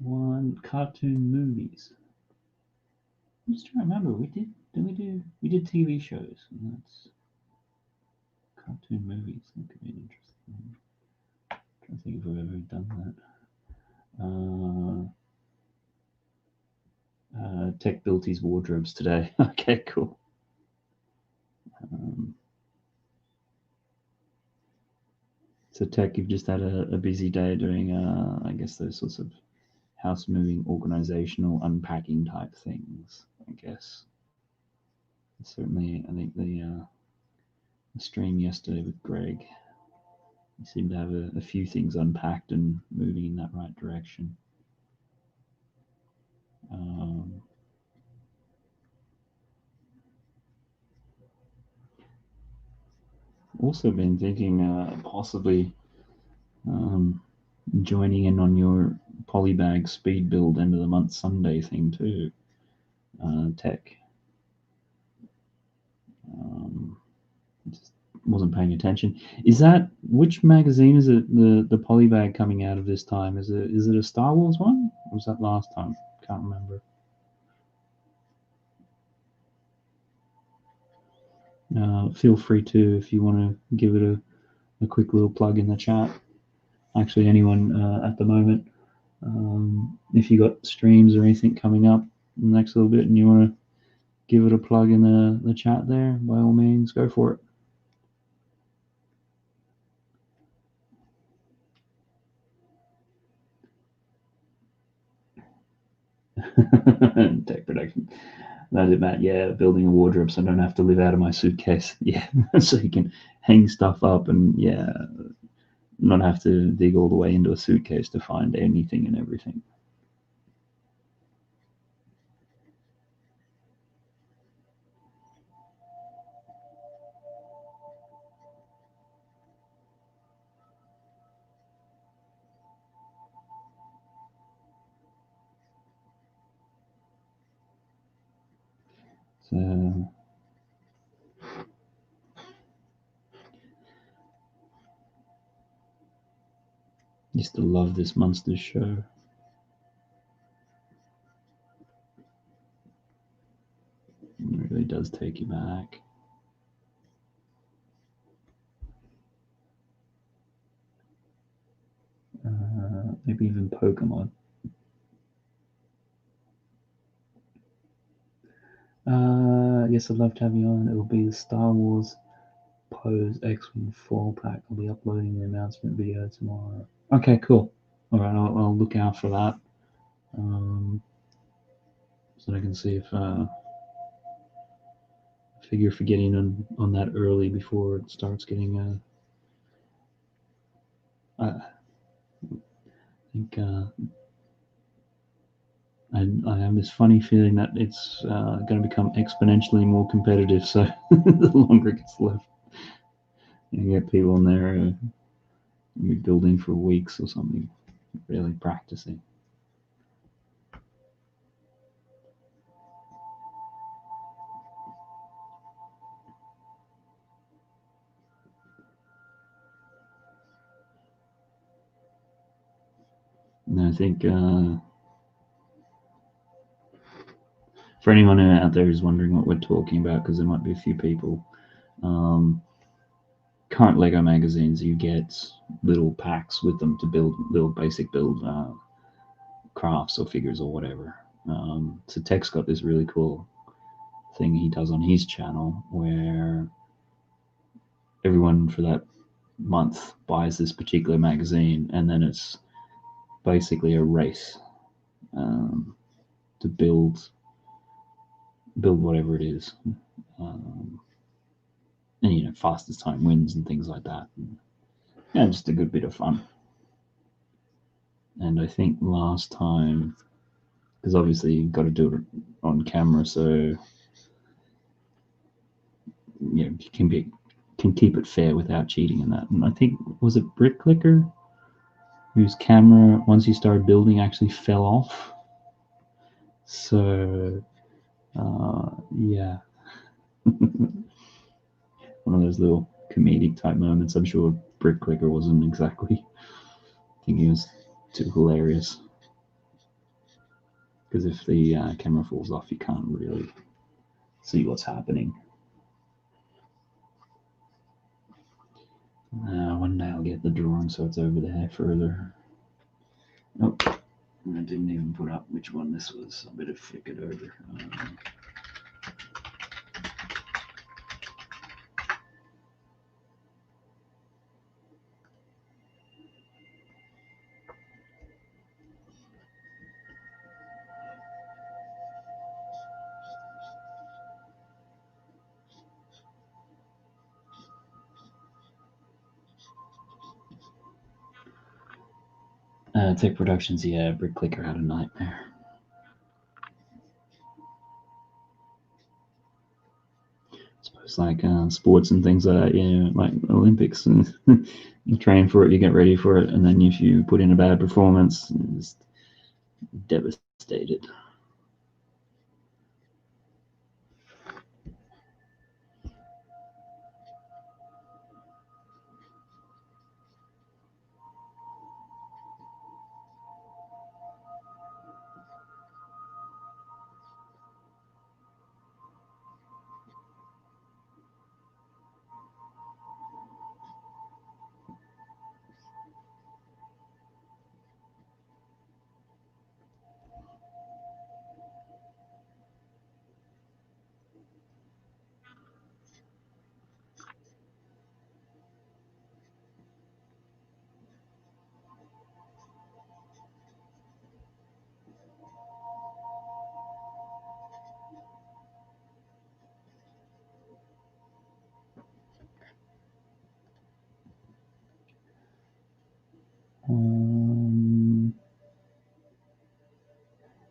Speaker 1: One cartoon movies. I'm just trying to remember. We did TV shows. And that's cartoon movies. That could be an interesting one. I'm trying to think if we've ever done that. Tech built his wardrobes today. Okay, cool. So Tech, you've just had a busy day doing, I guess, those sorts of house moving, organizational, unpacking type things. I guess. Certainly, I think the stream yesterday with Greg, he seemed to have a few things unpacked and moving in that right direction. Also been thinking possibly joining in on your polybag speed build end of the month Sunday thing too, Tech. Just wasn't paying attention. Is that which magazine is it? The polybag coming out of this time? Is it a Star Wars one? Or was that last time? Can't remember. Feel free to, if you want to give it a quick little plug in the chat. Actually, anyone at the moment, if you got streams or anything coming up in the next little bit and you want to give it a plug in the chat there, by all means, go for it. Tech production. That's it, Matt. Yeah, building a wardrobe so I don't have to live out of my suitcase. Yeah, so you can hang stuff up and yeah, not have to dig all the way into a suitcase to find anything and everything. So used to love this Monsters show. It really does take you back. Maybe even Pokemon. Yes, I'd love to have you on. It'll be the Star Wars Pose X-Wing 4 pack. I'll be uploading the announcement video tomorrow. Okay, cool. All right, I'll look out for that. So I can see if figure for getting on that early before it starts getting I think I have this funny feeling that it's going to become exponentially more competitive. So the longer it gets left, you get people in there be building for weeks or something, really practicing. And I think for anyone out there who's wondering what we're talking about, because there might be a few people, current Lego magazines, you get little packs with them to build little basic build crafts or figures or whatever. So Tech's got this really cool thing he does on his channel where everyone for that month buys this particular magazine, and then it's basically a race to build whatever it is, and fastest time wins and things like that. And, yeah, just a good bit of fun. And I think last time, because obviously you've got to do it on camera, so you can keep it fair without cheating in that. And I think, was it Brick Clicker whose camera, once he started building, actually fell off? So yeah. One of those little comedic type moments. I'm sure Brick Clicker wasn't exactly thinking it was too hilarious, because if the camera falls off, you can't really see what's happening. One day I'll get the drawing so it's over there further. Oh, I didn't even put up which one this was. I better flick it over. Tech Productions, yeah, Brick Clicker had a nightmare. I suppose like sports and things like that, yeah, like Olympics, and you train for it, you get ready for it, and then if you put in a bad performance, it's devastated.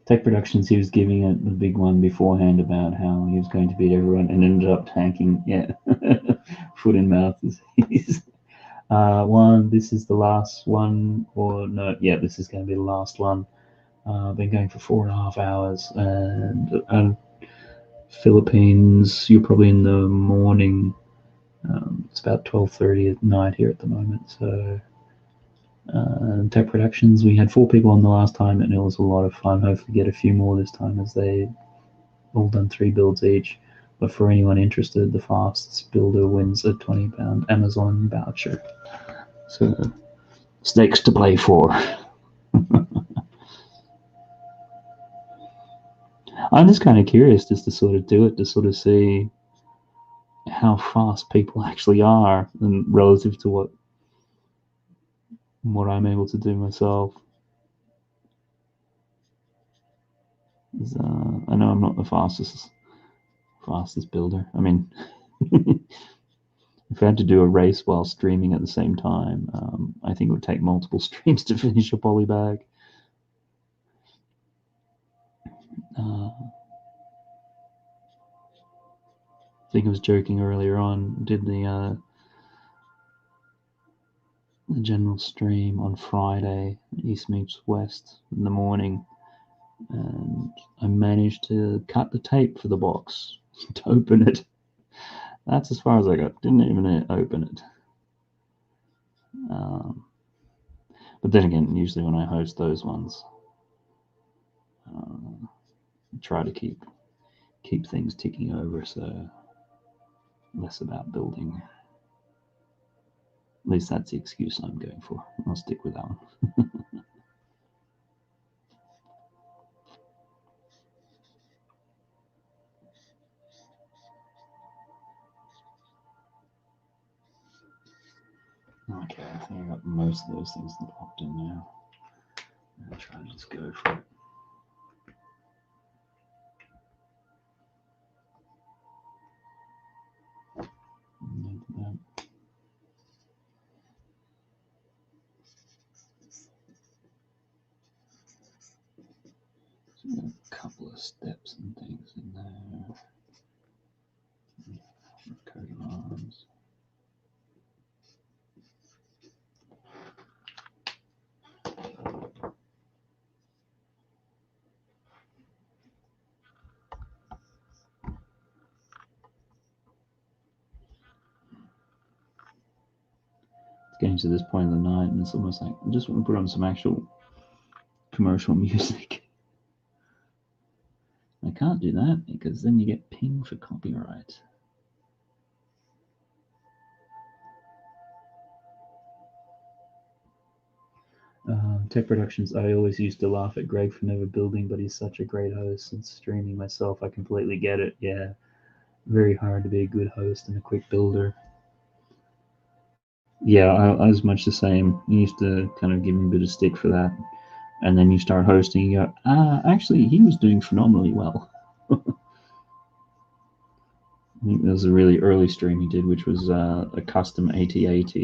Speaker 1: Tech Productions, he was giving it the big one beforehand about how he was going to beat everyone, and ended up tanking. Yeah, foot in mouth disease. One, this is the last one, or no? Yeah, this is going to be the last one. I've been going for 4.5 hours, and Philippines, you're probably in the morning. It's about 12:30 at night here at the moment. So Tech Productions, we had 4 people on the last time, and it was a lot of fun. Hopefully get a few more this time, as they all done 3 builds each. But for anyone interested, the fastest builder wins a £20 Amazon voucher. So stakes to play for. I'm just kind of curious just to sort of do it, to sort of see how fast people actually are, and relative to what I'm able to do myself. I know I'm not the fastest builder. I mean, if I had to do a race while streaming at the same time, I think it would take multiple streams to finish a poly bag. I think I was joking earlier on. Did the general stream on Friday, East meets West, in the morning, and I managed to cut the tape for the box to open it. That's as far as I got. Didn't even open it. But then again, usually when I host those ones, I try to keep things ticking over, so less about building. At least that's the excuse I'm going for. I'll stick with that one. Okay, I think I got most of those things locked in now. I'll try to just go for it. So a couple of steps and things in there. Coat of arms. Getting to this point of the night, and it's almost like I just want to put on some actual commercial music. I can't do that because then you get pinged for copyright. Tech Productions, I always used to laugh at Greg for never building, but he's such a great host. Since streaming myself, I completely get it. Yeah, very hard to be a good host and a quick builder. Yeah, I was much the same. You used to kind of give me a bit of stick for that. And then you start hosting, you go, actually, he was doing phenomenally well. I think there was a really early stream he did, which was a custom AT-AT,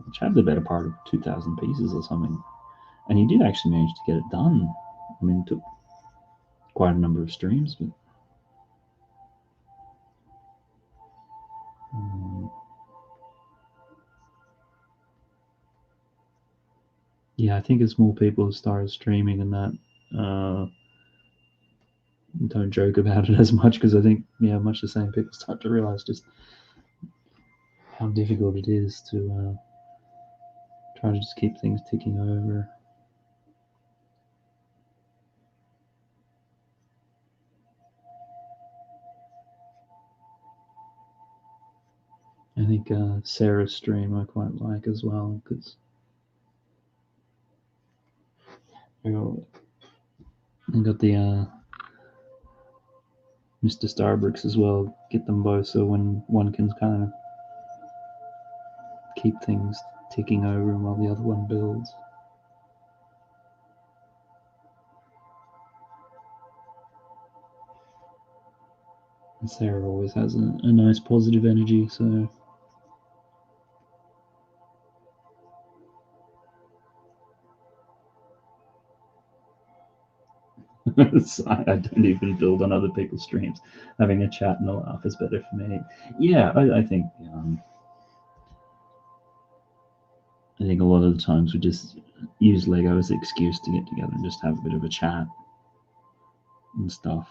Speaker 1: which had the better part of 2,000 pieces or something. And he did actually manage to get it done. I mean, it took quite a number of streams, but yeah, I think as more people have started streaming and that, don't joke about it as much, because I think, yeah, much the same, people start to realize just how difficult it is to try to just keep things ticking over. I think Sarah's stream I quite like as well, because I got the Mr. Starbricks as well. Get them both so when one can kind of keep things ticking over while the other one builds. And Sarah always has a nice positive energy, so I don't even build on other people's streams. Having a chat and a laugh is better for me. Yeah, I think a lot of the times we just use Lego as an excuse to get together and just have a bit of a chat and stuff.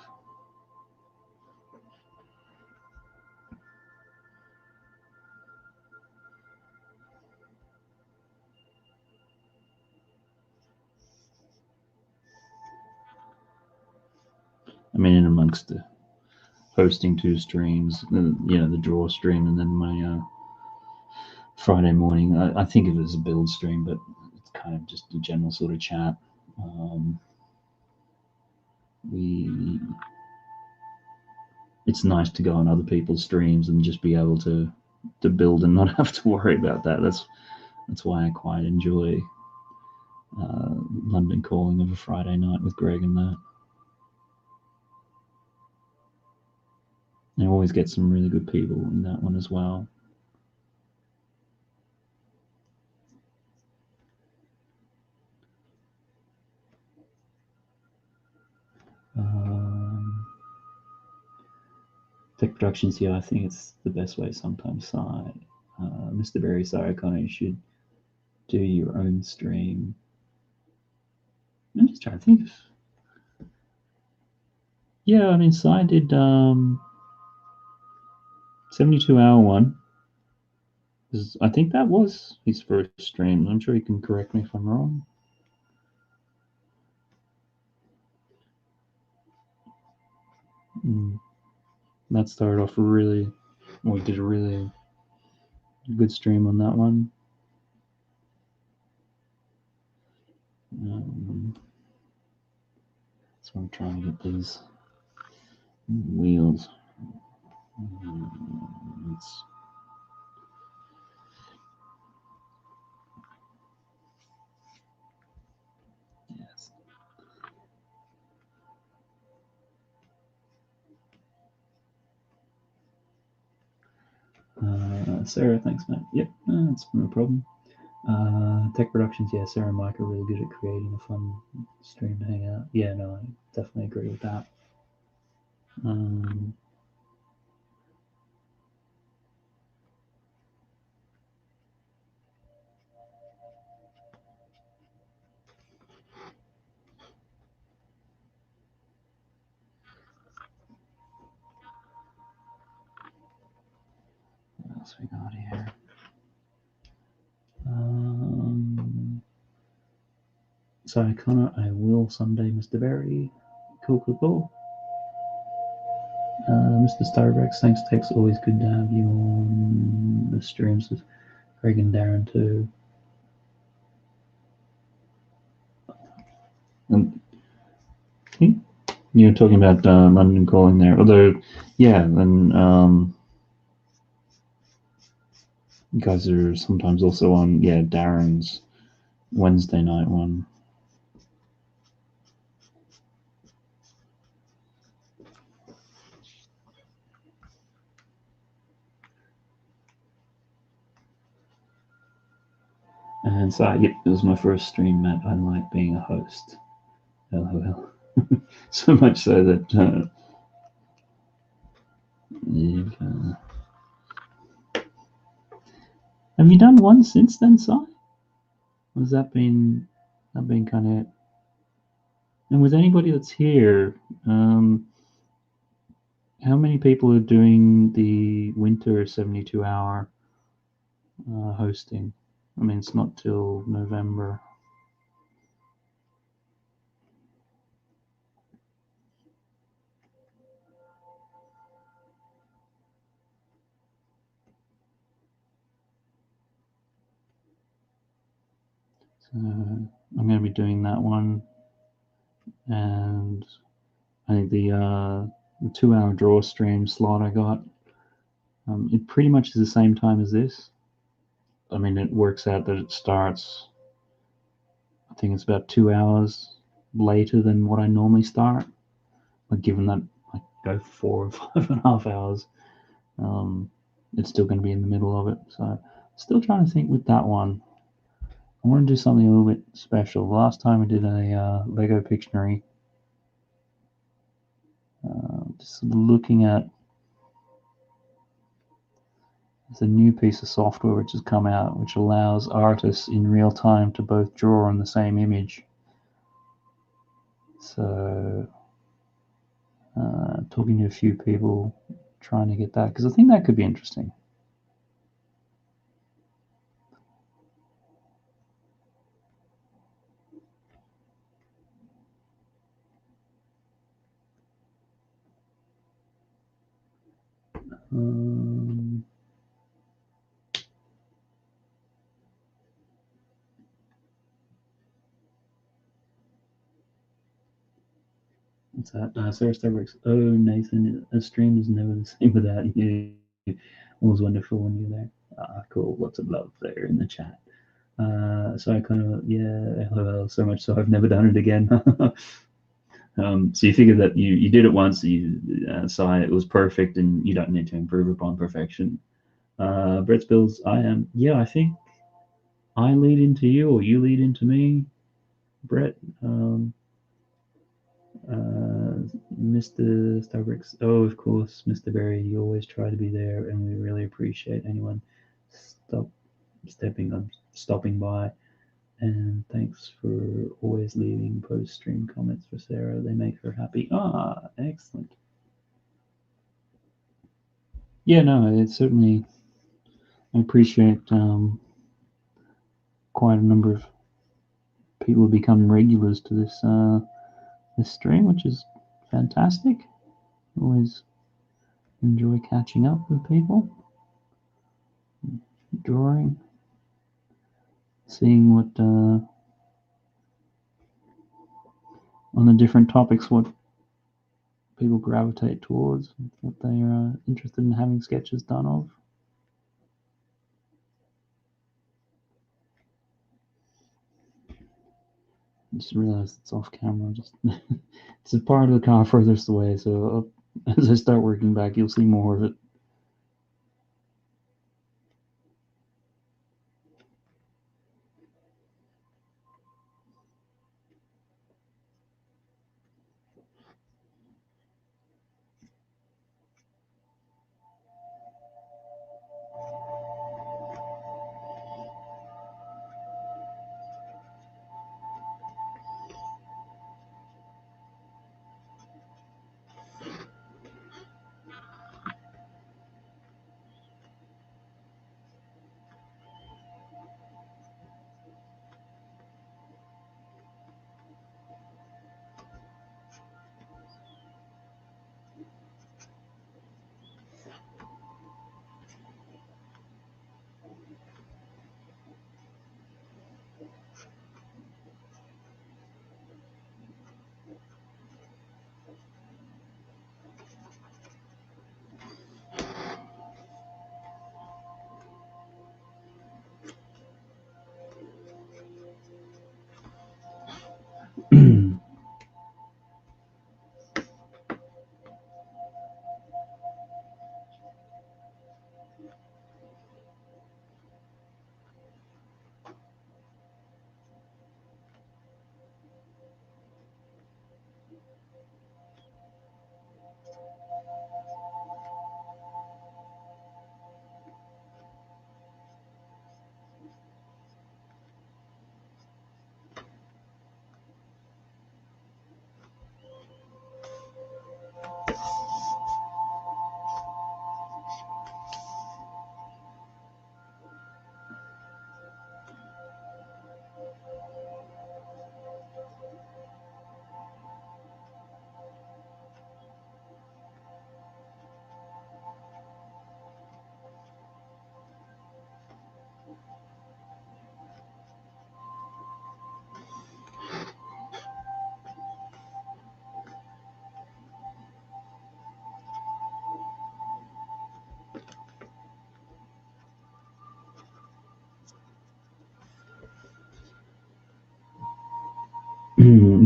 Speaker 1: I mean, in amongst the hosting 2 streams, the draw stream, and then my Friday morning, I think of it as a build stream, but it's kind of just a general sort of chat. It's nice to go on other people's streams and just be able to build and not have to worry about that. That's why I quite enjoy London Calling of a Friday night with Greg and that. I always get some really good people in that one as well. Tech Productions, yeah, I think it's the best way sometimes. Mr. Barry Saracone, you should do your own stream. I'm just trying to think. Yeah, I mean, Sai did 72-hour one. I think that was his first stream. I'm sure you can correct me if I'm wrong. That started off we did a really good stream on that one. So I'm trying to get these wheels. Sarah, thanks, mate. Yep, that's no problem. Tech Productions, yeah, Sarah and Mike are really good at creating a fun stream to hang out. Yeah, no, I definitely agree with that. What else we got here? Sorry, Connor, I will someday, Mr. Berry. Cool. Mr. Starbucks, thanks, Tex. Always good to have you on the streams with Craig and Darren, too. You're talking about London Calling there. Although, yeah, and you guys are sometimes also on, Darren's Wednesday night one. And so, yep, it was my first stream, Matt. I like being a host. LOL. So much so that have you done one since then, Si? Or has that been kind of it? And with anybody that's here, how many people are doing the winter 72-hour hosting? I mean, it's not till November. So I'm going to be doing that one, and I think the 2-hour draw stream slot I got, it pretty much is the same time as this. I mean, it works out that it starts, I think it's about 2 hours later than what I normally start. But given that I go 4 or 5.5 hours, it's still going to be in the middle of it. So, still trying to think with that one. I want to do something a little bit special. Last time we did a Lego Pictionary. Just looking at, it's a new piece of software which has come out, which allows artists in real time to both draw on the same image. So, talking to a few people, trying to get that, because I think that could be interesting. What's that? Sarah Starbucks. Oh, Nathan, a stream is never the same without you. It was wonderful when you were there. Cool. Lots of love there in the chat. So I kind of, LOL, so much so I've never done it again. So you figure that you did it once, you saw it was perfect, and you don't need to improve upon perfection. Brett's Bills, I think I lead into you or you lead into me, Brett. Mr. Starbucks. Oh, of course, Mr. Berry. You always try to be there, and we really appreciate anyone stopping by. And thanks for always leaving post-stream comments for Sarah. They make her happy. Excellent. Yeah, no, it's certainly. I appreciate quite a number of people become regulars to this stream, which is fantastic. Always enjoy catching up with people, drawing, seeing what on the different topics what people gravitate towards, what they are interested in having sketches done of. I just realized it's off camera. Just it's a part of the car furthest away, so as I start working back, you'll see more of it.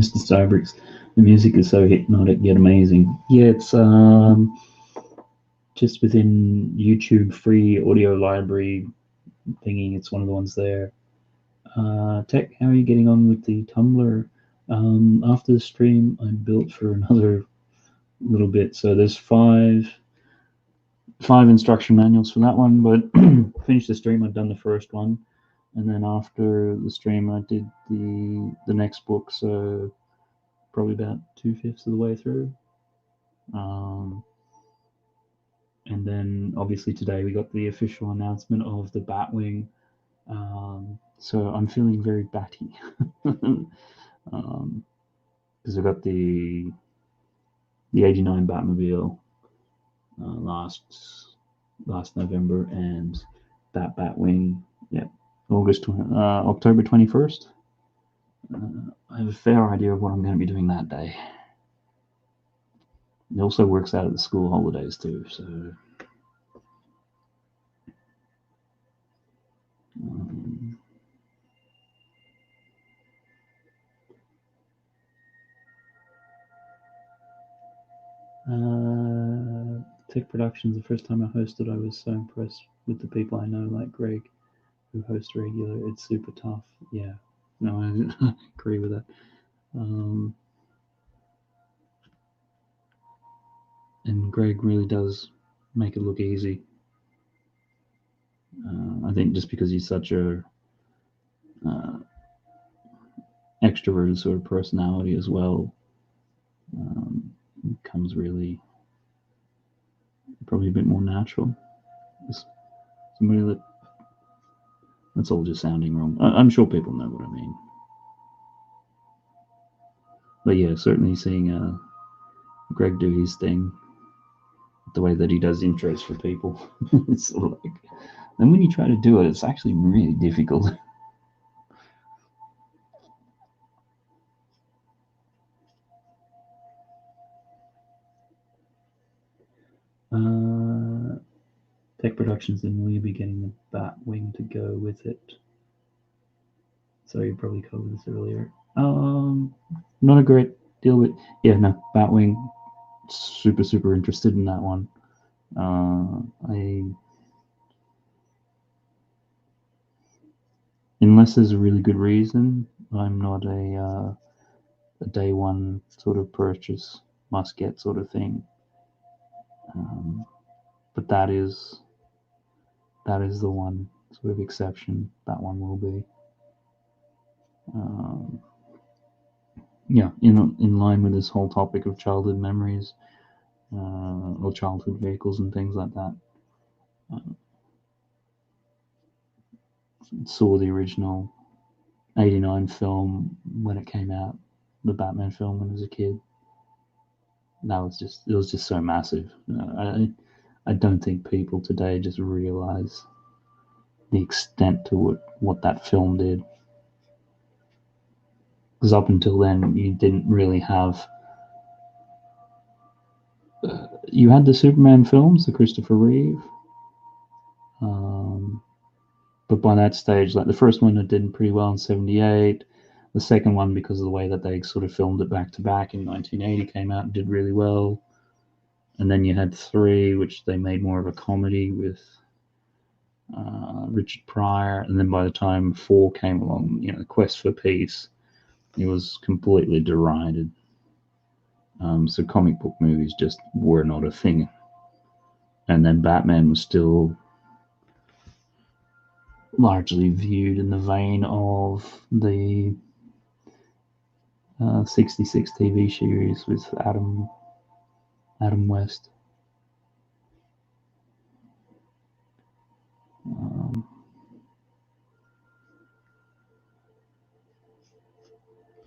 Speaker 1: Mr. Starbricks. The music is so hypnotic yet amazing. Yeah, it's just within YouTube free audio library thingy. It's one of the ones there. Tech, how are you getting on with the Tumblr? After the stream, I built for another little bit. So there's five instruction manuals for that one, but finished the stream. I've done the first one, and then after the stream, I did the next book. So probably about 2/5 of the way through. And then obviously today we got the official announcement of the Batwing. So I'm feeling very batty because I got the 89 Batmobile last November, and that Batwing, yeah, October 21st. I have a fair idea of what I'm going to be doing that day. It also works out at the school holidays too, so Tech Productions, the first time I hosted, I was so impressed with the people I know, like Greg, who hosts regular. It's super tough. Yeah, no, I agree with that. And Greg really does make it look easy. I think just because he's such a extroverted sort of personality as well, comes really probably a bit more natural. Somebody that's all just sounding wrong. I'm sure people know what I mean. But yeah, certainly seeing Greg do his thing, the way that he does intros for people, it's sort of like, and when you try to do it, it's actually really difficult. Tech Productions, then will you be getting the Batwing to go with it? So you probably covered this earlier. Not a great deal, but yeah, no, Batwing, super interested in that one. Unless there's a really good reason, I'm not a day one sort of purchase, must get sort of thing. But that is the one sort of exception. That one will be. Yeah, in line with this whole topic of childhood memories, or childhood vehicles and things like that. Saw the original 89 film when it came out, the Batman film when I was a kid. It was just so massive. I don't think people today just realize the extent to what that film did. Because up until then, you didn't really have. You had the Superman films, the Christopher Reeve. But by that stage, like the first one, it did pretty well in '78. The second one, because of the way that they sort of filmed it back to back in 1980, came out and did really well. And then you had 3, which they made more of a comedy with Richard Pryor. And then by the time 4 came along, Quest for Peace, it was completely derided. So comic book movies just were not a thing. And then Batman was still largely viewed in the vein of the 66 TV series with Adam West.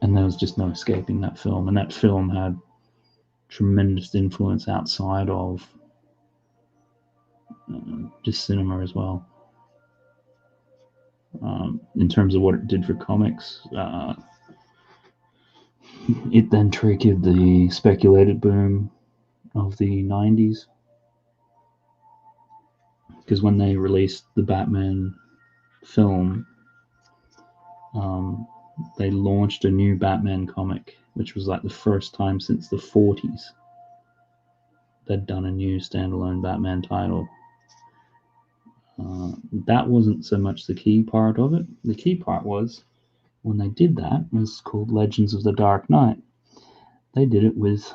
Speaker 1: And there was just no escaping that film. And that film had tremendous influence outside of just cinema as well. In terms of what it did for comics, it then triggered the speculated boom of the 90s. Because when they released the Batman film, they launched a new Batman comic which was like the first time since the 40s they'd done a new standalone Batman title. That wasn't so much the key part of it. The key part was when they did that, it was called Legends of the Dark Knight. They did it with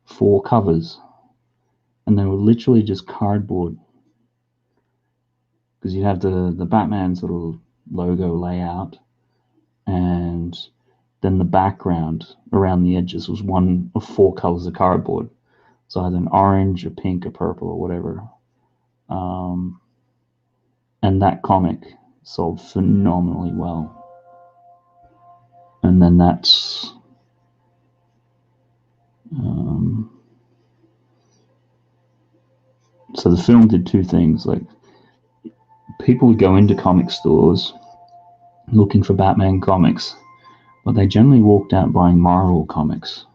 Speaker 1: 4 covers, and they were literally just cardboard, because you have the Batman sort of logo layout, and then the background around the edges was one of 4 colors of cardboard. So either an orange, a pink, a purple, or whatever. And that comic sold phenomenally well. And then that's so the film did 2 things. Like, people would go into comic stores looking for Batman comics, but they generally walked out buying Marvel comics.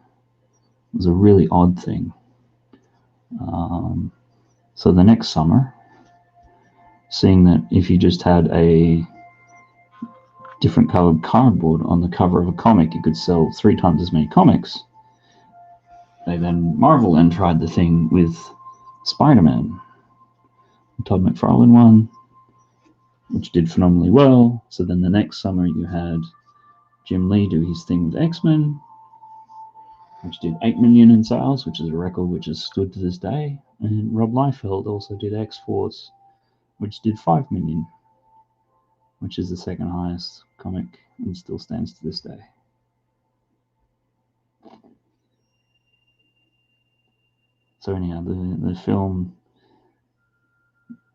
Speaker 1: It was a really odd thing. So the next summer, seeing that if you just had a different colored cardboard on the cover of a comic, you could sell 3 times as many comics. Marvel then tried the thing with Spider-Man, the Todd McFarlane one, which did phenomenally well. So then the next summer you had Jim Lee do his thing with X-Men, which did 8 million in sales, which is a record which has stood to this day. And Rob Liefeld also did X-Force, which did 5 million, which is the second highest comic and still stands to this day. So anyhow, the film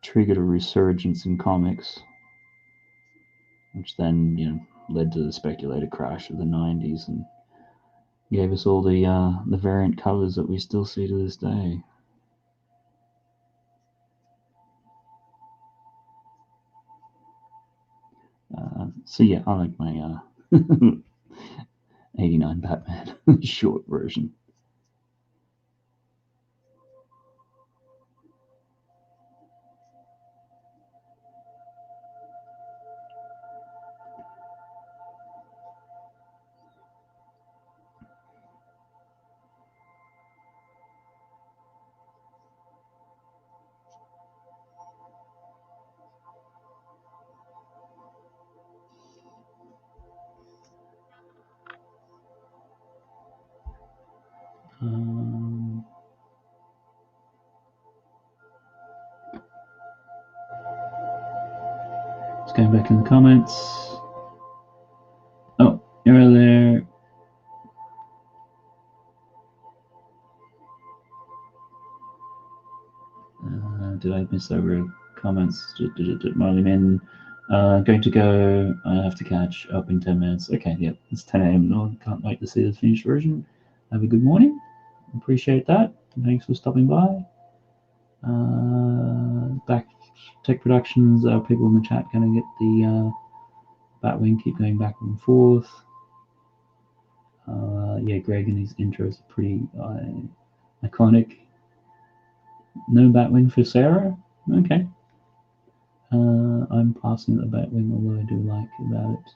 Speaker 1: triggered a resurgence in comics, which then led to the speculated crash of the 90s and gave us all the variant covers that we still see to this day. So yeah, I like my 89 Batman short version. Just going back in the comments. Oh, you're there. Did I miss over comments? Marley Men. Going to go. I have to catch up in 10 minutes. Okay, yeah, it's 10 a.m. No, can't wait to see the finished version. Have a good morning. Appreciate that. Thanks for stopping by. Back Tech Productions. People in the chat going to get the Batwing keep going back and forth. Yeah, Greg and his intros are pretty iconic. No Batwing for Sarah? Okay. I'm passing the Batwing, although I do like about it.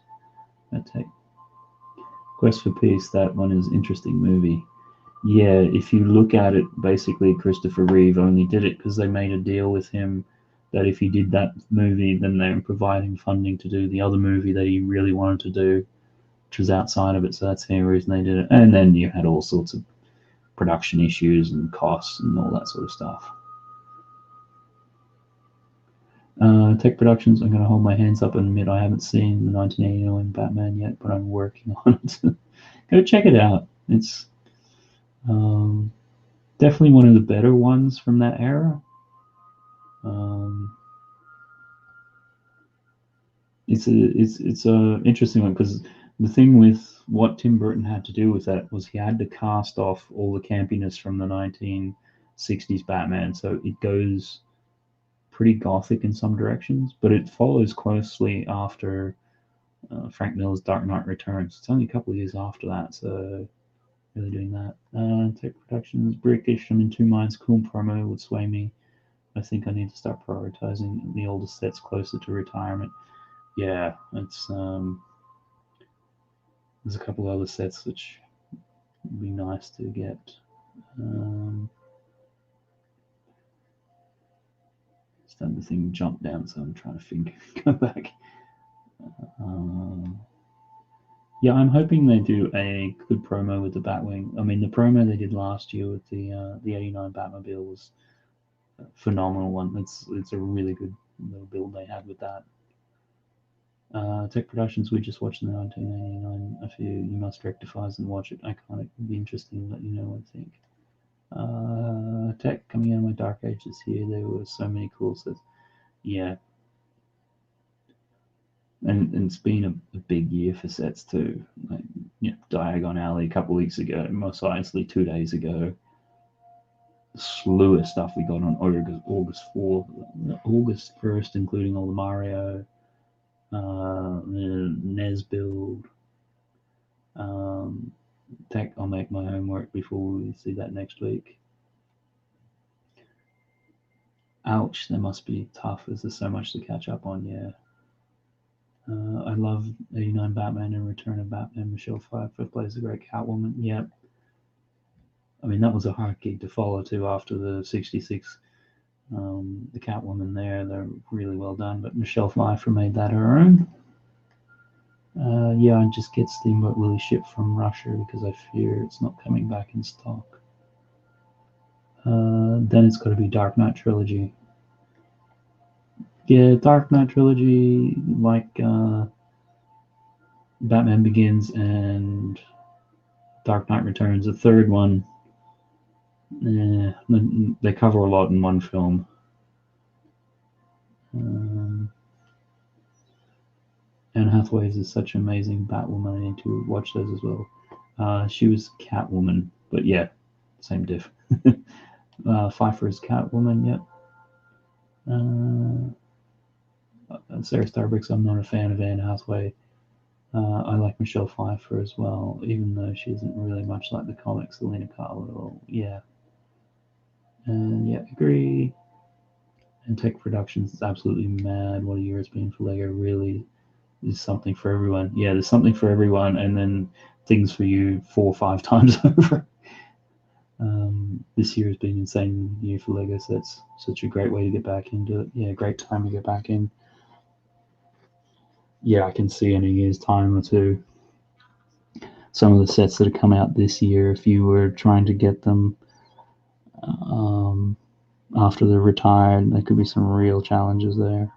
Speaker 1: That tech. Quest for Peace, that one is an interesting movie. Yeah, if you look at it, basically Christopher Reeve only did it because they made a deal with him that if he did that movie, then they were providing funding to do the other movie that he really wanted to do, which was outside of it. So that's the only reason they did it. And then you had all sorts of production issues and costs and all that sort of stuff. Tech Productions, I'm going to hold my hands up and admit I haven't seen the 1989 Batman yet, but I'm working on it. Go check it out. It's definitely one of the better ones from that era. It's a interesting one because the thing with what Tim Burton had to do with that was he had to cast off all the campiness from the 1960s Batman, so it goes pretty gothic in some directions, but it follows closely after Frank Miller's Dark Knight Returns. It's only a couple of years after that, so really doing that. Tech Productions, Brickish, I'm in 2 minds. Cool promo would sway me. I think I need to start prioritizing the older sets closer to retirement. Yeah, it's there's a couple other sets which It'd be nice to get. Starting the thing jump down, so I'm trying to think. Go back. Yeah, I'm hoping they do a good promo with the Batwing. I mean, the promo they did last year with the '89 Batmobile was a phenomenal one. It's a really good little build they had with that. Tech Productions, we just watched the 1989. If you must rectifies and watch it, Iconic. It'd be interesting to let you know what I think. Tech coming out of my dark ages here. There were so many cool sets. Yeah, and it's been a big year for sets too. Like, Diagon Alley a couple of weeks ago, Mos Eisley 2 days ago. A slew of stuff we got on August 1st, including all the Mario, the NES build. Tech, I'll make my homework before we see that next week. Ouch, that must be tough as there's so much to catch up on, yeah. I love '89 Batman and Return of Batman. Michelle Pfeiffer plays a great Catwoman. Yep. I mean, that was a hard gig to follow too after the '66. The Catwoman there, they're really well done. But Michelle Pfeiffer made that her own. Yeah, I just get Steamboat Willie shipped from Russia because I fear it's not coming back in stock. Then it's got to be Dark Knight Trilogy. Yeah, Dark Knight Trilogy, like Batman Begins and Dark Knight Returns, the third one. They cover a lot in one film. Anne Hathaway is such an amazing Batwoman. I need to watch those as well. She was Catwoman, but yeah, same diff. Pfeiffer is Catwoman, yep. Sarah Starbrooks, I'm not a fan of Anne Hathaway. I like Michelle Pfeiffer as well, even though she isn't really much like the comics, Selena Kyle. Yeah. And yeah, agree. And Tech Productions is absolutely mad. What a year it's been for Lego. Really is something for everyone. Yeah, there's something for everyone, and then things for you 4 or 5 times over. This year has been an insane year for Lego sets. Such a great way to get back into it. Yeah, great time to get back in. Yeah, I can see in a year's time or two some of the sets that have come out this year, if you were trying to get them after they're retired, there could be some real challenges there.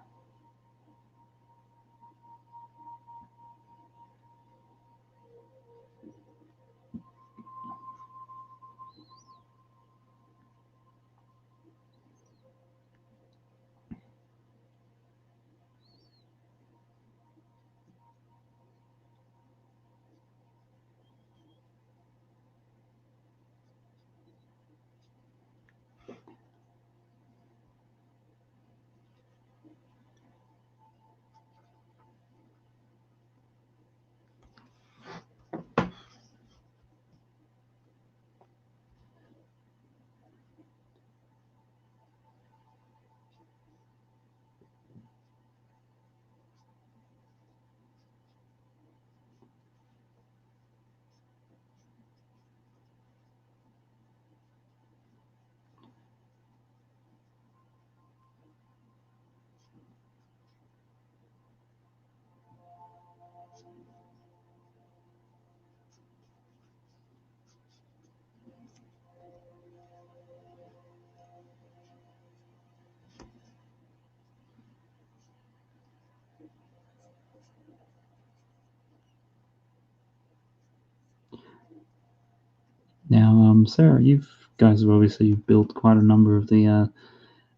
Speaker 1: Now, Sarah, you guys have obviously built quite a number of the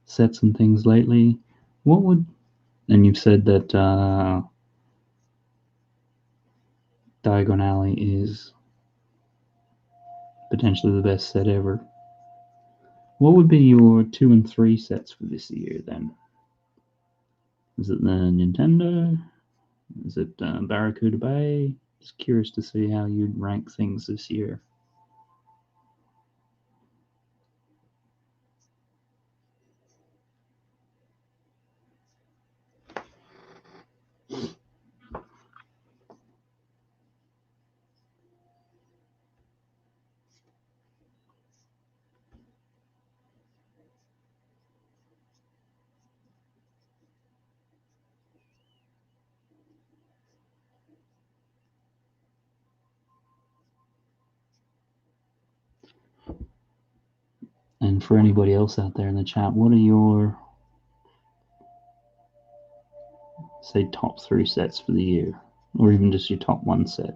Speaker 1: sets and things lately. What would, and you've said that Diagon Alley is potentially the best set ever. What would be your 2 and 3 sets for this year then? Is it the Nintendo? Is it Barracuda Bay? Just curious to see how you'd rank things this year. for anybody else out there in the chat, what are your, say, top 3 sets for the year, or even just your top 1 set?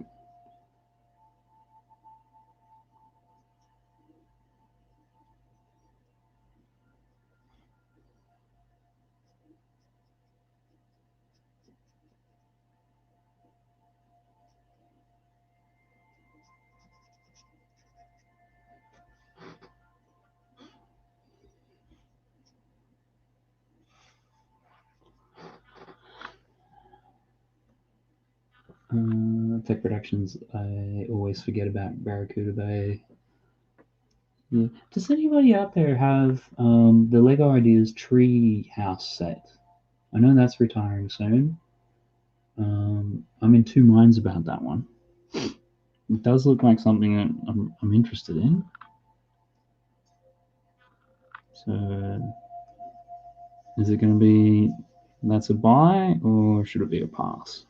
Speaker 1: Tech Productions, I always forget about Barracuda Bay. Yeah. Does anybody out there have the Lego Ideas tree house set? I know that's retiring soon. I'm in two minds about that one. It does look like something that I'm interested in. So, is it going to be that's a buy, or should it be a pass?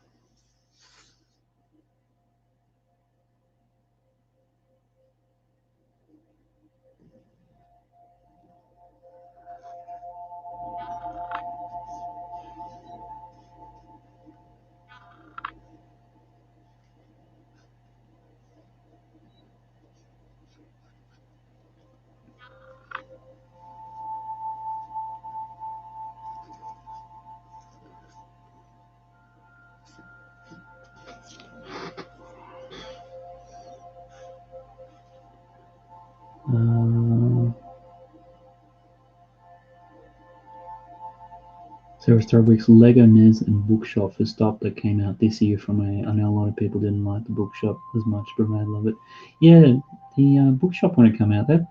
Speaker 1: Sarah Starbuck's Lego NES and Bookshop for Stop that came out this year from I know a lot of people didn't like the Bookshop as much, but I love it. Yeah, the Bookshop when it came out, that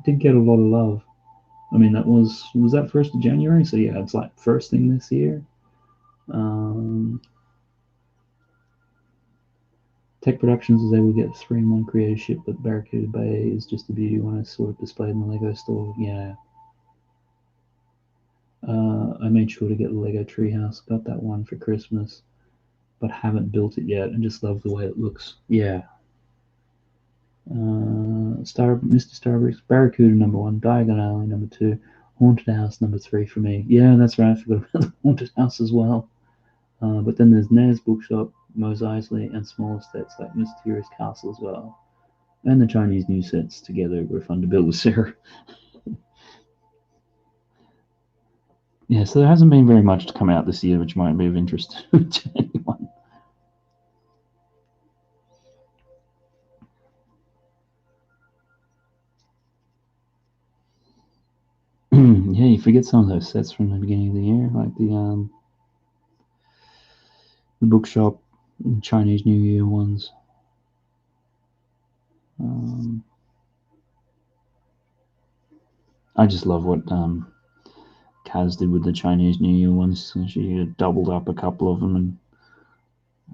Speaker 1: did get a lot of love. I mean, that was that 1st of January, so yeah, it's like first thing this year. Tech Productions was able to get 3-in-1 creatorship, but Barracuda Bay is just a beauty when I saw it displayed in the Lego store. Yeah. I made sure to get the Lego Treehouse. Got that one for Christmas, but haven't built it yet, and just love the way it looks. Yeah. Mr. Starbucks, Barracuda #1, Diagon Alley #2, Haunted House #3 for me. Yeah, that's right. I forgot about the Haunted House as well. But then there's NES Bookshop, Mos Eisley, and smaller sets like Mysterious Castle as well. And the Chinese new sets together were fun to build with Sarah. Yeah, so there hasn't been very much to come out this year, which might be of interest to anyone. Yeah, you forget some of those sets from the beginning of the year, like the Bookshop, Chinese New Year ones. I just love what Kaz did with the Chinese New Year ones. She doubled up a couple of them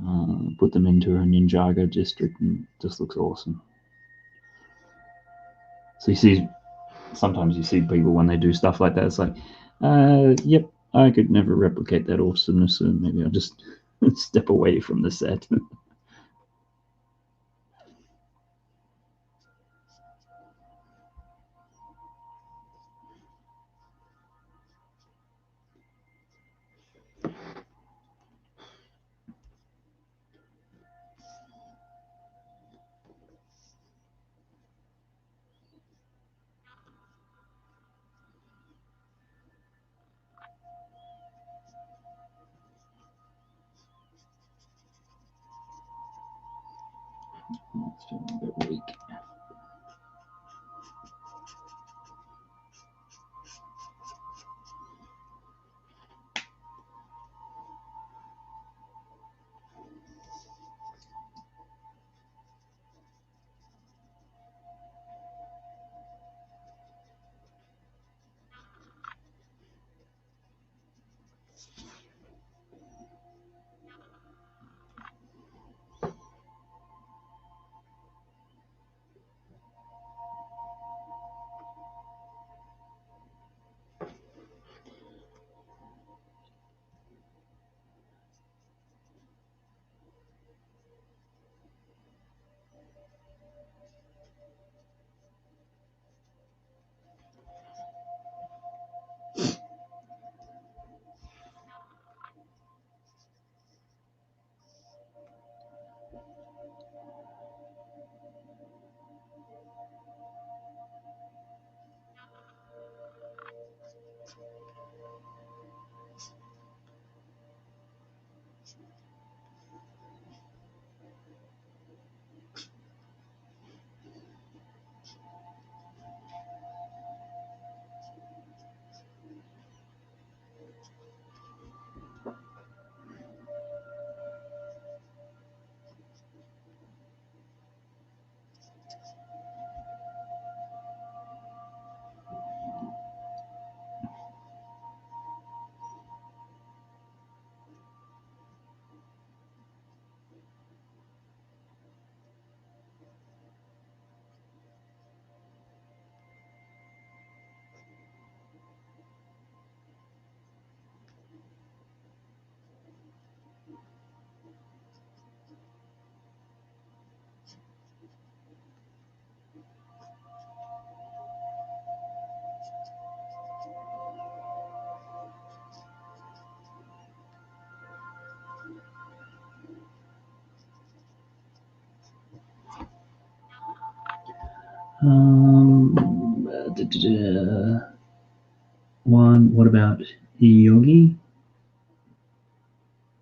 Speaker 1: and put them into her Ninjago district, and just looks awesome. So sometimes you see people when they do stuff like that, it's like, yep, I could never replicate that awesomeness, so maybe I'll just step away from the set. It's feeling a bit weak. One. What about Yogi?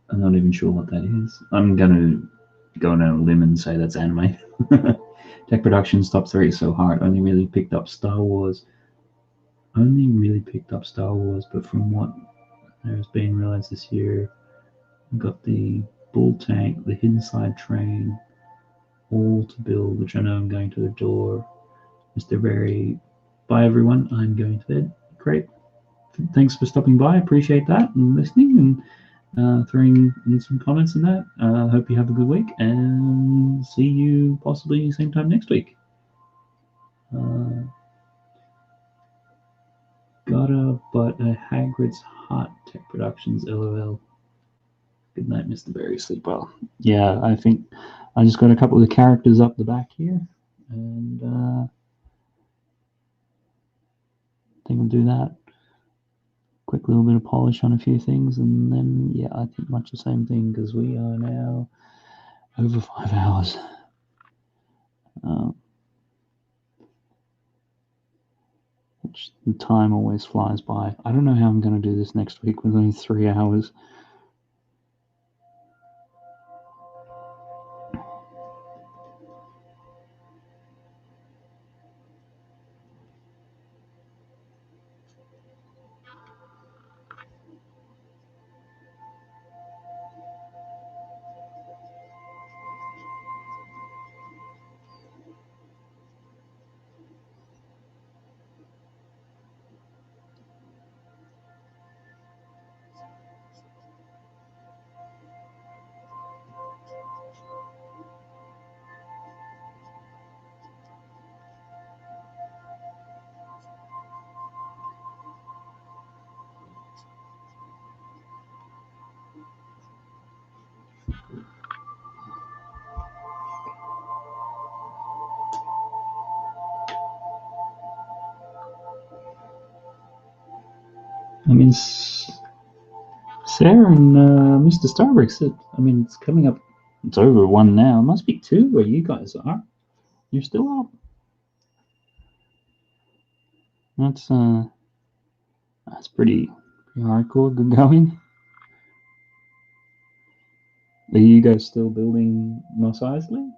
Speaker 1: I'm not even sure what that is. I'm gonna go on a limb and say that's anime. Tech Productions top 3 is so hard. Only really picked up Star Wars. But from what has been realized this year, I got the Bull Tank, the Hidden Side Train, all to build, which I know I'm going to the door. Mr. Berry, bye everyone. I'm going to bed. Great. Thanks for stopping by. Appreciate that and listening and throwing in some comments and that. Hope you have a good week and see you possibly same time next week. Gotta but a Hagrid's Hot Tech Productions LOL. Good night, Mr. Berry. Sleep well. Yeah, I think I just got a couple of the characters up the back here, and I think I'll do that. Quick little bit of polish on a few things, and then yeah, I think much the same thing because we are now over 5 hours. Which the time always flies by. I don't know how I'm going to do this next week with only 3 hours. I mean, Sarah and Mr. Starbricks, it's coming up. It's over 1 now. It must be 2 where you guys are. You're still up. That's pretty hardcore. Good going. Are you guys still building Mos Eisley?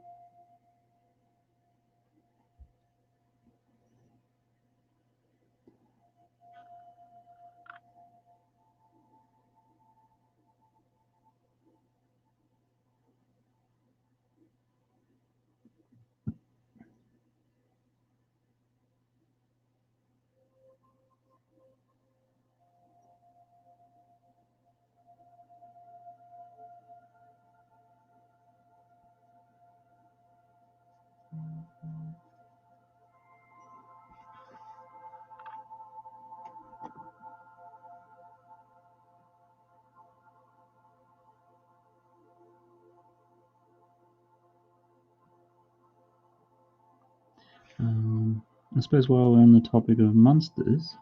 Speaker 1: I suppose while we're on the topic of monsters,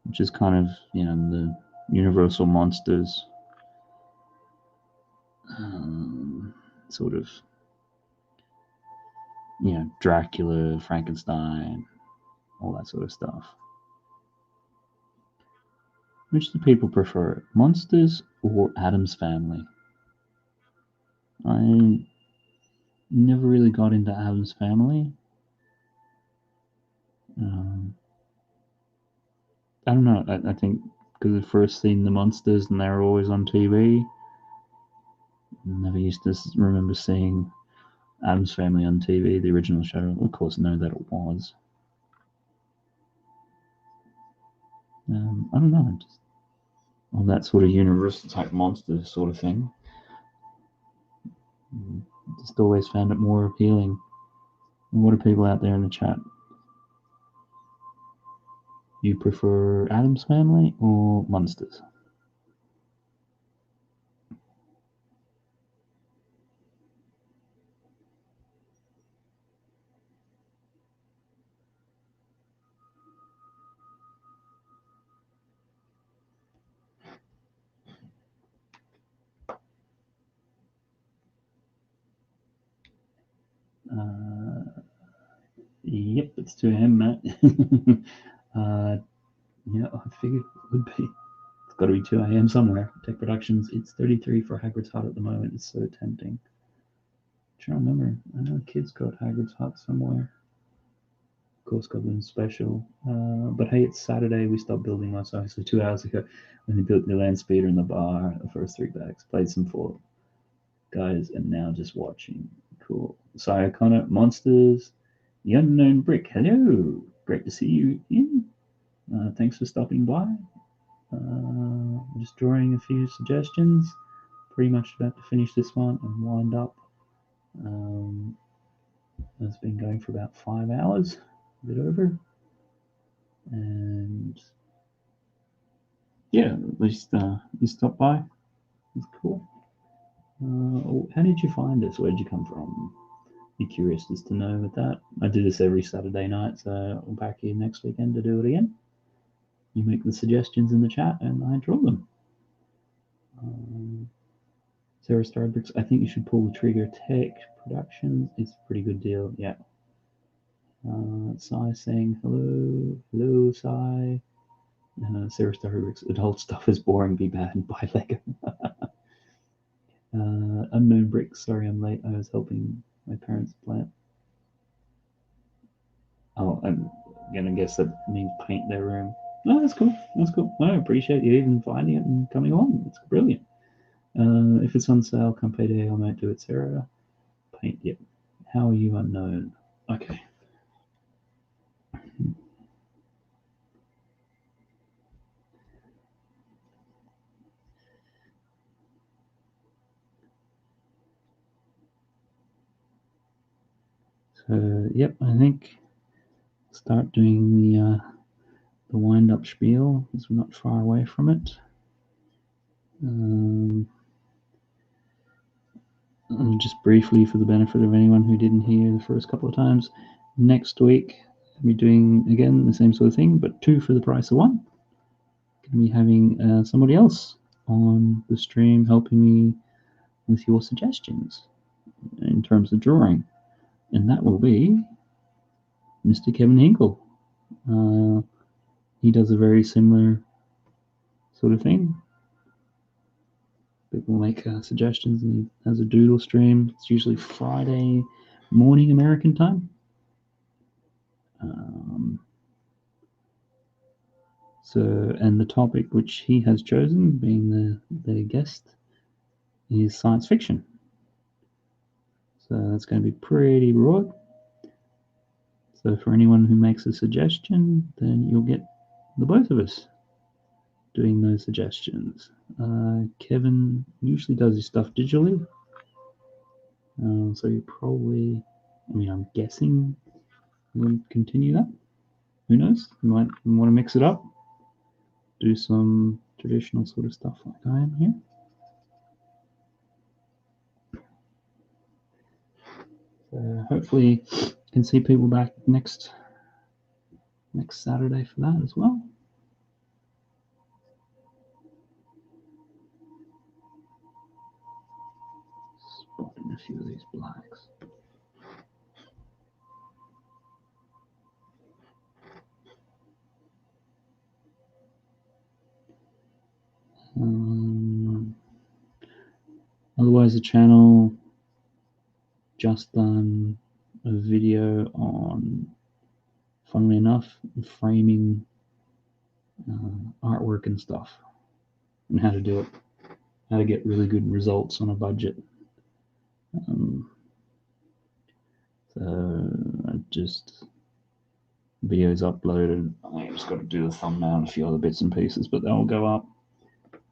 Speaker 1: which is kind of, the universal monsters, sort of, Dracula, Frankenstein, all that sort of stuff. Which do people prefer, monsters or Addams Family? I never really got into Addams Family. I don't know. I think because I've first seen the monsters and they were always on TV. Never used to remember seeing Addams Family on TV, the original show. Of course, know that it was. I don't know. Just all that sort of universal type monster sort of thing. Just always found it more appealing. What are people out there in the chat? You prefer Addams Family or Monsters? Yep, it's 2 a.m., Matt. Yeah, I figured it would be. It's got to be 2 a.m. somewhere. Tech Productions, it's 33 for Hagrid's Hut at the moment. It's so tempting. I'm trying to remember. I know kids got Hagrid's Hut somewhere. Of course, Goblin Special. But hey, it's Saturday. We stopped building last night, so 2 hours ago. When they built the land speeder in the bar, the first 3 bags. Played some Fort guys, and now just watching. Cool. Sorry, Connor. Monsters. The Unknown Brick. Hello. Great to see you in. Thanks for stopping by. Just drawing a few suggestions. Pretty much about to finish this one and wind up. It's been going for about 5 hours, a bit over. And yeah, at least you stopped by. It's cool. How did you find us? Where did you come from? Be curious just to know with that. I do this every Saturday night, so I'll back here next weekend to do it again. You make the suggestions in the chat and I draw them. Sarah Starbricks, I think you should pull the trigger. Tech Productions. It's a pretty good deal, yeah. Sai saying hello. Hello, Sai. Sarah Starbricks, adult stuff is boring, be bad and buy Lego. Unknown Bricks, sorry I'm late. I was helping my parents plant. Oh, I'm gonna guess that means paint their room. No, that's cool. That's cool. I appreciate you even finding it and coming along. It's brilliant. If it's on sale, come payday, I might do it, Sarah. Paint, yep. How are you unknown? Okay. So, yep, I think start doing the wind-up spiel, because we're not far away from it. And just briefly, for the benefit of anyone who didn't hear the first couple of times, next week we're doing again the same sort of thing, but 2 for the price of 1. Going to be having somebody else on the stream helping me with your suggestions in terms of drawing, and that will be Mr. Kevin Hinkle. He does a very similar sort of thing. People make suggestions, and he has a doodle stream. It's usually Friday morning American time. And the topic which he has chosen, being the guest, is science fiction. So that's going to be pretty broad. So for anyone who makes a suggestion, then you'll get the both of us doing those suggestions. Kevin usually does his stuff digitally. So you probably, I'm guessing we'll continue that. Who knows? You might want to mix it up. Do some traditional sort of stuff like I am here. So hopefully can see people back next Saturday for that as well. Spotting a few of these blacks. Otherwise, the channel just done a video on, funnily enough, framing artwork and stuff, and how to do it, how to get really good results on a budget. So I just videos uploaded. I just got to do the thumbnail and a few other bits and pieces, but they'll go up.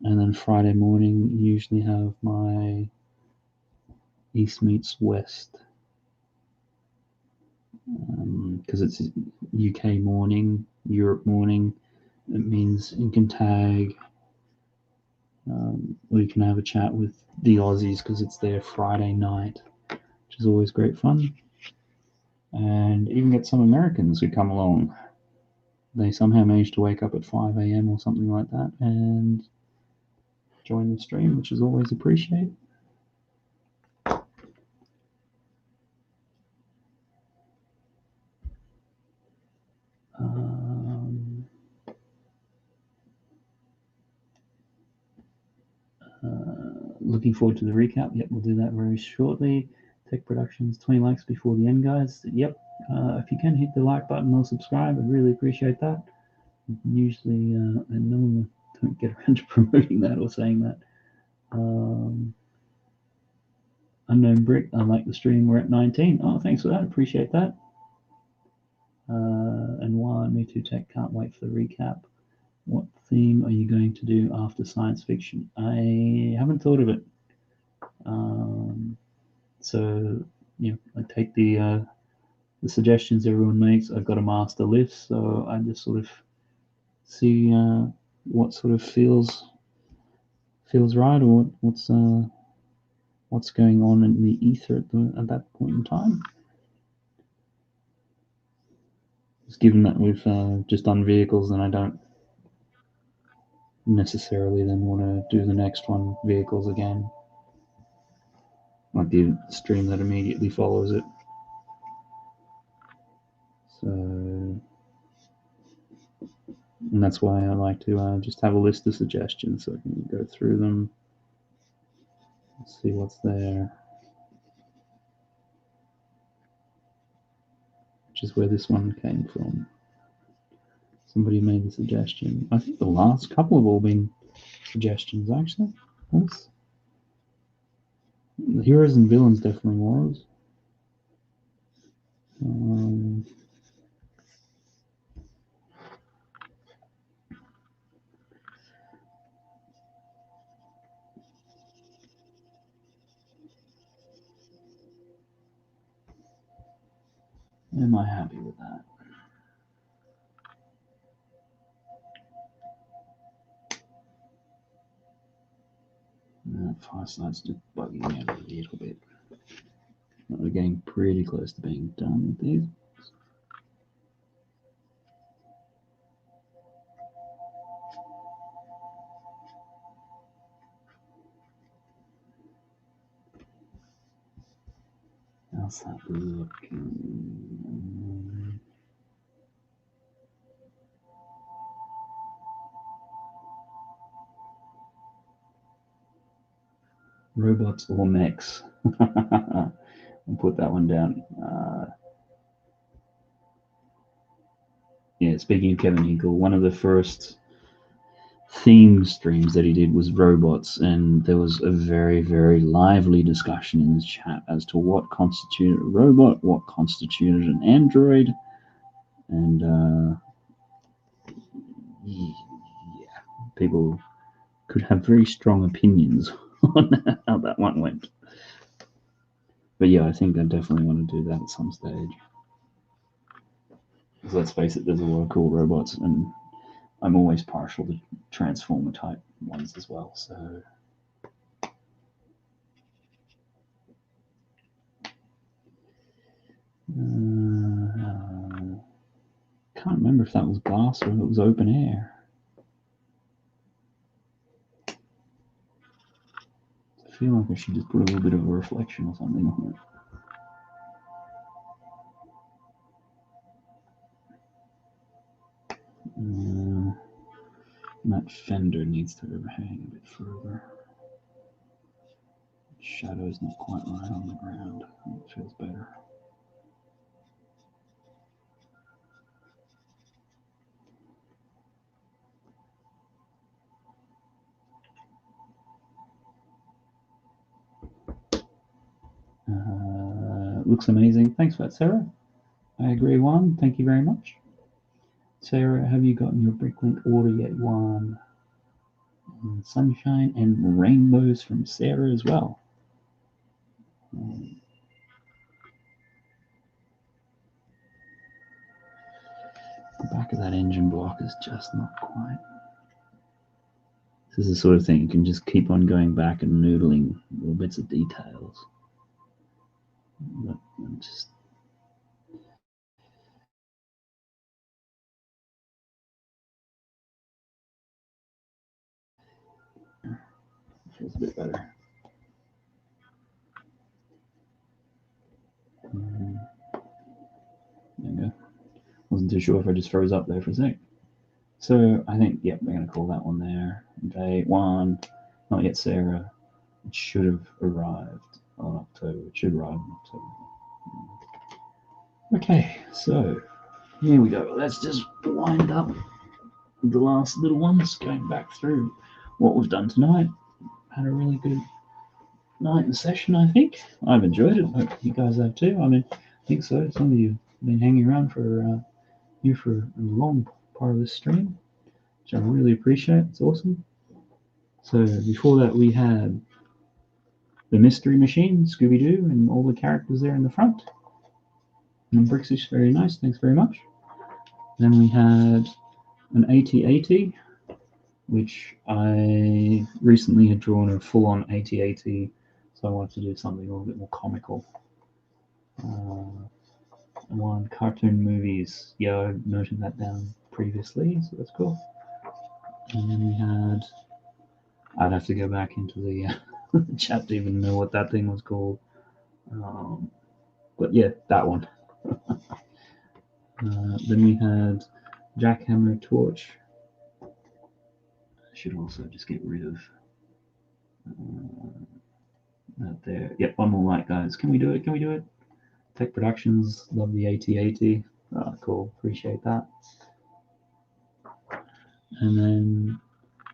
Speaker 1: And then Friday morning, usually have my East meets West, because it's UK morning, Europe morning. It means you can tag, or you can have a chat with the Aussies because it's their Friday night, which is always great fun. And even get some Americans who come along. They somehow manage to wake up at 5 a.m. or something like that and join the stream, which is always appreciated. looking forward to the recap. Yep, we'll do that very shortly. Tech Productions, 20 likes before the end, guys. Yep. If you can hit the like button or subscribe, I'd really appreciate that. Usually, I normally don't get around to promoting that or saying that. Unknown Brick, I like the stream. We're at 19. Oh, thanks for that. Appreciate that. And while Me Too Tech, can't wait for the recap. What theme are you going to do after science fiction? I haven't thought of it. So, yeah, I take the suggestions everyone makes. I've got a master list, so I just sort of see what sort of feels right, or what's going on in the ether at that point in time. Just given that we've just done vehicles, and I don't necessarily then want to do the next one, vehicles again. Like the stream that immediately follows it. So, and that's why I like to just have a list of suggestions so I can go through them, see what's there. Which is where this one came from. Somebody made the suggestion. I think the last couple have all been suggestions, actually. Oops. The heroes and villains definitely was. Am I happy with that? That Firesight's just bugging me out a little bit. We're getting pretty close to being done with these. How's that looking? Robots or mechs? I'll put that one down. Yeah, speaking of Kevin Hinkle, one of the first theme streams that he did was robots, and there was a very, very lively discussion in the chat as to what constituted a robot, what constituted an android, and yeah, people could have very strong opinions on how that one went. But yeah, I think I definitely want to do that at some stage. Because let's face it, there's a lot of cool robots, and I'm always partial to Transformer type ones as well. So can't remember if that was glass or if it was open air. I feel like I should just put a little bit of a reflection or something on it. That fender needs to overhang a bit further. Shadow's not quite right on the ground. It feels better. Looks amazing. Thanks for that, Sarah. I agree, Juan. Thank you very much. Sarah, have you gotten your Bricklink order yet, Juan? And sunshine and rainbows from Sarah as well. The back of that engine block is just not quite. This is the sort of thing you can just keep on going back and noodling little bits of details. But just feels a bit better. There we go. Wasn't too sure if I just froze up there for a sec. So I think, yeah, we're going to call that one there. Day one, not yet Sarah. It should have arrived on October. It should arrive in October. Okay, so here we go. Let's just wind up the last little ones, going back through what we've done tonight. Had a really good night and session, I think. I've enjoyed it. Hope you guys have too. I mean, I think so. Some of you have been hanging around for here for a long part of this stream, which I really appreciate. It's awesome. So before that, we had the Mystery Machine, Scooby-Doo, and all the characters there in the front. And Bricks is very nice. Thanks very much. Then we had an AT-AT, which I recently had drawn a full-on AT-AT, so I wanted to do something a little bit more comical. One, cartoon movies. Yeah, I noted that down previously, so that's cool. And then we had... I'd have to go back into the chat to even know what that thing was called. But yeah, that one. Then we had Jackhammer Torch. I should also just get rid of that there. Yep, one more light, guys. Can we do it? Can we do it? Tech Productions, love the AT-AT. Oh, cool, appreciate that. And then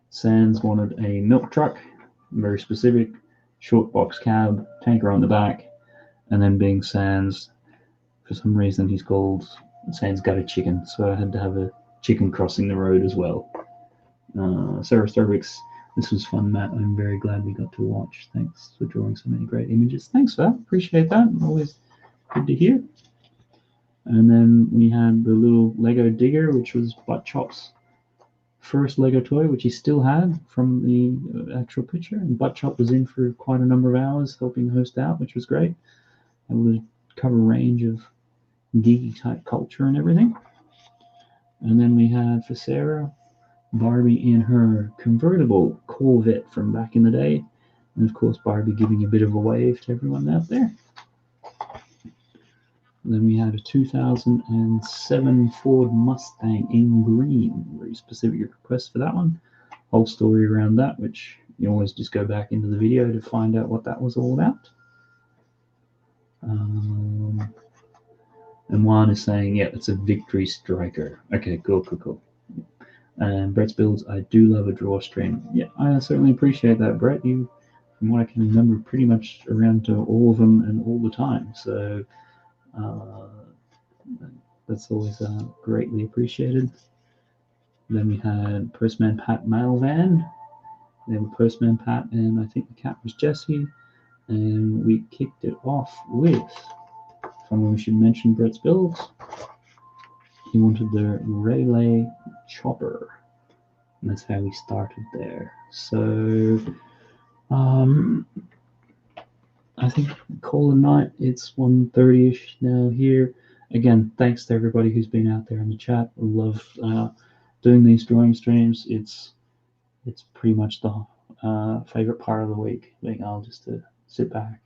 Speaker 1: Sans wanted a milk truck, very specific, short box cab, tanker on the back, and then being Sans, for some reason he's called Sans Got a Chicken, so I had to have a chicken crossing the road as well. Sarah Starbricks, this was fun, Matt. I'm very glad we got to watch. Thanks for drawing so many great images. Thanks for that. Appreciate that. Always good to hear. And then we had the little Lego digger, which was Butt Chop's first Lego toy, which he still had from the actual picture. And Butt Chop was in for quite a number of hours helping host out, which was great. Able to cover a range of geeky type culture and everything. And then we had for Sarah, Barbie in her convertible Corvette from back in the day. And of course, Barbie giving a bit of a wave to everyone out there. And then we had a 2007 Ford Mustang in green. Very specific request for that one. Whole story around that, which you always just go back into the video to find out what that was all about. And Juan is saying, yeah, it's a Victory Striker. Okay, cool. And Brett's Builds, I do love a draw stream. Yeah, I certainly appreciate that, Brett. You, from what I can remember, pretty much around to all of them and all the time. So that's always greatly appreciated. Then we had Postman Pat Mail Van. Then Postman Pat, and I think the cat was Jessie. And we kicked it off with, someone we should mention Brett's Builds. He wanted the Relay Chopper. And that's how we started there. So, I think call it night. It's 1:30ish now here. Again, thanks to everybody who's been out there in the chat. I love doing these drawing streams. It's pretty much the favorite part of the week, being able just to sit back,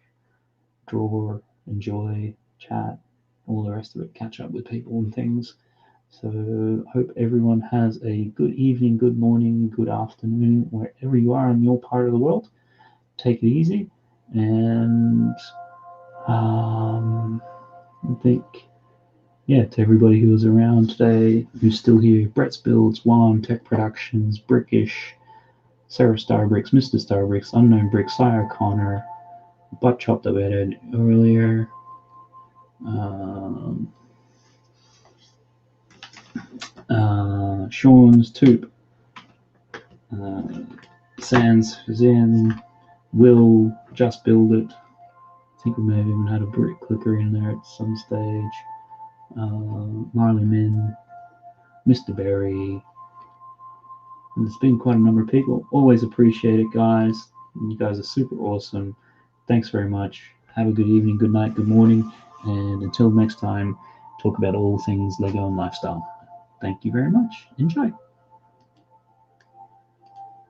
Speaker 1: draw, enjoy, chat, all the rest of it, catch up with people and things. So hope everyone has a good evening, good morning, good afternoon, wherever you are in your part of the world. Take it easy, and I think, yeah, to everybody who was around today, who's still here, Brett's Builds, Juan, Tech Productions, Brickish, Sarah Starbricks, Mr. Starbricks, Unknown Bricks, Sire Connor, Butt Chop that we had earlier, Sean's Toop, Sans is in, Will Just Build It. I think we may have even had a brick clicker in there at some stage. Marley Min, Mr. Berry. And there's been quite a number of people. Always appreciate it, guys. You guys are super awesome. Thanks very much. Have a good evening, good night, good morning. And until next time, talk about all things Lego and lifestyle. Thank you very much. Enjoy.